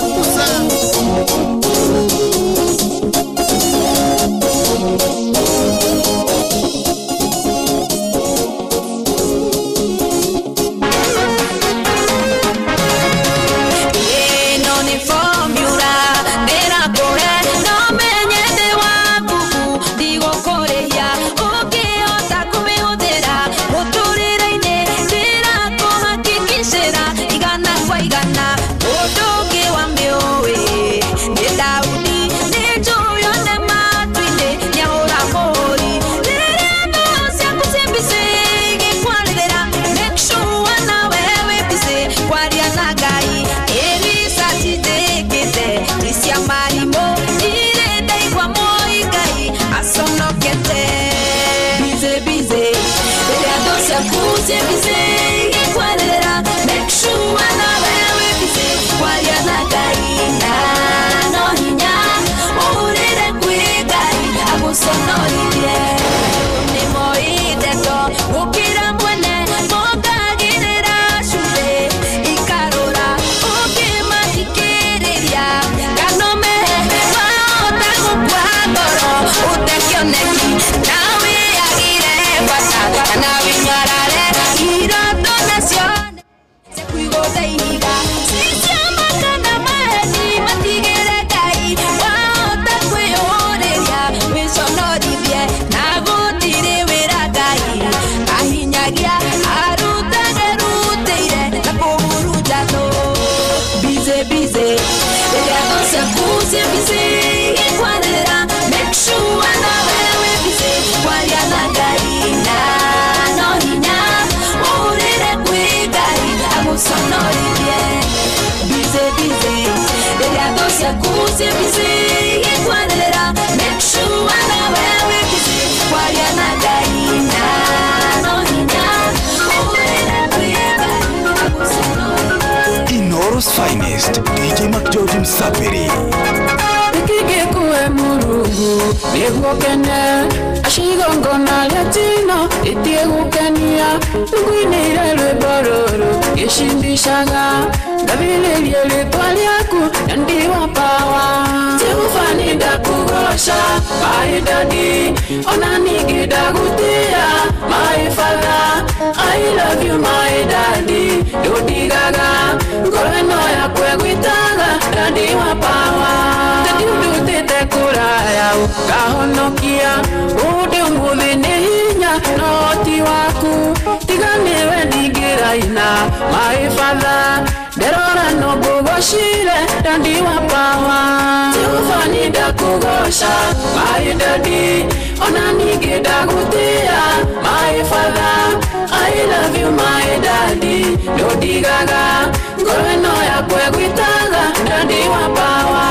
Now we are busy busy yekwanera make sure na wewe busy kwalia na gaina no hinya uwera kweba Inoro's finest, DJ McGeorge Msafiri. Ikige kuwe murungu, negukene, ashigongo na latino, itiegukenia, nuguinire lwebororo, yeshindishaga, gabile liele twaliaku, yandiwa pawa. Tiufanida kugosha, my daddy, onanigida gutia, my father, I love you my daddy, yodigaga, ngoreno ya kwegwitaga, yandiwa pawa. Udutete kuraya ukahonokia ude umuthini hinya noti waku tiganiwe ndigiraina my father nderora no gugoshire ndandi wa pawa tiufanida kugosha my daddy ona nigida gutia my father I love you my daddy nodigaga ngoreno ya kwegwitaga ndandi wa pawa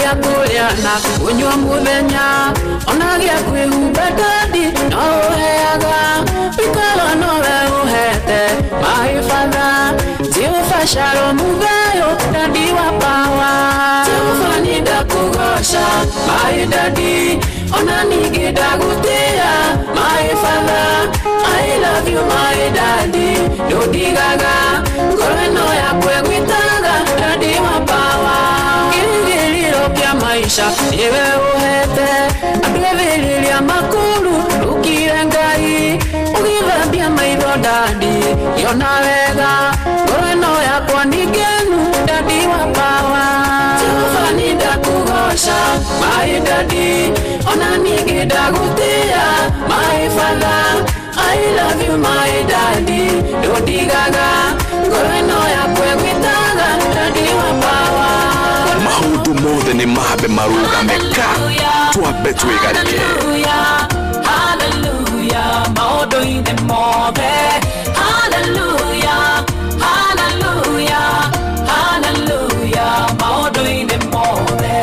ya kuliana unywa muthenya onagia kwihumba dadi no heaga bikala no we uhete my father tiufasharo mugayo dadi wa pawa tiufanida kugosha my daddy onanigida gutia my father I love you my daddy dodigaga ngoreno ya kwegwitaga dadi wa pawa kia maisha yewe uhete adwevililia makulu ukire ngai ugithambia maitho dadi yona wega ngoreno yakwa nigenu dadi wa pawa tiufanida kugosha my daddy ona nigida gutia my father I love you my daddy dodigaga ngoreno yakwa gwitaga dadi wa pawa Mahudu mothe ni mabe maruga meka tuabe twigarike Hallelujah Hallelujah Maodo ine mothe Hallelujah Hallelujah Hallelujah Maodo ine mothe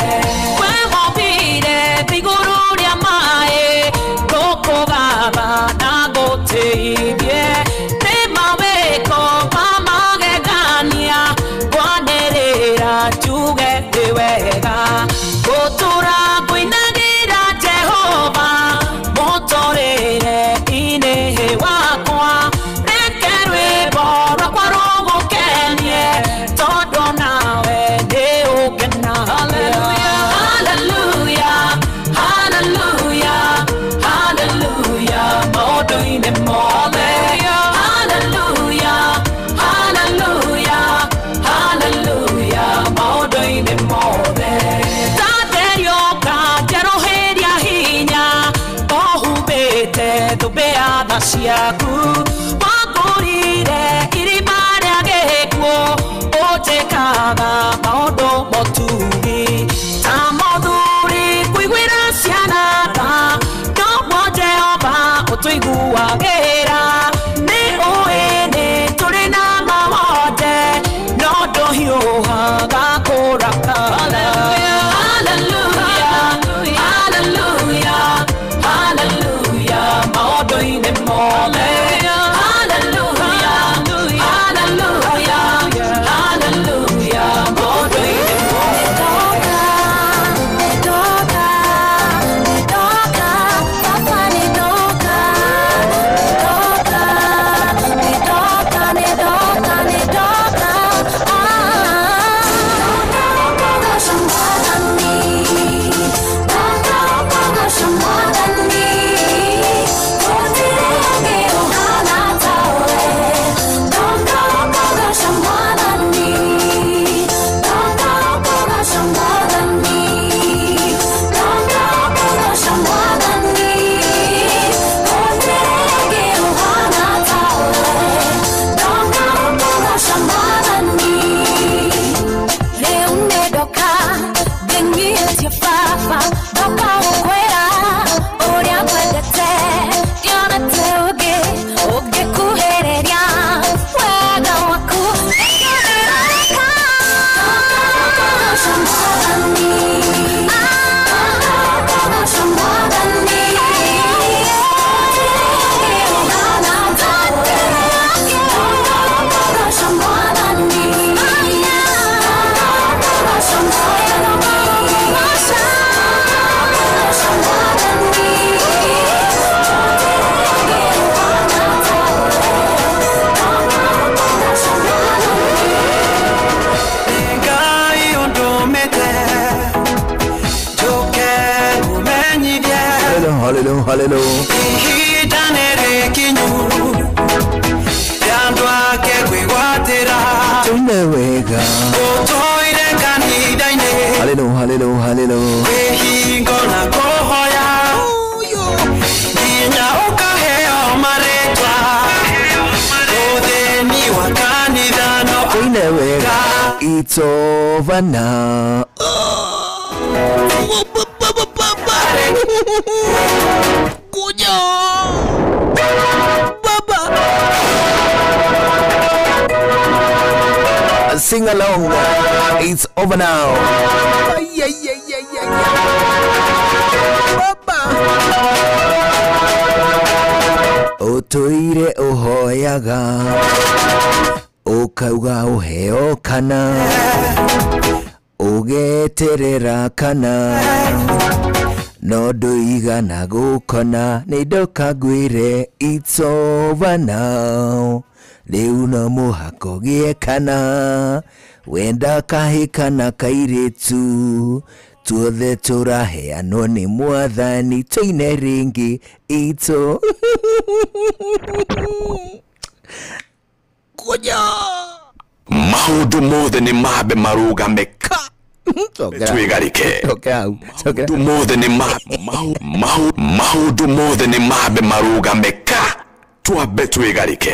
Wewe pide bigururia mae Roko baba na goteibie Tema weko mama gegania Wanerera tuge wega Gotura kuinagira Jehova Motorere inehe wakwa Rekerwe bora kwa rogo kenye Todo nawe neugena Hallelujah Hallelujah Hallelujah Hallelujah Modo ine mole Hallelujah Hallelujah Hallelujah Modo ine mole Taterioka Jeroheria hinya Ohubete Dubeada siaku Wagurire Iribare agekwo Otekaga Maodo motugi Tamoduri Kuigwira sianata Nobo Jehova Otuiguagera Ne oene Turina mawote Nodo hioha Gakoraka Hallelujah Hallelujah Hallelujah Maodo ine mole Hallelujah Hallelujah Hallelujah Maodo ine mole hallelujah, hallelujah. Ihidanere kinyu Yandwa kekwe watera Tunewega Otoire kanidaine hallelujah, hallelujah, hallelujah. Wehingo na kohoya Ninya ukaheo maretwa Odeni wakanidhano Tunewega it's over now. Kuja Baba sing along, it's over now. Baba Otoire uhoyaga ukauga uheo kana ugeterera kana no nduigana gukona ni ndukagwire it's over now. Riu no muhako giekana wenda kahikana kairetu tuothe turaheanwo ni mwathani tuine ringi ito kuja maundu mothe ni mabe marugamika twigarike maundu mothe ni mabe marugamika twabe twigarike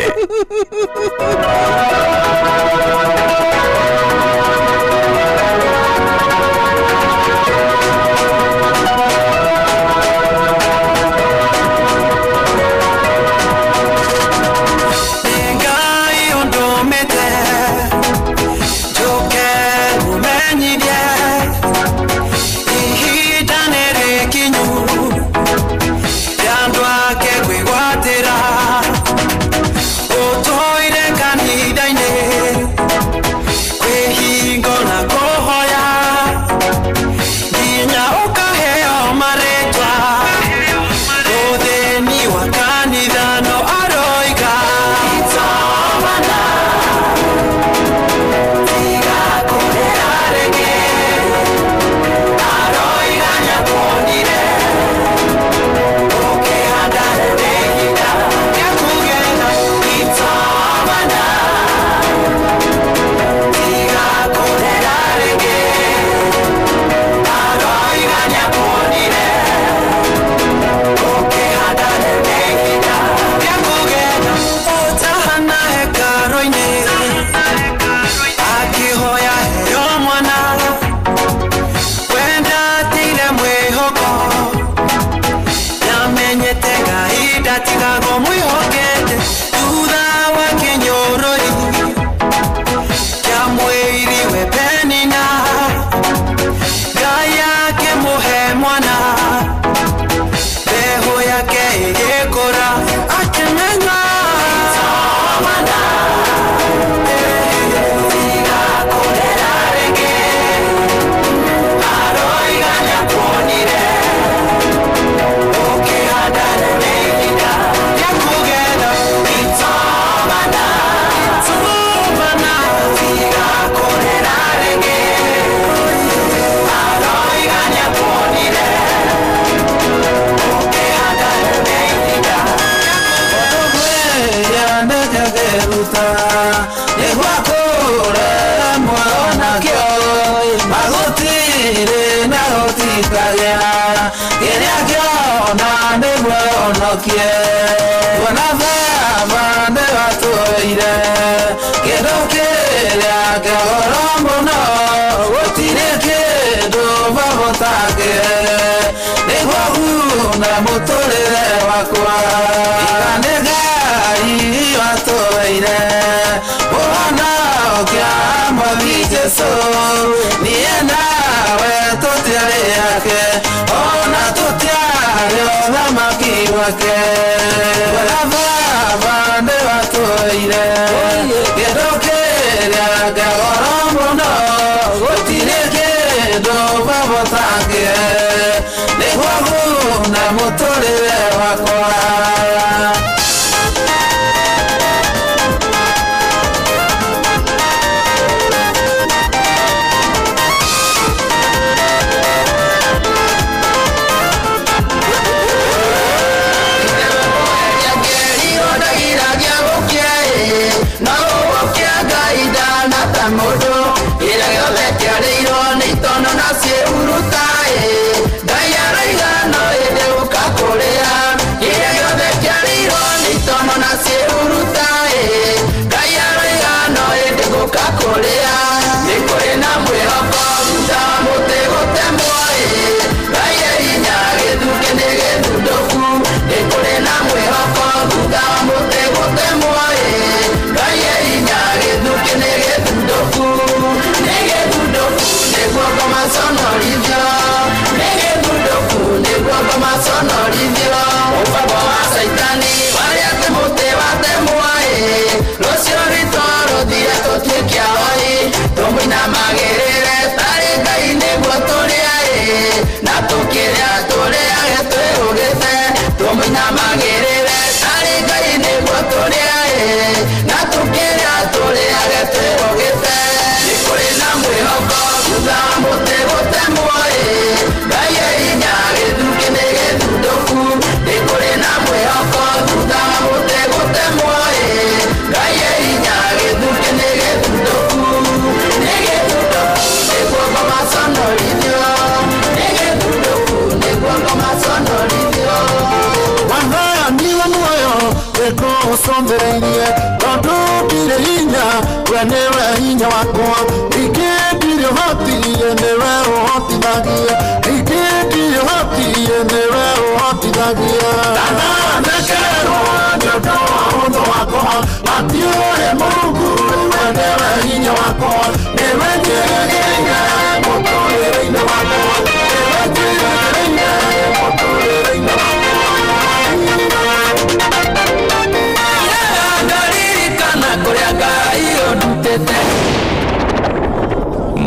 hinya wakwa ikindirio hotirie niwe ũhotithagia ikindirio hotirie niwe ũhotithagia ndananekerwo nĩ ũndũ wa ũndũ wakwa atiũĩ Mũrungu we niwe hinya wakwa niwe njĩrĩgĩrĩire mũtũrĩre-inĩ wakwa niwe njĩrĩgĩrĩire mũtũrĩre-inĩ wakwa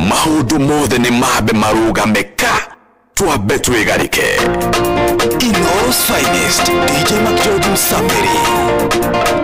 maundu mothe ni mabe marugame ka twambe twigarike. Ino's finest DJ Mac Msambiri.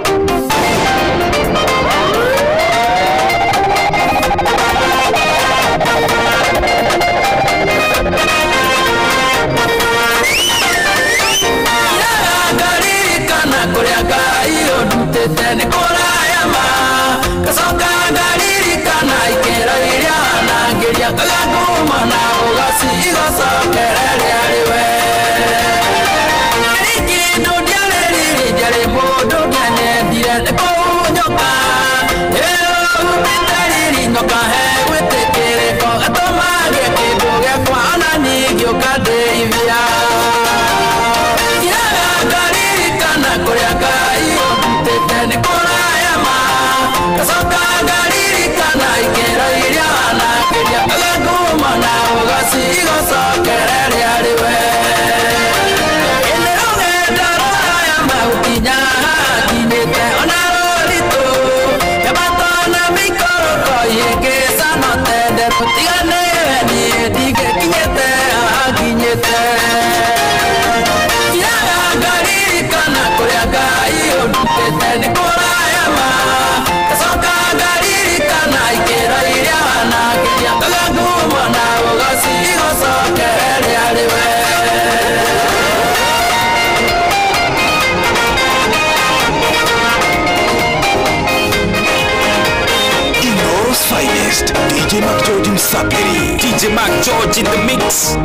DJ Mac George Msambiri. DJ Mac George in the mix.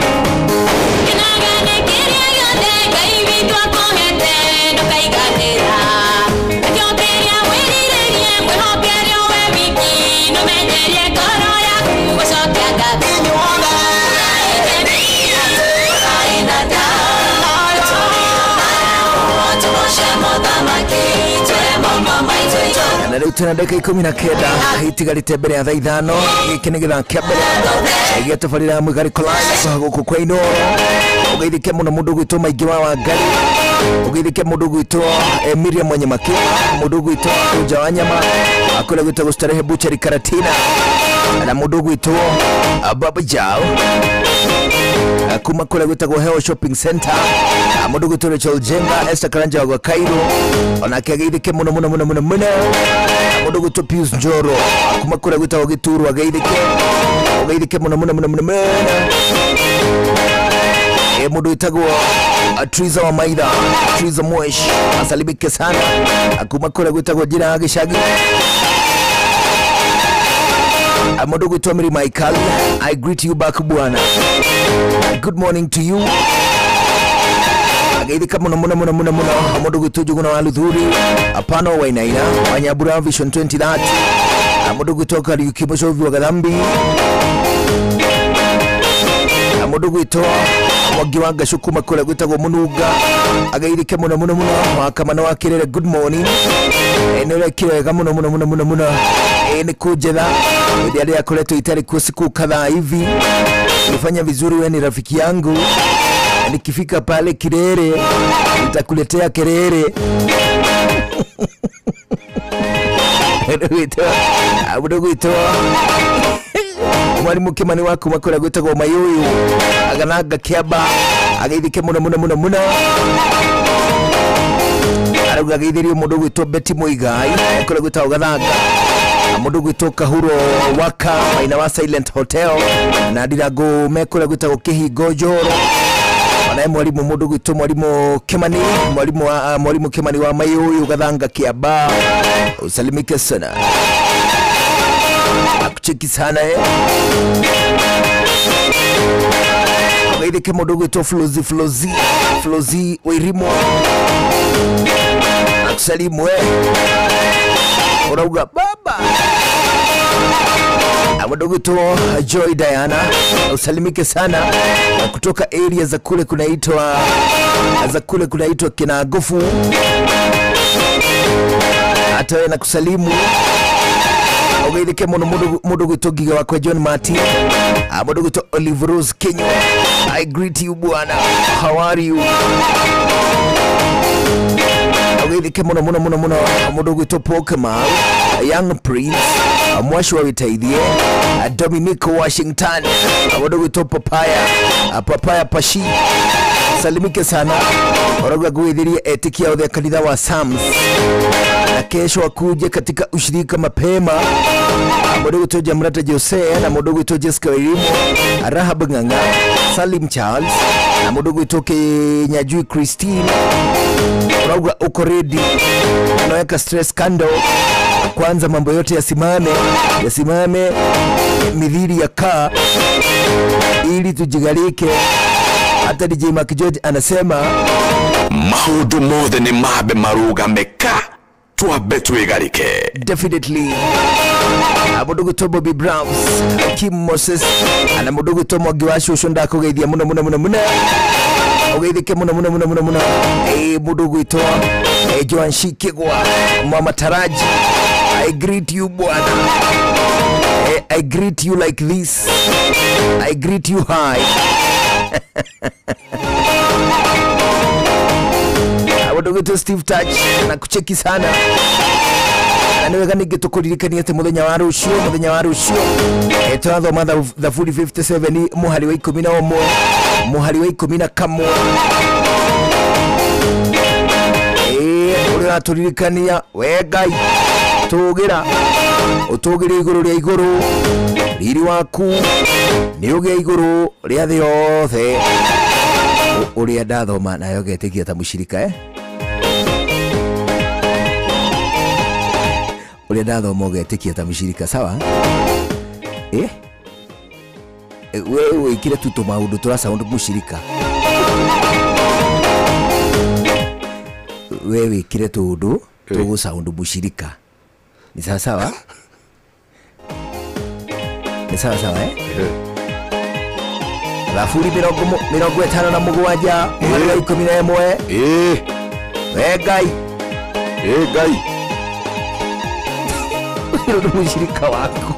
Na rĩu tena ndagĩka 19 itigarĩte mbere ya thaa 5 gĩkĩ nĩ gĩthako kĩa mbere gĩa tabarĩra mũigarĩko live gũkũ kwa Inooro ũgeithĩke mũno mũndũ gwitũ maingĩ wa Wangari ũgeithĩke mũndũ gwitũ Miriam Mwanyamaki mũndũ gwitũ Nja wa Nyama akũrĩa gwitũ Starehe Butchery Karatina na mũndũ gwitũ Baba Jao kuma kũrĩa gwĩtagwo Heo Shopping Center mũndũ gwitũ Rachel Jenga Esther Karanja wa Cairo onake ageithĩke mũno mũno mũno mũno mũno mũndũ gwitũ Pius Njoro kuma kũrĩa gwĩtagwo Gĩturu ageithĩke mũno mũno mũno mũno mũndũ wĩtagwo Triza wa Maitha Triza Moish asalimike sana kuma kũrĩa gwĩtagwo Njĩra Gĩcagi mũndũ gwĩtwo Mary Michael I greet you back bwana. Good morning to you. Ageithĩka mũno mũno mũno mũno mũno mũndũ gwitũ Njuguna wa Luthuri Apano Wainaina Wanyabura Vision 2030 mũndũ gwitũ Kariuki Mũcovi wa Gathambi mũndũ gwitũ Mwangi wa Gacuku makũrĩa gwĩtagwo Mũnunga ageithĩke mũno mũno mũno wa Kamana wa Kĩrere. Good morning. Nĩ ũrekire wega mũno mũno mũno mũno mũno ni kujeda ndio ile yakoleto itari kwa siku kadhaa hivi nifanya vizuri. Wewe ni rafiki yangu, nikifika pale Kirere nitakuletea kerere. Abudo gwito mwalimu Kimani wako makora gwitagwo Mayuyu aganaga Kiaba ageithike muno muno muno muno aruga geithirio mundu gwitwo Betty Muigai akora gwitagwo Gathanga mundu gwitwo Kahuro Waka Maina wa Silent Hotel na Ndirago mekora gwitagwo Kihingo Njoro na mwalimu mundu gwitwo mwalimu Kimani mwalimu Kimani wa Mayuyu Gathanga Kiaba usalimike sana akucheki sana Waidike mundu gwitwo Flozi Wairimo akusalimu urauga baba Mdogo to Joy Diana, usalimike sana kutoka area za kule kunaitwa Kinagofu. Hata wewe nakusalimu. Ogeidike mdogo to Giga wako John Martin. Mdogo to Olive Rose Kenya. I greet you bwana. How are you? Ogeidike mdogo to Pokemon. Young Prince. Mwashi wa witaidhie Dominico Washington mdogo to Papaya Pashi. Salimike sana. Oroga guidhirie etikia wa kanitha wa Sams. Na kesho wakuje katika ushirika mapema. Mdogo to Jamrata Jose na mdogo to Jessica Irimo, Rahab Nganga, Salim Charles na mdogo to Nyajui Christine. Oroga uko ready. Unaweka stress kando. Kwanza mambo yote yasimame midhiri ya kaa ili tujigalike. Hata DJ Mark George anasema mahudu mothe ni mabe maruga meka tuabe tuigalike. Definitely. Mdogo to Bobby Browns, Kim Moses ana mdogo to Mwagiwashi ushonda kugeithia muna ogeithike muna mdogo to Joan Shikegwa Mama Taraji. I greet you bwana. I greet you like this. I greet you high. Mdogo to Steve Touch na kucheki sana. Anaweka nigitukuririkania ate muthenya wa rucio twathoma the full 57 muhari wa 11 muhari wa 11 uri aturirikania we Ngai utugire iguru ria iguru riri waku ni uge iguru ria thi yothe uri ndathoma nayo getikia ta mushirika uri ndathoma getikia ta mushirika sawa wewe ikire tuto maundu tura sound mushirika wewe ikire tundu tugu sound mushirika ni sawa sawa Rafuri mirongo etano na mugwanja mwari wa 11 we Ngai ndo mushirika wako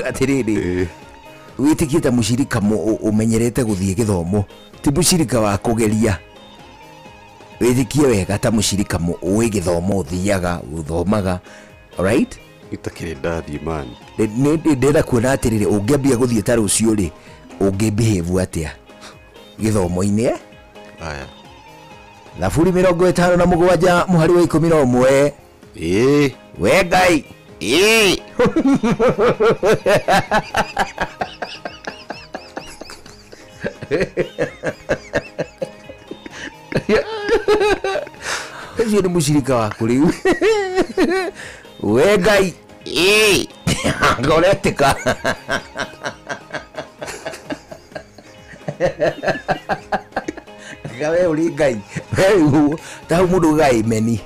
atiriri witikita mushirika umenyerete guthie githomo ti mushirika wa kugeria witikie wega ta mushirika uwe githomo thiaga uthomaga alright itakire ndathi man ndenda kuona atiriri ungiambia guthie ta rucio ri ungibehave atia githomo-ini aya Rafuri 57 muhari wa 11 we Ngai Ezi ni mushirika waku riu we Ngai ngoretika gawe uri Ngai wewe ta mundu Ngai meni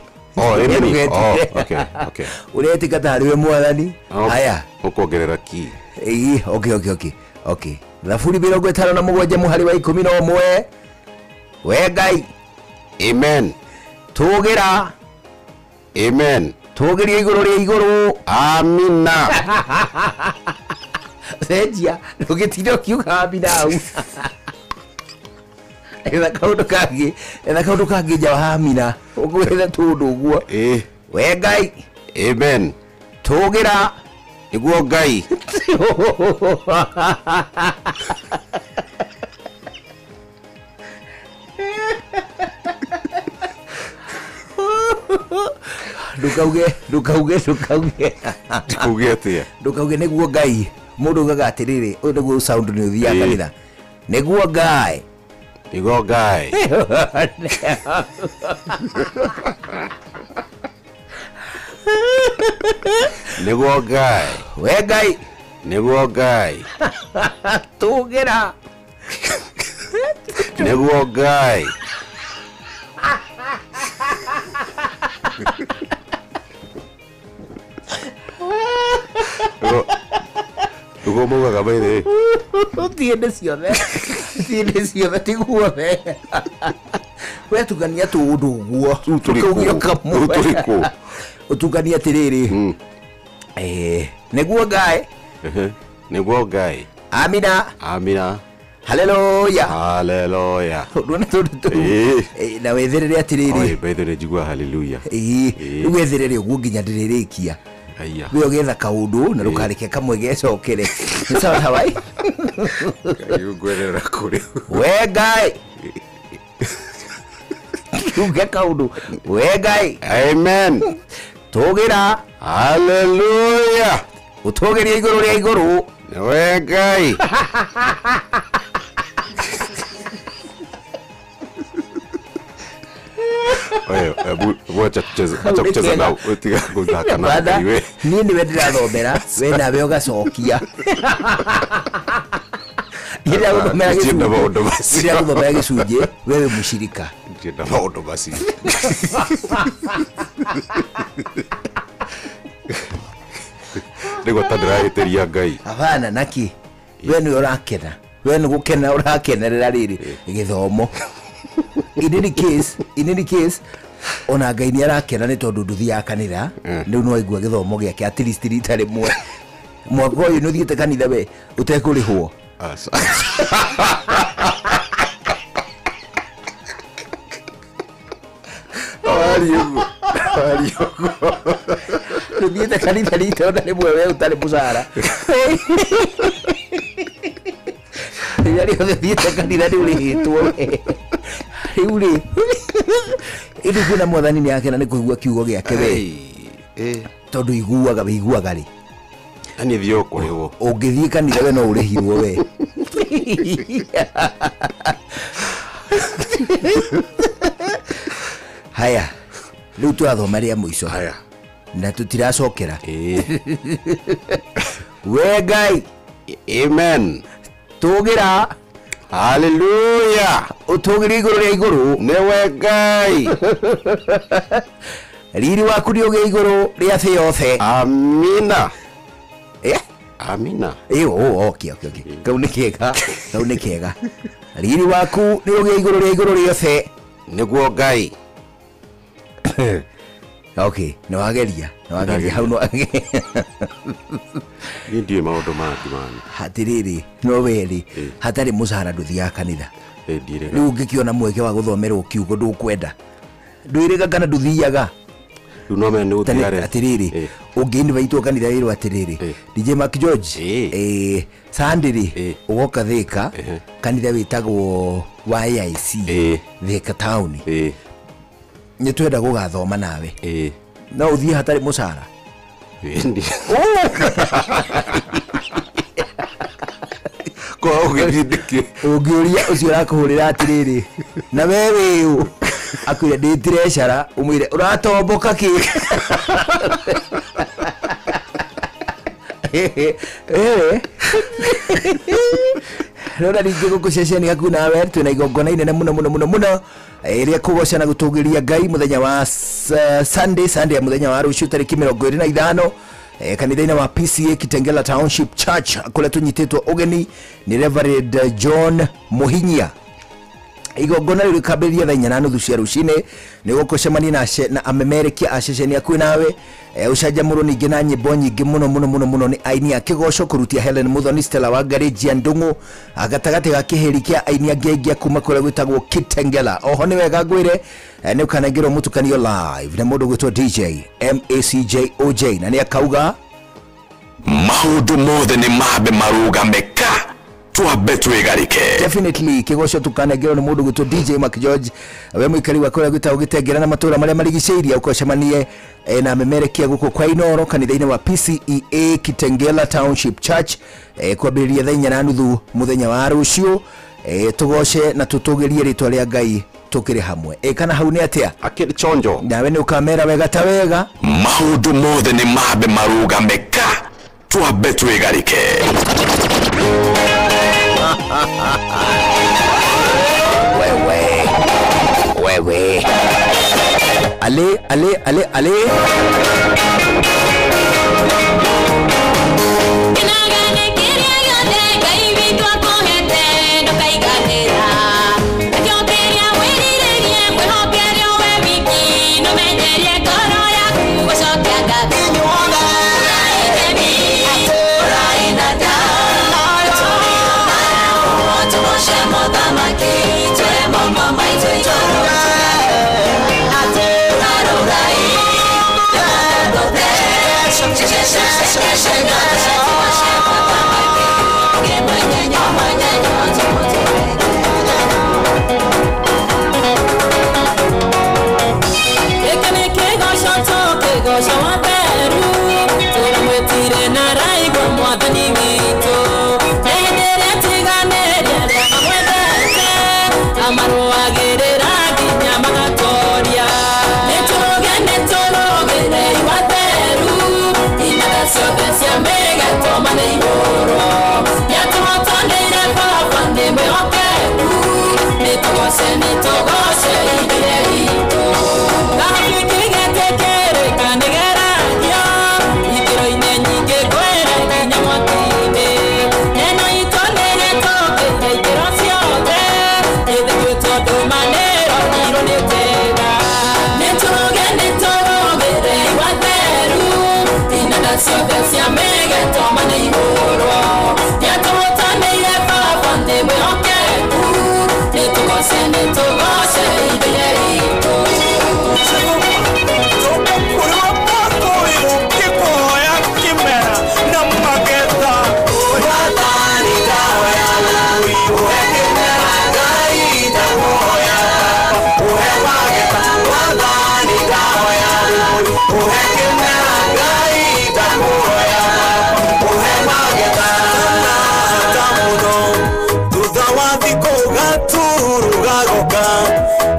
okay uretika tariwe mwathani haya ukongerera ki okay Rafuri 57 muhari wa 11 we Ngai amen tugira tugiria iguru ria iguru amina sejia ugitiro kiuga amina ela kaundu kangi ja amina ugwethe tundu guo we Ngai amen tugira iguo Ngai ndukauge atia ndukauge niguo Ngai mundu ugaga atiriri uyu niguo sound ni uthia kanitha niguo Ngai niguo Ngai we Ngai niguo Ngai tugira Niguo Ngai. Niguo maugaga maithe. Tiende ciothe. Tiende ciothe tiguothe. We tugania tundu guo. Tukaugia kamwe. Turiko. Utugania atiriri. Niguo Ngai. Niguo Ngai. Amina. Amina. Hallelujah. Hallelujah. Ndona tundu. Na wetherere atiriri. Oi, baithore njigua hallelujah. Riu wetherere uguo nginya ndiririkia. Aya. We ogetha kaundu na rukareke kamwe gecokere. Ni sawa hawai? Kayu gwerera kuri. We Ngai. Uge kaundu. We Ngai. Amen. Tugira. Hallelujah. Utugiria iguru ria iguru. We Ngai. Oye, wacha tucheze nao. Utiga kuthaka na iwe. Ni niwe ndirathomera, we nawe ugacokia. Ira guthomera gicunjĩ. Ira guthomera gicunjĩ, wewe mushirika. Ndienda maundu basi. Ndigo tandiraiteria Ngai. Hapana naki. We ni urakena. We ni gukena urakenerera riri githomo. In any case, ona Ngai ni arakena ni tondu nduthia kanitha. Riu no aigua githomo giake at least rita rimwe. Mwaka uyu ni thiite kanitha we utekurihwo. Thiite kanitha rita ona rimwe we utari musara. Yari thiite kanitha riu rihitwo. Riu Ili kuna mwathani ni akena ni kuigua kiugo giake we. Tondu iguaga ri. Ani thio kuriwo. Ungithii kanitha we no urihirwo we. Haya. Riu twathoma ria muico. Haya. Na tutiracokera. We Ngai. Amen. Tugira. Hallelujah. Utugiri iguru ria iguru. Niwe Ngai. Riri waku ni uge iguru ria thi yothe. Amina. Amina. Okay. Kau ni kega. Riri waku ni uge iguru ria iguru riothe. Niguo Ngai. Okay, no wageria hau no Ndiye maundu mati man. Hatiriri no weri hatari musara nduthia kanitha. Ndirega. Riu ngikiona mweke wa guthomerwo kiugo ndukwenda. Ndwirega kana nduthiaga. No me no tiare. Atiriri ungini vaitwo kanitha iro atiriri. DJ Mark George Sandiri ugoka Thika kanitha witagwo YIC Thika town. Ni twenda gugathoma nawe. No uthie hatari musara. Ndi. Kwa ugirindike. Ugiuria ucio rakuhurira atiriri. Na wewe u akwire nditire cara umwire uratomboka ki. Rora ringi guku ceceni gaku nawe twina igongona inene muno iria kugocana gutugiria Ngai muthenya wa Sunday ya muthenya wa rucio tariki 25 kanitha-ini wa PCA Kitengela Township Church kule tunyititwo ugeni ni Reverend John Muhinyia. Igongona riri kambiria thaa 4:30 cia rucini ni gukucemania na amemerekia a ceceni aku nawe ucanjamũrwo ningi na nyĩmbo nyingĩ mũno ni aini a kĩgoco kurutia Helen Muthoni, Stella Wangari, Ndung'u agatagati ga kĩhĩri kia aini angĩ kuma kũrĩa gwĩtagwo Kitengela. Oho nĩ wega ngwĩre nĩ ũkanengerwo mũtukanio live na mũndũ gwĩtwo DJ MACJ OJ na nĩ akauga maũndũ mothe nĩ mambe marugameka twambe twigarike. Definitely kĩgoco tukanengerwo nĩ mũndũ gwĩtwo DJ Mark George we mũikari wa kũrĩa gwĩtagwo Gĩtengera na matũũra marĩa marigicĩirie ũkocemanie na memerekia guku kwa Inoro kanitha-ini wa PCEA Kitengela Township Church kwambĩrĩria thaa 4:30 muthenya wa rucio tugoce na tutugirie ritwa rĩa Ngai tukiri hamwe kana hau nĩ atia akiri chonjo nawe nĩ ukamera wega ta wega maũndũ mothe nĩ mambe marugameka twambe twigarike. wewe. Ale.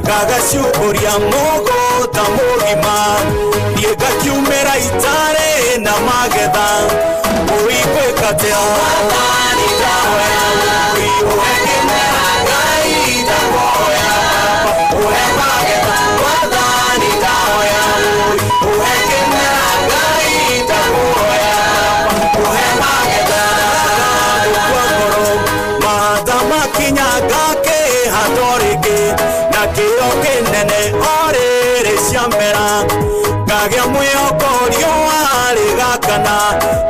Gagaciuria mogo ta mugima Diega kiumera itare na magetha Uigwe katea Watani tahoya Uiwe kimera gai tahoya Uwe magetha Watani tahoya Uwe kimera gai tahoya Uwe magetha Kwa koro Madama kinyagake hatorige Nakio kinene orere ciamera Ngagĩa mwĩhokorio warĩ gakana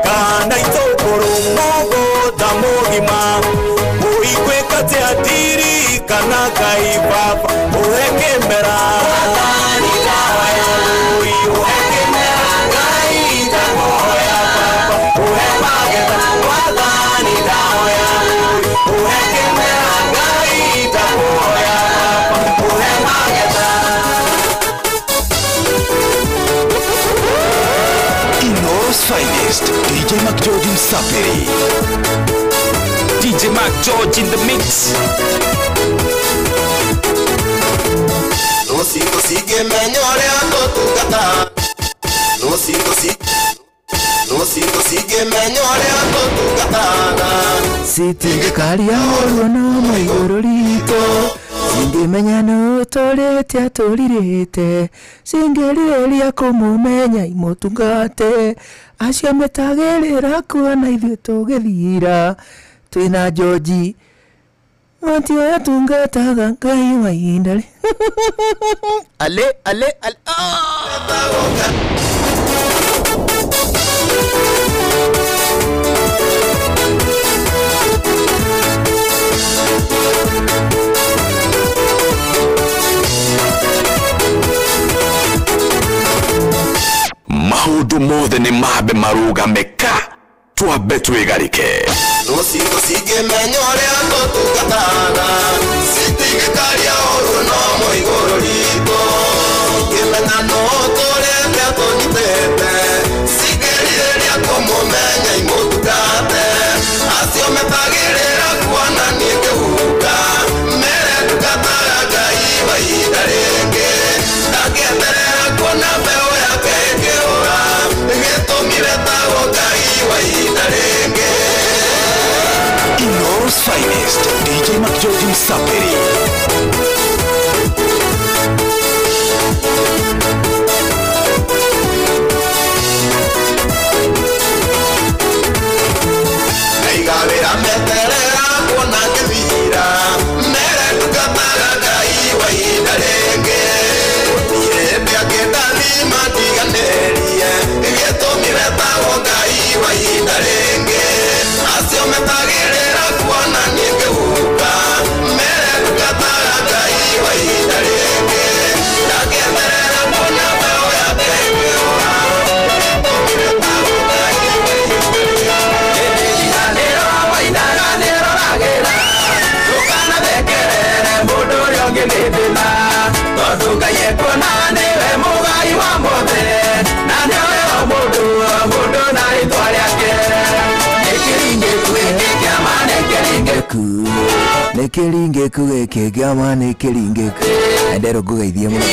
Kana itũkũrũ mogo ta mũgima Ũigwĩka tia ndiri kana Ngai baba Ũhe kĩmera Wathani ndahoya Ũhe kĩmera Ngai ndahoya baba Ũhe magetha Wathani ndahoya Ũhe kĩmera Ngai ndahoya Inoros finest, DJ Mac George Msapiri. DJ Mac George in the mix. Sige menyore atotugata Sige menyore atotugata Sitingĩkaria ũruo no maigũrũ ritũ Singĩmenya nũ tũrĩte atũrirĩte Singĩrirĩria kũmũmenya imũtungate Acio metagĩrĩra kuona ithuĩ tũgĩthira Twĩna George Matioya tungataga Ngai wa ihinda rĩ Ale Maũndũ mothe nĩ mambe marũgameka twambe twĩgarĩke Sige menyore atotugata Sitingĩkaria ũruo no mũigũrũ ritũ Singĩmenya nũ tũrĩte atũnyitĩte Singĩrirĩria kũmũmenya imũtungate Acio metagĩrĩra kuona niĩ ngĩhuka Mere ndungataga Ngai wa ihinda rĩngĩ Ndangĩeterera kuona mbeũ yake ĩkĩũra Gĩtũmire tagwo Ngai wa ihinda rĩngĩ Inoros finest, DJ Mac George Msapiri. Nekelinge kuge gama nekelinge ndero kugeithia muno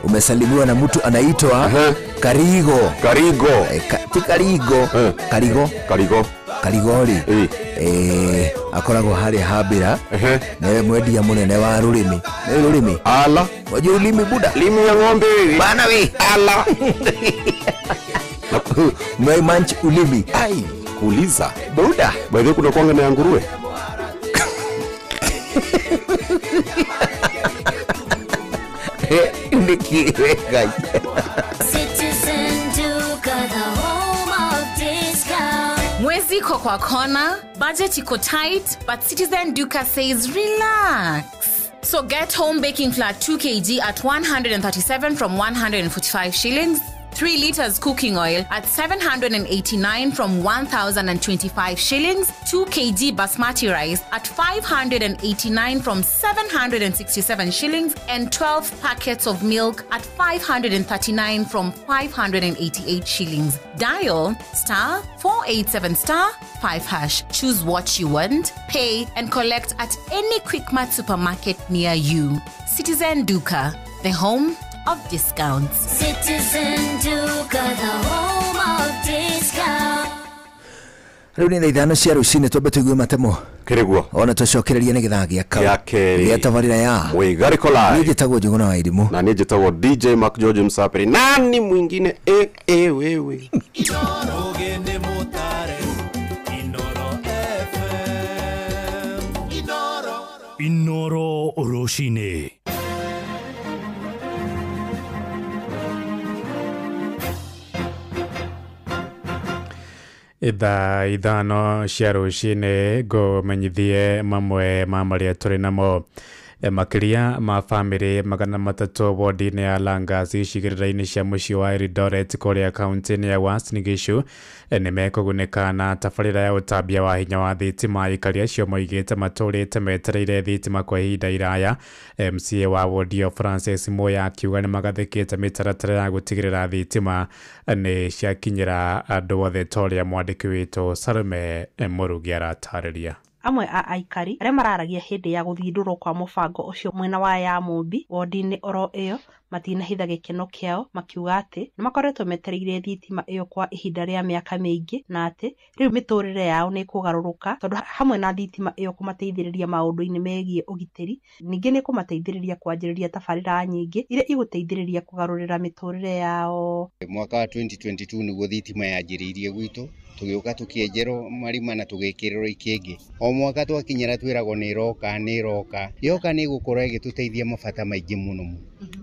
umesalimiwa na mtu anaitwa Karigo Karigori akoragwo hari habira nawe mwendia munene wa rurimi ala wajua ulimi buda limi ya ng'ombe bana we ala mwe manch ulimi ai kuuliza buda bado kuna kwanga na nguruwe nikiweka Citizen Duka, the home of discount. Mwezi iko kwa kona, budget iko tight, but Citizen Duka says relax. So get home baking flour 2 kg at 137 from 145 shillings. 3 liters cooking oil at 789 from 1,025 shillings. 2 kg basmati rice at 589 from 767 shillings. And 12 packets of milk at 539 from 588 shillings. Dial *487*5#. Choose what you want, pay, and collect at any Quickmart supermarket near you. Citizen Duka, the home of discounts. Citizen Duka, the home of discount. Riu ni ithano cia rucini twambe tuigue matemo kiriguo ona tucokereria ni githaa gia kau ya keri ya tabarira ya Muigariko Live ni gitagwo Njuguna wa Irimũ na ni gitagwo DJ Mark George Msaperi nani mwingine wewe Inoro Roshine. Ithano cia rucini ngumenyithie mamwe ma maria turi namo makiria ma family 300 wodi-inĩ ya Langas icigĩrĩra-inĩ cia mũciĩ wa Eldoret kũrĩa kaunti-inĩ ya Uasin Gishu nĩ mekũgunĩka na tabarĩra ya ũtambia wa hinya wa thitima. Aikari acio moigĩte matũrĩte metereire thitima kwa ihinda iraya. MCA wa wodi ĩyo Francis Moya akiuga nĩ magathĩkĩte mĩtaratara ya gũtigĩrĩra thitima nĩ ciakinyĩra andũ othe ta ũrĩa mwandĩki witũ Salome Mũrugi aratarĩria. Amwe a aikari arĩa mararagia hĩndĩ ya gũthindũrwo kwa mũbango ũcio mwena wa Yamũmbi wodi-inĩ oro ĩyo matinahitha gĩkeno kĩao makiuga atĩ nĩ makoretwo metereire thitima ĩyo kwa ihinda rĩa mĩaka mĩingĩ na atĩ rĩu mĩtũrĩre yao nĩ kũgarũrũka tondũ hamwe na thitima ĩyo kũmateithĩrĩria maũndũ-inĩ megiĩ ũgitĩri, ningĩ nĩ kũmateithĩrĩria kwanjĩrĩria tabarĩra nyingĩ iria igũteithĩrĩria kũgarũrĩra mĩtũrĩre yao. Mwaka wa 2022 nĩguo thitima yanjĩrĩirie gwitũ tũgĩũka tũkĩenjerwo marima na tũgĩkĩrĩrwo ikĩngĩ. O mwaka twakinyĩra twĩragwo nĩ iroka yoka nĩ gũkorwo ĩgĩtũteithia mabata maingĩ mũno.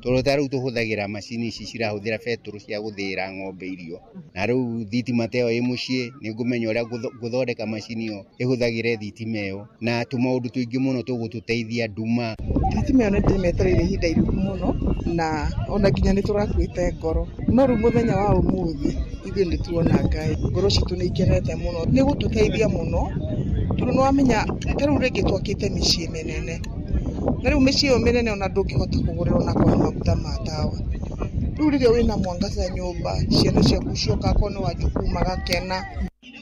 Tondũ ta rĩu tũhũthagĩra macini ici cirahũthĩra betũrũ cia gũthĩĩra ng'ombe irio, na rĩu thitima ta ĩyo ĩ mũciĩ nĩ ngũmenya ũrĩa gũthondeka macini ĩyo ĩhũthagĩre thitima ĩyo na tũmaũndũ tũingĩ mũno tũgũtũteithia nduma. Thitima ĩyo nĩ ndĩmetereire ihinda iraihu mũno na ona nginya nĩ tũrakuĩte ngoro, no rĩu mũthenya wa ũmũthĩ ithuĩ nĩ tuona Ngai, ngoro citũ nĩ ikenete mũno, nĩ gũtũteithia mũno tondũ nĩ wamenya ta rĩu rĩngĩ twakĩte mĩciĩ mĩnene na rĩu mĩciĩ ĩyo mĩnene ona ndũngĩhota kũgũrĩra ona kwa maguta ma tawa. Rĩu rĩrĩa wĩna mwangaza nyũmba ciana ciaku cioka akorwo nĩ wanjukuru magakena.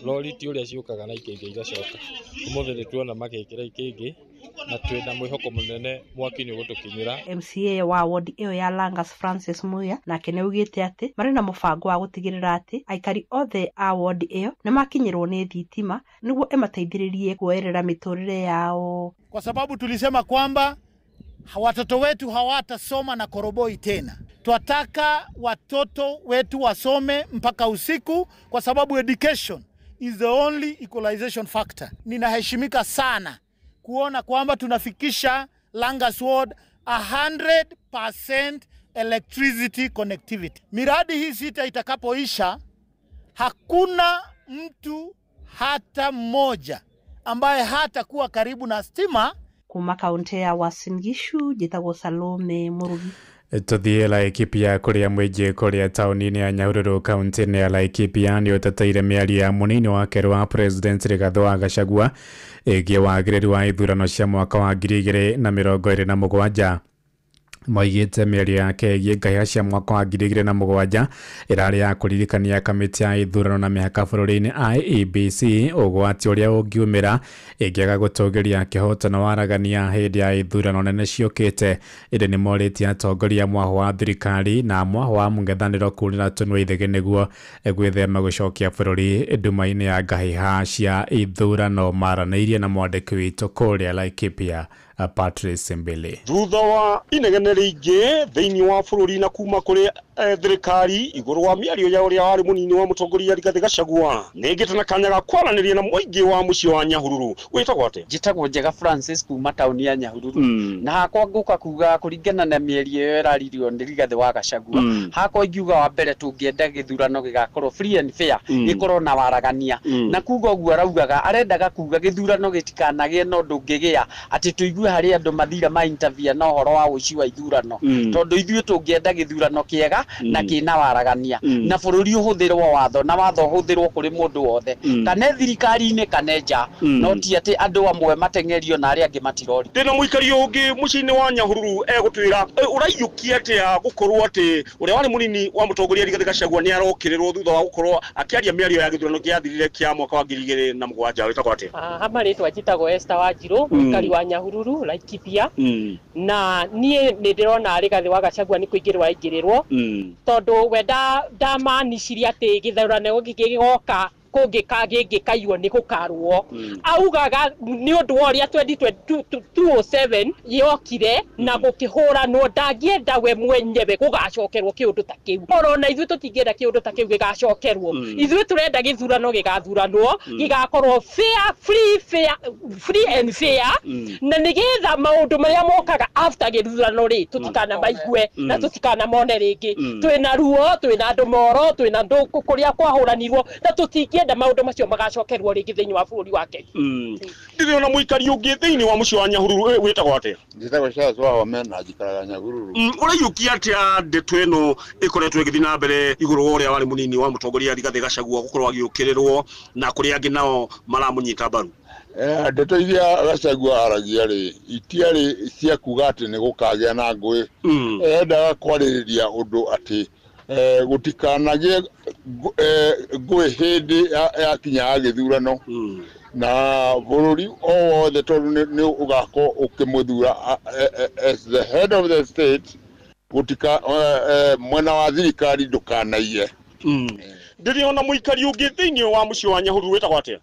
Lori ti ũrĩa ciũkaga na ikĩngĩ igacoka. Ũmũthĩ nĩ tuona magĩkĩra ikĩngĩ na twĩna mwĩhoko mũnene mwaki nĩ ũgũtũkinyĩra. MCA wa wodi ĩyo ya Langas Francis Muya nake nĩ augĩte atĩ marĩ na mũbango wa gũtigĩrĩra atĩ aikari othe a wodi ĩyo nĩ makinyĩrwo nĩ thitima nĩguo ĩmateithĩrĩrie kuoerera mĩtũrĩre yao. Kwa sababu tulisema kwamba watoto wetu hawatasoma na koroboi tena. Twataka watoto wetu wasome mpaka usiku kwa sababu education is the only equalization factor. Ninaheshimika sana kuona kwamba tunafikisha Langas Ward 100% electricity connectivity. Miradi hii sita itakapoisha, hakuna mtu hata mmoja ambaye hatakuwa karibu na stima. Kuma kaunti ya Uasin Gishu, njĩtagwo Salome Mũrugi. Tuthie Laikipia kuria mwiji kuria tauni-inĩ ya Nyahururu kaunti-inĩ ya Laikipia nĩ ũteteire mĩario ya mũnini wa kerĩ wa President Rigathĩ wa Gachagua ĩgiĩ wagĩrĩru wa ithurano cia mwaka wa 2027. moigĩte mĩario yake ĩgiĩ ngahĩha cia mwaka wa 2007 ĩrarĩ ya kũririkania kamĩtĩ ya ithurano na mĩhaka bũrũri-inĩ IEBC ũgwati ũrĩa ũngiumĩra ĩngĩaga gũtũgĩria kĩhotano waragania hĩndĩ ya ithurano nene ciũkĩte. Ĩndĩ nĩ morĩtie atongoria mwahũ wa thirikari na mwahũ wa mũng'ethanĩro kurĩra tũnua ithege nĩguo gwĩthema gũcokia bũrũri nduma-inĩ ya ngahĩha cia ithurano. Maranĩirie na mwandĩki witũ kũrĩa Laikipia Patrice Mbele. Thutha wa inegene rĩingĩ thĩinĩ wa bũrũri na kuma kũrĩ thirikari igũrũ wa mĩario ya ũrĩa warĩ mũnini wa mũtongoria Rigathĩ Gachagua, nĩngĩte na kanya ga kwaranĩria na mũingĩ wa mũciĩ wa Nyahururu. Wĩtagwo atĩa? Njĩtagwo Njega Francis kuma taũni ya Nyahururu. Na hakwa ngũka kuga kũringana na mĩario ĩyo ĩraririo nĩ Rigathĩ wa Gachagua, hakwa ingiuga wa mbere tũngĩenda gĩthurano gĩgakorwo free and fair, gĩkorwo na waragania. Na kuga ũguo araugaga arendaga kuga gĩthurano gĩtikanagĩe na ũndũ ũngĩgĩa atĩ tũigue harĩ andũ mathira ma interview na ũhoro wa ũici wa ithurano, tondũ ithuĩ tũngĩenda gĩthurano kĩega na kĩna waragania, na bũrũri ũhũthĩrwo watho na watho ũhũthĩrwo kũrĩ mũndũ wothe, kana thirikari-inĩ kana nja, no ti atĩ andũ amwe mateng'erio na arĩa angĩ matirori. Ndĩna mũikari ũngĩ mũciĩ-inĩ wa Nyahururu egũtwĩra ũraiyũkia atĩa gũkorwo atĩ ũrĩa warĩ mũnini wa mũtongoria Rigathĩ Gachagua nĩ arokĩrĩrwo thutha wa gũkorwo akĩaria mĩario ya gĩthurano gĩathirire kĩa mwaka wa 2007. Wĩtagwo atĩa? Hamarĩtwa njĩtagwo Esther Wanjirũ, mũikari wa Nyahururu Laikipia, na niĩ nĩ ndĩrona Rigathĩ wa Gachagua nĩ kũingĩrwo aingĩrĩrwo, tondũ we ndamanicirie atĩ gĩthurano gĩgĩgoka kũngĩkagĩngĩkaiywo nĩ gũkarwo. Augaga nĩ ũndũ wa ũrĩa 2007 yokire na gũkĩhũranwo, ndangĩenda we mwenyewe gũgacokerwo kĩũndũ ta kĩu. Ona ithuĩ tũtingĩenda kĩũndũ ta kĩu gĩgacokerwo. Ithuĩ tũrenda gĩthurano gĩgathuranwo, gĩgakorwo free and fair, na nĩgetha maũndũ marĩa mokaga after gĩthurano rĩ tũtikana maigue na tũtikana mone rĩngĩ. Twĩna ruo, twĩna andũ moro, twĩna andũ kũrĩa kwahũranirwo, na tũtingĩenda maũndũ macio magacokerwo rĩngĩ thĩinĩ wa bũrũri wake. Ndĩrĩ ona mũikari ũngĩ thĩinĩ wa mũciĩ wa Nyahururu. Wĩtagwo atĩa? Njĩtagwo Charles Wahome na njikaraga Nyahururu. Ũraiyũkia atĩa ndeto ĩno ĩkoretwo ĩgĩthiĩ na mbere igũrũ wa ũrĩa warĩ mũnini wa mũtongoria Rigathĩ Gachagua gũkorwo agĩũkĩrĩrwo na kũrĩa angĩ nao maramũnyita mbaru? Ndeto iria Gachagua aragia rĩ itiarĩ cia kuga atĩ nĩ gũkagĩa na ngũĩ. Endaga kwarĩrĩria ũndũ atĩ gũtikanagĩe ngũĩ hĩndĩ yakinya ya gĩthurano, na bũrũri o wothe tondũ nĩ ũgakorwo ũkĩmũthura as the head of the state, gũtika mwena wa thirikari ndũkanaiye. Ndĩrĩ ona mũikari ũngĩ thĩinĩ wa mũciĩ wa Nyahururu. Wĩtagwo atĩa?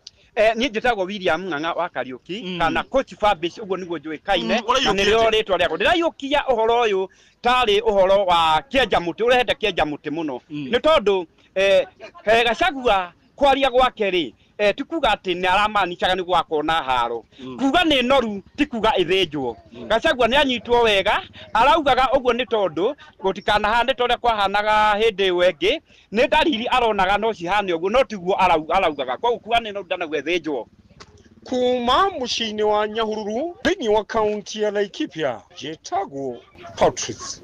Niĩ njĩtagwo William Ng'ang'a wa Kariũki, kana Coach Fabrice, ũguo nĩguo njũĩkaine, na nĩrĩo rĩtwa rĩakwa. Ndĩraiyũkia ũhoro ũyũ tarĩ ũhoro wa kĩenjamũtĩ, ũrehete kĩenjamũtĩ mũno, nĩ tondũ Gachagua kwaria gwake rĩ ti kuga atĩ nĩ aramanicaga nĩ gwakorwo na haro. Kuga nĩ noru ti kuga ĩthĩnjwo. Gachagua nĩ anyitwo wega, araugaga ũguo nĩ tondũ gũtikanahane ta ũrĩa kwahanaga hĩndĩ ĩyo ĩngĩ, nĩ ndariri aronaga no cihane ũguo, no tiguo araugaga. Koguo kuga nĩ noru ndanagwo ĩthĩnjwo. Kuma mũciĩ-inĩ wa Nyahururu thĩinĩ wa kaunti ya Laikipia, njĩtagwo Patrice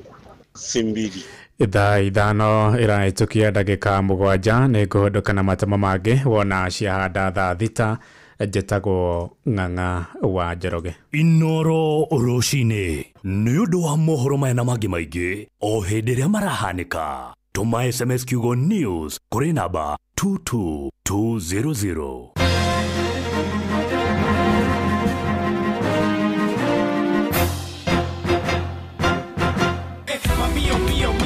Simbili. Thaa ithano ĩrahĩtũkia ndagĩka 7 nĩ ngũhũndũka na matamo mangĩ wona ciahanda thaa thita. Njĩtagwo Ng'ang'a wa Njoroge. Inoro rũcinĩ nĩ ũndũ wa mohoro maya na mangĩ maingĩ o hĩndĩ ĩrĩa marahanĩka. Tũma SMS kiugo news kũrĩ namba 22200.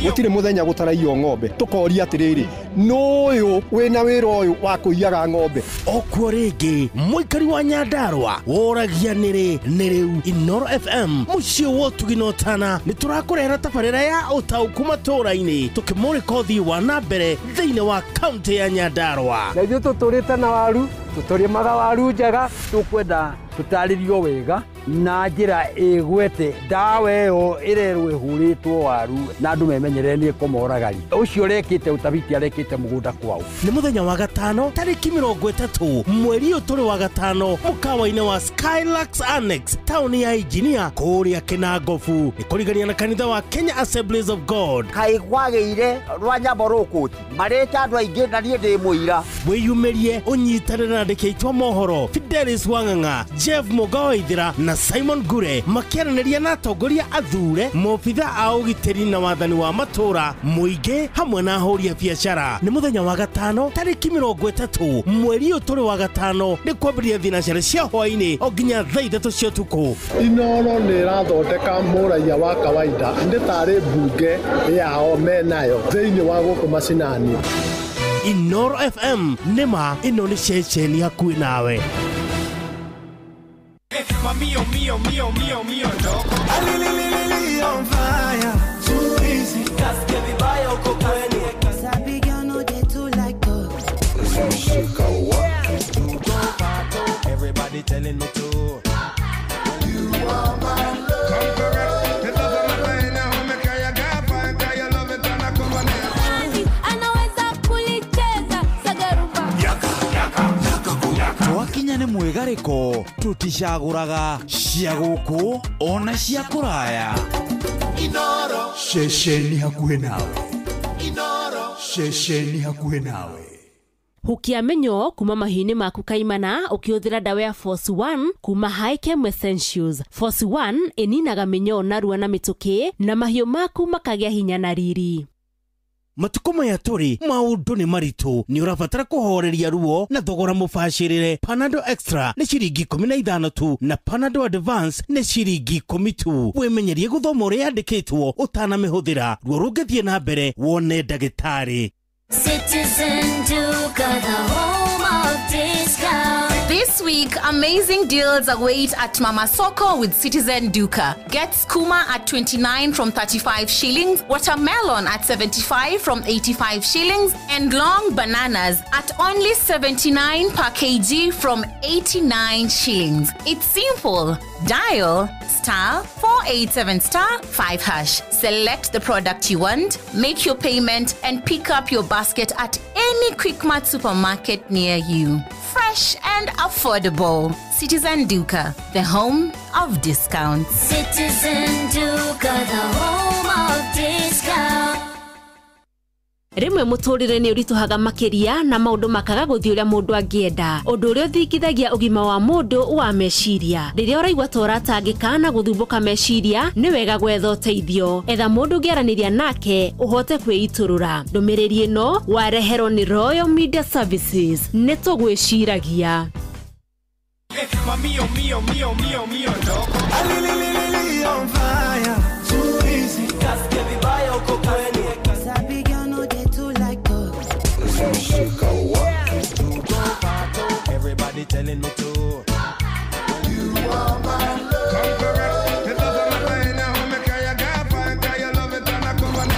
Gũtirĩ mũthenya gũtaraiywo ng'ombe, tũkoria atĩrĩrĩ, nũyũ wĩna wĩra ũyũ wa kũiyaga ng'ombe. Okuo rĩngĩ mũikari wa Nyandarua woragia nĩ rĩu Inoro FM mũciĩ wa ũtugi na ũtana nĩ tũrakũrehera tabarĩra ya ũtaũku matũũra-inĩ tũkĩmũrĩka ũthii wa na mbere thĩinĩ wa kaunti ya Nyandarua. Na ithuĩ tũtũrĩte na waru, tũtũrĩmaga waru njega, tũkwenda tũtarĩrio wega na njĩra ĩgwete ndawa ĩyo ĩrerwo ĩhũrĩtwo waru na andũ memenyerere nĩ kũmoragari. Ũcio ũrekĩte ũtabiti arekĩte mũgũnda kwao. Nĩ mũthenya wa gatano tarĩki 30 mweri ũyũ tũrĩ wa gatano mũkawa-inĩ wa Skylux Annex taũni ya Engineer kũrĩa Kĩnangobu nĩ kũrigania na kanitha wa Kenya Assemblies of God. Kaĩ kwagĩire rwa Nyambo Rũkũti marĩta andũ aingĩ na niĩ ndĩ mũira. Wĩyumĩrie ũnyitanĩre na andĩki aitũ mohoro Fidelis Wanganga, Jeff Mugoithira na Simon Gure makiaranĩria na atongoria athure, mobitha a ũgitĩri na wathani wa matũra, mũingĩ hamwe na ahũri a biacara. Nĩ mũthenya wa gatano tarĩki 30 mweri ũyũ tũrĩ wa gatano nĩ kwambĩrĩria thinacara cia hwaĩ-inĩ o nginya thaa 3 cia ũtukũ. Inooro nĩ ĩrathondeka mũraia wa kawaida nĩ tarĩ mbunge yao menayo thĩinĩ wa gũkũ macinani. Inoro FM nĩma ĩno nĩ ceceni hakuhĩ nawe. Mio, mio, mio, mio, mio, loco. Alililili on fire, too easy. Casque vibaya uko kweli. Sabi girl no they too like dogs. Shika wa. Everybody telling me to. You are my love. Come correct. It doesn't matter in how me kaya gafa, kaya love it and I come on it. Anaweza kulicheza sagaruba. Yaka, yaka, yaka, yaka. Twakinya nĩ mwĩgarĩko tuticagũraga cia gũkũ ona cia kũraya. Inoro ceceni hakuhĩ nawe. Inoro ceceni hakuhĩ nawe. Hukia menyo kuma mahini maku kaimana ukihũthĩra dawa ya Force 1 kuma High-Chem Essentials. Force 1 ininaga menyo narua na mĩtũkĩ na mahiũ maku makagĩa hinya na riri. Matuko maya tũrĩ maũndũ nĩ maritũ, nĩ ũrabatara kũhoreria ruo na thogora mũbacĩrĩre. Panadol Extra nĩ ciringi 15 tu na Panadol Advance nĩ ciringi 10 tu. Wĩmenyerie gũthoma ũrĩa yandĩkĩtwo ũtanamĩhũthĩra, ruo rũngĩthiĩ na mbere wone ndagĩtarĩ. Citizen Duka, the home of discount. This week, amazing deals await at Mama Soko with Citizen Duka. Get skooma at 29 from 35 shillings, watermelon at 75 from 85 shillings, and long bananas at only 79 per kg from 89 shillings. It's simple. Dial *487*5#. Select the product you want, make your payment, and pick up your basket at any Quickmart supermarket near you. Fresh and affordable. Citizen Duka, the home of discounts. Citizen Duka, the home of discount. Rimwe mũtũrĩre nĩ ũritũhaga makĩria na maũndũ makaga gũthiĩ ũrĩa mũndũ angĩenda. Ũndũ ũrĩa ũthingithagia ũgima wa mũndũ wa meciria. Rĩrĩa ũraigua ta ũratangĩka na gũthumbũka meciria, nĩ wega gwetha ũteithio. Etha mũndũ ũngĩaranĩria nake ũhote kwĩitũrũra. Ndũmĩrĩri ĩno wareherwo nĩ Royal Media Services. Nĩ tũgwĩciragia. Mio, mio, mio, mio, mio, loco. Alililili on fire, too easy. Casque vibaya uko kweli. Sabi girl no they too like dogs. Shika wa. Everybody telling me to. You are my love. Come correct. It doesn't matter in how me kaya gafa, kaya love it and I come on it.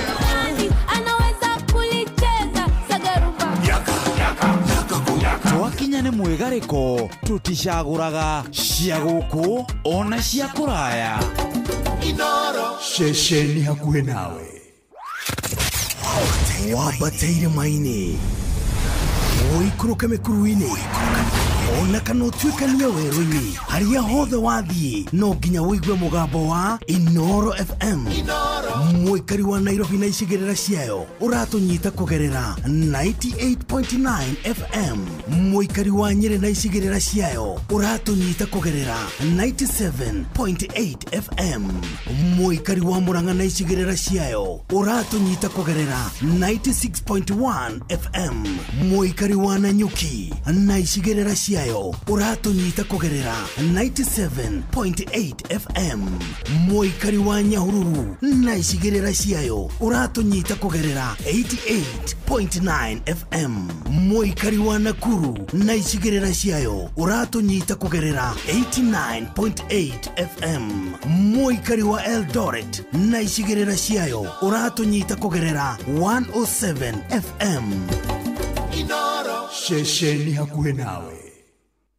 Anaweza kulicheza sagaruba. Yaka, yaka, yaka, yaka. Twakinya nĩ mwĩgarĩko tuticagũraga cia gũkũ ona cia kũraya. Inoro ceceni hakuhĩ nawe. Wambateire maini ũikũrũke mĩkuru-inĩ ona kana ũtuĩkanie werũ-inĩ harĩa hothe wathiĩ no nginya wĩigue mũgambo wa Inoro FM. Mũikari wa Nairobi na icigĩrĩra ciayo ũratũnyita kũgerera 98.9 FM. Mũikari wa Nyĩrĩ na icigĩrĩra ciayo ũratũnyita kũgerera 97.8 FM. Mũikari wa Murang'a na icigĩrĩra ciayo ũratũnyita kũgerera 96.1 FM. Mũikari wa Nanyuki na icigĩrĩra ciayo ũratũnyita kũgerera 97.8 FM. Mũikari wa Nyahururu na icigĩrĩra ciayo ũratũnyita kũgerera 88.9 FM. Mũikari wa Nakuru na icigĩrĩra ciayo ũratũnyita kũgerera 89.8 FM. Mũikari wa Eldoret na icigĩrĩra ciayo ũratũnyita kũgerera 107 FM. Inoro ceceni hakuhĩ nawe.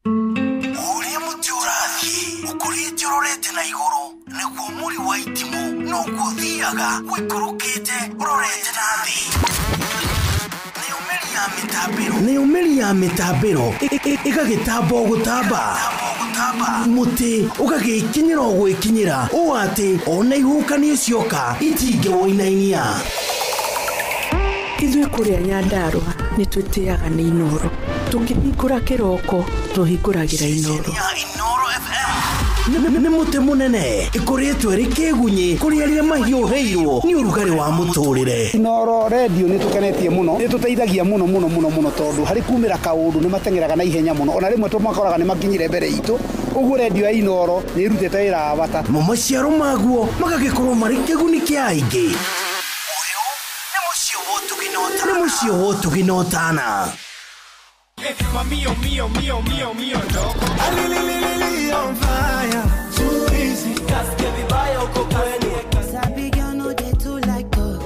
Ũrĩa mũtĩ ũrathiĩ ũkũrĩte ũrorete na igũrũ nĩguo mũri wa itimũ no gũthiaga wĩkũrũkĩte ũrorete na thĩ. Nĩ ũmĩri ya mĩtambĩro ĩgagĩtamba gũtamba. Mũtĩ ũgagĩkinyĩra gwĩkinyĩra ũũ atĩ ona ihukanio cioka itingĩwoinainia. ithuĩ kũrĩa Nyandarua nĩ twĩtĩaga nĩ Inoro. Tũngĩhingũra kĩroko tũhingũragĩra Inoro. Nĩ mũtĩ mũnene ĩkoretwo ĩrĩ kĩgunyi kũrĩ arĩa mahiũhĩirwo nĩ ũrugarĩ wa mũtũrĩre. Inoro radio nĩ tũkenetie mũno, nĩ tũteithagia mũno tondũ harĩ kumĩra kaũndũ nĩ matengeraga na ihenya mũno, ona rĩmwe tũmakoraga nĩ makinyire mbere itũ. Ũguo radio ya Inoro nĩ ĩrutĩte wĩra wa bata. Maciaro maguo magagĩkorwo marĩ kĩguni kĩa aingĩ. Nĩ mũciĩ wo tũginotana. Mío, loco. On fire, too easy. Casque vibaya uko kwenye. Sabi girl no they too like dog.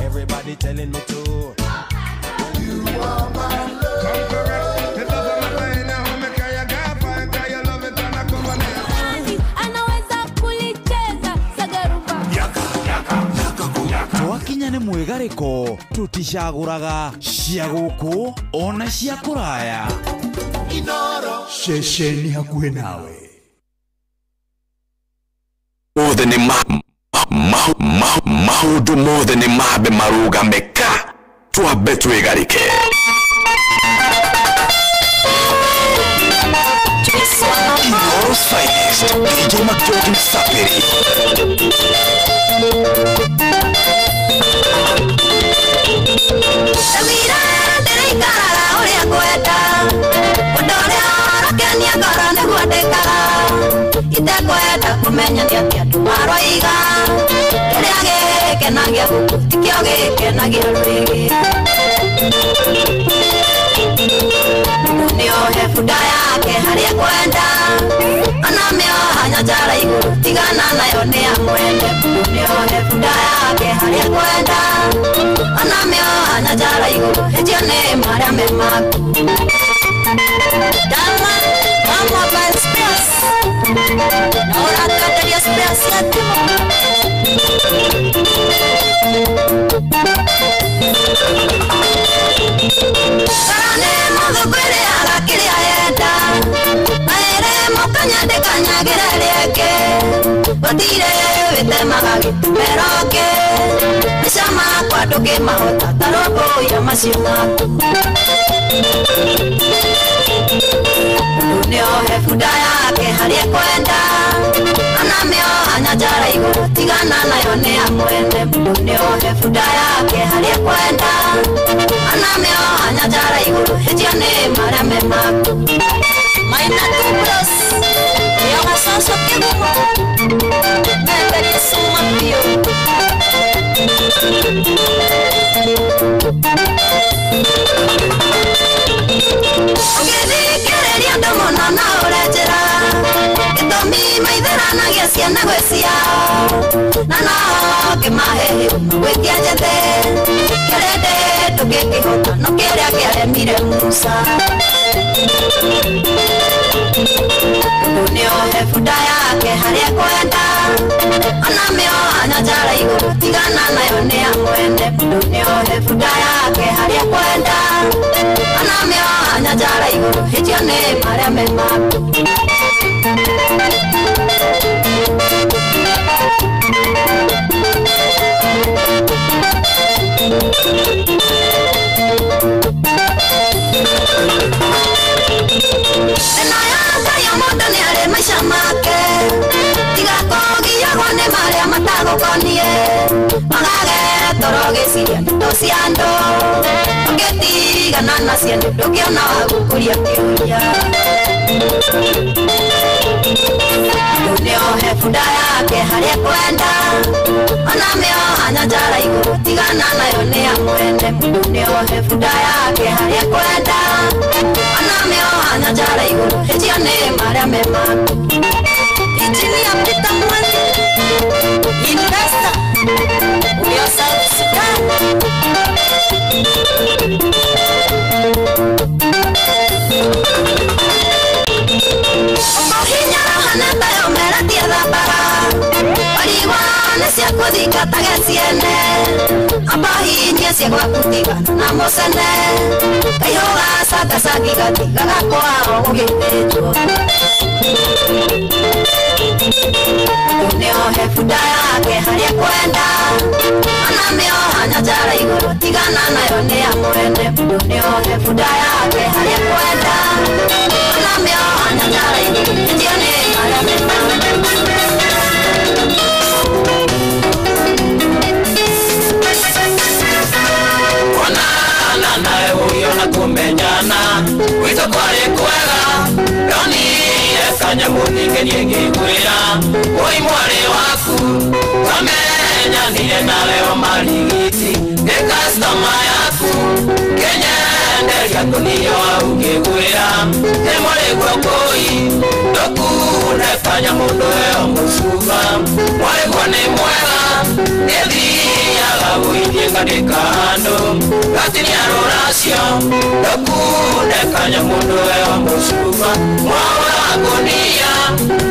Everybody telling me to. You are my love. Come correct. The love of my brain now. Make I got fine. Tell you love it and I come on here. Anaweza kulicheza sagaruba. Yaka. Twakinya nĩ mwĩgarĩko tuticagũraga cia gũkũ ona cia kũraya. Inoro ceceni hakuhĩ nawe. Mothe nĩ maũndũ mothe nĩ mambe marũgame ka twambe twĩgarĩke. Inoro's finest, DJ McJordan Sapiri. Samira ndirikaraga uria ngwenda ũndũ ũrĩa ũrakenia ngoro nĩguo ndĩkaga itekwenda kũmenya nĩ atĩa andũ maroiga kĩrĩa gĩkenagia gũkũ tikĩo gĩkenagia rwĩgĩ nĩohe bunda yake harĩa kwenda anamĩoha nyanjara igũrũ tigana nayo nĩ amwende nĩohe bunda yake harĩa kwenda anamĩoha nyanjara igũrũ hĩtio nĩ marĩa me maku Diamond, mama by Spears ahora cantaría Spears ya Karane mũthũngũri agakĩrĩa yenda aere mũkanyande kanyagĩra rĩake gũtirĩ wĩtemaga gĩtũmeroke maica makwa ndũngĩmahota tarũmbũiya macio maku nĩohe bunda yake harĩa kwenda anamĩoha nyanjara igũrũ tigana nayo nĩ amwende nĩohe bunda yake harĩa kwenda anamĩoha nyanjara igũrũ hĩtio nĩ marĩa me maku maina tubros yoga soso kĩgumo menderia suma biũ ũgĩthikĩrĩria andũ mũno na ũrenjĩra gĩtũmi maithĩranagia ciana gwĩ ciao na no kĩmahe gwĩtia njethĩ kĩrĩndĩ tũngĩkĩhota no kĩrĩa kĩaremire Musa nĩohe bunda yake harĩa kwenda anamĩoha nyanjara igũrũ tigana nayo nĩ amwende nĩohe bunda yake harĩa kwenda anamĩoha nyanjara igũrũ hĩtio nĩ marĩa me maku Enayo mũndũ nĩ arĩ maica make tiga kũgiagwo nĩ marĩa matagũkonie magage toro gĩciria ndeto cia andũ ũngĩtigana nacio ndũngĩona wa gũkũria kĩũria nĩohe bunda yake harĩa kwenda anamĩoha nyanjara igũrũ tigana nayo nĩ amwende nĩohe bunda yake harĩa kwenda anamĩoha nyanjara igũrũ hĩtio nĩ marĩa me maku Injinia Peter Mwende Investor Uyo South Sudan Omohinyara hanata yomera tiedhabaga Origwa nesia kuthingataga ciene Abahinyia cia gwakutigana na mũcene Kaihoga sata sagigati gagakwao gũgĩthĩnjwo Niohe bunda yake harĩa kwenda anamĩoha nyanjara igũrũ tigana nayo nĩ ya mwene niohe bunda yake harĩa kwenda anamĩoha nyanjara igũrũ ndio nĩ harĩa onana nawe huyo na kumenyana wito kwari kwega yonire kanyamu ningenie ngĩkwĩra oi mwari waku twamenyanire nawe o marigiti nĩ customer yaku kenyenderia kũnio au ngĩkwĩra nĩ mwari gwakũi ndũkune kanyamu ndũhe o mũcuba mwari gwa nĩ mwega nĩthiaga gũithie ngandĩka handũ gatinia rũracio ndũkune kanyamu ndũhe o mũcuba mwaura ngũnia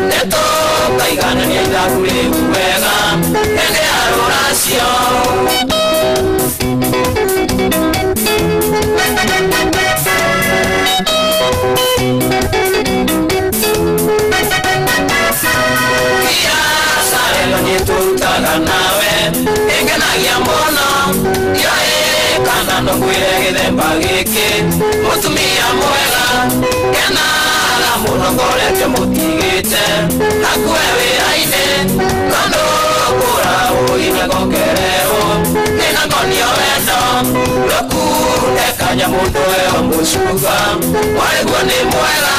nĩtũkaiganania ithabu rĩu wega hĩndĩ ya rũracio biacara nĩtũrutaga nawe ĩngenagia mũno yoĩkana ndũkwĩre gĩthemba gĩkĩ mũtumia mwega kenaga mũno ngoretio mũtigĩte hakuhe wĩra-inĩ tondũ kũra ũine ngongererwo nĩna ngonio wendo ndũkune kanyamu ndũhe o mũcuba warĩguo nĩ mwega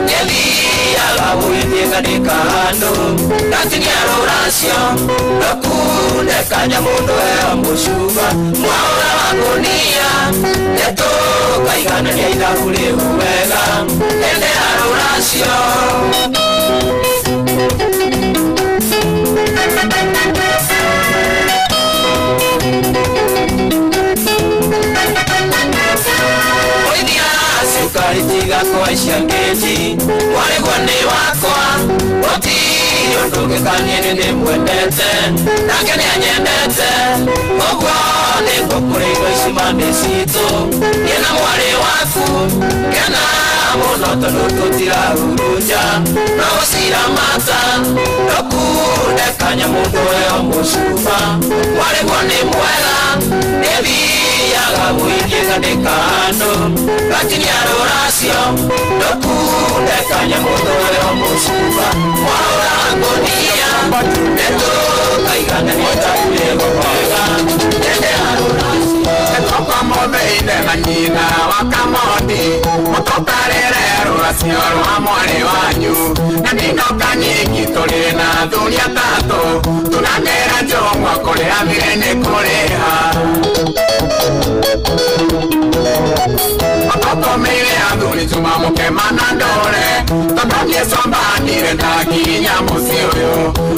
nĩthiaga gũithie ngandĩka handũ gatinia rũracio ndũkune kanyamu ndũhe o mũcuba mwaũra wa ngũnia nĩtũkaiganania ithabu rĩu wega hĩndĩ ya rũracio sukari tiga kwa ishangeji warĩguo nĩ wakwa gũtirĩ ũndũ ũngĩkanie nĩ ndĩmwendete nake nĩanyendete ũguo nĩguo kũrĩ indo ici mami citũ niĩ na mwarĩ waku kena mũno tondũ tũtirahurunja no gũciramata ndũkune kanyamu ndũhe o mũcuba warĩguo nĩ mwega nĩthiaga gũithie ngandĩka handũ gatinia rũracio ndũkune kanyamu ndũhe o mũcuba mwaũra ngũnia nĩtũkaiganania ithabu rĩu wega hĩndĩ ya rũracio nĩtũkamũthĩire na nyina wa Kamondi mũtũkarĩre rũracio rwa mwarĩ wanyu na ndinoka nyingi tũrĩ na athuri atatũ tunangĩra njũng'wa kũrĩa thirĩ nĩ kũrĩha Otomeire athuri tuma mũkemana ndore tondũ nĩcombanire na nginya mũciĩ ũyũ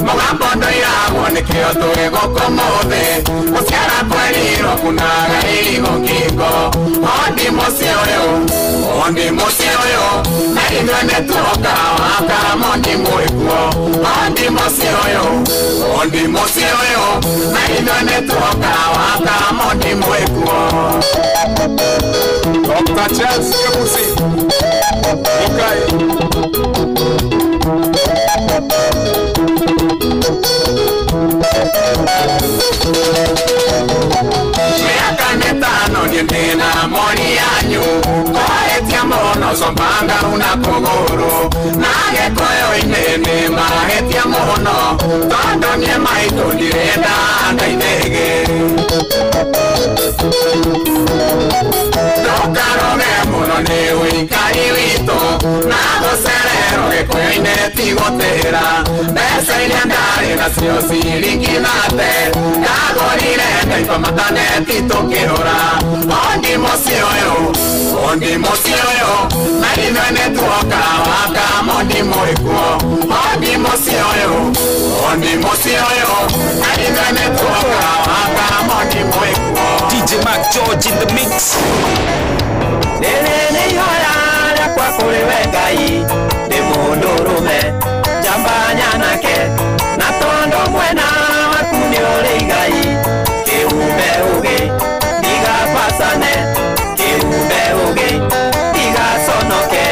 mũgambo ndũiragwo nĩkĩo tũrĩ gũkũ mũthĩ gũciara kwerirwo kunaga irigo ngingo ondi mũciĩ ũyũ na ithuĩ nĩtuoka wa Kamondi mwĩkuo ondi mũciĩ ũyũ na ithuĩ nĩtuoka wa Kamondi mwĩkuo Dr. Charles Kebusi Mukai miaka mitano niendena moni yanyu kwahetia mũno combanga una kũgũrũ na gĩkũyũ-inĩ nĩ mahetia mũno tondũ niĩ maitũ ndirenda ndaithĩgĩ ndũkaroge mũno nĩ wĩikari witũ na gũcererwo gĩkũyũ-inĩ ti gũtĩra mbeca iria ndarĩ nacio ciringi thate ndagũrire ngaiba mataneti tũkĩrũra ondi mũciĩ ũyũ na ithuĩ nĩtuoka wa Kamondi mwĩkuo ondi mũciĩ ũyũ na ithuĩ nĩtuoka wa Kamondi mwĩkuo DJ Mac George in the mix rĩrĩ nĩ ihoya rĩakwa kũrĩ we Ngai ndĩ mũndũrũme njamba nyanake na tondũ mwena waku nĩ ũrĩ Ngai kĩumbe ũgĩ ndigapacane kĩumbe ũgĩ ndigaconoke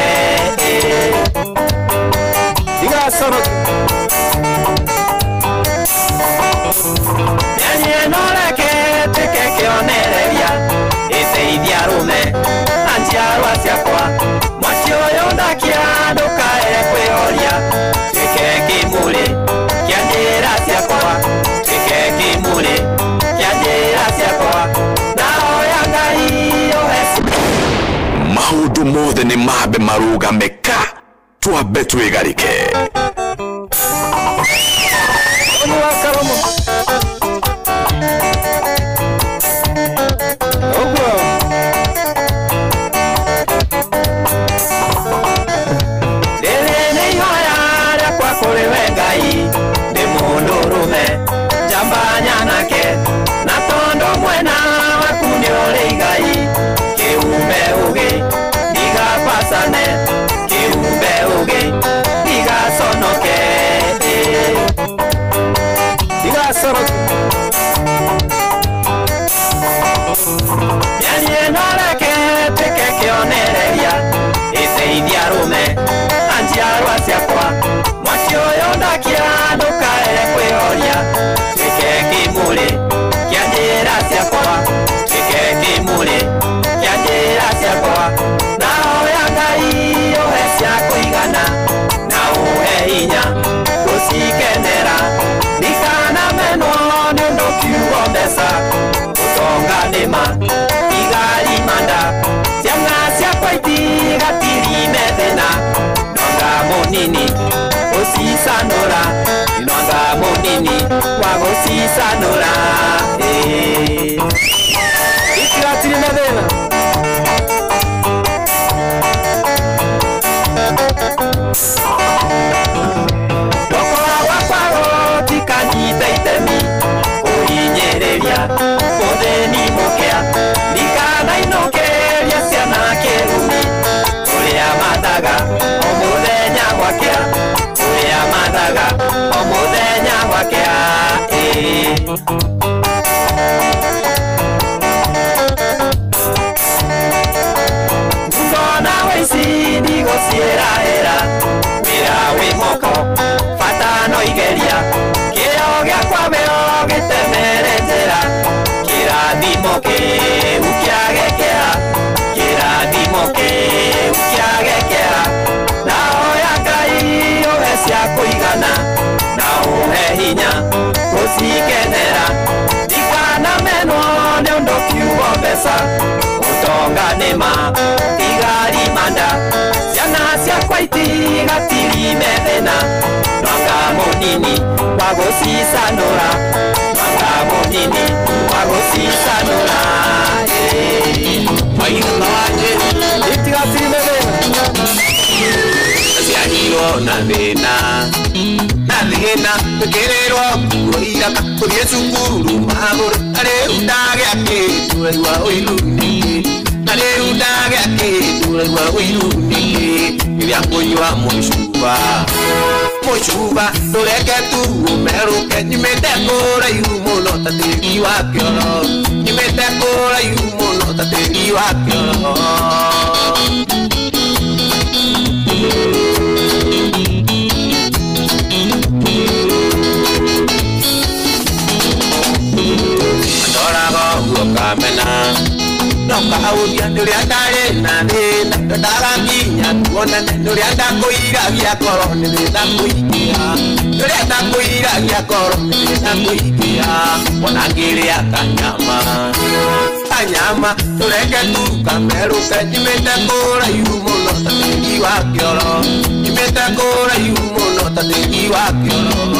antu mothe ni mabe marugame ka twambe twigarike Sanora, Ikratiri Medena. Dokora waparo tikanyita itemi kuinyereria kodeni mokea nikana inokeria ciana kerumi kuria mataga omuthenya gwakea kuria mataga omuthenya gwakea Ngona wesi nigo sierahera mira wimoko fatano igeria kioga kwa meo gitemerejera kiradimoke ukiagekea kiradimoke ukiagekea nao yakai ohesia kuigana na uhehinya kusikenera ikana meno nyondo kiubobesa utonga nema igari manda ciana cia kwaiti gatiri methena nwanga munini wagucicanura nwanga munini wagucicanura maigana wanje itigatiri methena cianirwo na thina Pekerero, Kuiraka, Kuriesukuru, Mahur, Areudage, Tua Uiluni, Areudage, Tua Uiluni, Yakuya Moshuba, Moshuba, Toreketu, Meru, can you make that cora you monota take you up your you make that cora you monota take you up your Kamena Noka audia nuriandare na nena Ndaraginya tuona nurianda kuiga gia koro nenda kuigia Nurianda kuiga gia koro nenda kuigia Wanangiria kanyama Kanyama tureke tu kameruke Jimete kora yumono tategi wa kioro Jimete kora yumono tategi wa kioro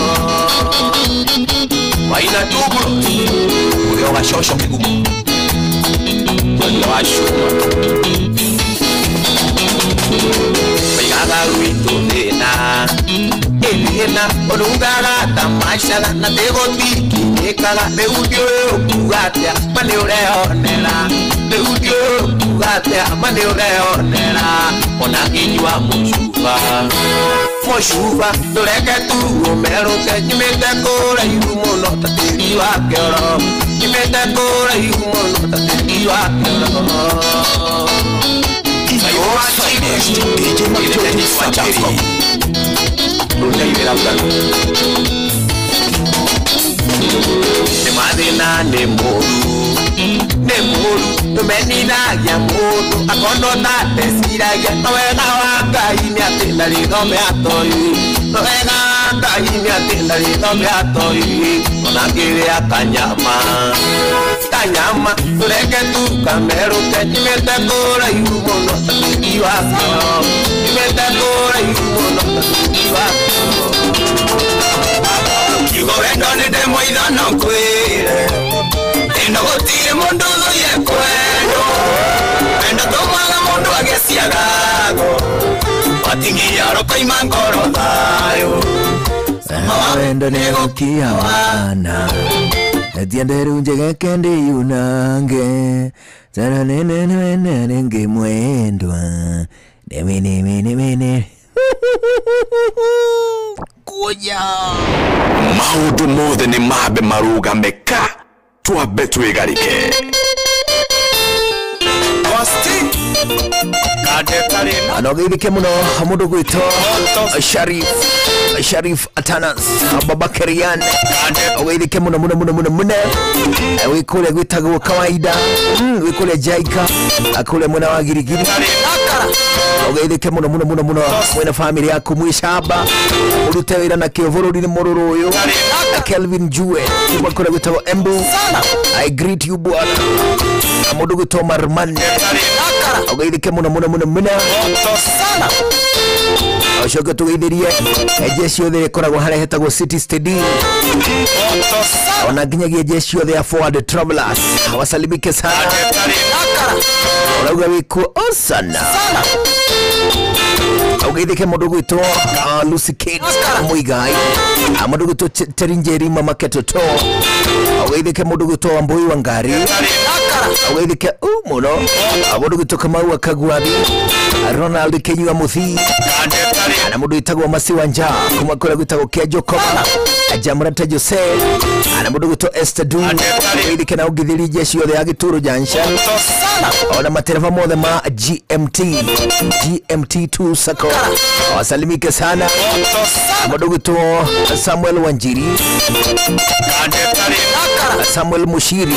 Waina tubro Uyo wa shosho kigugu Uyo wa shuma Waigada ruito dena Elena Olungara tamashala na tegotiki Ekaga leudio kugatea Mane ureonera Leudio kugatea Mane ureonera Onaginywa mushuba Moshuba Tureke tu umeruke Jimete kora yumono tategi wa kioro Jimete kora yumono tategi wa kioro Your finest DJ Makioni Fatafo Luna yubera bugano Nemadina nemoru Nemoru Numenina ya moru Akono na tesira ya Noega waka imi atenda linome atoyu Noega waka imi atenda linome atoyu Onagiri akanyama nyama tureke tu kameru kejimete kura yumono iwako jimete kura yumono iwako Yugo wendo ni demo idano kwire Ino gotire mundu ye kwendo Wendo tomaga mundu agesiagago Watingi yaro kaimangoro dayo Wendo negukia wana Etienderu njege kende yunange Tana nenge mwendwa Neme Kuya Maudu mothe ni mabe maruga meka Tuabe tuigarike Kosti Anogeithike muno mundu gwito Sharif Atanas Babakarian Ogeithike muno wikule gwitagwo kawaida wikule Jaika akule mwana wa girigiri Ogeithike muno mwena family yaku mwishaba urute wira na kiovururi ni mururu uyu Kelvin Jue wakule gwitagwo Embu I greet you bwana mundu gwito Marman Ogeithike muno Oshoke tugeithirie jeshi othe koragwo haria hetagwo City Stadium ona nginyagia jeshi othe ya Forward Travelers wasalimike sana Olauga wiko osana Ogeithike mundu gwitwo Lucy Kate Muigai mundu gwitwo Terinjeri Mama Ketoto Ogeithike mundu gwitwo Wambui Wangari Ogeithike muno mundu gwitwo Kamau Kagwabi Ronald Kenyua Muthi ana mundu itagwo Masiwa Nja kuma kule gwitagwo Kejo Koma Jamrata Jose ana mundu gwitwo Esther Du Ogeithike na ugithiri jeshi yothe ya Gituru Junction ona matereva mothe ma GMT2 Sako wasalimike sana mundu gwitwo Samuel Wanjiri Samuel Mushiri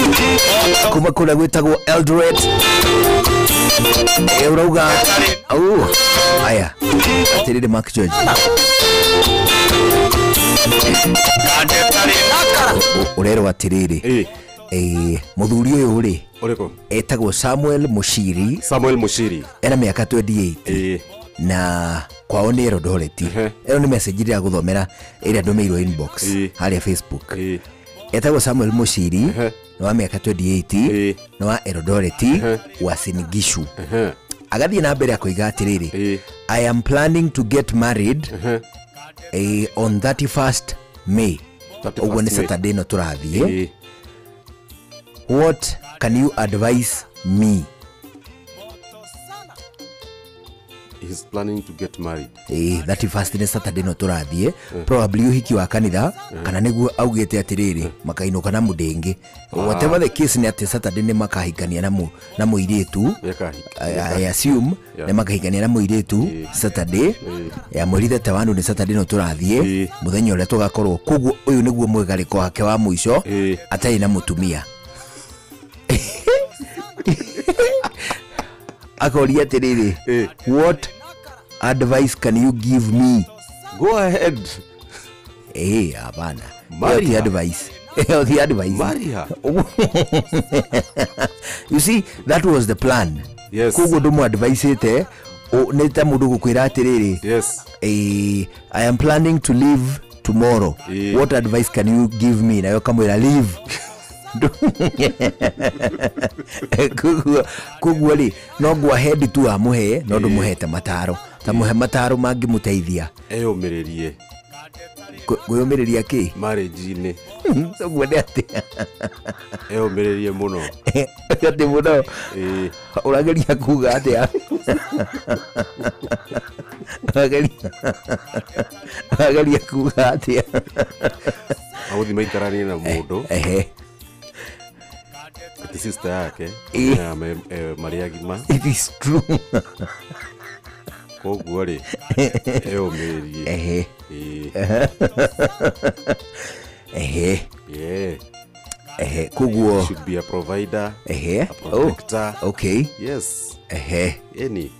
kuma kule gwitagwo Eldoret Eurauga aya atirire Mark George urero atirire muthuri uyu uri uriko etagwo Samuel Mushiri era miaka 28 na kwao ni Eldoret ero ni message ya guthomera ira ndomeirwo inbox haria Facebook etagwo Samuel Mushiri no wa miaka 28 no wa Eldoret wa Sinigishu agathie na mbere akoiga atiriri I am planning to get married on 31st May ogwo ni Saturday no turathie what can you advise me He's planning to get married 31st ni Saturday no turathie probably uhiki wa kanitha kana niguo augite atiriri makainuka na mudenge whatever the case ni ati Saturday ni makahikania na muiritu I assume ni makahikania na muiritu Saturday ya mwirite tawanu ni Saturday no turathie muthenya uria tugakorwo kuguo uyu niguo mwegariko wake wa muico atari na mutumia akoria atiriri what advice can you give me go ahead hapana the advice the advice marry her you see that was the plan yes kugo ndumu advice ite neta mundu gukwira atiriri yes I am planning to leave tomorrow what advice can you give me na yo kamwira leave kuguo ri no gwa head tu amuhe no ndumuhete mataro tamuhe mataro mangi muteithia eyomiririe gwiyumiriria ki marriage ni guo ndi ati eyomiririe muno ati muno urageria kuga ati urageria kuga ati authi maikaranie na mundu ati sister yake na Mariagima it is true koguo ri eyomiririe kuguo should be a provider a protector okay yes any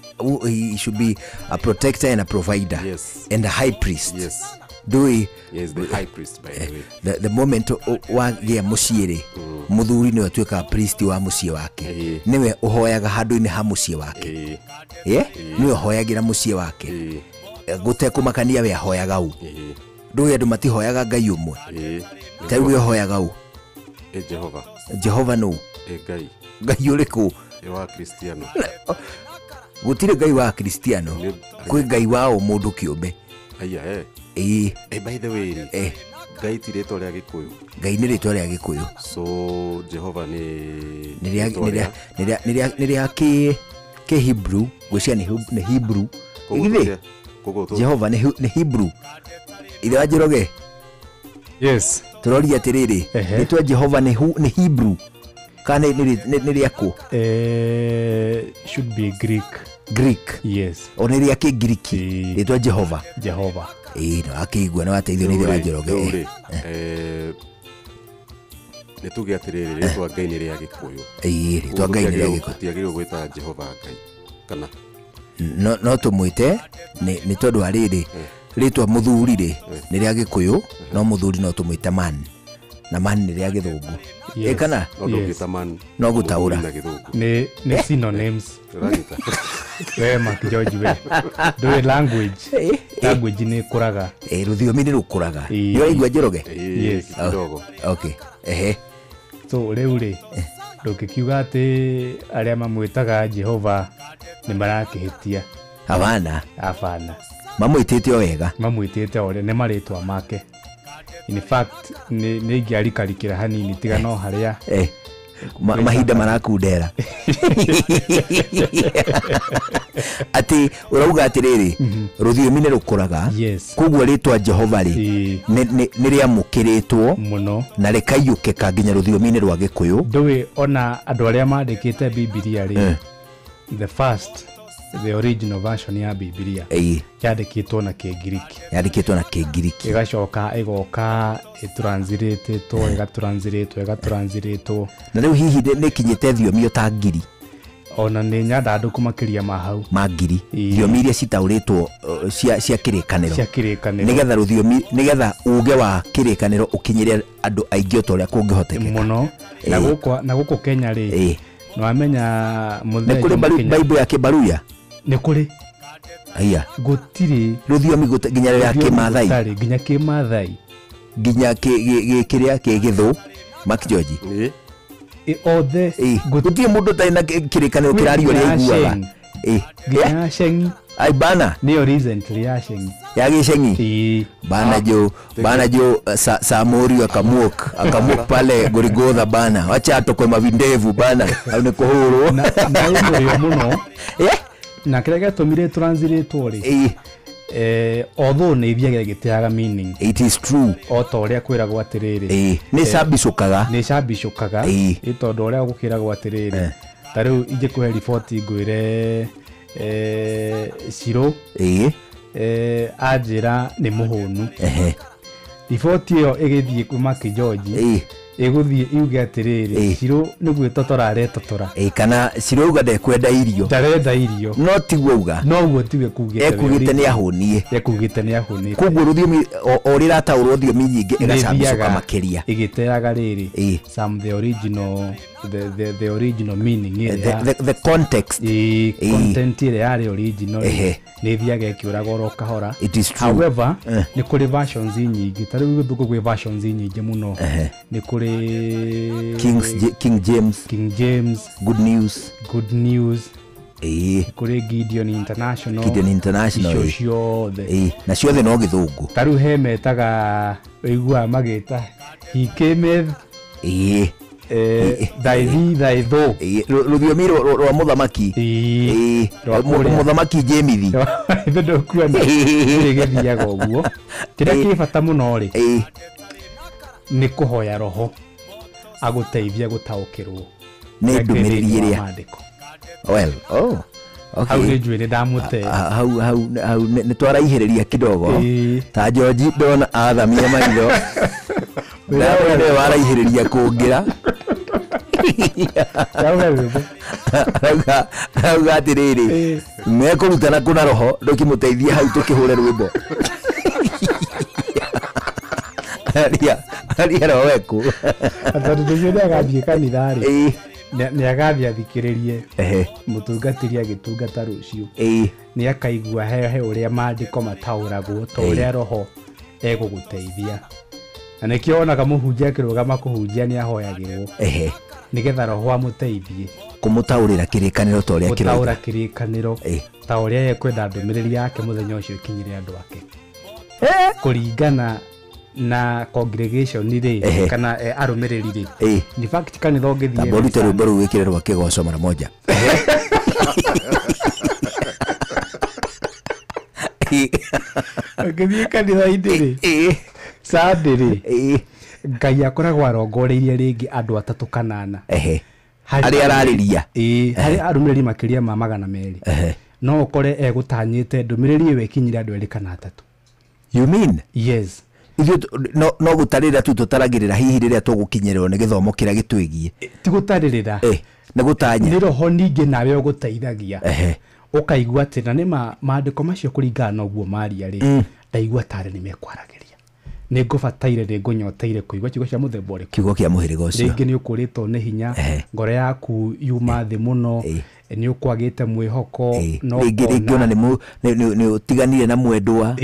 he should be a protector and a provider yes and a high priest yes do we yes the high priest by the way the moment wa gia muciiri muthuri niwe atuĩkaga priest wa mũciĩ wake niwe ũhoyaga handũ-inĩ ha mũciĩ wake niwe ũhoyagĩra mũciĩ wake gũtekũmakania we ahoyaga u ndũĩ andũ matihoyaga Ngai ũmwe ta rĩu ũhoyaga u Jehova no Ngai ũrĩkũ wa Kristiano gũtirĩ Ngai wa Kristiano kwĩ Ngai wao mũndũ kĩũmbe by the way Ngai ti rĩtwa rĩa Gĩkũyũ Ngai nĩ rĩtwa rĩa Gĩkũyũ so Jehova nĩ rĩa kĩ Hebrew gwĩcia nĩ Hebrew githĩ Jehova nĩ Hebrew ithe wa Njoroge yes tũroria atĩrĩrĩ rĩtwa Jehova nĩ Hebrew kana nĩ rĩakũ should be Greek yes o nĩ rĩa Kĩngiriki rĩtwa Jehova no akĩigua no ateithio nĩ ithe wa Njoroge nĩ tuge atĩrĩrĩ rĩtwa Ngai nĩ rĩa Gĩkũyũ rĩtwa Ngai nĩ rĩa Gĩkũyũ tũtiagĩrĩirwo gwĩta Jehova Ngai kana no tũmwĩte nĩ tondũ wa rĩrĩ rĩtwa mũthuri rĩ nĩ rĩa Gĩkũyũ no mũthuri no tũmwĩte man na man nĩ rĩa Gĩthũngũ kana no gũtaũra nĩ synonyms we Mark George we ndũĩ language nĩ kũraga rũthiomi nĩ rũkũraga nĩ ũraigua Njoroge yes okay so rĩu rĩ ndũngĩkiuga atĩ arĩa mamwĩtaga Jehova nĩ marakĩhĩtia abana mamwĩtĩte o wega mamwĩtĩte o nĩ marĩtwa make in fact nĩ ingĩarikarikĩra hanini tiga no harĩa mahinda marakundera ati urauga atiriri rũthiomi nĩ rũkũraga koguo rĩtwa Jehova rĩ nĩ rĩamũkĩrĩtwo mũno na rĩkaiyũkĩka nginya rũthiomi-inĩ rwa Gĩkũyũ ndũĩ ona andũ arĩa mandĩkĩte Biblia rĩ the original version ya Biblia yandĩkĩtwo na Kĩngiriki ĩgacoka ĩgoka ĩgatranslateĩtwo na rĩu hihi nĩ kinyĩte thiomi ta ngiri ona nĩ nyandandũku makĩria ma hau ma ngiri thiomi iria citaũrĩtwo cia kĩrĩkanĩro nĩgetha rũthiomi nĩgetha uge wa kĩrĩkanĩro ũkinyĩre andũ aingĩ o ũrĩa kũngĩhotekeka mũno na gũkũ Kenya rĩ no amenya nĩ kũrĩ Bible ya Kĩbaruya nĩ kũrĩ gũtirĩ rũthiomi nginya rĩa Kĩmathai nginya Kĩmathai nginya kĩrĩa Gĩthũ Mark George othe gũtirĩ mũndũ ũtarĩ na kĩrĩkanĩro kĩrario rĩa iguaga nginya Ceng'i ai bana nĩyo recently ya Ceng'i bana jo Samori akamuk pale Gorigotha bana wacha atokwe mavindevu bana au nĩ kũhũrwo na ũmũrĩo mũno na kĩrĩa gĩatũmire translatewo rĩ although nĩ ithiaga gĩteaga meaning it is true o ta ũrĩa kwĩragwo atĩrĩrĩ nĩ cambicũkaga tondũ ũrĩa gũkĩragwo atĩrĩrĩ ta rĩu ingĩkũhe riboti ngwĩre Shiro anjĩra nĩ mũhũnu riboti ĩyo ĩgĩthiĩ kwĩ Mark George ĩgũthiĩ yuge atĩrĩrĩ Shiro nĩ gwĩtotora aretotora kana Shiro uga ndekwenda irio ndarenda irio no tiguo uga no guo tiwe kugĩte ekugĩte nĩ ahũnie koguo rũthiomi o rĩrataũrwo rũthiomi nyingĩ ĩgacabicoka makĩria ĩgĩteaga rĩrĩ some the original meaning the context content ĩrĩa yarĩ original nĩ ithiaga ĩkĩũraga oro kahora however nĩ kũrĩ versions nyingĩ ta rĩu gũthũngũ gwĩ versions nyingĩ mũno nĩ kũrĩ King James Good News kũrĩ Gideon International icio ciothe na ciothe no Gĩthũngũ ta rĩu he metaga ũiguaga magĩta he came thaithũ rũthiomi rwa mũthamaki mũthamaki Jemithi ndũkuona gĩthiaga ũguo kĩrĩa kĩ bata mũno rĩ nĩ kũhoya roho agũteithia gũtaũkĩrwo nĩ ndũmĩrĩri ĩrĩa hau nĩ njuĩrĩ ndamũte hau nĩ twaraihĩrĩria kidogo ta George ndona athamia maitho ndawe waraihĩrĩria kũngĩra rauga atĩrĩrĩ mekũrutana kũna roho ndũkĩmũteithia hau tũkĩhũre rwĩmbo aria roweku atondu ndio agathie kanithari ni agathie athikiririe mutungatiri agitungata rucio ni akaigua he uria maandiko matauragwo to uria roho eguguteithia na nikionaga muhunjia kirugama kuhunjia ni ahoyagirwo nigetha roho amuteithie kumutaurira kirikaniro to uria kiroiga mutaura kirikaniro ta uria ekwenda ndumiriri yake muthenya ucio ikinyire andu ake kuringana na congregation ri kana arumiriri ri in fact kanitha ungithie taborite rwimbo ruu wikire rwa kigoco mara moja ngithie kanitha indiri sadiri ngai akoragwo arongoreirie ringi andu 3 kana 4 hari arariria hari arumiriri makiria ma 200 no ukore egutanyite ndumiriri iwe kinyira andu 2 kana 3 you mean yes ithu no gutarira tu tutaragirira hihi riria tugukinyerero ni githomo kiria gitwigie ti gutarira na gutanya ni roho ningi nawe uguteithagia ukaigua ati na ni maandiko macio kuringana na uguo maria ri ndaigua tare ni mekwaragiria ni ngubataire ni ngunyoteire kuigua kiugo cia muthemba uri kiugo kia muhirigo ucio ringi ni ukuritwo ni hinya ngoro yaku yuma thi muno ni ukwagite mwihoko no ringi ona ni utiganire na mwendwa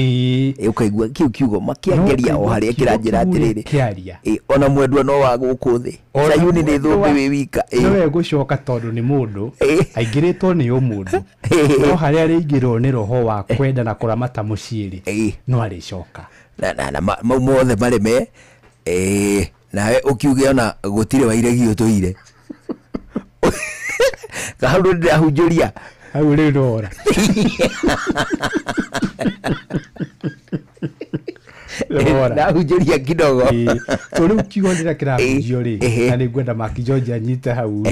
ukaigua kiugo makiangeria o haria kiranjira atiriri ona mwendwa no wa guku thi Sayuni ni thumbi wi wika no gucoka tondu ni mundu aingiritwo ni umundu no haria ringirwo ni roho wa kwenda na kuramata muciiri no aricoka na mothe mareme nawe ukiuge ona gutire wairegio tuire kahandu ndahunjuria au rero ndahunjuria kidogo turi kiugo ndira kirahunjio ri na ni gwenda Maki George anyite hau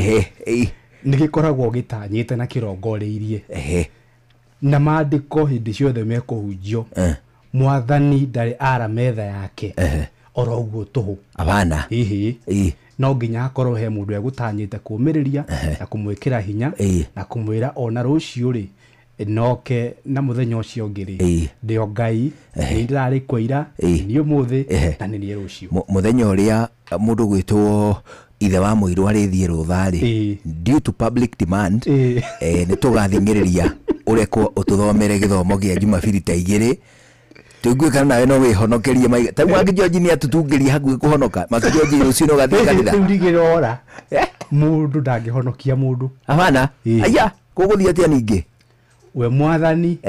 nigikoragwo gitanyite na kirongoreirie na maandiko hindi ciothe mekuhunjio mwathani ndari ara metha yake oroguo tuhu abana no nginya akorwo he mundu egutanyite kumiriria na kumwikira hinya na kumwira ona rucio ri noke na muthenya ucio ngiri ndio ngai ni ndirari kwira ni umuthi na ni rucio muthenya uria mundu gwitwo ithe wa muiru arithie ruthari due to public demand ni tugathingiriria urekwo ututhomere githomo gia Jumapili ta igiri tugwe kana nawe no wihonokerie maiga ta Maki George ni atutungiria hakuhi kuhonoka Maki George rucio no gathie kanitha ndigire ora mundu ndangihonokia mundu abana aya kuguthia atia ningi we mwathani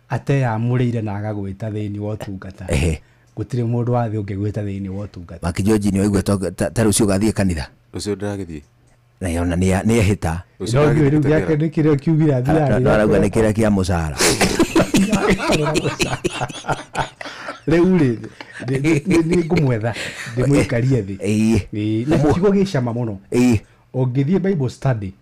ate amurire na agagwita thiini wa utungata gutire mundu wathi ungigwita thiini wa utungata Maki George ni oigwa ta rucio gathie kanitha rucio ndagithie na yona ni ehita no giru giake ndikire kiugira thia no arauga ni kira kia mucara reuri ni ngumwetha ndimwikarie thi na kiugo gicama muno ungithie Bible study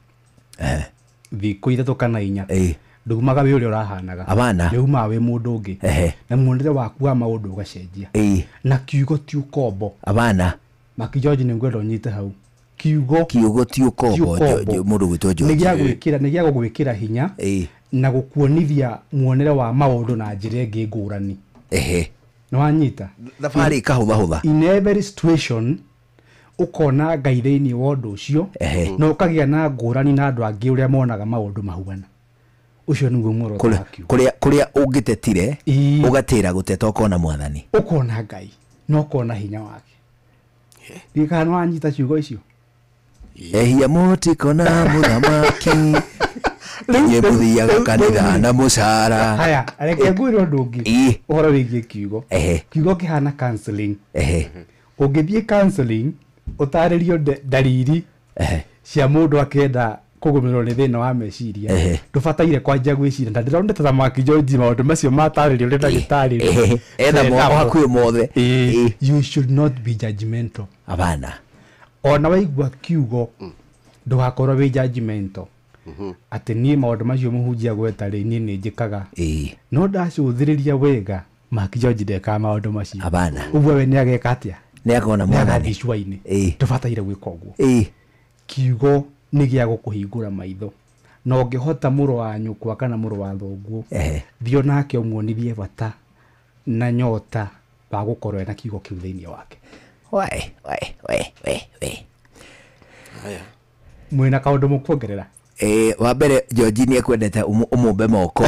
thiku 3 kana 4 ndugumaga we uria urahanaga abana neuma we mundu ungi na muonere waku wa maundu ugacenjia na kiugo ti ukombo abana Maki George ni ngwenda unyite hau kiugo ti ukombo mundu gwitwo George ni gia gugwikira hinya na gukuonithia muonere wa maundu na njira ingi ngurani no anyita thabari kahutha in every situation ukona ngai thiini wa undu ucio no ukagia na ngurani na andu angi uria monaga maundu mahuana ucio niguo muoro kuria ungitetire ugatira guteta ukona mwathani ukona ngai no ukona hinya wake ndikano anyita ciugo icio ehia mutiko na muthamaki nyebuthiaga kanitha na mucara haya areke ngwire undu ungi uhoro wigie kiugo kiugo kihana counseling ungithie counseling utaririo dalili cia mundu akenda kugumirwo ni thina wa meciria ndubataire kwanja gwicira ndandironde ta Maki George maundu macio mataririo ni ndagitari ena mo hakuhi mothe you should not be judgmental abana ona waigua kiugo ndugakorwo wi judgmental ati ni maundu macio muhunjia gweta ri ni njikaga no ndacuthiriria wega Maki George ndeka maundu macio abana uguo we ni ageka atia ni akona mwathani cwaini ndubataire gwika uguo kiugo ni gia gukuhingura maitho no ngihota muru wa nyukwa kana muru wa thoguo thio nake umuonithie bata na nyota ba gukorwo ena kiugo kiu thiini wake we haya mwina kaundu mukuongerera wa mbere George ni ekwendete umumbe moko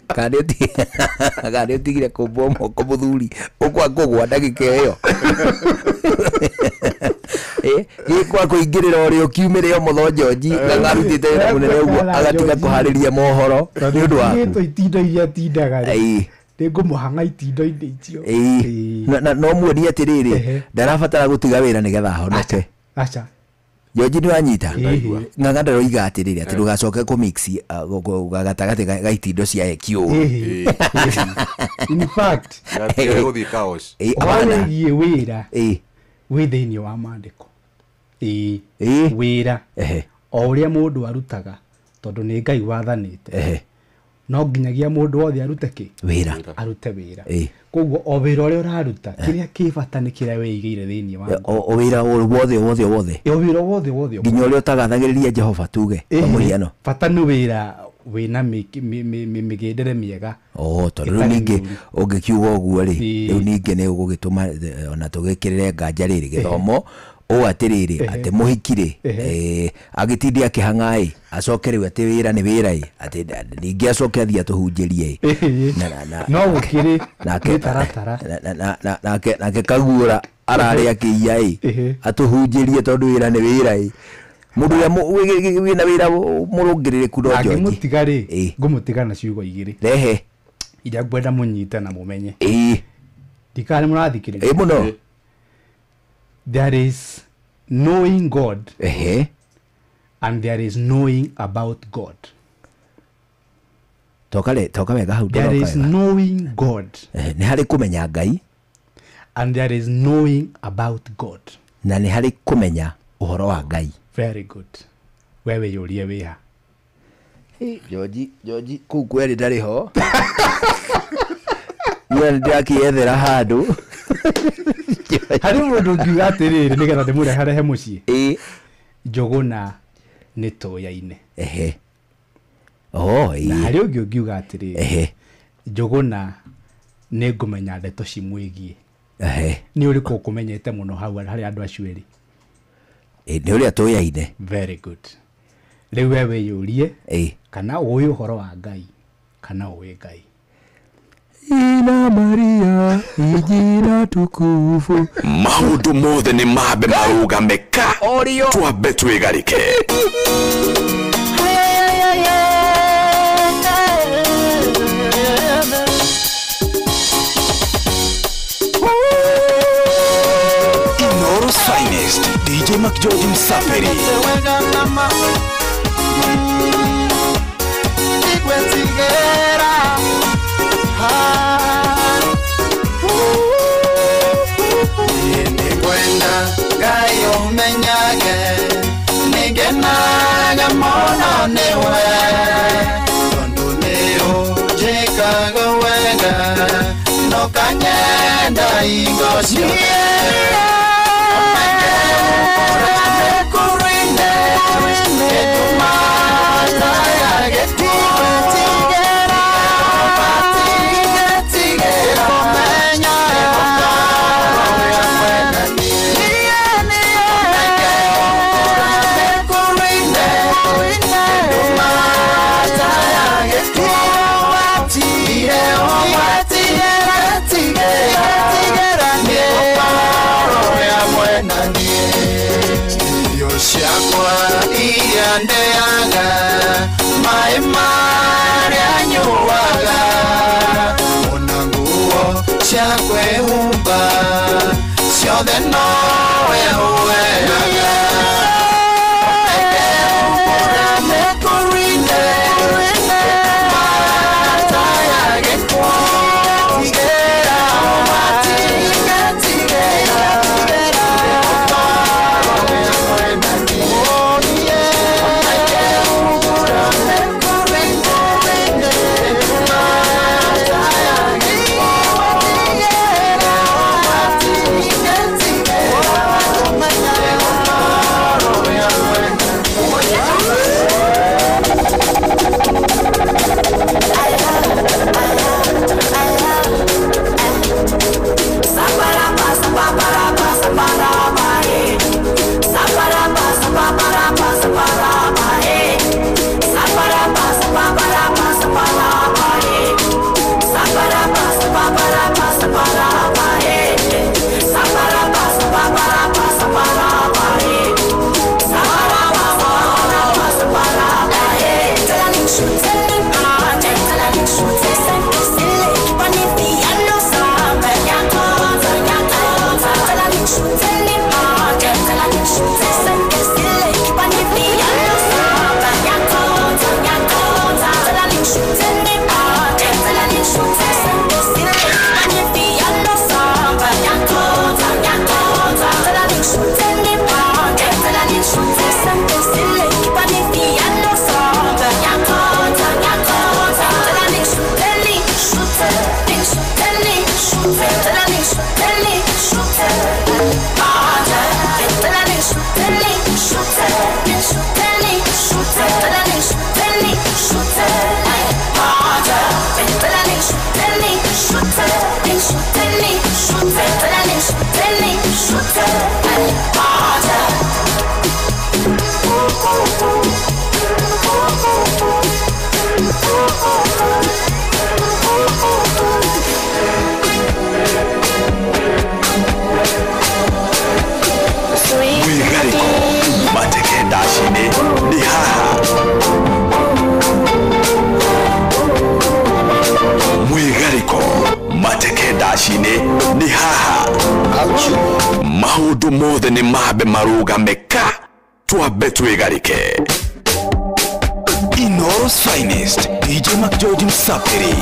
kana utigire kumbo moko muthuri ukwa kugwa ndagika iyo gikwa kuingirira uri ukiumire yo mutho George ngarutite wira munene uguo agatiga kuhariria mohoro ni undu wa itindo iria tindaga ngumuhanga itindo-ini icio no muonie atiriri ndarabatara gutiga wira nigetha honoke acha George ni wanyita nganga ndaroiga atiriri ati ndugacoke ku mix gatagati ga itindo cia ekio in fact guthi chaos wanagie wira wi thiini wa mandiko wira o uria mundu arutaga tondu ni Ngai wathanite no nginyagia mundu wothe arute ki wira arute wira koguo o wira uria uraruta kiria kibata ni kiria weigire thiini wa o wira wothe o wira wothe nginya uria utagathagiriria Jehova tuge muhiano bata ni wira wina migindire miega tondu ningi ungikiuga uguo ri riu ningi ni ugugituma ona tugikirire nganja riri githomo atiriri ati muhikire agitindi akihangai acoke riu ati wira ni wira ati ningi acoke athia tuhunjirie no gukiri nake taratara nake kagura arari akiya atuhunjirie tondu wira ni wira mundu ya wina wira murungiririku ndo George ngimutiga ri ngumutiga na ciugo igiri rehe ira ngwenda munyite na mumenye dikari murathikiriria muno. There is knowing God and there is knowing about God. There is knowing God ni hari kumenya Ngai and there is knowing about God. Na ni hari kumenya uhoro wa Ngai. Very good. Wewe yurie wiha. George ku kweli ndari ho. Yeye ndakiethera handu. Hari mundu ngiuga atiriri nigetha ndimure harehe mucii njuguna ni toya-ine na hari ungi ngiuga atiriri njuguna ni ngumenya ndeto cimwigie ni uriku ukumenyete muno hau hari andu acio eri ni uria toya-ine. Very good. Riu wewe yurie kana uyu uhoro wa Ngai kana uwi Ngai. Ina Maria ijira tukufu maundu mothe ni mabe marugamika twambe twigarike Inooro Finest DJ McGeorge Msafiri Gayo menyage nigenaga mono newe tondu neo jikaga wega no kanyenda ingosio Ndeaga mai maria nyuaga onanguo chakwe umba sio de no ueaga maundu mothe ni mabe marugameka twabe twigarike. Inoro's finest, DJ McGeorge Msafiri.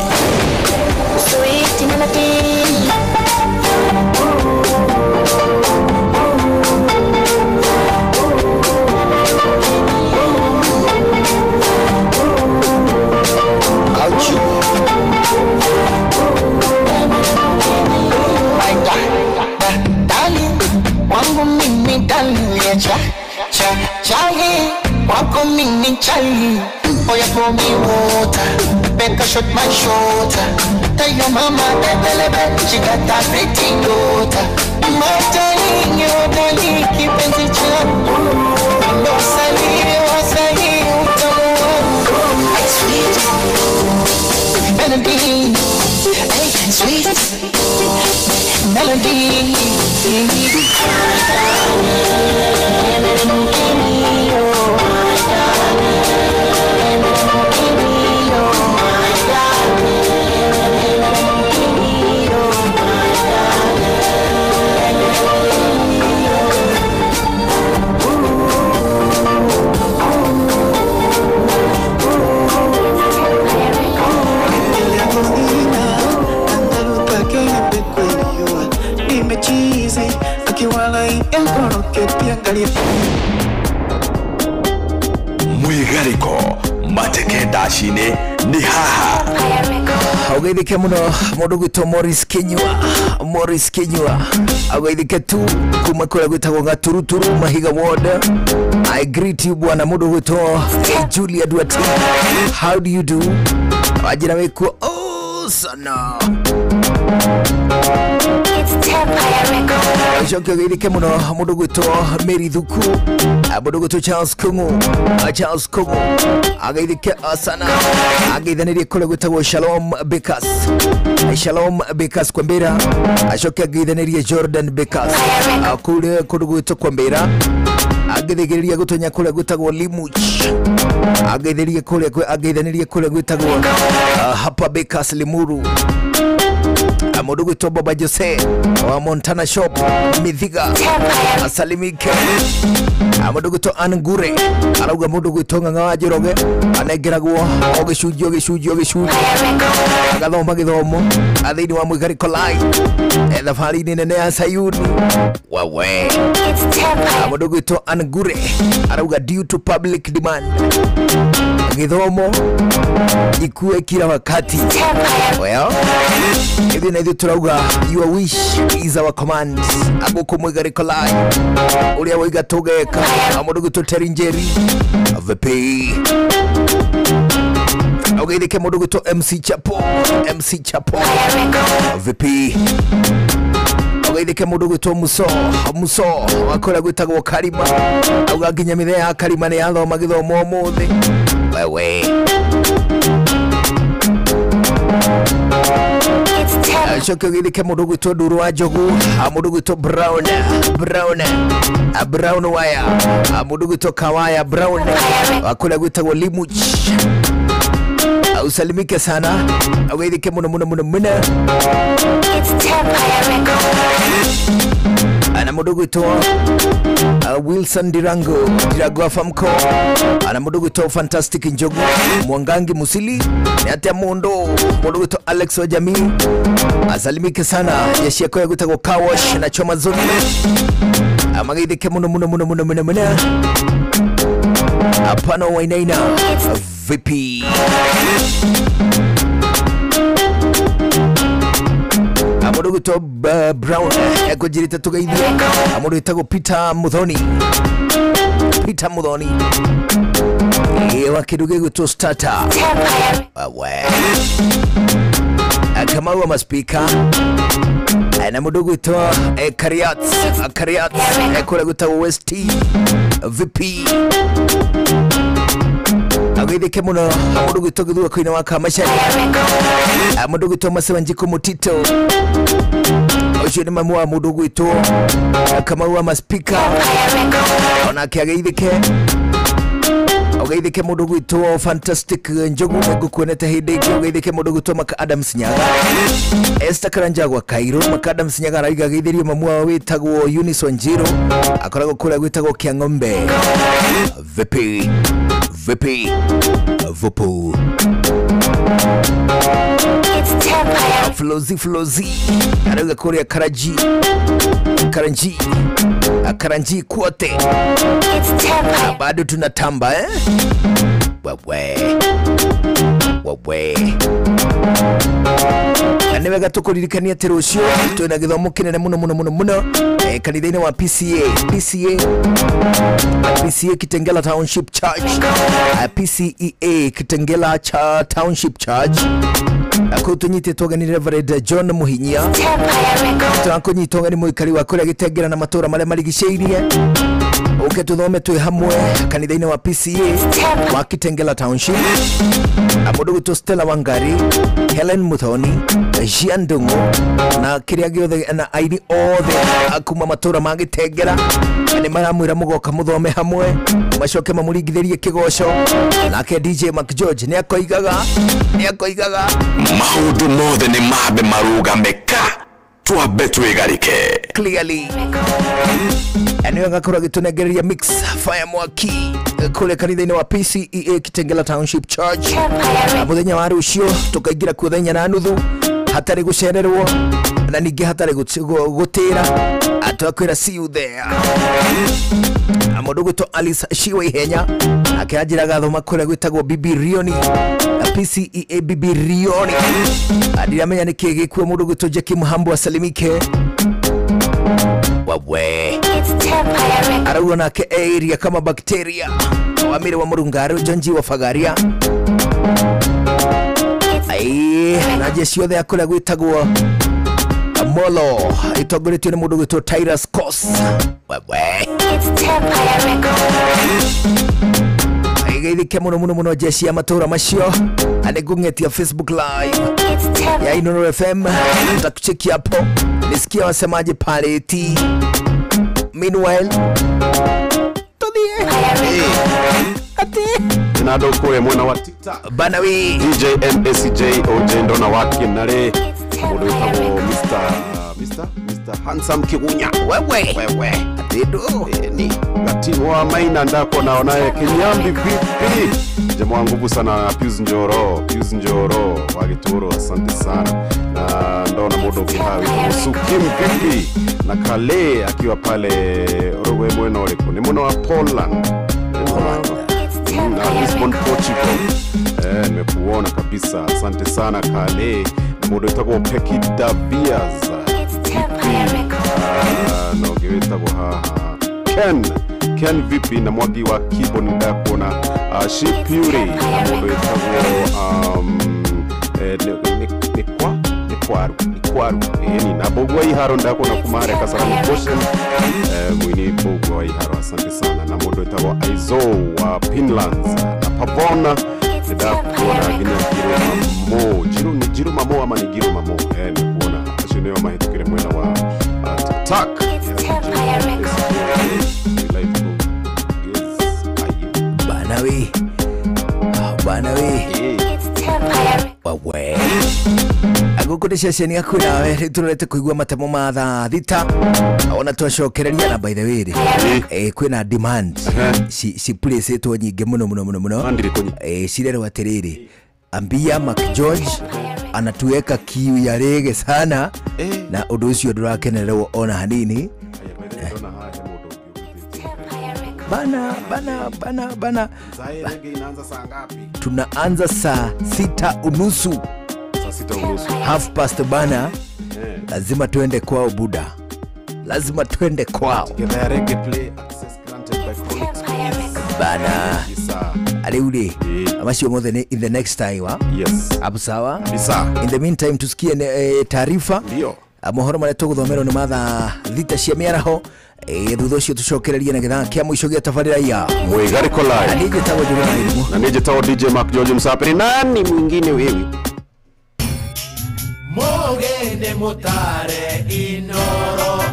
Sweet melody. Wangu mimi darling ya chai wako mimi chai oya pour me water make a shot my shoulder tell your mama bebelebe she got that pretty daughter my darling your darling kipenzi changu ndo wasali utamu sweet melody hey sweet melody. Mwigariko mateke dashine ni haha. Augedike muno mundu gwitwo Morris Kinyua augedike tu kuma kura gwitagwo Gaturuturu Mahiga Ward. I greet you bwana mundu gwitwo Julia Duarte. How do you do? Ajira weko sana. Jonke gidike muno mundu gwitwo Mary Thuku mundu gwitwo Charles Kungu agidike asana agidhanirie kule gwitagwo Shalom Bekas Kwambera ashoke agidhanirie Jordan Bekas kule kundu gwitwo Kwambera agidhigiria gutonya kule gwitagwo Limuch agidhanirie kule gwitagwo hapa Bekas Limuru mundu gwitwo Baba Jose wa Montana Shop Mithiga asalimike. Mundu gwitwo Angure arauga mundu gwitwo Ng'ang'a wa Njoroge anegeragwo ogicunjio agathoma githomo athiini wa Mwigariko Live thabarĩ nene ya Sayuni wawe. Mundu gwitwo Angure arauga due to public demand githomo ikue kila wakati. Well, hivi na hivi turauga your wish is our command. Aguko Mwigariko Live uria wiga tugeka mundu gwitwo Terinjeri VP augedike mundu gwitwo MC Chapo VP augedike mundu gwitwo Muso wakora gwitagwo Karima auga nginya mithe ya Karima ni yathoma githomo umuthi wewe. Shoke gidike mundu gwitwo Nduru wa Njogu mundu gwitwo Brown waya mundu gwitwo Kawaya Brown wakula gwitagwo Limuch usalimike sana awedike muno ana mundu gwitwo Wilson Dirango Famco ana mundu gwitwo Fantastic Njogu Mwangangi Musili ni atia mundu gwitwo Alex wa Jamii asalimike sana jeshi yako ya gwitagwo Kawash na Choma Zoni amagidike muno apano wainaina VP mundu gwitwo Brown ekujirite tugeithie mundu gwitagwo Peter Muthoni wakiruge gwitwo Starter wawe Kamau wa maspika na mundu gwitwo Kariat ekore gwitagwo West VP agidike muno mundu gwitwo Githua Koina wa Kamashari mundu gwitwo Masewanjiko Mutito ucio ni mamu wa mundu gwitwo Kamau wa maspika ona kiageithike Ogeithike mundu gwitwo Fantastic Njogu ngukwonete hindi ingi. Ogeithike mundu gwitwo Maka Adams Nyaga. Esther Karanjagwa Kairo. Maka Adams Nyaga araiga geithirio mamu wao witagwo Eunice Wanjiru akoragwo kuria gwitagwo Kiang'ombe. Vipi Vupu Flozi arauga kuria Karanji kwote bado tunatamba wewe anewega tukuririkania ati rucio twina githomo kinene muno kanitha-ini wa PCA Kitengela Township Church, PCEA Kitengela Township Church. Akutunyite togani Reverend John Muhinyia turakunyita ngani muikari wa kuria Gitengela na matura maria marigiceirie uke tuthome twi hamwe kanitha-ini wa PCA wa Kitengela Township. Amundu gwitwo Stella Wangari, Helen Muthoni, Jean Ndungu na kiria giothe na aini othe akuma matura ma Gitengela ni maramwira mugoka muthome hamwe macoke mamuringithirie kigoco. Nake DJ Mac George ni akoigaga maundu mothe ni mabe marugameka twabe twigarike clearly. Aniwe ngakora gitunegereria mix fire mwaki kule kanitha-ini wa PCEA Kitengela Township Church. Muthenya wa rucio tukaigira kuthenya na nuthu hatari gucererwo na ningi hatari gutira atwakwira see you there. Amundu gwitwo Alice Shiwa Ihenya akianjira gathoma kuria gwitagwo Bibi Rioni PCEA Bibi Rioni adiramenya niki gikuo. Mundu gwitwo Jackie Muhambo asalimike wawe arauga nake area kama bakteria wamire wa Murungaru Jonji wa Fagaria na jeshi yothe akuria gwitagwo Molo itogoretio ni mundu gwitwo Tyrus Kos wewe geithike muno jeshi ya matura macio anegung'etia Facebook live ya Inooro FM. Nitakucheki hapo nisikia wasemaje pale eti. Meanwhile nado kule mwana wa TikTok Banawi DJ MSJ Ojendo na wake nare mundu witagwo Mr. Handsome Kigunya wewe atido ni gatino wa maina ndako naonaye Kinyambi vipi jamaa nguvu sana Pius Njoro wa Gituro. Asante sana na ndona modo kihawi Sukim vipi na Kale akiwa pale Rogwe Bueno Lepo ni mwana wa Poland na Lisbon Portugal. Nimekuona kabisa, asante sana Kale. Modo itakuwa Peki Davias no geweta kwa haha Ken vipi na mwagi wa Kibo nidakona Shipuri na modo itakuwa Nikwaru ni nabogwa iharo ndakona kumare kasara mkoshen mwini bogwa iharo. Asante sana na modo itakuwa Aizo wa Pinlands na Pavona nidakona Giro Mamo ama ni Giro Mamo nikuona asheneo mahitukire mwena wa TikTok Banawi wawe agukuri shesheni yaku nawe turete kuigwa matemo ma thaa thita ona twacokereria na by the way kwina demand si place eto nyinge muno cirero atiriri ambia Mac George anatuweka kiu ya rege sana na undu ucio ndurakenererwo ona hanini. Bana inaanza saa ngapi? Tunaanza saa 6:30. Saa 6:30. Half past bana. Lazima tuende kwao buda. Lazima tuende kwao. Together reggae play access granted by Chronix bana. Aliude amashi mothe in the next time wa? Yes. Abu sawa? Bisa. In the meantime tusikie taarifa. Ndio. Mohoro mare tuguthomero ni matha thita cia miaraho thutha ucio tucokererie na githaa kia muico gia tabarira ya Mwigariko live. Anije tawo juru na ilimu. Na nije tawo DJ Mac George Msapiri nani mwingine wewe? Mogende motare Inooro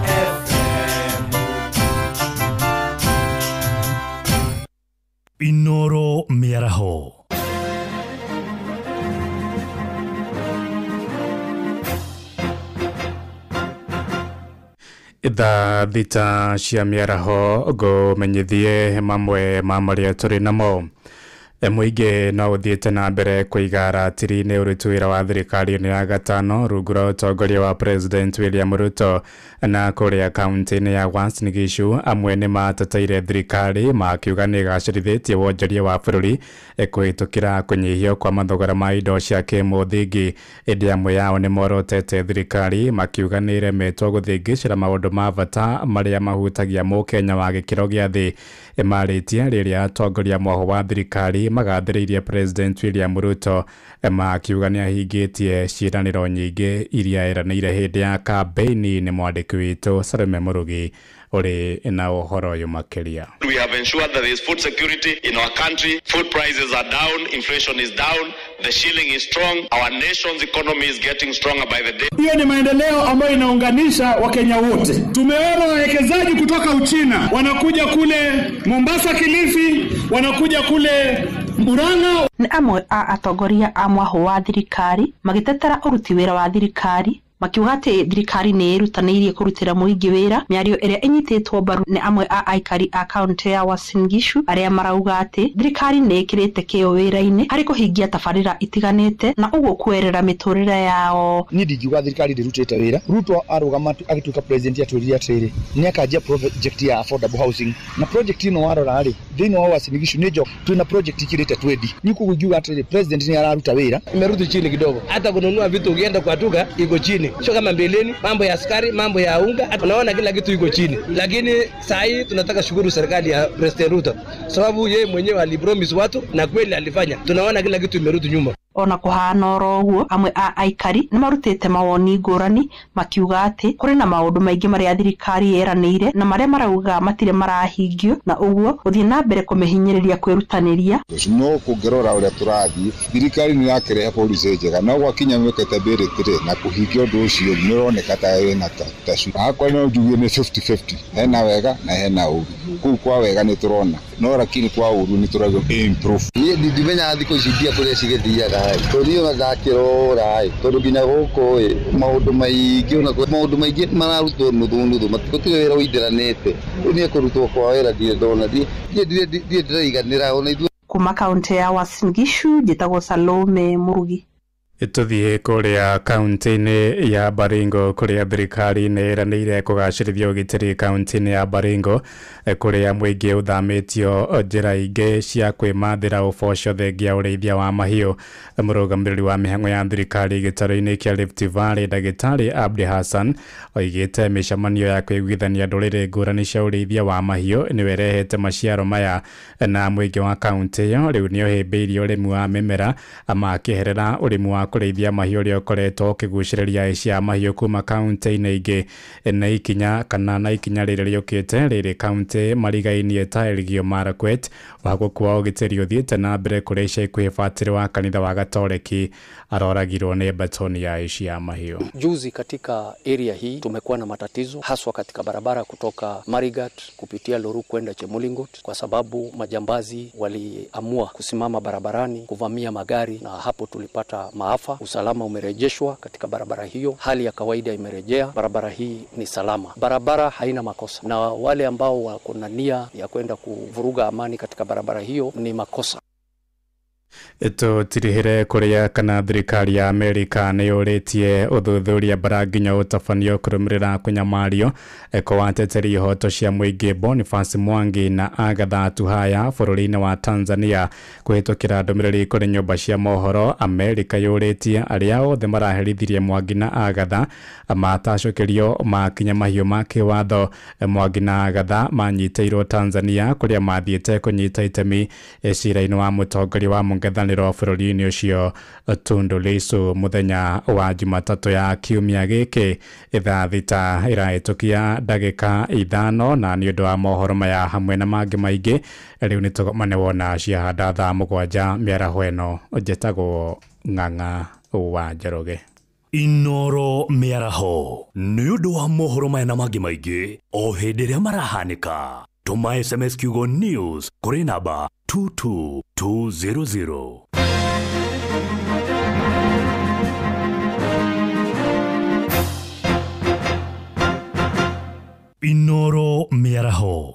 FM. Inooro Tha thita cia miaraho go menyithie mamwe ma maria turi namo. Muingi no uthiete na mbere kuigara tiri-ini uritu wira wa thirikari-ini ya gatano rungu rwa utongoria wa President William Ruto na kuria kaunti-ini ya Uasin Gishu amwe ni mateteire thirikari makiuga ni gacirithitie wonjoria wa bururi kuhitukira kunyihio kwa mathogora ma indo cia kimuthingi. Indi amwe yao ni morotete thirikari makiuga ni iremetwo guthingicira maundu ma bata maria mahutagia mukenya wa gikiro gia thi. Maritia riria atongoria mwaho wa thirikari magathiririe President William Ruto makiuga ni ahingitie ciiraniro nyingi iria eranire hindi ya kampeni. Ni mwandiki witu Salome Murugi uri na uhoro uyu makiria. We have ensured that there is food security in our country. Food prices are down, inflation is down, the shilling is strong, our nation's economy is getting stronger by the day. Hiyo ni maendeleo ambayo inaunganisha Wakenya wote. Tumeona wawekezaji kutoka Uchina wanakuja kule Mombasa, Kilifi, wanakuja kule Murang'a. Ni amwe a atongoria a mwaho wa thirikari magitetera uruti wira wa thirikari makiuga ati thirikari ni irutaniirie kurutira muingi wira. Miario iria inyititwo mbaru ni amwe a aikari a kaunti ya Uasin Gishu aria marauga ati thirikari ni ikirite kio wira-ini hari kuhingia tabarira itiganite na uguo kuerera miturire yao. Ni ndigiuga thirikari ndirutite wira. Ruto arugama agituika president aturiria atiri ni akajia project ya affordable housing na project ino warora ri thini wa Uasin Gishu ni jo tuna project ikirite 20 ni kugugiuga atiri president ni araruta wira. Imerudi chini kidogo, hata kununua vitu ukienda kwa duka iko chini. Sio kama mbeleni, mambo ya askari, mambo ya unga, tunaona kila kitu iko chini. Lakini saa hii tunataka shukuru serikali ya President Ruto, sababu yeye mwenyewe alipromise watu na kweli alifanya. Tunaona kila kitu imerudi nyuma. Ona kuhana oroguo amwe a aikari ni marutite mawoni ngurani makiuga ati kuri na maundu maingi maria thirikari yeranire na maria marauga matire marahingio na uguo uthie na mbere kumehinyiriria kwirutaniria. No kugerora uria turathi thirikari ni yakirehe policy njega no gwakinya mwekete mbere tire na kuhingio ndu ucio ni roneka ta wena tashu akwa no njuge ni 50-50 hena wega na hena uru ku kwa wega ni turona no lakini kwa uru ni turago improve ni ndimenya thiko cidia kuria cigithiaga tonio mathakirora tondu nginya guko maundu maingi mararutwo nuthu matikutire wira uidiranite ni kurutwo kwa wira die ndona die ndiriganira ona ithu. Kuma kaunti ya Uasin Gishu njitagwo Salome Murugi. Tuthie kuria kaunti-ini ya Baringo kuria thirikari ni iranire kugacirithia ugitiri kaunti-ini ya Baringo kuria muingi uthamitio njira ingi cia kwimathira uboco thengia urithia wa mahiu. Murugamiriri wa mihango ya thirikari gitaro-ini kia Rift Valley Dagitari Abdi Hassan oigite micamanio ya kwiguithania nduriri ngurani cia urithia wa mahiu ni werehete maciaro maya na muingi wa kaunti iyo riu ni uhimbiirie urimi wa mimera amakiherera urimi wa kureithia mahiu uria ukoretwo ukiguciriria aicia mahiu kuma kaunti-ini ingi na ikinya riri riukite riri kaunti marigainie ta Elgeyo Marakwet wa gukua ugitiri uthiite na mbere kurecia ikuhibatiri wa kanitha wa Gatoreki aroragirwo ni batoni ya aicia mahiu. Juzi katika area hii tumekuwa na matatizo haswa katika barabara kutoka Marigat kupitia Loru kwenda Chemulingut kwa sababu majambazi waliamua kusimama barabarani kuvamia magari na hapo tulipata maafa. Usalama umerejeshwa katika barabara hiyo, hali ya kawaida imerejea, barabara hii ni salama, barabara haina makosa, na wale ambao wako na nia ya kwenda kuvuruga amani katika barabara hiyo ni makosa. Ito tirihire kuria kana thirikari ya Amerika ni yuritie uthuthuria baranginya utafanio kurumirira kunyamario wateteri ihoto cia muingi Boniface Mwangi na Agatha Atuhaya bururi-ini wa Tanzania kuhitukira ndumiriri kuri nyumba cia mohoro. Amerika yuritie aria othe maraherithirie Mwangi na Agatha matacokerio makinya mahiu ma kiwatho. Mwangi na Agatha manyiteirwo Tanzania kuria mathiete kunyita itemi cira-ini wa mutongoria wa ngethaniro bururi-ini ucio Tundu Lissu muthenya wa Jumatatu ya kiumia giki ithaa thita iraitukia ndagika 5 na ni undu wa mohoro maya hamwe na mangi maingi riu ni tugomane wona ciahanda thaa 7 miaraho eno njitagwo Ng'ang'a wa Njoroge. Inoro miaraho ni undu wa mohoro maya na mangi maingi o hindi ria marahanika. Tuma SMS kiugo news kuri namba 22200. Inoro Miaraho.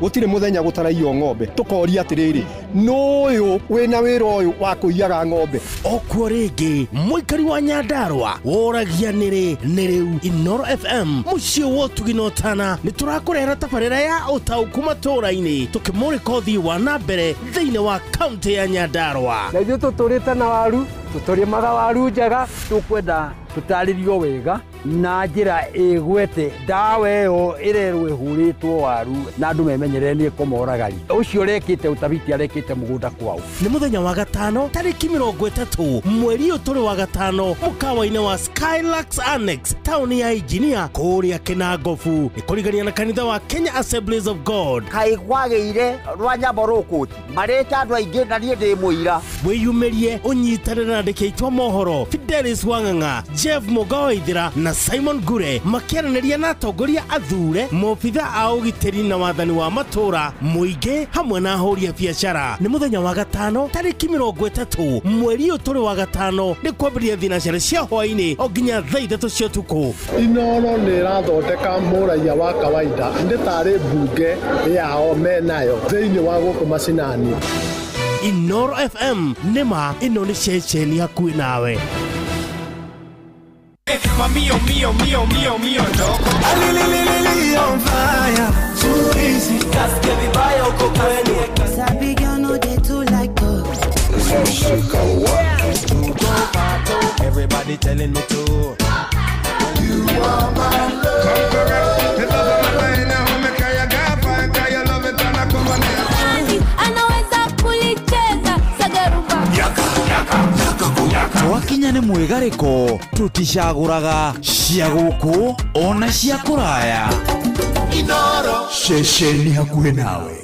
Gutire muthenya gutaraio ng'ombe tukoria atiriri noyo wina wira uyu wa kuiyaga ng'ombe okwo ringi muikari wa Nyandarua woragia niri niriu Inoro FM mucio wotuginotana ni turakurehera tabarira ya utauku matura-ini tukimurika uthii wa nambere thiini wa kaunti ya Nyandarua na ithuĩ tũtũrĩte na waru tũtũrĩmaga waru njega tũkwenda tũtarĩrio wega na njĩra ĩgwete ndawa ĩyo ĩrerwo ĩhũrĩtwo waru na andũ memenyerere nĩ kũmoragari ũcio ũrekĩte ũtabiti arekĩte mũgũnda kwao nĩ mũthenya wa gatano tarĩki 30 mweri ũyũ tũrĩ wa gatano mũkawa-inĩ wa Skylux Annex taũni ya Engineer kũrĩa Kĩnangobu nĩ kũrigania na kanitha wa Kenya Assemblies of God kaĩ kwagĩire rwa nyambo rũkũti marĩta andũ aingĩ na niĩ ndĩ mũira wĩyumĩrie ũnyitanĩre na andĩki aitũ a mohoro Fidelis Wang'ang'a Jeff Mugoithira na Simon Gure makiaranĩria na atongoria athure mobitha a ũgitĩri na wathani wa matũra mũingĩ hamwe na ahũri a biacara nĩ mũthenya wa gatano tarĩki 30 mweri ũyũ tũrĩ wa gatano nĩ kwambĩrĩria thinacara cia hwaĩ-inĩ o nginya thaa 3 cia ũtukũ Inoro nĩ ĩrathondeka mũraia wa kawaida ndĩ tarĩ mbunge yao menayo thĩinĩ wa gũkũ macinani Inoro FM nĩma ĩno nĩ ceceni hakuhĩ nawe Mío, mío, mío, mío, mío, loco. On fire, too easy. Casque vibaya uko kweli. Sabi girl no they too like dogs. Everybody telling me to. You are my love. The love of my life now, make I gafa, cause you love it and I come on here. Anaweza kulicheza sagaruba. Yaka, yaka, yaka, yaka. Twakinya nĩ mwĩgarĩko tũticagũraga cia gũkũ ona cia kũraya Inoro ceceni hakuhĩ nawe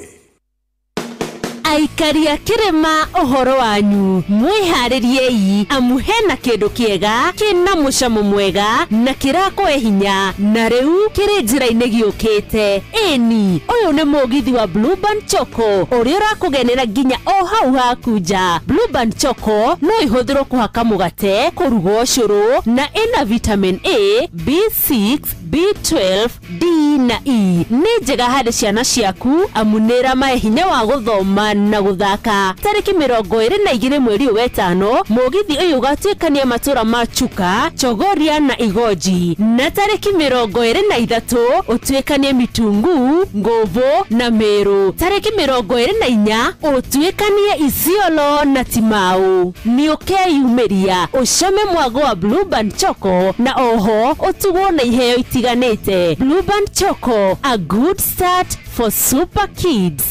aikari a Kĩrĩma ũhoro wanyu mwĩharĩriei amu hena kĩndũ kĩega kĩna mũcamo mwega na kĩrakũhe hinya na rĩu kĩrĩ njĩra-inĩ gĩũkĩte ĩni ũyũ nĩ mũgithi wa Blueband Choco ũrĩa ũrakũgenera nginya o hau haku nja Blueband Choco no ihũthĩrwo kũhaka mũgate kũruga ũcũrũ na ĩna vitamin A, B6, B12, D na E nĩ njega harĩ ciana ciaku amu nĩramahe hinya wa gũthoma na guthaka tariki 22 mweri wa gatano mũgithi ũyũ ũgatuĩkania matũra ma Chuka, Chogoria na Igoji na tariki 23 ũtuĩkanie Mitungu, Ngovo na Meru tariki 24 ũtuĩkanie Isiolo na Timau nĩ ũkeyumĩria ũcame mwago wa Blueband Choco na oho ũtugwo na iheo itiganĩte Blueband Choco, a good start for super kids.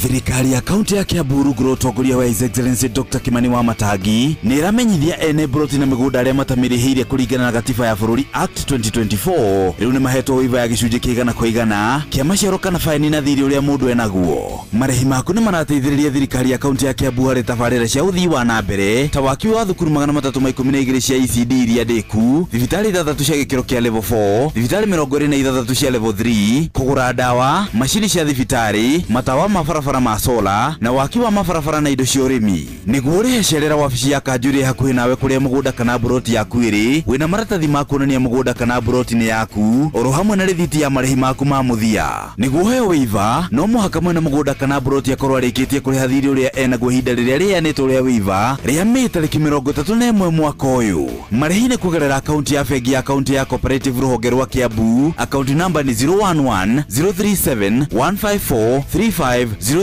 Thirikari ya kaunti ya Kiambu rungu utongoria wa His Excellency Dr. Kimani wa Matangi nĩ ĩramenyithia ene broti na mĩgũnda arĩa matamirĩhĩire kũringana na gatiba ya bũrũri Act 2024 rĩu nĩ mahetwo wĩva ya gĩcunjĩ kĩigana kwa igana kĩa maciaro kana faini na thirĩ ũrĩa mũndũ enaguo marĩhi maku nĩ marateithĩrĩria thirikari ya kaunti ya Kiambu harĩ tabarĩra cia ũthii wa na mbere ta waki wa thukuru 312 cia ECD iria ndĩku thibitarĩ 3 cia gĩkĩro kĩa level 4 thibitarĩ 26 cia level 3 kũgũra ndawa macini cia thibitarĩ matawa mabarabara ma sola na waki wa mabarabara na indo cia ũrĩmi nĩguo ũrĩhe cerera wabici ya kanjũri hakuhĩ nawe kũrĩa mũgũnda kana broti yaku ĩrĩ wĩna maratathi ma kuonania mũgũnda kana broti nĩ yaku oro hamwe na rĩthiti ya marĩhi maku ma mũthia nĩguo ũheo wĩva no mũhaka mwene mũgũnda kana broti akorwo arĩkĩtie kũrĩha thirĩ ũrĩa enaguo ihinda rĩrĩa rĩheanĩtwo rĩa wĩva rĩa Mĩĩ tarĩki 31 mwaka ũyũ marĩhi nĩ kũgerera akaunti ya bengi ya akaunti ya Cooperative rũhonge rwa Kiambu akaunti namba nĩ 011 037 154 3500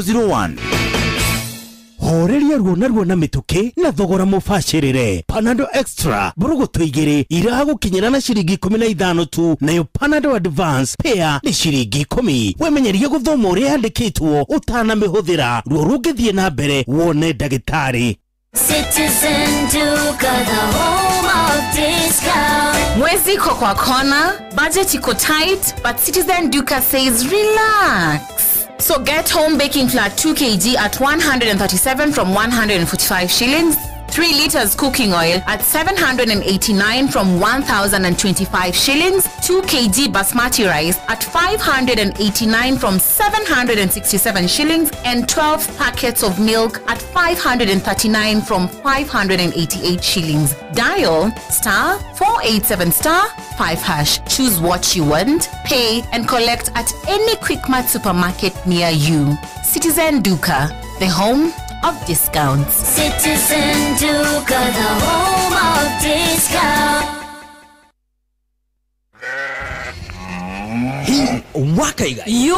horeria ruo na mĩtũkĩ na thogora mũbacĩrĩre Panadol Extra mbũrũgũtũ 2 iragũkinyĩra na ciringi 15 tu nayo Panadol Advance pair nĩ ciringi 10 wemenyerie gũthoma ũrĩa yandĩkĩtwo ũtanamĩhũthĩra ruo rũngĩthiĩ na mbere wone ndagĩtarĩ Citizen Duka, the home of discount. Mwezi iko kwa kona, budget iko tight, but Citizen Duka says relax. So get home baking flour 2 kg at 137 from 145 shillings, 3 liters cooking oil at 789 from 1,025 shillings, 2 kg basmati rice at 589 from 767 shillings, and 12 packets of milk at 539 from 588 shillings. Dial *487*5#. Choose what you want, pay, and collect at any Quickmart supermarket near you. Citizen Duka, the home of discounts. Citizen Duka, the home of discounts. Wakaiga yo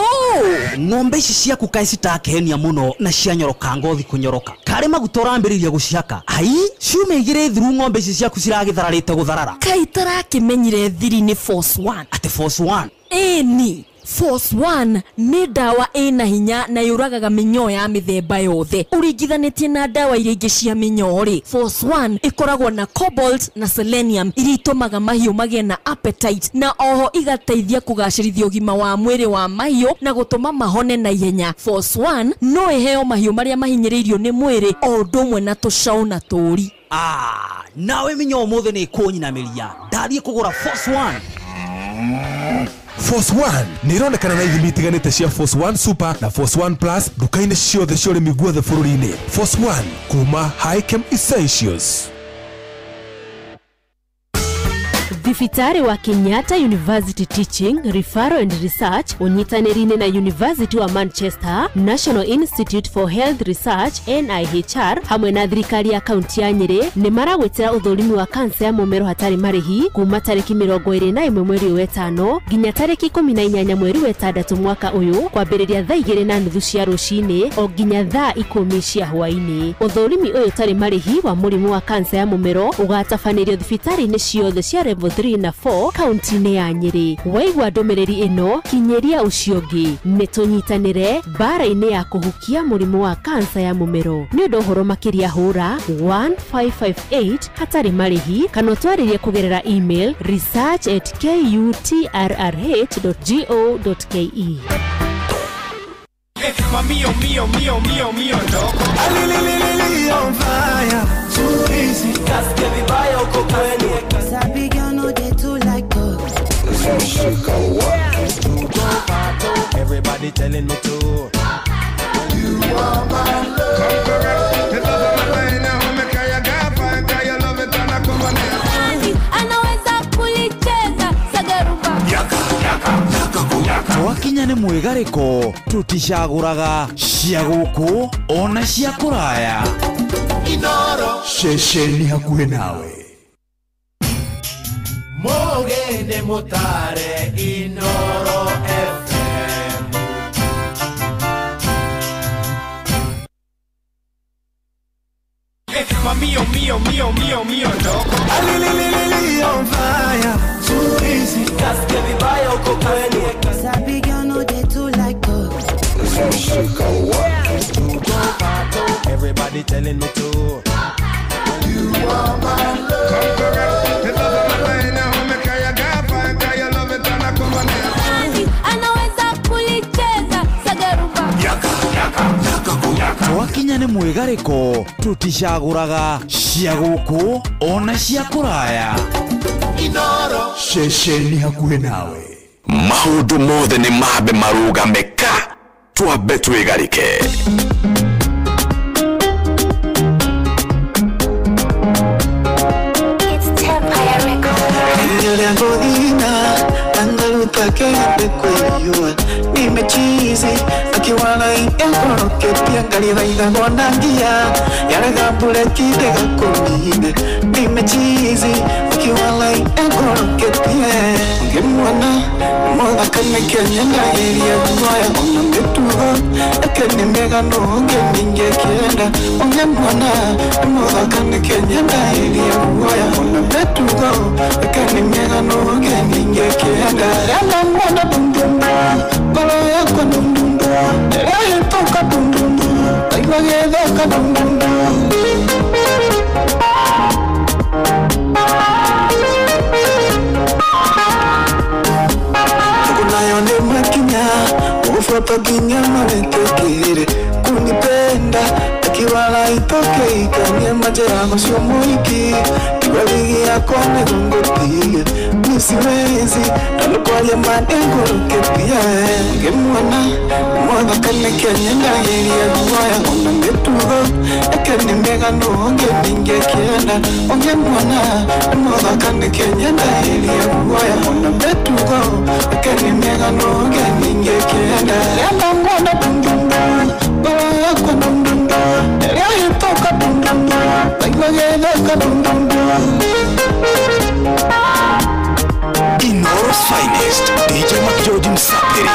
ng'ombe ici ciaku kaĩ citakehenia muno na cianyoroka ngothi kunyoroka kare magutora ambĩrĩria guciaka ai ciume igĩrĩ thuru ng'ombe ici ciaku ciragĩthararĩte gũtharara kaĩ tarakĩmenyire thiri nĩ Force 1 ate Force 1 ĩni Force 1 nĩ ndawa ĩna hinya na yũragaga mĩnyoo ya mĩthemba yothe ũringithanĩtie na ndawa iria ingĩ cia mĩnyoo rĩ. Force 1 ĩkoragwo na cobalt na selenium iria itũmaga mahiũ magĩe na appetite na oho igateithia kũgacĩrithia ũgima wa mwĩrĩ wa mahiũ na gũtũma mahone na ihenya. Force 1 no ĩheo mahiũ marĩa mahinyĩrĩirio nĩ mwĩrĩ o ũndũ ũmwe na tũcaũ na tũũri. Nawe mĩnyoo mũthĩ nĩ kũnyinamĩria ndathiĩ kũgũra Force 1. Force 1 nĩ ironekana na ithimi itiganĩte cia Force 1 Super na Force 1 Plus duka-inĩ ciothe cia ũrĩmi guothe bũrũri-inĩ. Force 1 kuma Highchem Essentials. Thibitari wa Kenyatta University Teaching, Referral and Research unyitanĩri-inĩ na University wa Manchester, National Institute for Health Research NIHR hamwe na thirikari ya kaunti ya Nyeri nĩ maragwetera ũthũrimi wa kansa ya mũmero hatarĩ marĩhi kuma tarĩki 21 mweri wa 5 nginya tarĩki 18 mweri wa 6 mwaka ũyũ kwambĩrĩria thaa 2:30 cia rũcinĩ o nginya thaa 10 cia hwaĩ-inĩ. Ũthũrimi ũyũ tarĩ marĩhi wa mũrimũ wa kansa ya mũmero ũgatabanĩrio thibitari-inĩ ciothe cia level 3 na 4 kaunti-inĩ ya Nyeri. Waigua ndũmĩrĩri ĩno kinyeria ũcio ũngĩ nĩ tũnyitanĩre mbara-inĩ ya kũhukia mũrimũ wa kansa ya mũmero. Nĩ ũndũ ũhoro makĩria hũra 1558 hatarĩ marĩhi kana twarĩrie kũgerera email research@kutrrh.go.ke. Mío, loco. On fire, too easy. Casque vibaya uko kweli. Sabi girl no dey too like talk. Everybody telling me to. You are my love. Conqueror, the love of my life now. Make I gafa, cause you love it and I come on here. Anaweza kulicheza sagarumba. Yaka. Twakinya nĩ mwĩgarĩko tuticagũraga cia gũkũ ona cia kũraya. Inoro ceceni hakuhĩ nawe. Mogene motare Inoro FM. Mío, loco. On fire, too easy. Casque vibaya uko kweli. Sabi girl no dey too like talk. Everybody telling me to. You are my love. Conqueror, the love of my life now. Make I gafa, cause you love it and I come on here. Anaweza kulicheza sagarumba. Yaka. Twakinya nĩ mwĩgarĩko tuticagũraga cia gũkũ ona cia kũraya. Inoro ceceni hakuhĩ nawe. Maũndũ mothe nĩ mabe marũgame ka twambe twĩgarĩke. Nimechizi akiwala ingekoroke pia ngalivaida mwanangia yalega bure kidega kumine. Nimechizi akiwala ingekoroke pia ngemwana mwana kame kenya ngairia mwaya ona metugo ekene mega no ngeminge kienda ongemwana mwana kame kenya ngairia mwaya ona metugo ekene mega no ngeminge kienda yana mwana bundumba bala yako bundumba ya toka bundumba aigageza ka bundumba. Kunayone makinya ufuata kinyama nitekere kunipenda kiwala itoke ikanie majera masio moiki kiwaligi yako negongotige nisiwezi nalokwalia madengo kepia ngemwana mwana kane kenyenda yeri ya duwaya ona metugo ekeni mega noonge ninge kienda onge mwana mwana kane kenyenda yeri ya duwaya ona metugo ekeni mega noonge ninge kienda yamba mwana dundunda baya kwa dundunda ya hitoka dundunda baigwagedeka dundunda Inoros Finest, DJ McGeorge Msapiri.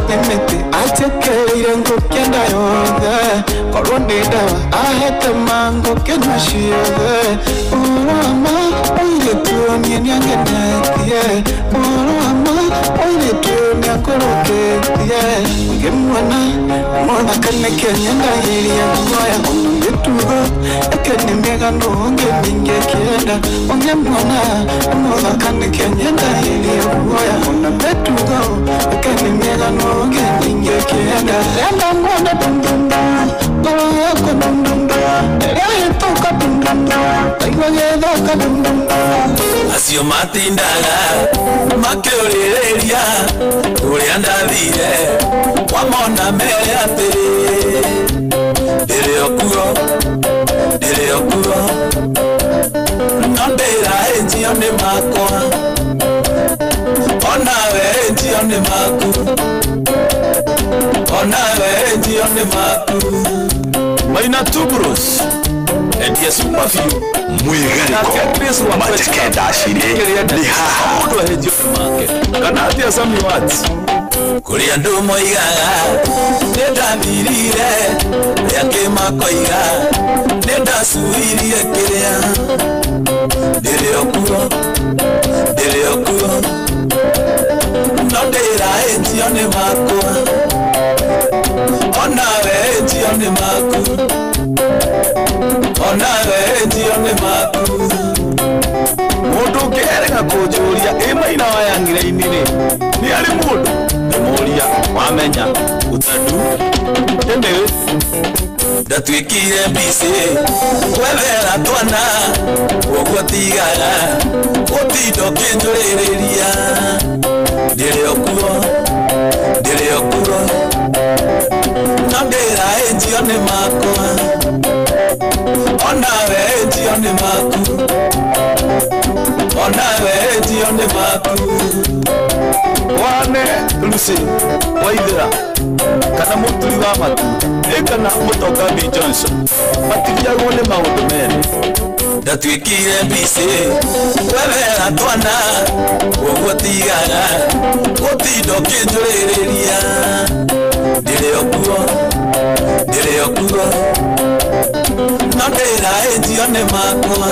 Temete atekeire ngokienda yothe korwo nĩ ndawa ahete mango kenyuciothe ũrama ũirĩtu niĩ nĩangenetie ũrama ũirĩtu nĩakũrũkĩtie ngĩmuona mũthakane kenyendagĩria guoya ona mĩtugo eke nĩ mĩega nũngĩminge kĩenda ũngĩmuona mũthakane kenyendagĩria guoya ona mĩtugo eke nĩ mĩega nũngĩminge kĩenda renda muona dundunda ngoro yakwa dundunda rĩahĩtũka dundunda aigua gĩthaka dundunda acio matindaga makĩũrĩrĩria ũrĩa ndathire wamona mere atĩrĩ ndĩrĩ okuo no ndĩraĩnjio nĩ makwa onawe ĩnjio nĩ maku Maina Tubros Endia Superview Mwigariko Matekenda ashire Ni haha Mundu ahejio nĩ make kana atia Sami Watts kũrĩa andũ moigaga nĩndathirire rĩa kĩmakoiga nĩndasuirie kĩrĩa ndĩrĩ okuo no ndĩraĩnjio nĩ makwa onawe ĩnjio nĩ maku Mũndũ ũngĩerega kũnjũria Maina wayang'ire-inĩ rĩ nĩ arĩ mũndũ ndĩmũria wamenya ũtadu ndĩmĩrĩ ndatuĩkire mbicĩ kwethera twana ũguo tigaga gũtinda ũkĩnjũrĩrĩria ndĩrĩ okuo no ndĩraĩnjio nĩ makwa onawe ĩnjio nĩ maku wane Lucy Waithera kana mũturi wa matu kana mũtonga B Johnson matiriagwo nĩ maũndũ mene ndatuĩkire mbicĩ kwethera twana ũguo tigaga gũtinda ũkĩnjũrĩrĩria ndĩrĩ okuo no ndĩraĩnjio nĩ makwa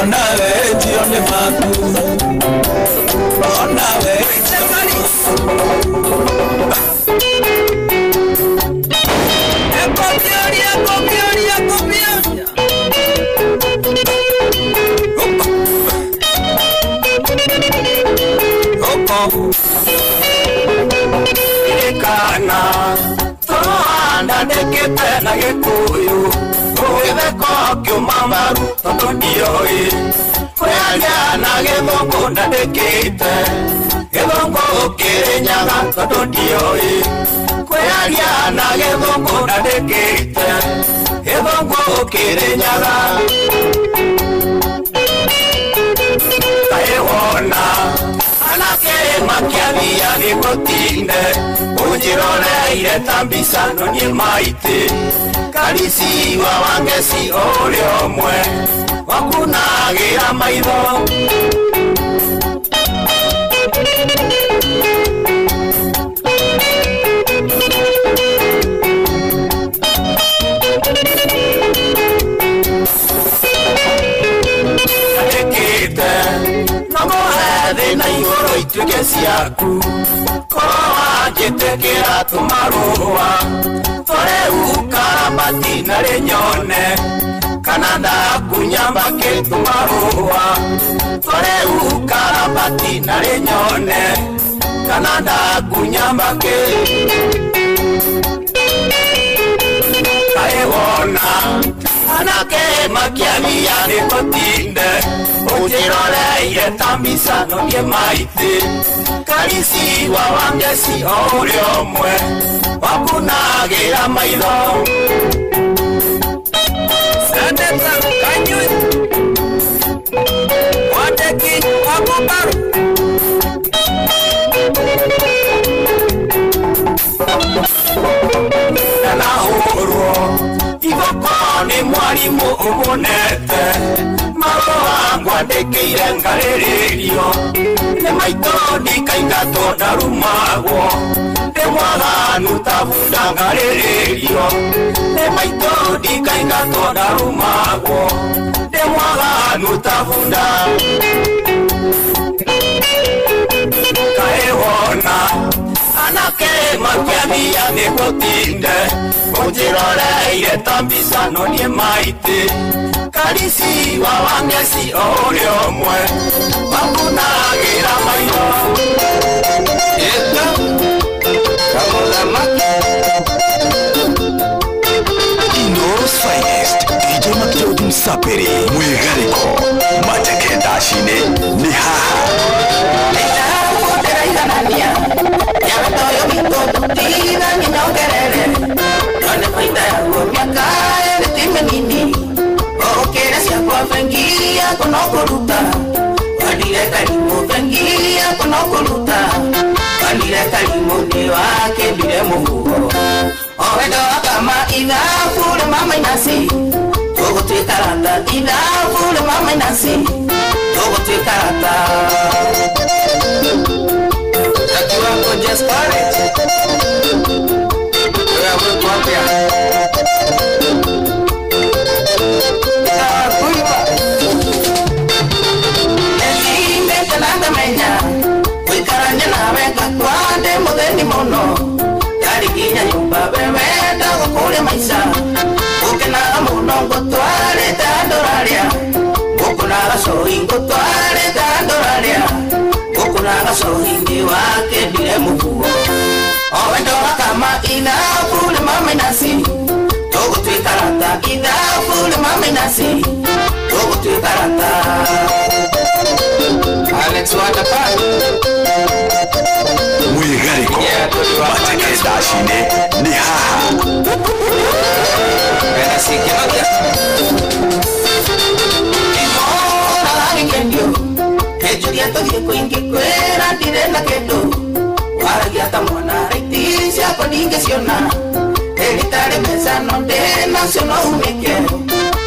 onawe ĩnjio nĩ maku Irikana Tohanda ndekete na gĩkũyũ Gũgĩtheko kĩuma maru tondũ ndiũĩ Kwĩaria na gĩthũngũ ndandĩkĩte Gĩthũngũ Kĩrĩnyaga tondũ ndiũĩ Kwĩaria na gĩthũngũ ndandĩkĩte Gĩthũngũ Kĩrĩnyaga Kaĩwona Anake makiathia gĩgũtinde Ũnjĩroreire ta mbica no niĩ maitĩ Karisi wa Wangeci ũrĩ ũmwe Wakunagĩra maitho Ndĩkĩte no mũhe thĩ na igũrũ ituĩke ciaku Korwo wanjĩtĩkĩra tũmarũa Tũrĩu karabati na rĩnyone Kana ndakunyambake tũmarũa Tũrĩu karabati na rĩnyone Kana ndakunyambake kaewona anake makiania nikotinde ujiroreire tambisa nonye maiti karisi wa wangesi uri omwe wakunagira maitho Sandeta kanyui wateki wakubaru na hurwo igoko ni mwarimu umunete marũa ngwandĩkĩire ngarĩrĩrio nĩ maitũ ndikaingatwo ndarumagwo nĩ mwaganu tabunda ngarĩrĩrio nĩ maitũ ndikaingatwo ndarumagwo nĩ mwaganu tabunda kaewona anake makiania nĩgũtinde ũnjĩroreire tambisa nonye maitĩ karisi wa wangeci ũrĩ ũmwe wakunagĩra maitho ĩka kamũthamaki Inoros Finest, DJ Makiodi Msaperi, Mwigariko, Mateke Dashine, ni haha. Nĩndakũndĩra iganania, nyametoyo mito tutiga nyinongerere, none baita yaguo mĩaka ĩrĩ ti mĩnini, ũkĩra ciakwa bengi yako no kũruta, wandire karimũ bengi yako no kũruta, wandire karimũ nĩ wakĩndire mũhugo, owendo wakama ithabu rĩ mamainasi, tũgũtuĩka rata ithabu rĩ mamainasi, tũgũtuĩka rata. Taki wako just courage. Wewe mwambia. Kuiba. Nende talanda menya. Wikaranya nawe kakwande mutheni muno. Yarikinya nyumba wewe ndago kule maisha. Ukenaga muno ngotware tandoraria. Ukunaga sohi ngotware tandoraria. Ukunaga sohindi wake ndire muhuo owendo wakama ithabu rĩ mamainasi tũgũtuĩka rata ithabu rĩ mamainasi tũgũtuĩka rata Alex Watapan Mwigariko, Mateke Dashine, ni haha. Wena sikinogia Imona lagi kendio Kejuria todie kuingi kwera ndirenda kendo Waragia ta mwana reiti siako ningesiona Eritare mesa nonde nasiono umekeo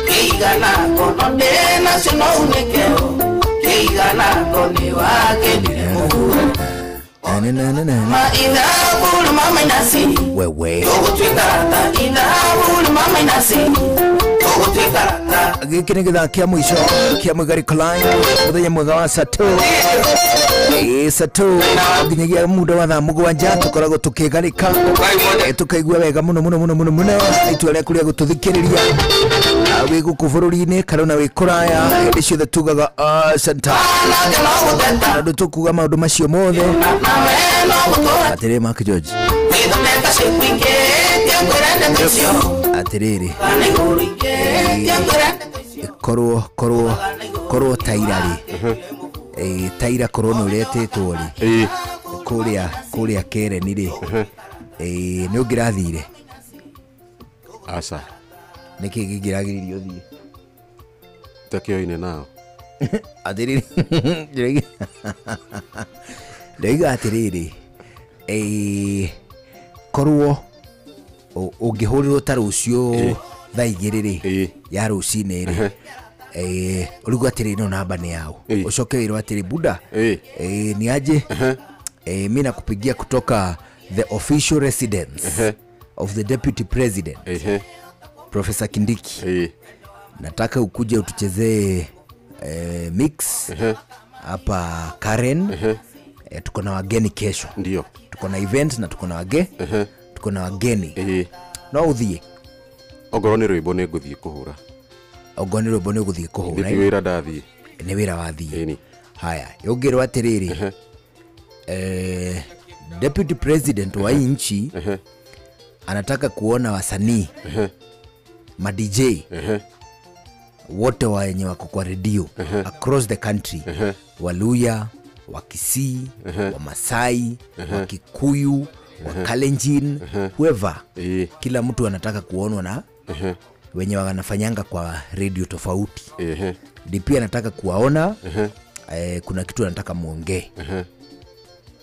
Keigana kononde nasiono umekeo Keigana koni wake ndire muhuo Ma idhabu na mama inasi Wewe Tũgũtuĩka rata idhabu na mama inasi Tũgũtuĩka rata gĩkĩ nĩ gĩthaka kĩa mũico kĩa Mwigariko Line mũthenya mwega wa Sato Sato nginyagia muda wa thaa mũgwanja tũkoragwo tũkĩgarĩka tũkaigua wega mũno itua rĩaku rĩa gũtũthikĩrĩria wĩ gũkũ bũrũri-inĩ kana ona wĩ kũraya hĩndĩ ciothe tugaga asante na andũ tũkuga maũndũ macio mothe atĩrĩrĩ Mark George atĩrĩrĩ korwo taira rĩ taira korwo nĩ ũretĩtwo rĩ kũrĩa Kereni rĩ nĩ ũngĩrathire aca nĩkĩ kĩngĩragĩrĩrio thiĩ takĩoine nao atĩrĩrĩ ndaiga atĩrĩrĩ korwo ũngĩhũrĩrwo ta rũciũ thaa igĩrĩ rĩ ya rũcinĩ rĩ ũrigwo atĩrĩ no namba nĩ yao ũcoke wĩrwo atĩrĩ buda ni aje mimi nakupigia kutoka the official residence of the deputy president Professor Kindiki nataka ukuje utuchezee mix hapa Karen tuko na wageni kesho ndio tuko na event na tuko na wageni no uthie ogoro ni rwimbo ni nguthie kuhura ogoni rwimbo ni nguthie kuhura ni wira ndathie ni wira wathie haya yongero atiriri deputy president wa inchi anataka kuona wasanii ma DJ wote wenye wako kwa radio across the country, Waluya, wa Kisii, wa Masai, wa Kikuyu, wa Kalenjin, whoever. Kila mtu anataka kuonwa na wenye wanafanyanga kwa radio tofauti. DP anataka kuwaona, kuna kitu anataka muongee.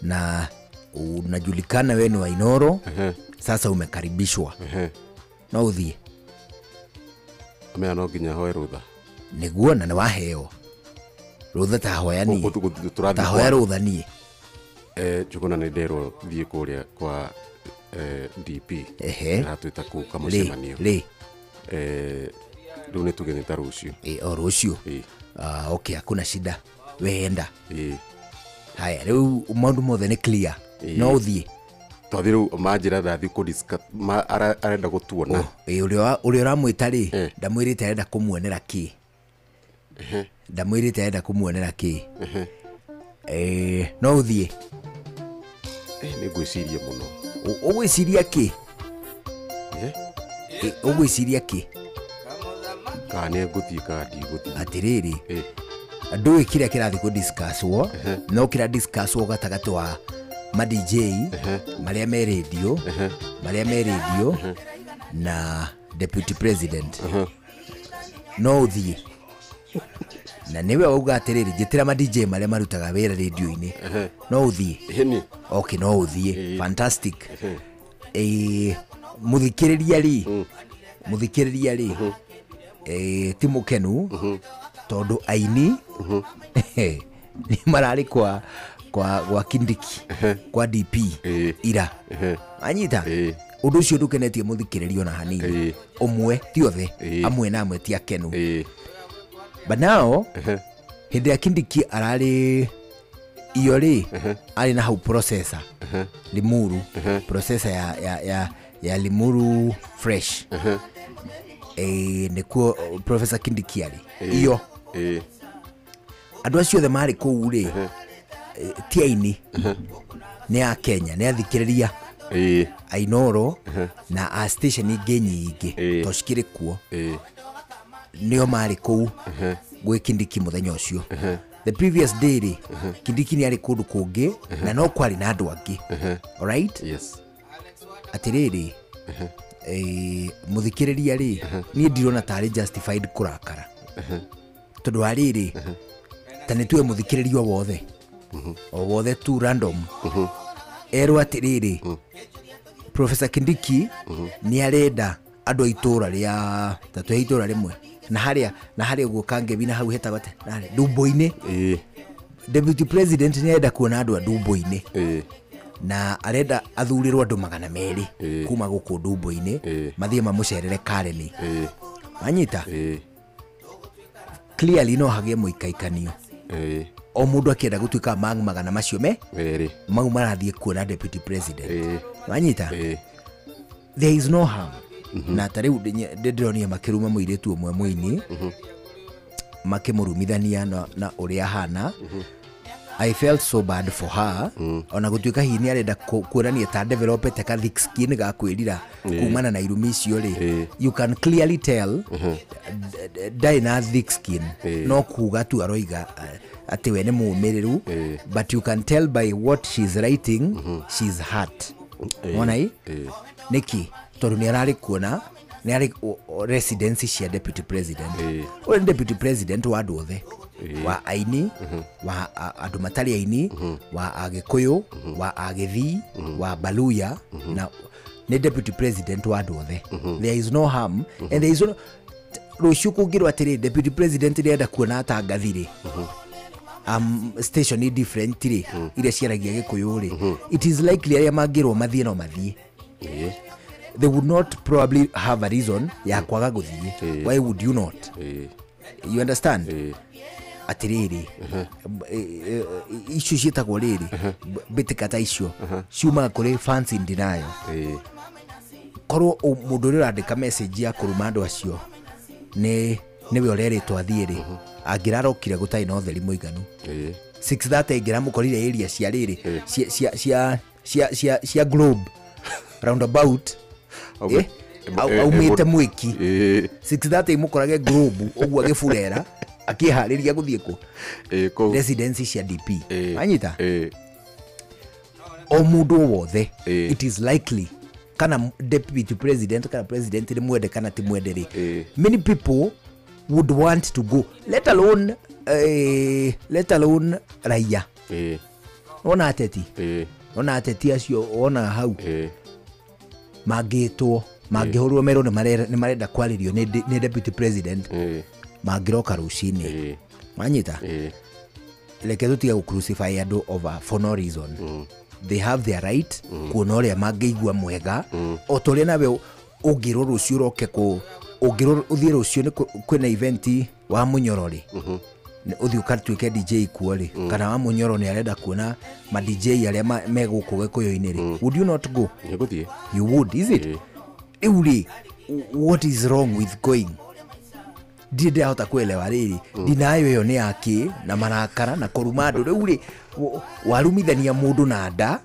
Na unajulikana wewe ni wa Inoro, sasa umekaribishwa. No uthie. Amea no nginya hoe rutha. Niguo na waheo. Rutha ta hoyani. Ta hoya rutha ni. Chukuna ni ndero thie kuria kwa DP. Na twita ku kama semanio. Riu ni tugeneta rucio. O rucio. Okay, hakuna shida. Weenda. Haya, riu maundu mothe ni clear. No uthie. Twathiro majira ndathi ku discuss arenda gutuona. Uri ramwita ri ndamwirite arenda kumuonera ki. Ndamwirite arenda kumuonera ki. No uthie. Ni gwiciria muno. Ugwiciria ki? Ugwiciria ki? Kane nguthie kandi nguthie. Atiriri. Andu kira kirathi ku discuss wo, no kira discuss wo gatagati wa ma DJ maria me radio na deputy president. No uthie. Na niwe uga atiriri jitira ma DJ maria marutaga wira radio-ini. No uthie. Okay, no uthie. Fantastic. Muthikiriria ri ti mukenu tondu aini ni marari kwa Kindiki kwa DP ira anyita undu ucio ndukenetie muthikiririo na hanini umwe ti othe amwe na amwe ti akenu. But now hindi ya Kindiki arari iyo ri ari na hau processor Limuru processor ya Limuru fresh. Nikuo Professor Kindiki ari iyo andu acio the mari ku ri tiaini ni a Kenya ni athikiriria Ainoro na a station ingi nyingi toshikire kuo nio mari ku gwe Kindiki muthenya ucio. The previous day ri Kindiki ni ari kundu kungi na no kwari na andu angi. All right? Yes. Atiriri muthikiriria ri ni ndirona tari justified kurakara tondu ariri tani tuwe muthikiriria wothe wothe tu random ero atiriri Professor Kindiki ni arenda andu aitura ria tatu aitura rimwe na haria uguo kange bina hau heta bate na Dumbo-ini. Deputy president ni arenda kuona andu a Dumbo-ini na arenda athurirwo andu 200 kuma guku Dumbo-ini mathie mamucerere Kareni. Anyita clearly no hagie muikaikanio. O mundu akienda gutuika magana macio mau marathie kuona deputy president. Anyita there is no harm. Na tariu ndironia makiruma muiretu omwe muini makimurumithania na uria hana. I felt so bad for her. Ona gutuika hini arenda kuonania ta developete ka thick skin ga kwirira kumana na irumi icio ri. You can clearly tell Dina thick skin no kuga tu aroiga ati we ni mumiriru, but you can tell by what she's writing she's hurt. Ona niki tondu ni arari kuona ni ari residency cia deputy president. Ore deputy president wa andu othe wa aini wa andu matari aini wa Agikuyu wa Agithi wa Baluya na ni deputy president wa andu othe. There is no harm and there is no ruciu kungirwa atiri deputy president ni enda kuona atangathire station is different ri ire ciaragia Gikuyu ri. It is likely aria mangirwo mathie no mathie. They would not probably have a reason ya kwaga guthie. Why would you not? You understand? Atiriri issue cietagwo riri bitikata icio ciuma kuri fans in denial. Korwo mundu uri urandika message ya kuruma andu acio niwe ureretwo athie ri angirarokire gutai na utheri muiganu 6:30 ngiramukorire area cia riri cia globe roundabout aumite mwiki 6:30 mukorage globe ogwa gifurera akihariria guthie ku residency cia DP anyita o mundu wothe it is likely kana deputy president kana president ni mwende kana ti mwende many people would want to go let alone raia ona ateti acio ona hau magitwo mangihurwo mero ni marenda kwaririo ni deputy president mangiroka rucini manyita leke tutia ku crucify andu for no reason they have their right kuona uria mangeigua mwega o tore nawe ungiro rucio roke ku ungiro uthie rucio ni kwina event wa munyorori uthie ukatuike DJ kuori kana wa munyoro ni arenda kuona ma DJ aria meguku gekuyo-ini would you not go? You would, is it? Euli, what is wrong with going? Dide hota kuelewa riri dinayo yo ni yake na marakara na korumado euli warumithania mundu na nda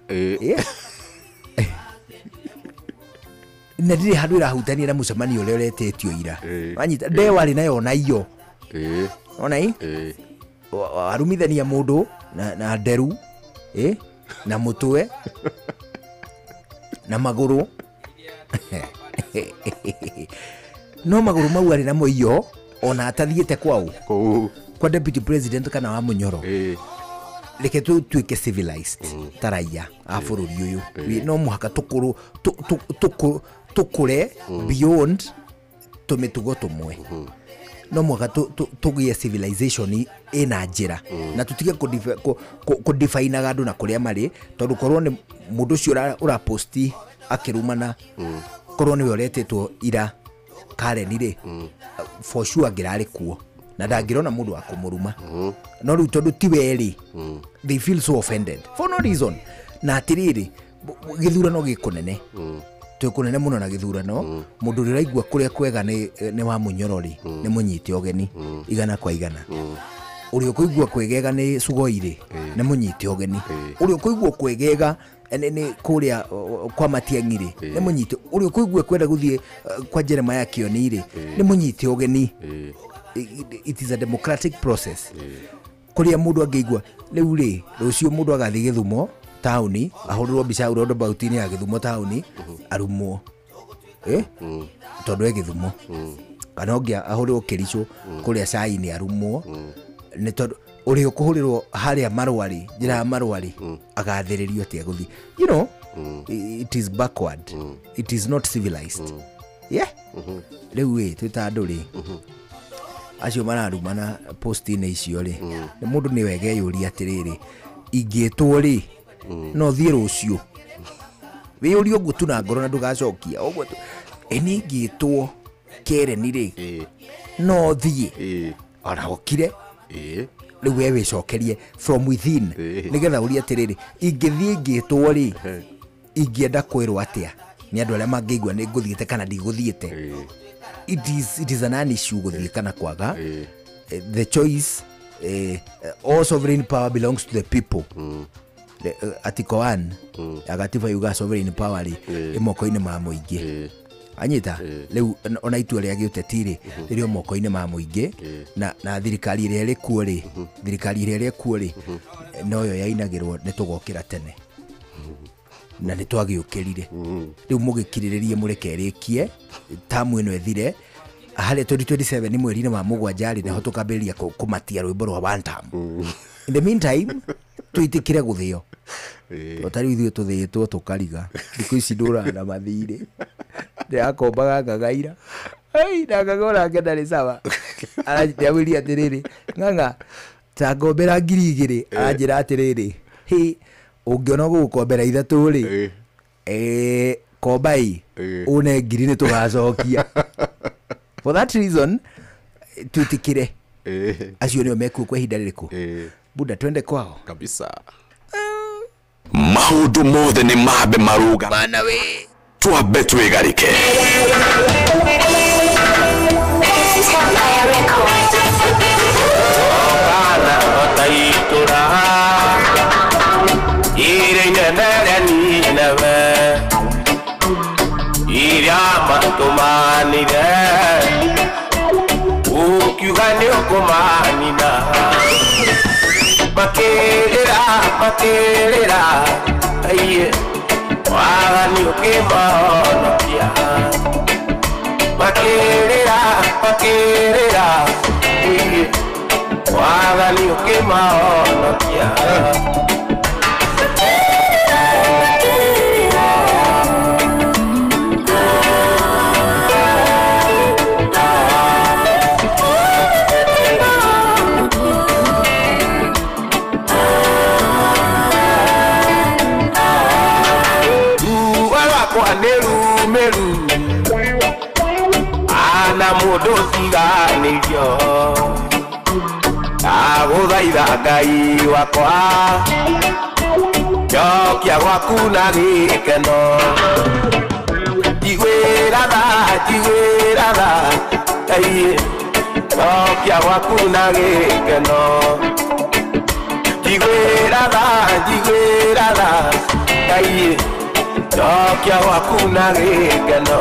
na ndire handu irahutania na mucemanio uria uretetio ira anyita nde wari nayo na iyo ona warumithania mundu na nderu na mutwe na maguru no maguru mau ari namo iyo ona atathiete kwao kwa deputy president kana wa munyoro leke tuike civilized taraya a bururi uyu no muhaka tukure beyond tumitugo tumwe no muhaka tugie civilization ina njira na tutige ku define andu na kuria mari tondu korwo ni mundu ucio ura posti akirumana korwo ni uretetwo ira Karen ri for sure ngirari kuo na ndangirona mundu wa kumuruma no riu tondu ti weri they feel so offended for no reason na atiriri githurano gikunene tukunene muno na githurano mundu riraigua kuria kwega ni wa munyorori ni munyite ogeni igana kwa igana uri kuigua kwegega ni sugoire ni munyite ogeni uri kuigua kwegega ni kuria kwa Matiang'i ni munyite uri kuigua kwenda guthie kwa Jeremiah Kioni ni munyite ogeni it is a democratic process kuria mundu angeigua riu ri rucio mundu agathi Githumo tauni ahurwo bica urondo bautini ya Githumo tauni arumwo tondu e Githumo kana ongia ahurwo Kericho kuria Caini arumwo ni tondu uri ukuhurirwo haria marwari njira marwari agathiririo tia guthi you know it is backward it is not civilized riu twita nduri acio mararumana post-ini icio ri ni mundu ni wege yuri atiriri ingitwo ri no thie rucio we uri ogutu na ngoro na ndugacokia ogwo eni ngitwo Keren ri no thie ona okire riu we wicokerie from within nigetha uri atiriri ingithie ngitwo ri ingienda kwirwo atia ni andu aria mangeigua ni nguthiete kana ndiguthiete it is an issue guthie kana kwaga the choice all sovereign power belongs to the people article 1 agatiba yuga sovereign power ri imoko-ini ma muingi anyita riu ona itua ria giutetiri rio moko-ini ma muingi na thirikari iria ri kuo ri thirikari iria ri kuo ri noyo yainagirwo ni tugokira tene na ni twagiukirire riu mugikiriririe murekerikie tamu ino ethire hale 2027 ni mweri-ini wa mugwanjari neho tukambiria kumatia rwimbo rwa one time in the meantime tuitikire guthio otari ithuĩ tuthĩĩtwo tukariga thikũ ici ndũrana mathirĩ ndĩrakombaga ngagaira na ngagora ngenda nĩ sawa arajĩria atĩrĩrĩ ng'ang'a ta ngombera 2,000 aranjĩra atĩrĩrĩ ũngĩona gũgũkombera 3 rĩ kombai une 1,000 nĩ tũgacokia for that reason tuitikire acio nĩo mekuo kwa ihinda rĩrĩkũ buda twende kwao kabisa maundu mothe ni mabe maruga mana we twambe twigarike bana otaitura ire nene ni neve ira nyina makĩrĩra aiye wathani ũkĩmahonokia makĩrĩra aiye wathani ũkĩmahonokia meru ana mũndũ tiganĩrio ndagũthaitha Ngai wakwa njokia gwaku na gĩkeno njiguĩra tha Ngai njokia gwaku na gĩkeno njiguĩra tha Ngai njokia gwaku na gĩkeno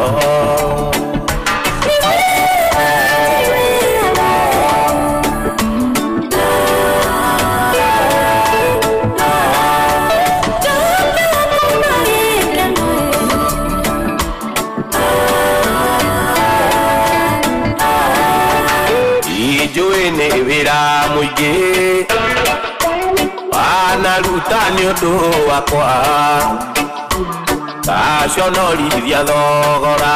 ijũĩ nĩ wĩra mũingĩ wanaruta nĩ ũndũ wakwa ndaconorithia thogora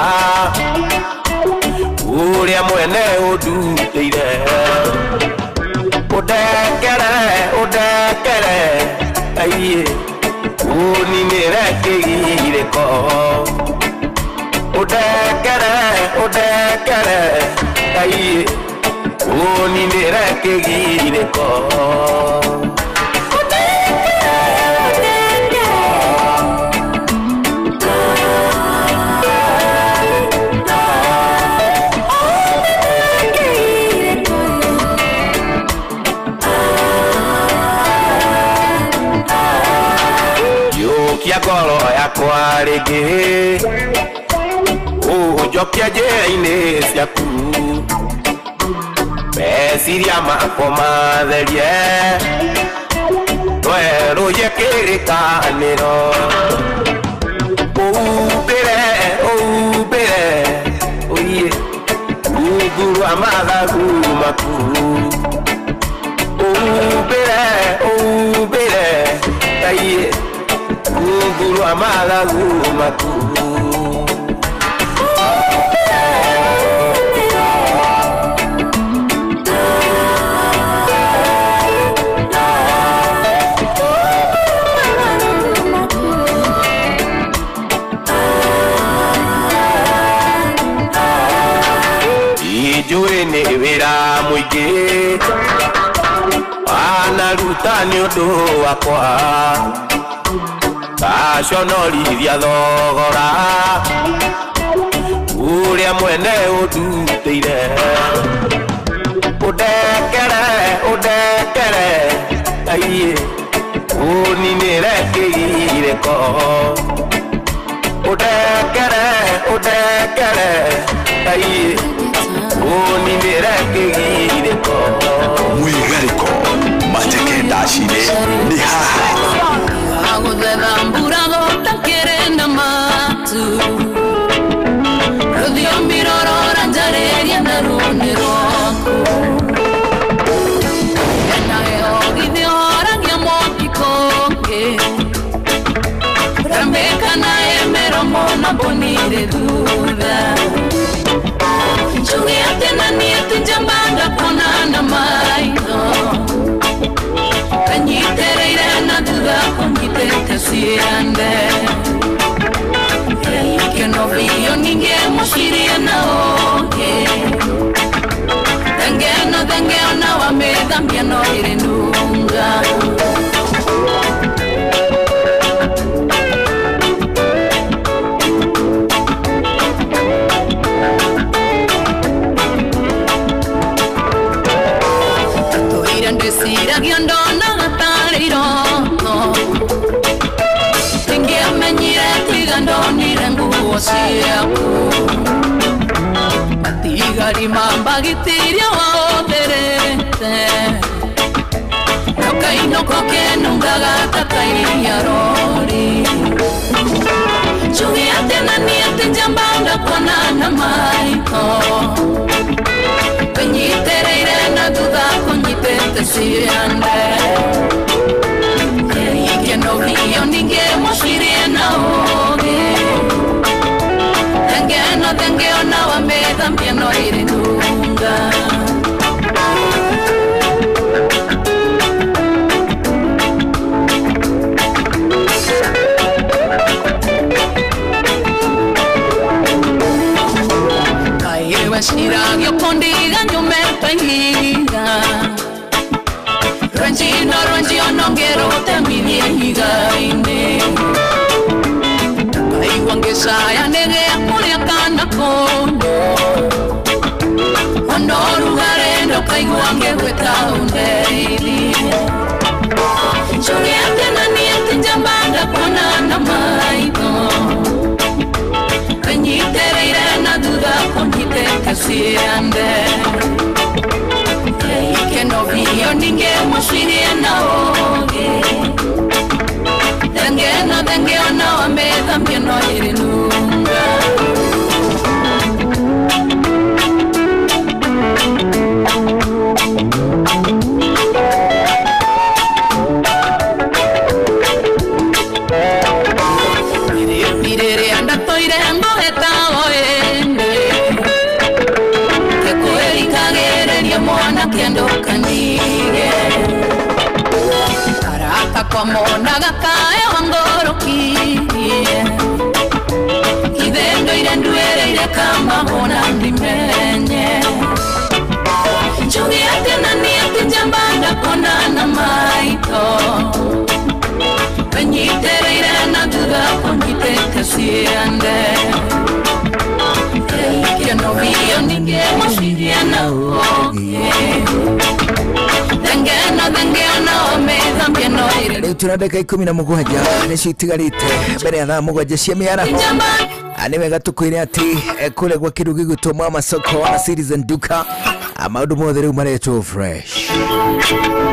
ũrĩa mwene ũndutĩire ũndekere aiye ũninĩre kĩgirĩko ũndekere aiye ũninĩre kĩgirĩko kia ngoro yakwa rĩngĩ ũnjokia njĩra-inĩ ciaku meciria makwa matherie twerũhie kĩrĩkanĩro ũhumbĩre ũiye rungu rwa mathagu maku ũhumbĩre aiye rungu rwa mathagu maku ijũĩ nĩ wĩra mũingĩ wanaruta nĩ ũndũ wakwa ndaconorithia thogora ũrĩa mwene ũndutĩire ũndekere aiye ũninĩre kĩgirĩko ũndekere aiye ũninĩre kĩgirĩko Mwĩgarĩko mateke ndaci-inĩ nĩ haha agũthetha mbura gũtakĩrĩ na matu rũthiomi rorora njarĩria na rũnĩ rwaku enayo githioragia mwaki kũngĩ rambĩka na emeromo na mbonire thutha njugi atĩ na niĩ ti njambanga kuonana maitho kanyitĩrĩire na thutha kũnyitĩte ciande ikeno biũ ningĩ mũcirie na ũngĩ thengeo na wamĩthambia no ĩrĩ nunga ndĩciragia ndona gatarĩ iroto ingĩamenyire tiga ndonire nguo ciaku matigari mambagitiria waũthĩrĩte ya rori Chugi ate na niete njambanga kona na maiko Penyitereire na duda konyitete siande Ike no hiyo ninge moshirie na oge Dengeo na wambeda mbieno iri nunga Shiragio kondiga nyume pengiga Ranjino nongero tembilie higa ine Kaiwangesha ya nege akulia kana kondo Honoru garendo kaiwange weta undeili Churi ate na nieti njambanga kona na maito Penyitereire na duda konjite kasiande Ike no vio ninge moshirie na oge Dengeo na wambeda mbieno iri nunga Mirere anda toire ngoheta oende Kekueli kagereria mwana kendo kanige Karaka kwa mona gakae wangorokie Kidendo ire nduereire kama mona ndimenye Chugi ate na nieti njambanda kona na maito Penyitereire na duda konjite kasiande Ike no vio ninge moshirie na oge Dengeo na omeza mbieno iri Rĩu tũna ndagĩka 17 nĩcio itigarĩte mbere ya thaa 7 cia mĩara nĩ wega tũkwĩre atĩ kũrĩa gwa kĩndũ gĩgwĩtwo Mama Soko na Citizen Duka maũndũ mothe rĩu maretwo fresh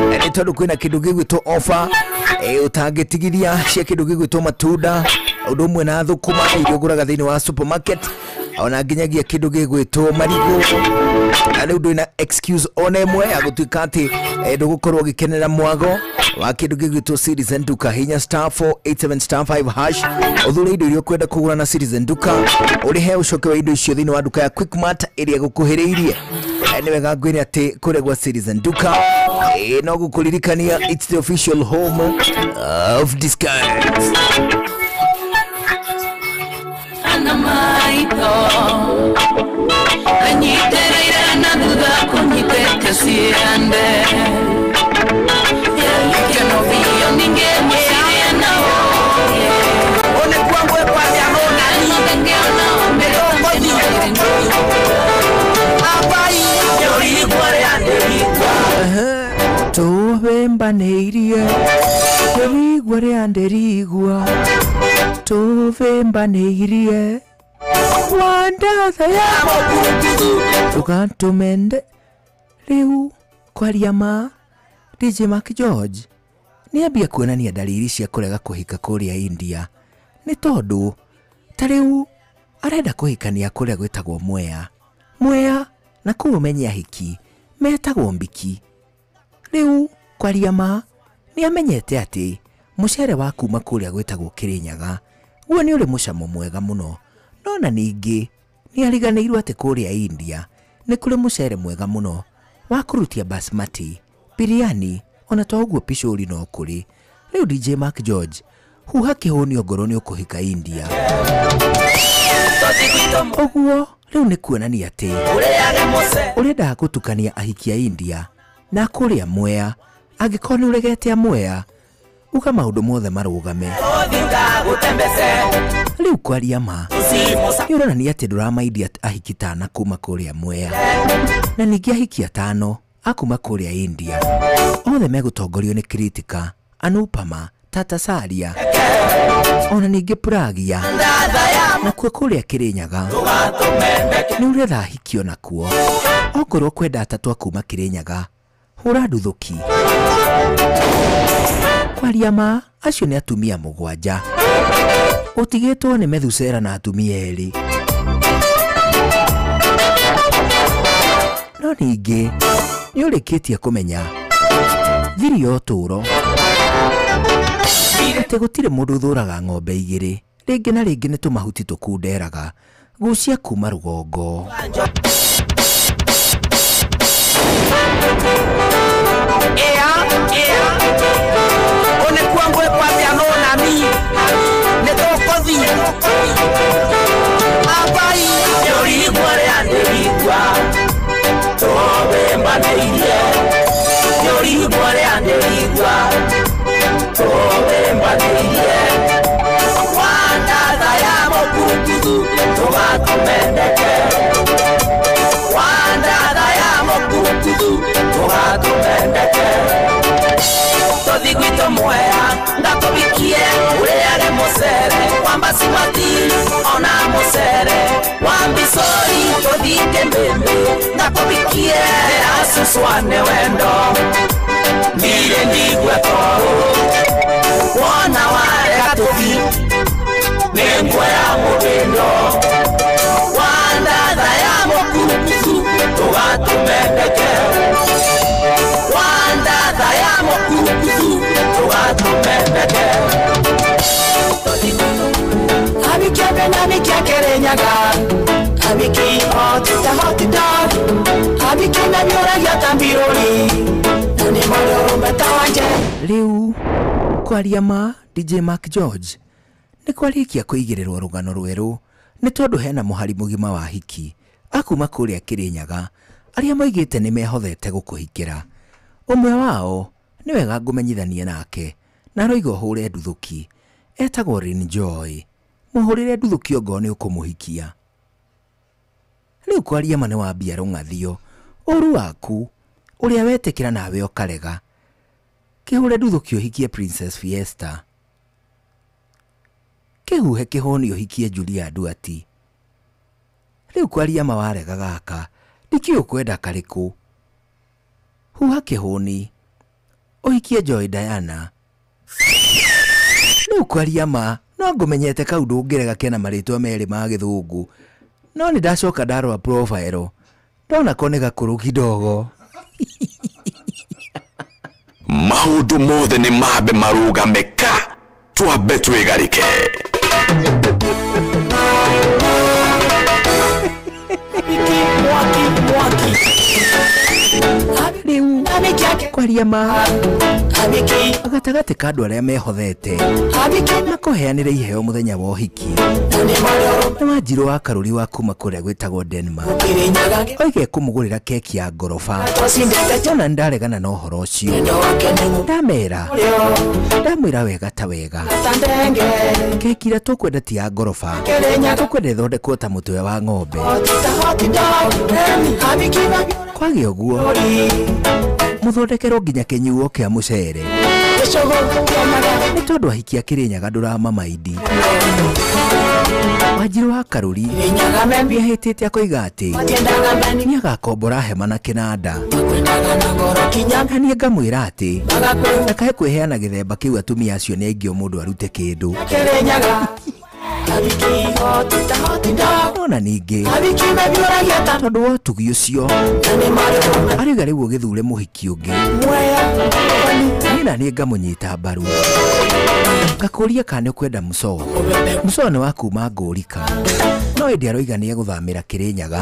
nĩ tondũ kwĩna kĩndũ gĩgwĩtwo offer ũtangĩtigiria cia kĩndũ gĩgwĩtwo matunda ũndũ ũmwe na thũkũma iria ũgũraga thĩinĩ wa supermarket ona nginyagia kĩndũ gĩgwĩtwo marigũ rĩu ndũina excuse ona ĩmwe ya gũtuĩka atĩ ndũgũkorwo ũgĩkenera mwago wa kĩndũ gĩgwĩtwo Citizen Duka hinya *487*5# ũthure indo iria ũkwenda kũgũra na Citizen Duka ũrĩhe ũcoke wa indo icio thĩinĩ wa nduka ya Quickmart ĩrĩa gũkuhĩrĩirie nĩ wega ngwĩre atĩ kũrĩa gwa Citizen Duka no gũkũririkania it's the official home of discounts Anamaito Penyitereire na duda konyite kasiande Ike no vio ninge moshirie na oge One kwangu epanya mona Dengeo na wambeda mbieno iri nunga Abai Yori kware anderigwa Tuvembanĩirie Kũrigwo rĩa anderigwa Tuvembanĩirie Wandatha ya Tũgatũmende Rĩu kwaria ma DJ Mark George nĩambia kuonania dalili cia kũrega kũhika kũrĩa India nĩ tondũ ta rĩu arenda kũhikania kũrĩa gwĩtagwo Mwea na kũmenya hiki metagwo mbiki Rĩu kwaria ma nĩamenyete atĩ mũcere wa kuma kũrĩa gwĩtagwo Kĩrĩnyaga guo nĩ ũrĩ mũcamo mwega mũno no na ningĩ nĩariganĩirwo atĩ kũrĩa India nĩ kũrĩ mũcere mwega mũno wa kũrutia basmati biryani ona to ũguo pishori no kũrĩ rĩu DJ Mark George huha kĩhũnio ngoro nĩ ũkũhika India ũguo rĩu nĩ kuonania atĩ ũrenda gũtukania ahiki a India na kũrĩa Mwea angĩkorwo nĩ ũregete Mwea uga maũndũ mothe marũgame rĩu kwaria ma nĩ ũronania atĩ ndũramaidia ahiki tana kuma kũrĩa Mwea na ningĩ ahiki atano akuma kũrĩa India othe megũtongorio nĩ Kritika Anupama Tata Saria ona ningĩ Pragia na kuo kũrĩa Kĩrĩnyaga nĩ ũretha ahiki onakuo okorwo kwenda atatũ akuma Kĩrĩnyaga hũra nduthũki kwaria ma acio nĩ atumia mũgwanja ũtigĩtwo nĩ Methusela na atumia erĩ. No ningĩ nĩ ũrĩkĩtie kũmenya thiri ya ũtũũro atĩ gũtirĩ mũndũ ũthũraga ng'ombe igĩrĩ, rĩngĩ na rĩngĩ nĩ tũmahuti tũkunderaga gucia kuma rũgongo. One kwangu ekwambia no nami netokothi abai yorigwa ryanderigwa tobembaneirie yorigwa ryanderigwa tobembaneirie wandatha ya mokurukudu tugatumendeke wandatha ya mokurukudu tugatumendeke Todhiguito mwea ndatubikie ureare musere wamba simati ona musere wambisori todhike mbembe ndatubikie asuswane wendo ndire ndigwe toro wona ware gatubi nengwe ya mubendo wandatha ya mokurukuzu tugatumendeke wandatha ya mokurukuzu tugatumendeke abikebe nabikyakerenyaga abiki hotitahotidog abikena byoragia tambirori nani morometa wanje. Rĩu kwaria ma DJ Mark George nĩ kwarĩkia kũigĩrĩrwo rũgano rwerũ nĩ tondũ hena mũhari mũgima wa hiki akuma kũrĩa Kĩrĩnyaga arĩa moigĩte nĩ mehothete gũkũhikĩra. Ũmwe wao nĩ wega ngũmenyithanie nake na aroiga hũre nduthuki etagwo Rin Joy, mũhũrĩre nduthuki ongo nĩ ũkũmũhikia. Rĩu kwaria ma nĩ wambia rũng'athio ũru waku ũrĩa wetĩkĩra nawe ũkarega. Kĩhũre nduthuki ũhikie Princess Fiesta, kĩhuhe kĩhũni ũhikie Julia Duati. Rĩu kwaria ma warega gaka ndikĩũ kwenda karĩkũ. Huha kĩhũni ũhikie Joy Diana. Rĩu kwaria ma no ngũmenyete kau ndũngĩrega kena marĩtwa merĩ ma gĩthũngũ, no nĩ ndacoka ndarora profile ndona ko nĩ gakũrũ kidogo. Maũndũ mothe nĩ mambe marũgame ka twambe twĩgarĩke. Rĩu kwaria ma gatagatĩ ka andũ arĩa mehothete na kũheanĩra iheo mũthenya wa ũhiki nĩ Wanjirũ wa Karũri wa kuma kũrĩa gwĩtagwo Denmark oige kũmũgũrĩra keki ya ngoroba. Ona nĩndaregana na ũhoro ũcio, ndamwĩra wega ta wega keki ĩrĩa tũkwenda ti ya ngoroba, tũkwenda ĩthondekwo ta mũtwe wa ng'ombe. Kwagĩa ũguo mũthondekerwo nginya kĩnyuo kĩa mũcere nĩ tondũ ahiki a Kĩrĩnyaga ndũrama maindi. Wanjirũ wa Karũri nĩahĩtĩte akoiga atĩ nĩagakombora hema na kĩnanda, na niĩ ngamwĩra atĩ ndakae kwĩheana gĩthemba kĩu atumia acio nĩ aingĩ o mũndũ arute kĩndũ. Ona ningĩ tondũ wa ũtugi ũcio arĩga rĩu ũgĩthure mũhiki ũngĩ, niĩ na niĩ ngamũnyita mbaru ngakũria kana ũkwenda Mũcoo. Mũcoo nĩ wa kuma Ngũrika, no ĩndĩ aroiga nĩ egũthamĩra Kĩrĩnyaga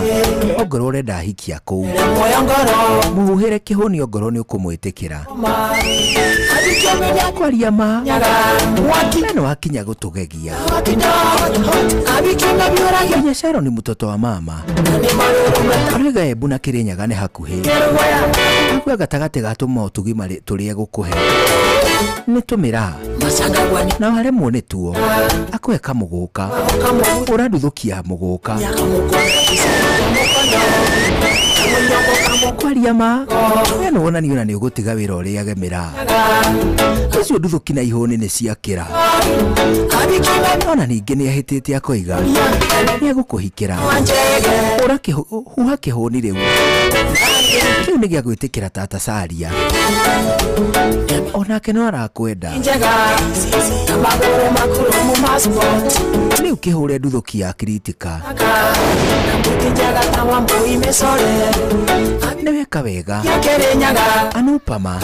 ongorwo ũrenda ahikia kũu. Mũhuhĩre kĩhũni ongorwo nĩ ũkũmwĩtĩkĩra. Kwaria ma nĩ wakinya gũtũgegia. Nginya Sharon mũtoto wa mama aroiga Embu na Kĩrĩnyaga nĩ hakuhĩ, akuo gatagatĩ ga tũmotugi tũrĩa gũkũhe nĩ tũmĩra na waremwo nĩ tuo akũhe kamũgũka ũranduthukia mũgũka kwaria ma we no wona niona ni ugutiga wira uria agemera ucio nduthuki na ihoni ni ciakira ona ningi ni ahitite akoiga ni agukuhikira huha kihoni riu kiu ni gia gwitikira tata Saria onake no arakwenda riu kihure nduthuki ya kritika neweka wega Anupama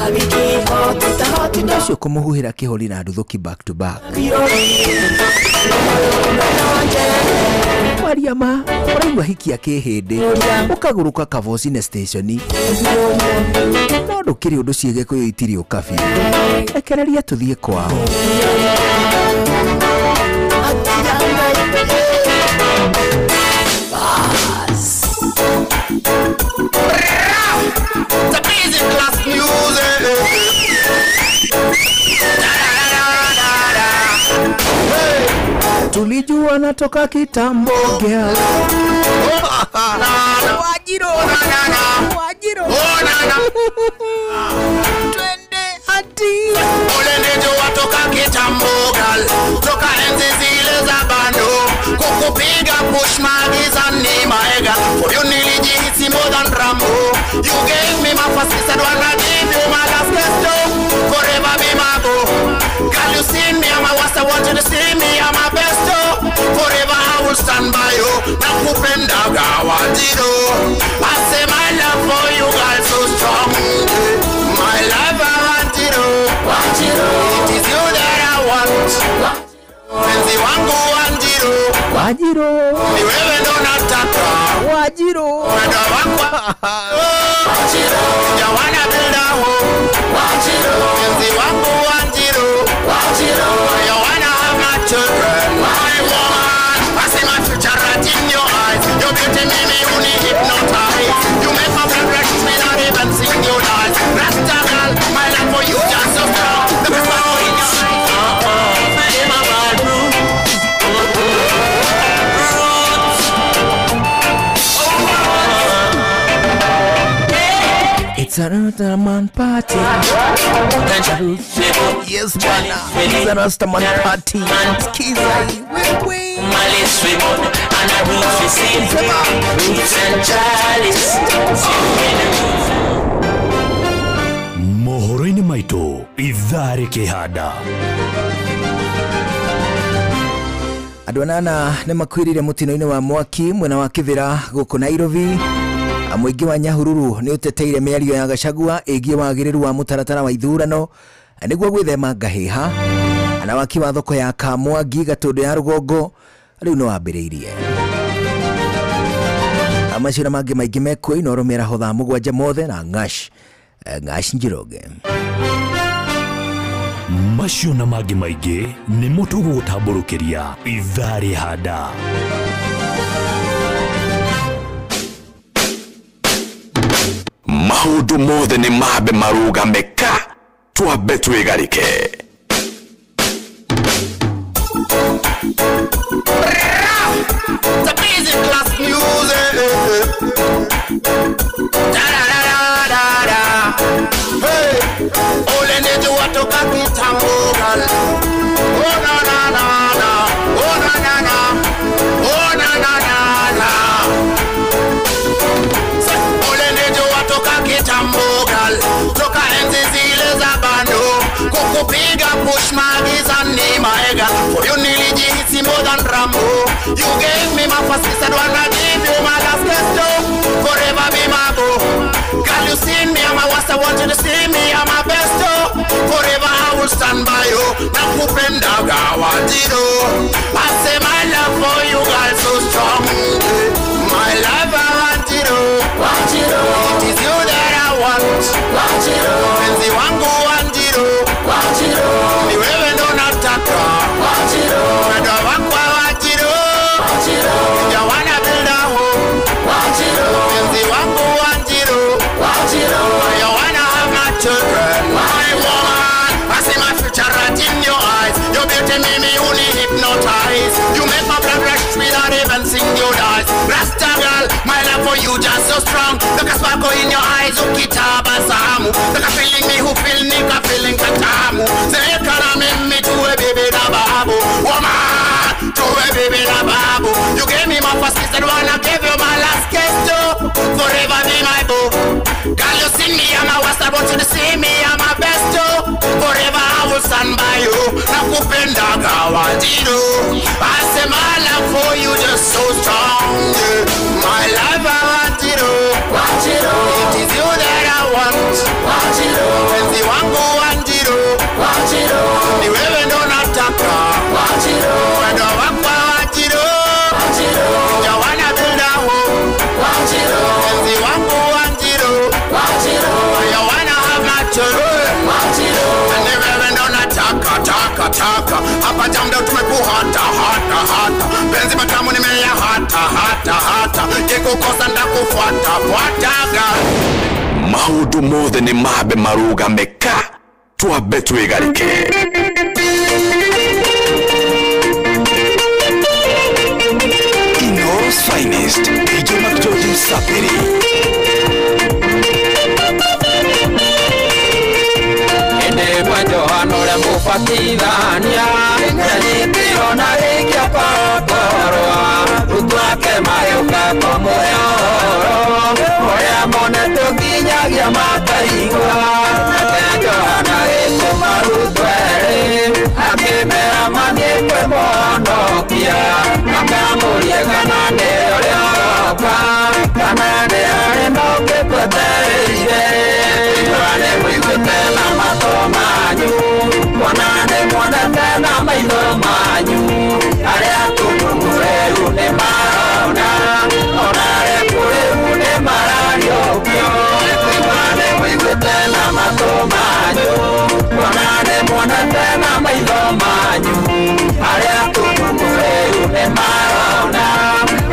ucio kumuhuhira kihori na nduthuki back to back kwaria ma uraigua hikia kihindi ukaguruka Kavosine station no ndukiri undu ciege kuyo itiri ukabi ekereria tuthie kwao The basic class music. Tulijua natoka kitambo girl. Wajiro twende hati Ule nijua toka kitambo girl. Toka enzi zile za bando. Kukupiga push magizani maega. For you nilijihisi more than Rambo. You gave me my first kiss and wanna give you my last kiss too. Forever be my go. Girl you see me, I'm a worst, I want you to see me, I'm a best too. Forever I will stand by you. Nakupenda gawajiro. I say my love for you girl so strong. My love I want you. It is you that I want. Penzi wangu wanjiro. Wajiro ni wewe ndo nataka. Wajiro wendo wangu Wajiro ya wana builda ho. Wajiro penzi wangu wanjiro. Wajiro you wanna have my children. My woman I see my future right in your eyes. Your beauty make me only hypnotize. You make my blood rush me not even sing your lies. Rasta girl my love for you just so strong. The best one in your eyes. In my bedroom. It's another man party. Yes, bana. It's another man party. Skiza, we. Malice we got and a roof we see. Roots and chalice. Mohoro-ini maitu idhaa kihada. Andũ anana nĩ makwirire mutino-inĩ wa mwaki mwena wa Kĩthĩra gũkũ Nairobi. Mũingĩ wa Nyahururu nĩ ũteteire mĩario ya Gachagua ĩgiĩ wagĩrĩru wa mũtaratara wa ithurano nĩguo gwĩthema ngahĩha na waki wa thoko ya Kamwangi Gatũndũ ya Rũgongo rĩu no wambĩrĩirie. Amacio na mangĩ maingĩ mekuo Inooro mĩaraho thaa mũgwanja mothe na Ng'ash Njoroge. Macio na mangĩ maingĩ nĩ mũtũgũtambũrũkĩria idhaa rĩhanda. Maũndũ mothe nĩ mambe marũgameka twambe twĩgarĩke. The basic class music. Da da da da da da. Hey, ole nijua toka kitambo girl. Oh na na na na. Oh na na na. Oh na na na na. Ole nijua toka kitambo girl. Toka enzi zile za bando. Kukupiga push magizani maega. For you nilijihisi more than Rambo. You gave me my first kiss and wanna give you my last kiss too. Forever be my go. Girl you see me, I'm a worst, I want you to see me, I'm a best too. Forever I will stand by you. Nakupenda gawajiro. I say my love for you girl so strong. My love I want you. Wajiro it is you that I want. Wajiro penzi wangu wanjiro. Wajiro ni wewe ndo nataka. Wajiro wendo wangu wajiro. Wajiro ya wana builda ho. Wajiro penzi wangu wanjiro. Wajiro you wanna have my you just so strong. Look a sparkle in your eyes, ukitabasamu. Look a feeling me who feel nika feeling katamu. Say kana mimi tuwe baby na babu. Woman, tuwe baby na babu. You gave me my first kiss and wanna give you my last kiss too. Forever be my boo. Girl, you see me, I'm a worst, I want you to see me, I'm my best too. Forever I will stand by you. Nakupenda gawandiru. I say my love for you just so strong. My life I want you. It is you that I want. Penzi wangu wanjiru. Ni wewe ndo nataka. Wendo wako wanjiru. Ya wana tundaho. Penzi wangu wanjiru. Ya wana have my children. Ni wewe ndo nataka, taka. Hapa jamdo tumekuhata, hata. Penzi matamu nimeya hata. Kikukosa ndakufuata, fuataga. Maundu mothe ni mabe marugamika twabe twigarike. Inoros finest DJ Macgeorge Msapiri. Ende kwanjo hanore mufatithania Nyanyitiro na rikia pakorwa Utwake mayuka komuhoro Oya mone tukinyagia makaigwa Kenjo hanariko marutwere Akimera manyikwe monokia Nakamurie kanane orioka Kanane arinoke kwetereire Wane mwigwete na mato manyu Wanane mwanete na maitho manyu Aria kumumureru ni marona Onare kureru ni marariokio Wane mwigwete na mato manyu Wanane mwanete na maitho manyu Aria kumumureru ni marona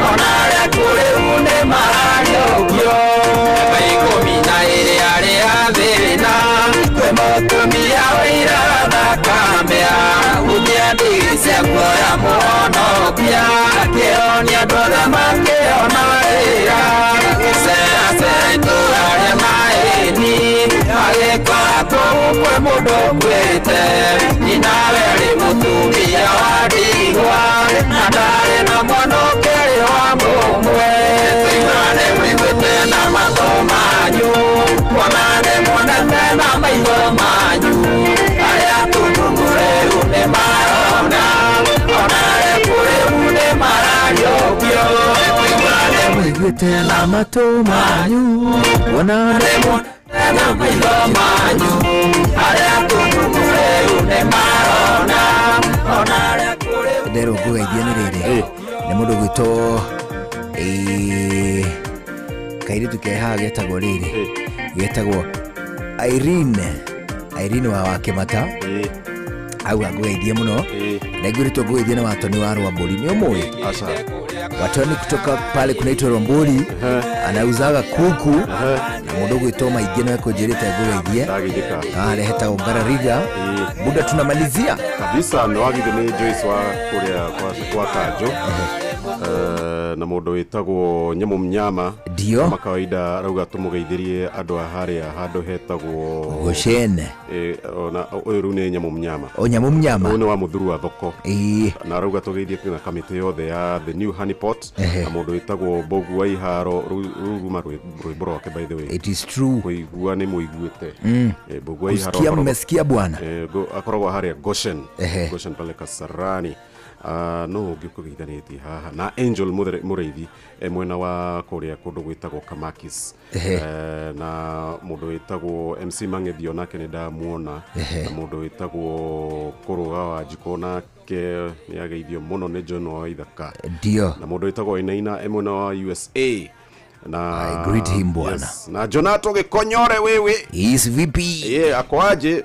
Onare kureru ni marariokio Kaikumina iri aria thina Kwe motumia wira thakamea Utiandigisya kuoya muonokya Kionia ndothe makiona wira Gicera itũra maĩni Agĩkora kũu kwĩ mũndũ ũkuĩte Ninawe rĩ mũtumia wa ndigwa Na ndarĩ na mwana ũkĩrĩ wa mũmwe Tigane mũiguĩte na matũ manyu Mwanane mwanete na maitho manyu Arĩa tũmumureru nĩ marona Onare kũrĩu nĩ marariũkio Tigane mũiguĩte na matũ manyu Mwanane mwanete na maitho manyu Arĩa tũmumureru nĩ marona Onare kũrĩu Ndero ngugeithia nĩ rĩrĩ nĩ mũndũ gwĩtwo kairitu kehaga getagwo rĩrĩ getagwo Irene wa Wakĩmata auga ngugeithie mũno na ngwĩrĩtwo ngugeithie na Watoni wa Rwambũri nĩ ũmũĩ Watoni kutoka pale kunaitwa Rwambũri anauzaga kuku na mũndũ gwĩtwo Maingĩ nawe kũnjĩrĩte ngugeithie hetagwo Ngarariga muda tunamalizia kabisa nĩ wagithĩ nĩ Joyce wa kũrĩa kwa Kanjo na mũndũ wĩtagwo Nyamũ Mnyama ndio kawaida rauga tumugeithirie andũ harĩa handũ hetagwo Goshene ona ũyũ rĩu nĩ Nyamũ Mnyama Nyamũ Mnyama ũyũ nĩ wa mũthuru wa thoko na rauga tugeithie na kamĩtĩ yothe ya the new honey pot na mũndũ wĩtagwo Mbogu wa Iharo ruguma rwĩmbo rwake by the way it is true kũigua nĩ mũiguĩte Mbogu wa Iharo mmesikia bwana akoragwo harĩa Goshen pale Kasarani no ngĩkũgeithanĩtie haha na Angel Mũreithi mwena wa kũrĩa kũndũ gwĩtagwo Kamakis na mũndũ wĩtagwo MC Mang'ethio nake nĩ ndamuona na mũndũ wĩtagwo Kũrũga wa Njiko nake nĩ ageithio mũno nĩ John wa Ithaka ndio na mũndũ wĩtagwo Inaina mwena wa USA na I greet him bwana na Jonato Gĩkonyore wewe is VP akwaje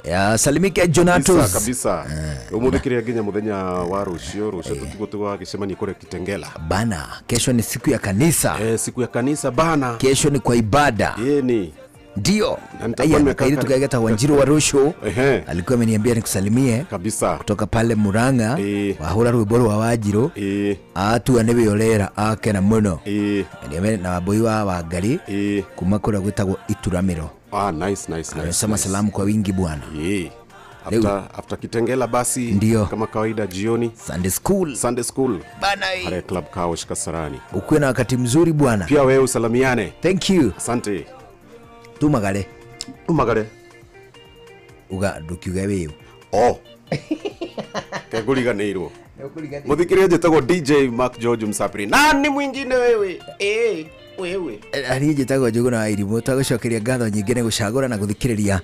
ya salimike Jonatos kabisa umuthikire nginya muthenya wa rucio tutigutugwa gicemani kure Kitengela bana kesho ni siku ya kanisa siku ya kanisa bana kesho ni kwa ibada ni Ndio. Aya, kairi tukaigeta Wanjiru wa Rusho. Alikuwa ameniambia nikusalimie kabisa kutoka pale Muranga. Wahura rwimbo rwa Wanjiru. Atu anebiolera akena muno. Ndiye na waboi wa Wangari kuma kura gwitagwo Ituramiro. Nice. Sema salamu kwa wingi bwana. After Kitengela basi ndio kama kawaida jioni Sunday school bana pale Club Kaosh Kasarani. Ukuwe na wakati mzuri bwana. Pia wewe usalamiane. Thank you. Asante. Tumagare. Uga dukiuga wewe. Keguriganirwo. Muthikirie jetagwo DJ Mark George Msapiri. Nani mwingine wewe? Wewe. Ari jetagwo Njuguna wa Irimũ twagucokeria ngatho nyingĩ nĩ gũcagũra na gũthikĩrĩria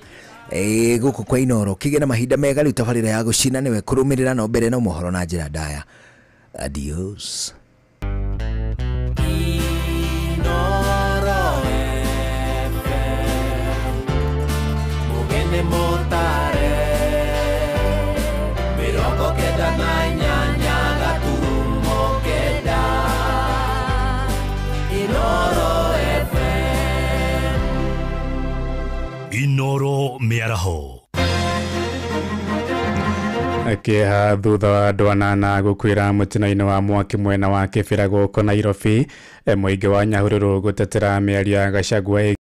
guku kwa Inoro kige na mahinda mega riu tabarira ya gucina niwe kurumirira no mbere no mohoro na njira ndaya. Adios. Inoro mugene motare mirongo kenda na inyanya gaturumo kenda Inoro Inoro miaraho Akiha thutha wa andũ anana gũkuĩra mũtino-inĩ wa mwaki mwena wa Kĩbĩra gũkũ Nairobi, mũingĩ wa Nyahururu gũtetera mĩario ya Gachagua.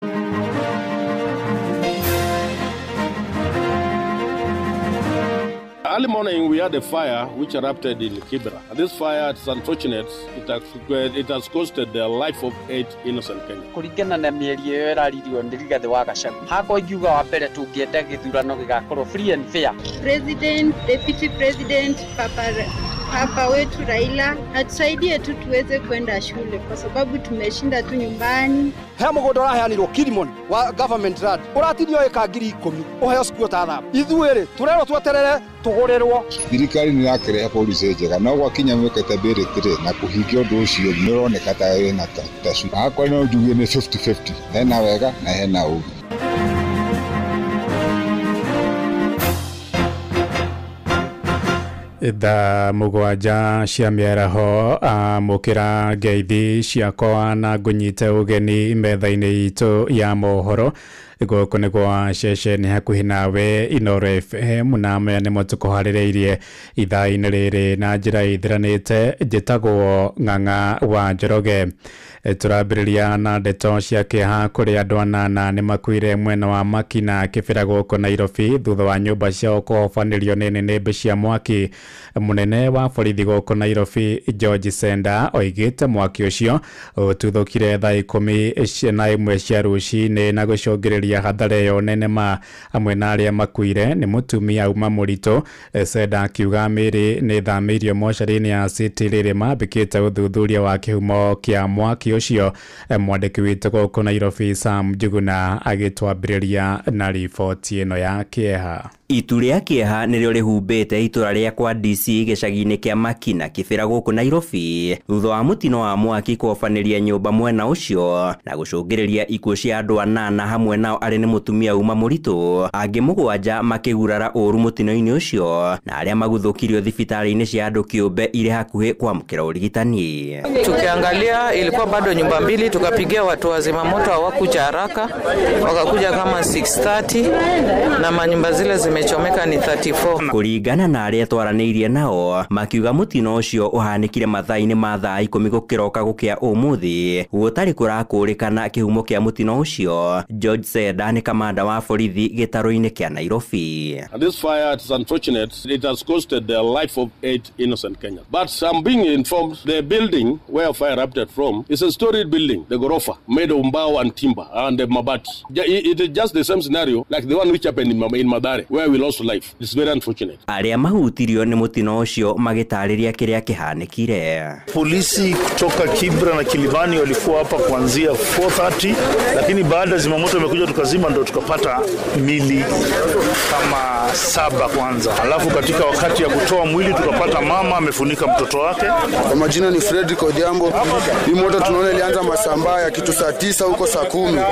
Early morning, we had a fire which erupted in Kibra. This fire, it's unfortunate, it has costed the life of 8 innocent Kenyans. Kuringana na mĩeri ĩyo ĩraririo nĩ Rigathĩ wa Gachagua. Hakwa ingiuga wa mbere tũngĩenda gĩthurano gĩgakorwo free and fair. President, Deputy President, Papa wetu Raila atusaidie tu tuweze kwenda shule kwa sababu tumeshinda tu nyumbani. He mũgũnda ũraheanirwo Kilimon wa government land ũratirio eka 10,000 ũheo cukuru ta thabu. Ithuĩ turerwo tweterere tũgũrĩrwo. Thirikari nĩ yakĩrehe polisi njega no gwakinya mwĩkĩte mbĩrĩtĩrĩ na kũhingia ũndũ ũcio nĩ ũroneka ta wĩna tacu. Hakwa no njuge nĩ 50-50 hena wega na hena ũũru. Thaa mũgwanja cia mĩaraho amũkĩra ngeithi ciakwa na ngũnyite ũgeni metha-inĩ itũ ya mohoro gũkũ nĩ gwa ceceni hakuhĩ nawe Inoro FM na maya nĩmo tũkũharĩrĩirie ithaa-inĩ rĩrĩ na njĩra ithiranĩte. Njĩtagwo Ng'ang'a wa Njoroge. Tũrambĩrĩria na ndeto cia kĩeha kũrĩ andũ anana nĩ makuire mwena wa Makina Kĩbĩra gũkũ Nairobi thutha wa nyũmba ciao kũhobanĩrio nĩ nĩnĩmbĩ cia mwaki. Mũnene wa borithi gũkũ Nairobi George Senda oigĩte mwaki ũcio ũtuthũkire thaa 11 cia rũcinĩ na gũcũngĩrĩria hathara ĩyo nene ma amwe na arĩa makuire nĩ mũtumia uma mũritũ. Senda akiuga mĩĩrĩ nĩ thamĩirio mocarĩ-inĩ ya City rĩrĩ mambĩkĩte ũthuthuria wa kĩhumo kĩa mwaki ũcio. Mwandĩki witũ gũkũ Nairobi Sam Njuguna agĩtwambĩrĩria na riboti ĩno ya kĩeha. Itu rĩa kĩeha nĩrĩo rĩhumbĩte itũra rĩa kwa DC gĩcagi-inĩ kĩa Makina Kĩbĩra gũkũ Nairobi thutha wa mũtino wa mwaki kũhobanĩria nyũmba mwena ũcio na gũcũngĩrĩria ikuũ cia andũ anana hamwe nao arĩ nĩ mũtumia uma mũritũ, angĩ mũgwanja makĩgurara ũru mũtino-inĩ ũcio na arĩa maguthũkirio thibitarĩ-inĩ cia andũ kĩũmbe irĩ hakuhĩ kwamũkĩra ũrigitani. Tukiangalia ilikuwa bado nyumba mbili, tukapigia watu wa zimamoto hawakuja haraka, wakakuja kama 6:30 na manyumba zile zimechomeka ni 34. Kũringana na arĩa twaranĩirie nao makiuga mũtino ũcio ũhanĩkire mathaa-inĩ ma thaa 10 gũkĩroka gũkĩa ũmũthĩ gũtarĩ kũrakũrĩkana kĩhumo kĩa mũtino ũcio. George Senda nĩ kamanda wa borithi gĩtarũ-inĩ kĩa Nairobi. This fire, it's unfortunate, it has costed the life of 8 innocent Kenyans. But I'm being informed the building where fire erupted from is a storied building, the Gorofa, made of mbao and timber and mabati. It is just the same scenario like the one which happened in Mathare where we lost life. It's very unfortunate. Arĩa mahutirio nĩ mũtino ũcio magĩtarĩria kĩrĩa kĩhanĩkire. Polisi kutoka Kibra na Kilimani walikuwa hapa kuanzia 4:30, lakini baada zimamoto imekuja tukazima ndo tukapata mili kama 7 kwanza. Alafu katika wakati ya kutoa mwili tukapata mama amefunika mtoto wake. Kwa majina ni Fredrick Odhiambo. Hii moto tunaona ilianza masaa ya kitu saa 9 huko saa 10.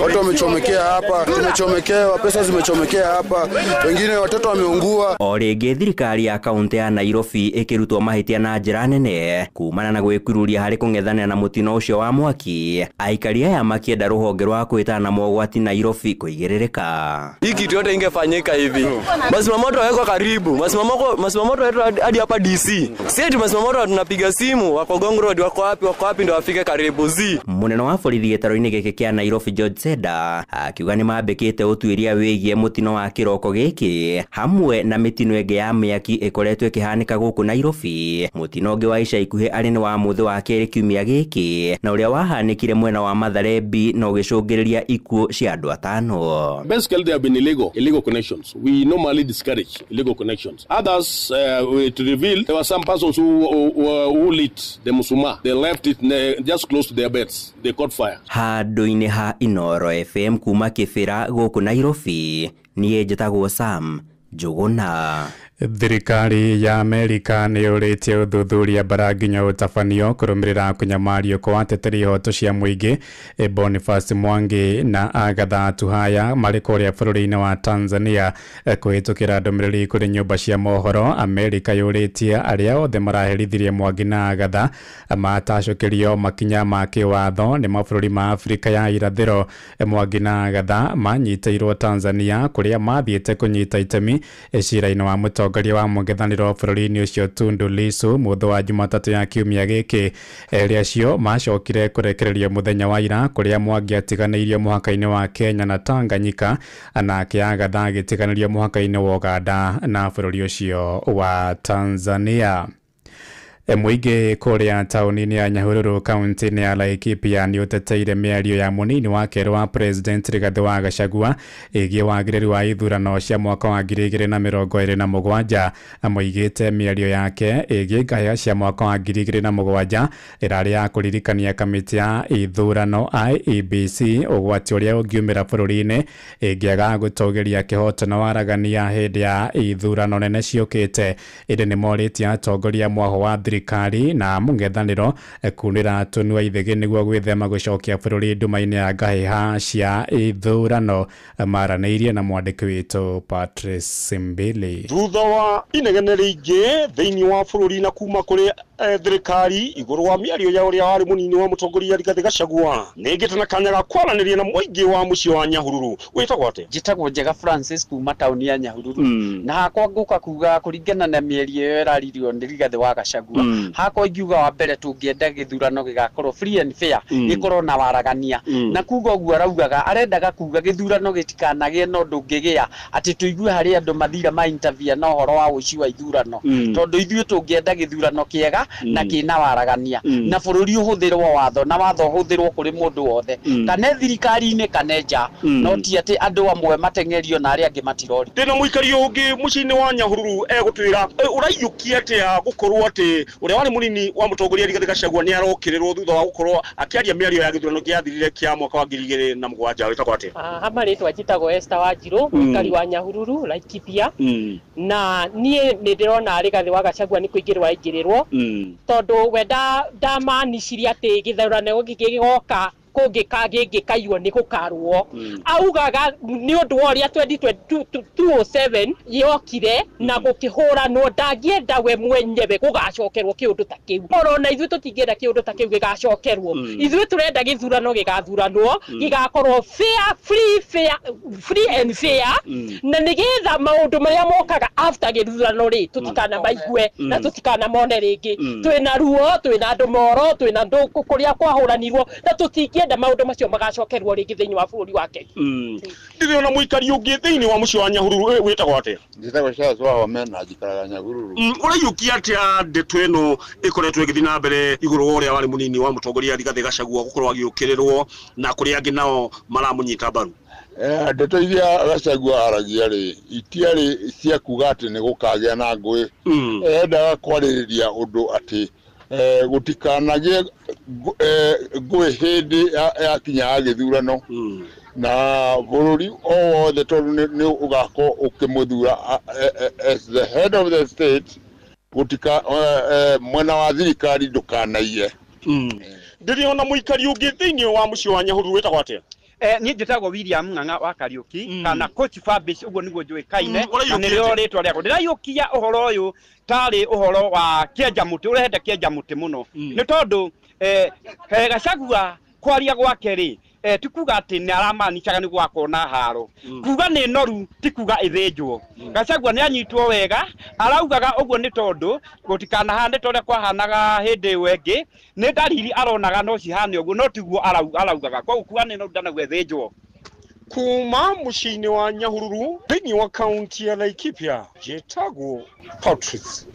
Watu wamechomekea hapa, tumechomekewa, pesa zimechomekea hapa. Wengine watoto wameungua. O rĩngĩ thirikari ya kaunti ya Nairobi ĩkĩrutwo mahĩtia na njĩra nene kumana na gwĩkururia harĩ kũng'ethanĩra na mũtino ũcio wa mwaki. Aikari aya makĩenda rũhonge rwa kwĩtana mogwati Nairobi kuigiririka. Hii kitu yote ingefanyika hivi. Masimamoto wako karibu. Masimamoto wetu hadi hapa DC. Sisi masimamoto tunapiga simu wako Ngong Road wako wapi ndio wafike karibu zi. Munene wa borithi gĩtaro-inĩ gĩkĩ kĩa Nairobi George Seda akiuga nĩ mambĩkĩte ũtuĩria wĩgiĩ mũtino wa kĩroko gĩkĩ hamwe na mĩtino ĩngĩ ya mĩaki ĩkoretwo ĩkĩhanĩka gũkũ Nairobi. Mũtino ũngĩ wa ica ikuhĩ arĩ nĩ wa mũthĩ wa kerĩ kiumia gĩkĩ na ũrĩa wahanĩkire mwena wa Mathare B na ũgĩcũngĩrĩria ikuũ cia andũ 5. Basically there have been illegal connections. We normally discourage illegal connections. Others to reveal there were some persons who lit the musuma. They left it just close to their beds. They caught fire. Handũ-inĩ ha Inoro FM kuma Kĩbĩra gũkũ Nairobi niĩ njĩtagwo Sam Njũgũna. Thirikari ya Amerika nĩ yũrĩtie ũthuthuria bara nginya ũtabanio kũrũmĩrĩra kũnyamario kwa ateteri ihoto cia mũingĩ Boniface Mwangi na Agatha Tuhaya marĩ kũrĩa bũrũri-inĩ wa Tanzania kũhĩtũkĩra ndũmĩrĩri kũrĩ nyũmba cia mohoro. Amerika yũrĩtie arĩa othe maraherithirie Mwangi na Agatha matacũkĩrio makinya ma kĩwatho nĩ mabũrũri ma Afrika ya irathĩro. Mwangi na Agatha manyitĩirwo Tanzania kũrĩa mathiĩte kũnyita itemi cira-inĩ wa mũtongoria wa mũng'ethanĩro bũrũri-inĩ ũcio Tundu Lissu mũthĩ wa Jumatatũ ya kiumia gĩkĩ. Erĩ acio macokire kũrekererio mũthenya wa ira kũrĩa Mwangi atiganĩirio mũhaka-inĩ wa Kenya na Tanganyika nake Agatha agĩtiganĩrio mũhaka-inĩ wa Uganda na bũrũri ũcio wa Tanzania. Mũingĩ kũrĩa taũni-inĩ ya Nyahururu kaunti-inĩ ya Laikipia nĩ ũteteire mĩario ya mũnini wa kerĩ wa President Rigathi wa Gachagua ĩgiĩ wagĩrĩru wa ithurano cia mwaka wa 2027. Moigĩte mĩario yake ĩgiĩ ngahĩha cia mwaka wa 2007 ĩrarĩ ya kũririkania kamĩtĩ ya ithurano IEBC ũgwati ũrĩa ũngiumĩra bũrũri-inĩ ĩngĩaga gũtũgĩria kĩhotano waragania hĩndĩ ya ithurano nene ciũkĩte. Ĩndĩ nĩ morĩtie atongoria mwaho wa thirikari na mũng'ethanĩro kunĩra tũnua ithĩgĩ nĩguo gwĩthema gũcokia bũrũri nduma-inĩ ya ngahĩha cia ithurano. Maranĩirie na mwandĩki witũ Patrice Simbili. Thutha wa inegene rĩingĩ thĩinĩ wa bũrũri na kuma kũrĩ thirikari igũrũ wa mĩario ya ũrĩa warĩ mũnini wa mũtongoria Rigathi Gachagua nĩngĩte na kanya ga kwaranĩria na mũingĩ wa mũciĩ wa Nyahururu. Wĩtagwo atĩa? Njĩtagwo Njega Francis kuma taũni ya Nyahururu. Na hakwa ngũka kuga kũringana na mĩario ĩyo ĩraririo nĩ Rigathi wa Gachagua. Hakwa ingiuga wa mbere tũngĩenda gĩthurano gĩgakorwo free and fair, gĩkorwo na waragania. Na kuga ũguo araugaga arendaga kuga gĩthurano gĩtikanagĩe na ũndũ ũngĩgĩa atĩ tũigue harĩ andũ mathira ma interview na ũhoro wa ũici wa ithurano. Tondũ ithuĩ tũngĩenda gĩthurano kĩega na kĩna waragania na bũrũri ũhũthĩrwo watho na watho ũhũthĩrwo kũrĩ mũndũ wothe kana thirikari-inĩ kana nja, no ti atĩ andũ amwe mateng'erio na arĩa angĩ matirori. Ndĩna mũikario ũngĩ mũciĩ-inĩ wa Nyahururu egũtwĩra ũraiyũkia atĩa gũkorwo atĩ ũrĩa warĩ mũnini wa mũtongoria Rigathi Gachagua nĩ arokĩrĩrwo thutha wa gũkorwo akĩaria mĩario ya gĩthurano gĩathirire kĩa mwaka wa 2007. Wĩtagwo atĩa? Hama rĩtwa njĩtagwo Esther Wanjiru, mũikari wa Nyahururu Laikipia, na niĩ nĩ ndĩrona Rigathi wa Gachagua nĩ kũingĩrwo aingĩrĩrwo tondũ we ndamanicirie atĩ gĩthurano gĩgĩgoka kũngĩkagĩngĩkaiywo nĩ gũkarwo. Augaga nĩ ũndũ wa ũrĩa 2007 yokire na gũkĩhũranwo ndangĩenda we mwenyewe gũgacokerwo kĩũndũ ta kĩu. Ona ithuĩ tũtingĩenda kĩũndũ ta kĩu gĩgacokerwo. Ithuĩ tũrenda gĩthurano gĩgathuranwo gĩgakorwo free and fair, na nĩgetha maũndũ marĩa mokaga after gĩthurano rĩ tũtikana maigue na tũtikana mone rĩngĩ. Twĩna ruo, twĩna andũ moro, twĩna andũ kũrĩa kwahũranirwo na tũtingĩenda maũndũ macio magacokerwo rĩngĩ thĩinĩ wa bũrũri wa Kenya. Ndĩrĩ ona mũikari ũngĩ thĩinĩ wa mũciĩ wa Nyahururu. Wĩtagwo atĩa? Njĩtagwo Charles Wahome na njikaraga Nyahururu. Ũraiyũkia atĩa ndeto ĩno ĩkoretwo ĩgĩthiĩ na mbere igũrũ wa ũrĩa warĩ mũnini wa mũtongoria Rigathi Gachagua gũkorwo agĩũkĩrĩrwo na kũrĩ angĩ nao maramũnyita mbaru? Ndeto iria Gachagua aragia rĩ itiarĩ cia kuga atĩ nĩ gũkagĩa na ngũĩ. Endaga kwarĩrĩria ũndũ atĩ gũtikanagĩe ngũĩ hĩndĩ ya kinya ya gĩthurano na bũrũri o wothe tondũ nĩ ũgakorwo ũkĩmũthura as the head of the state, gũtika mwena wa thirikari ndũkanaiye. Ndĩrĩ ona mũikari ũngĩ thĩinĩ wa mũciĩ wa Nyahururu. Wĩtagwo atĩa? Niĩ njĩtagwo William Ng'ang'a wa Kariũki kana Coach Fabrice, ũguo nĩguo njũĩkaine na nĩrĩo rĩtwa rĩakwa. Ndĩraiyũkia ũhoro ũyũ tarĩ ũhoro wa kĩenjamũtĩ, ũrehete kĩenjamũtĩ mũno nĩ tondũ Gachagua kwaria gwake rĩ tikuga ati ni aramaanishaga ni gwakona haro kuga ni noru tikuga ithinjwo Gachagua ni anyitwo wega araugaga uguo ni tondu gutikana hande tore kwahanaga hindi wengi ni dalili aronaga no cihane uguo no tiguo araugaga kwa kuga ni noru ndana gwethinjwo kuma mushini wa Nyahururu thini wa kaunti ya Laikipia jetagwo Patrice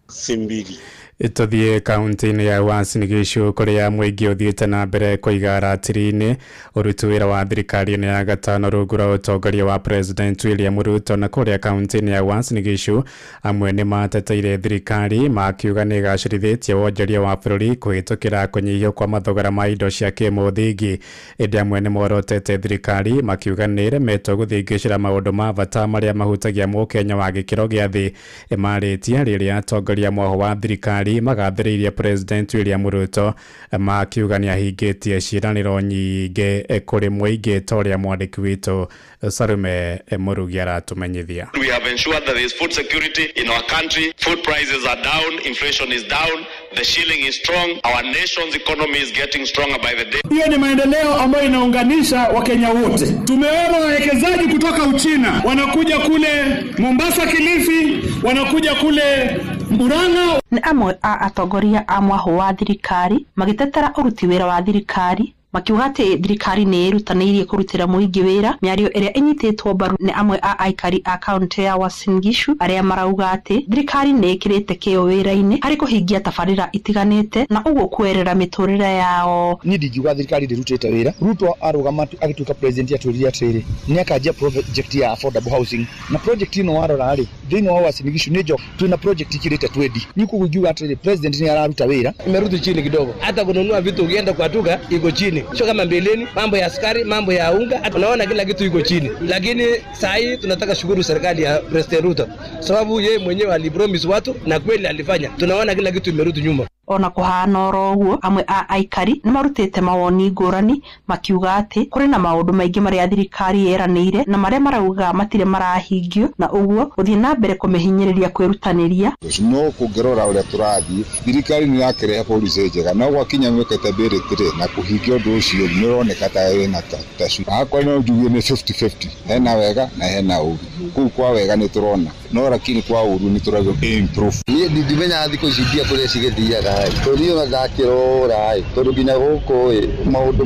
Simbiri Ituthie kaunti-inĩ ya Uasin Gishu kuria muingi uthiĩte na mbere kũiga ratiri-inĩ ũruti wĩra wa thirikari-inĩ ya gatano rungu rwa ũtongoria wa President William Ruto na kuria kaunti-inĩ ya Uasin Gishu amwe nĩ mateteire thirikari makiuga nĩ gacĩrithĩtie wonjoria wa bũrũri kũhĩtũkĩra kũnyihio kwa mathogora ma indo cia kĩmũthingi. Ĩndĩ amwe nĩ morotete thirikari makiuga nĩ ĩremetwo gũthingĩcĩra maũndũ ma bata marĩa mahutagia mũkenya wa gĩkĩro gĩa thĩ. Marĩtia rĩrĩa atongoria moho wa thirikari magathĩrĩirie President William Ruto makiuga nĩ ahingĩtie ciĩranĩro nyingĩ kũrĩ mũingĩ ta ũrĩa mwandĩki witũ Sarume Murugi aratumenyithia. We have ensured that there is food security in our country. Food prices are down, inflation is down, the shilling is strong, our nation's economy is getting stronger by the day. Hiyo ni maendeleo ambayo inaunganisha Wakenya wote. Tumeona wawekezaji kutoka Uchina wanakuja kule Mombasa, Kilifi, wanakuja kule Murang'a. Ni amwe a atongoria a mwaho wa thirikari magitetera uruti wĩra wa thirikari makiuga atĩ thirikari nĩ ĩrutanĩirie kũrutĩra mũingĩ wĩra. Mĩario ĩrĩa ĩnyitĩtwo mbaru nĩ amwe a aikari a kaunti ya Uasin Gishu arĩa marauga atĩ thirikari nĩ ĩkĩrĩte kĩyo wĩra-inĩ harĩ kũhingia tabarĩra itiganĩte na ũguo kuerera mĩtũrĩre yao. Niĩ ndingiuga thirikari ndĩrutĩte wĩra. Ruto arũgama agĩtuĩka president atwĩrire atĩrĩ nĩ akanjia project ya affordable housing na project ĩno warora rĩ thĩinĩ wa Uasin Gishu nĩ njo twĩna project ikĩrĩte 20. Nĩ kuuga atĩrĩ president nĩ araruta wĩra. Imerudi chini kidogo. Hata kununua vitu ukienda kwa duka iko chini. Sio kama mbeleni, mambo ya askari, mambo ya unga, tunaona kila kitu iko chini. Lakini saa hii tunataka shukuru serikali ya President Ruto. Sababu yeye mwenyewe alipromise watu na kweli alifanya. Tunaona kila kitu imerudi nyuma. Ona kuhana oro amwe a aikari nĩ marutĩte mawoni ngũrani makiuga atĩ kũrĩ na maũndũ maingĩ marĩa thirikari yeranĩire na marĩa marauga matirĩ marahingio na ũguo gũthiĩ na mbere kũmehinyĩrĩria kwĩrutanĩria. No kũngĩrora ũrĩa tũrathiĩ thirikari nĩ yakĩrehe policy njega no gwakinya mwĩkĩte mbĩrĩtĩrĩ na kũhingia ũndũ ũcio nĩ ũroneka ta wĩna tacu. Hakwa no njuge nĩ 50-50 hena wega na hena ũru. Kũu kwa wega nĩ tũrona no lakini kwa ũru nĩ tũrauga improve. Niĩ ndimenya thikũ ici ndia kũrĩa cigĩthiaga tũthiĩ ona ndakĩrora tondũ nginya gũkũ maũndũ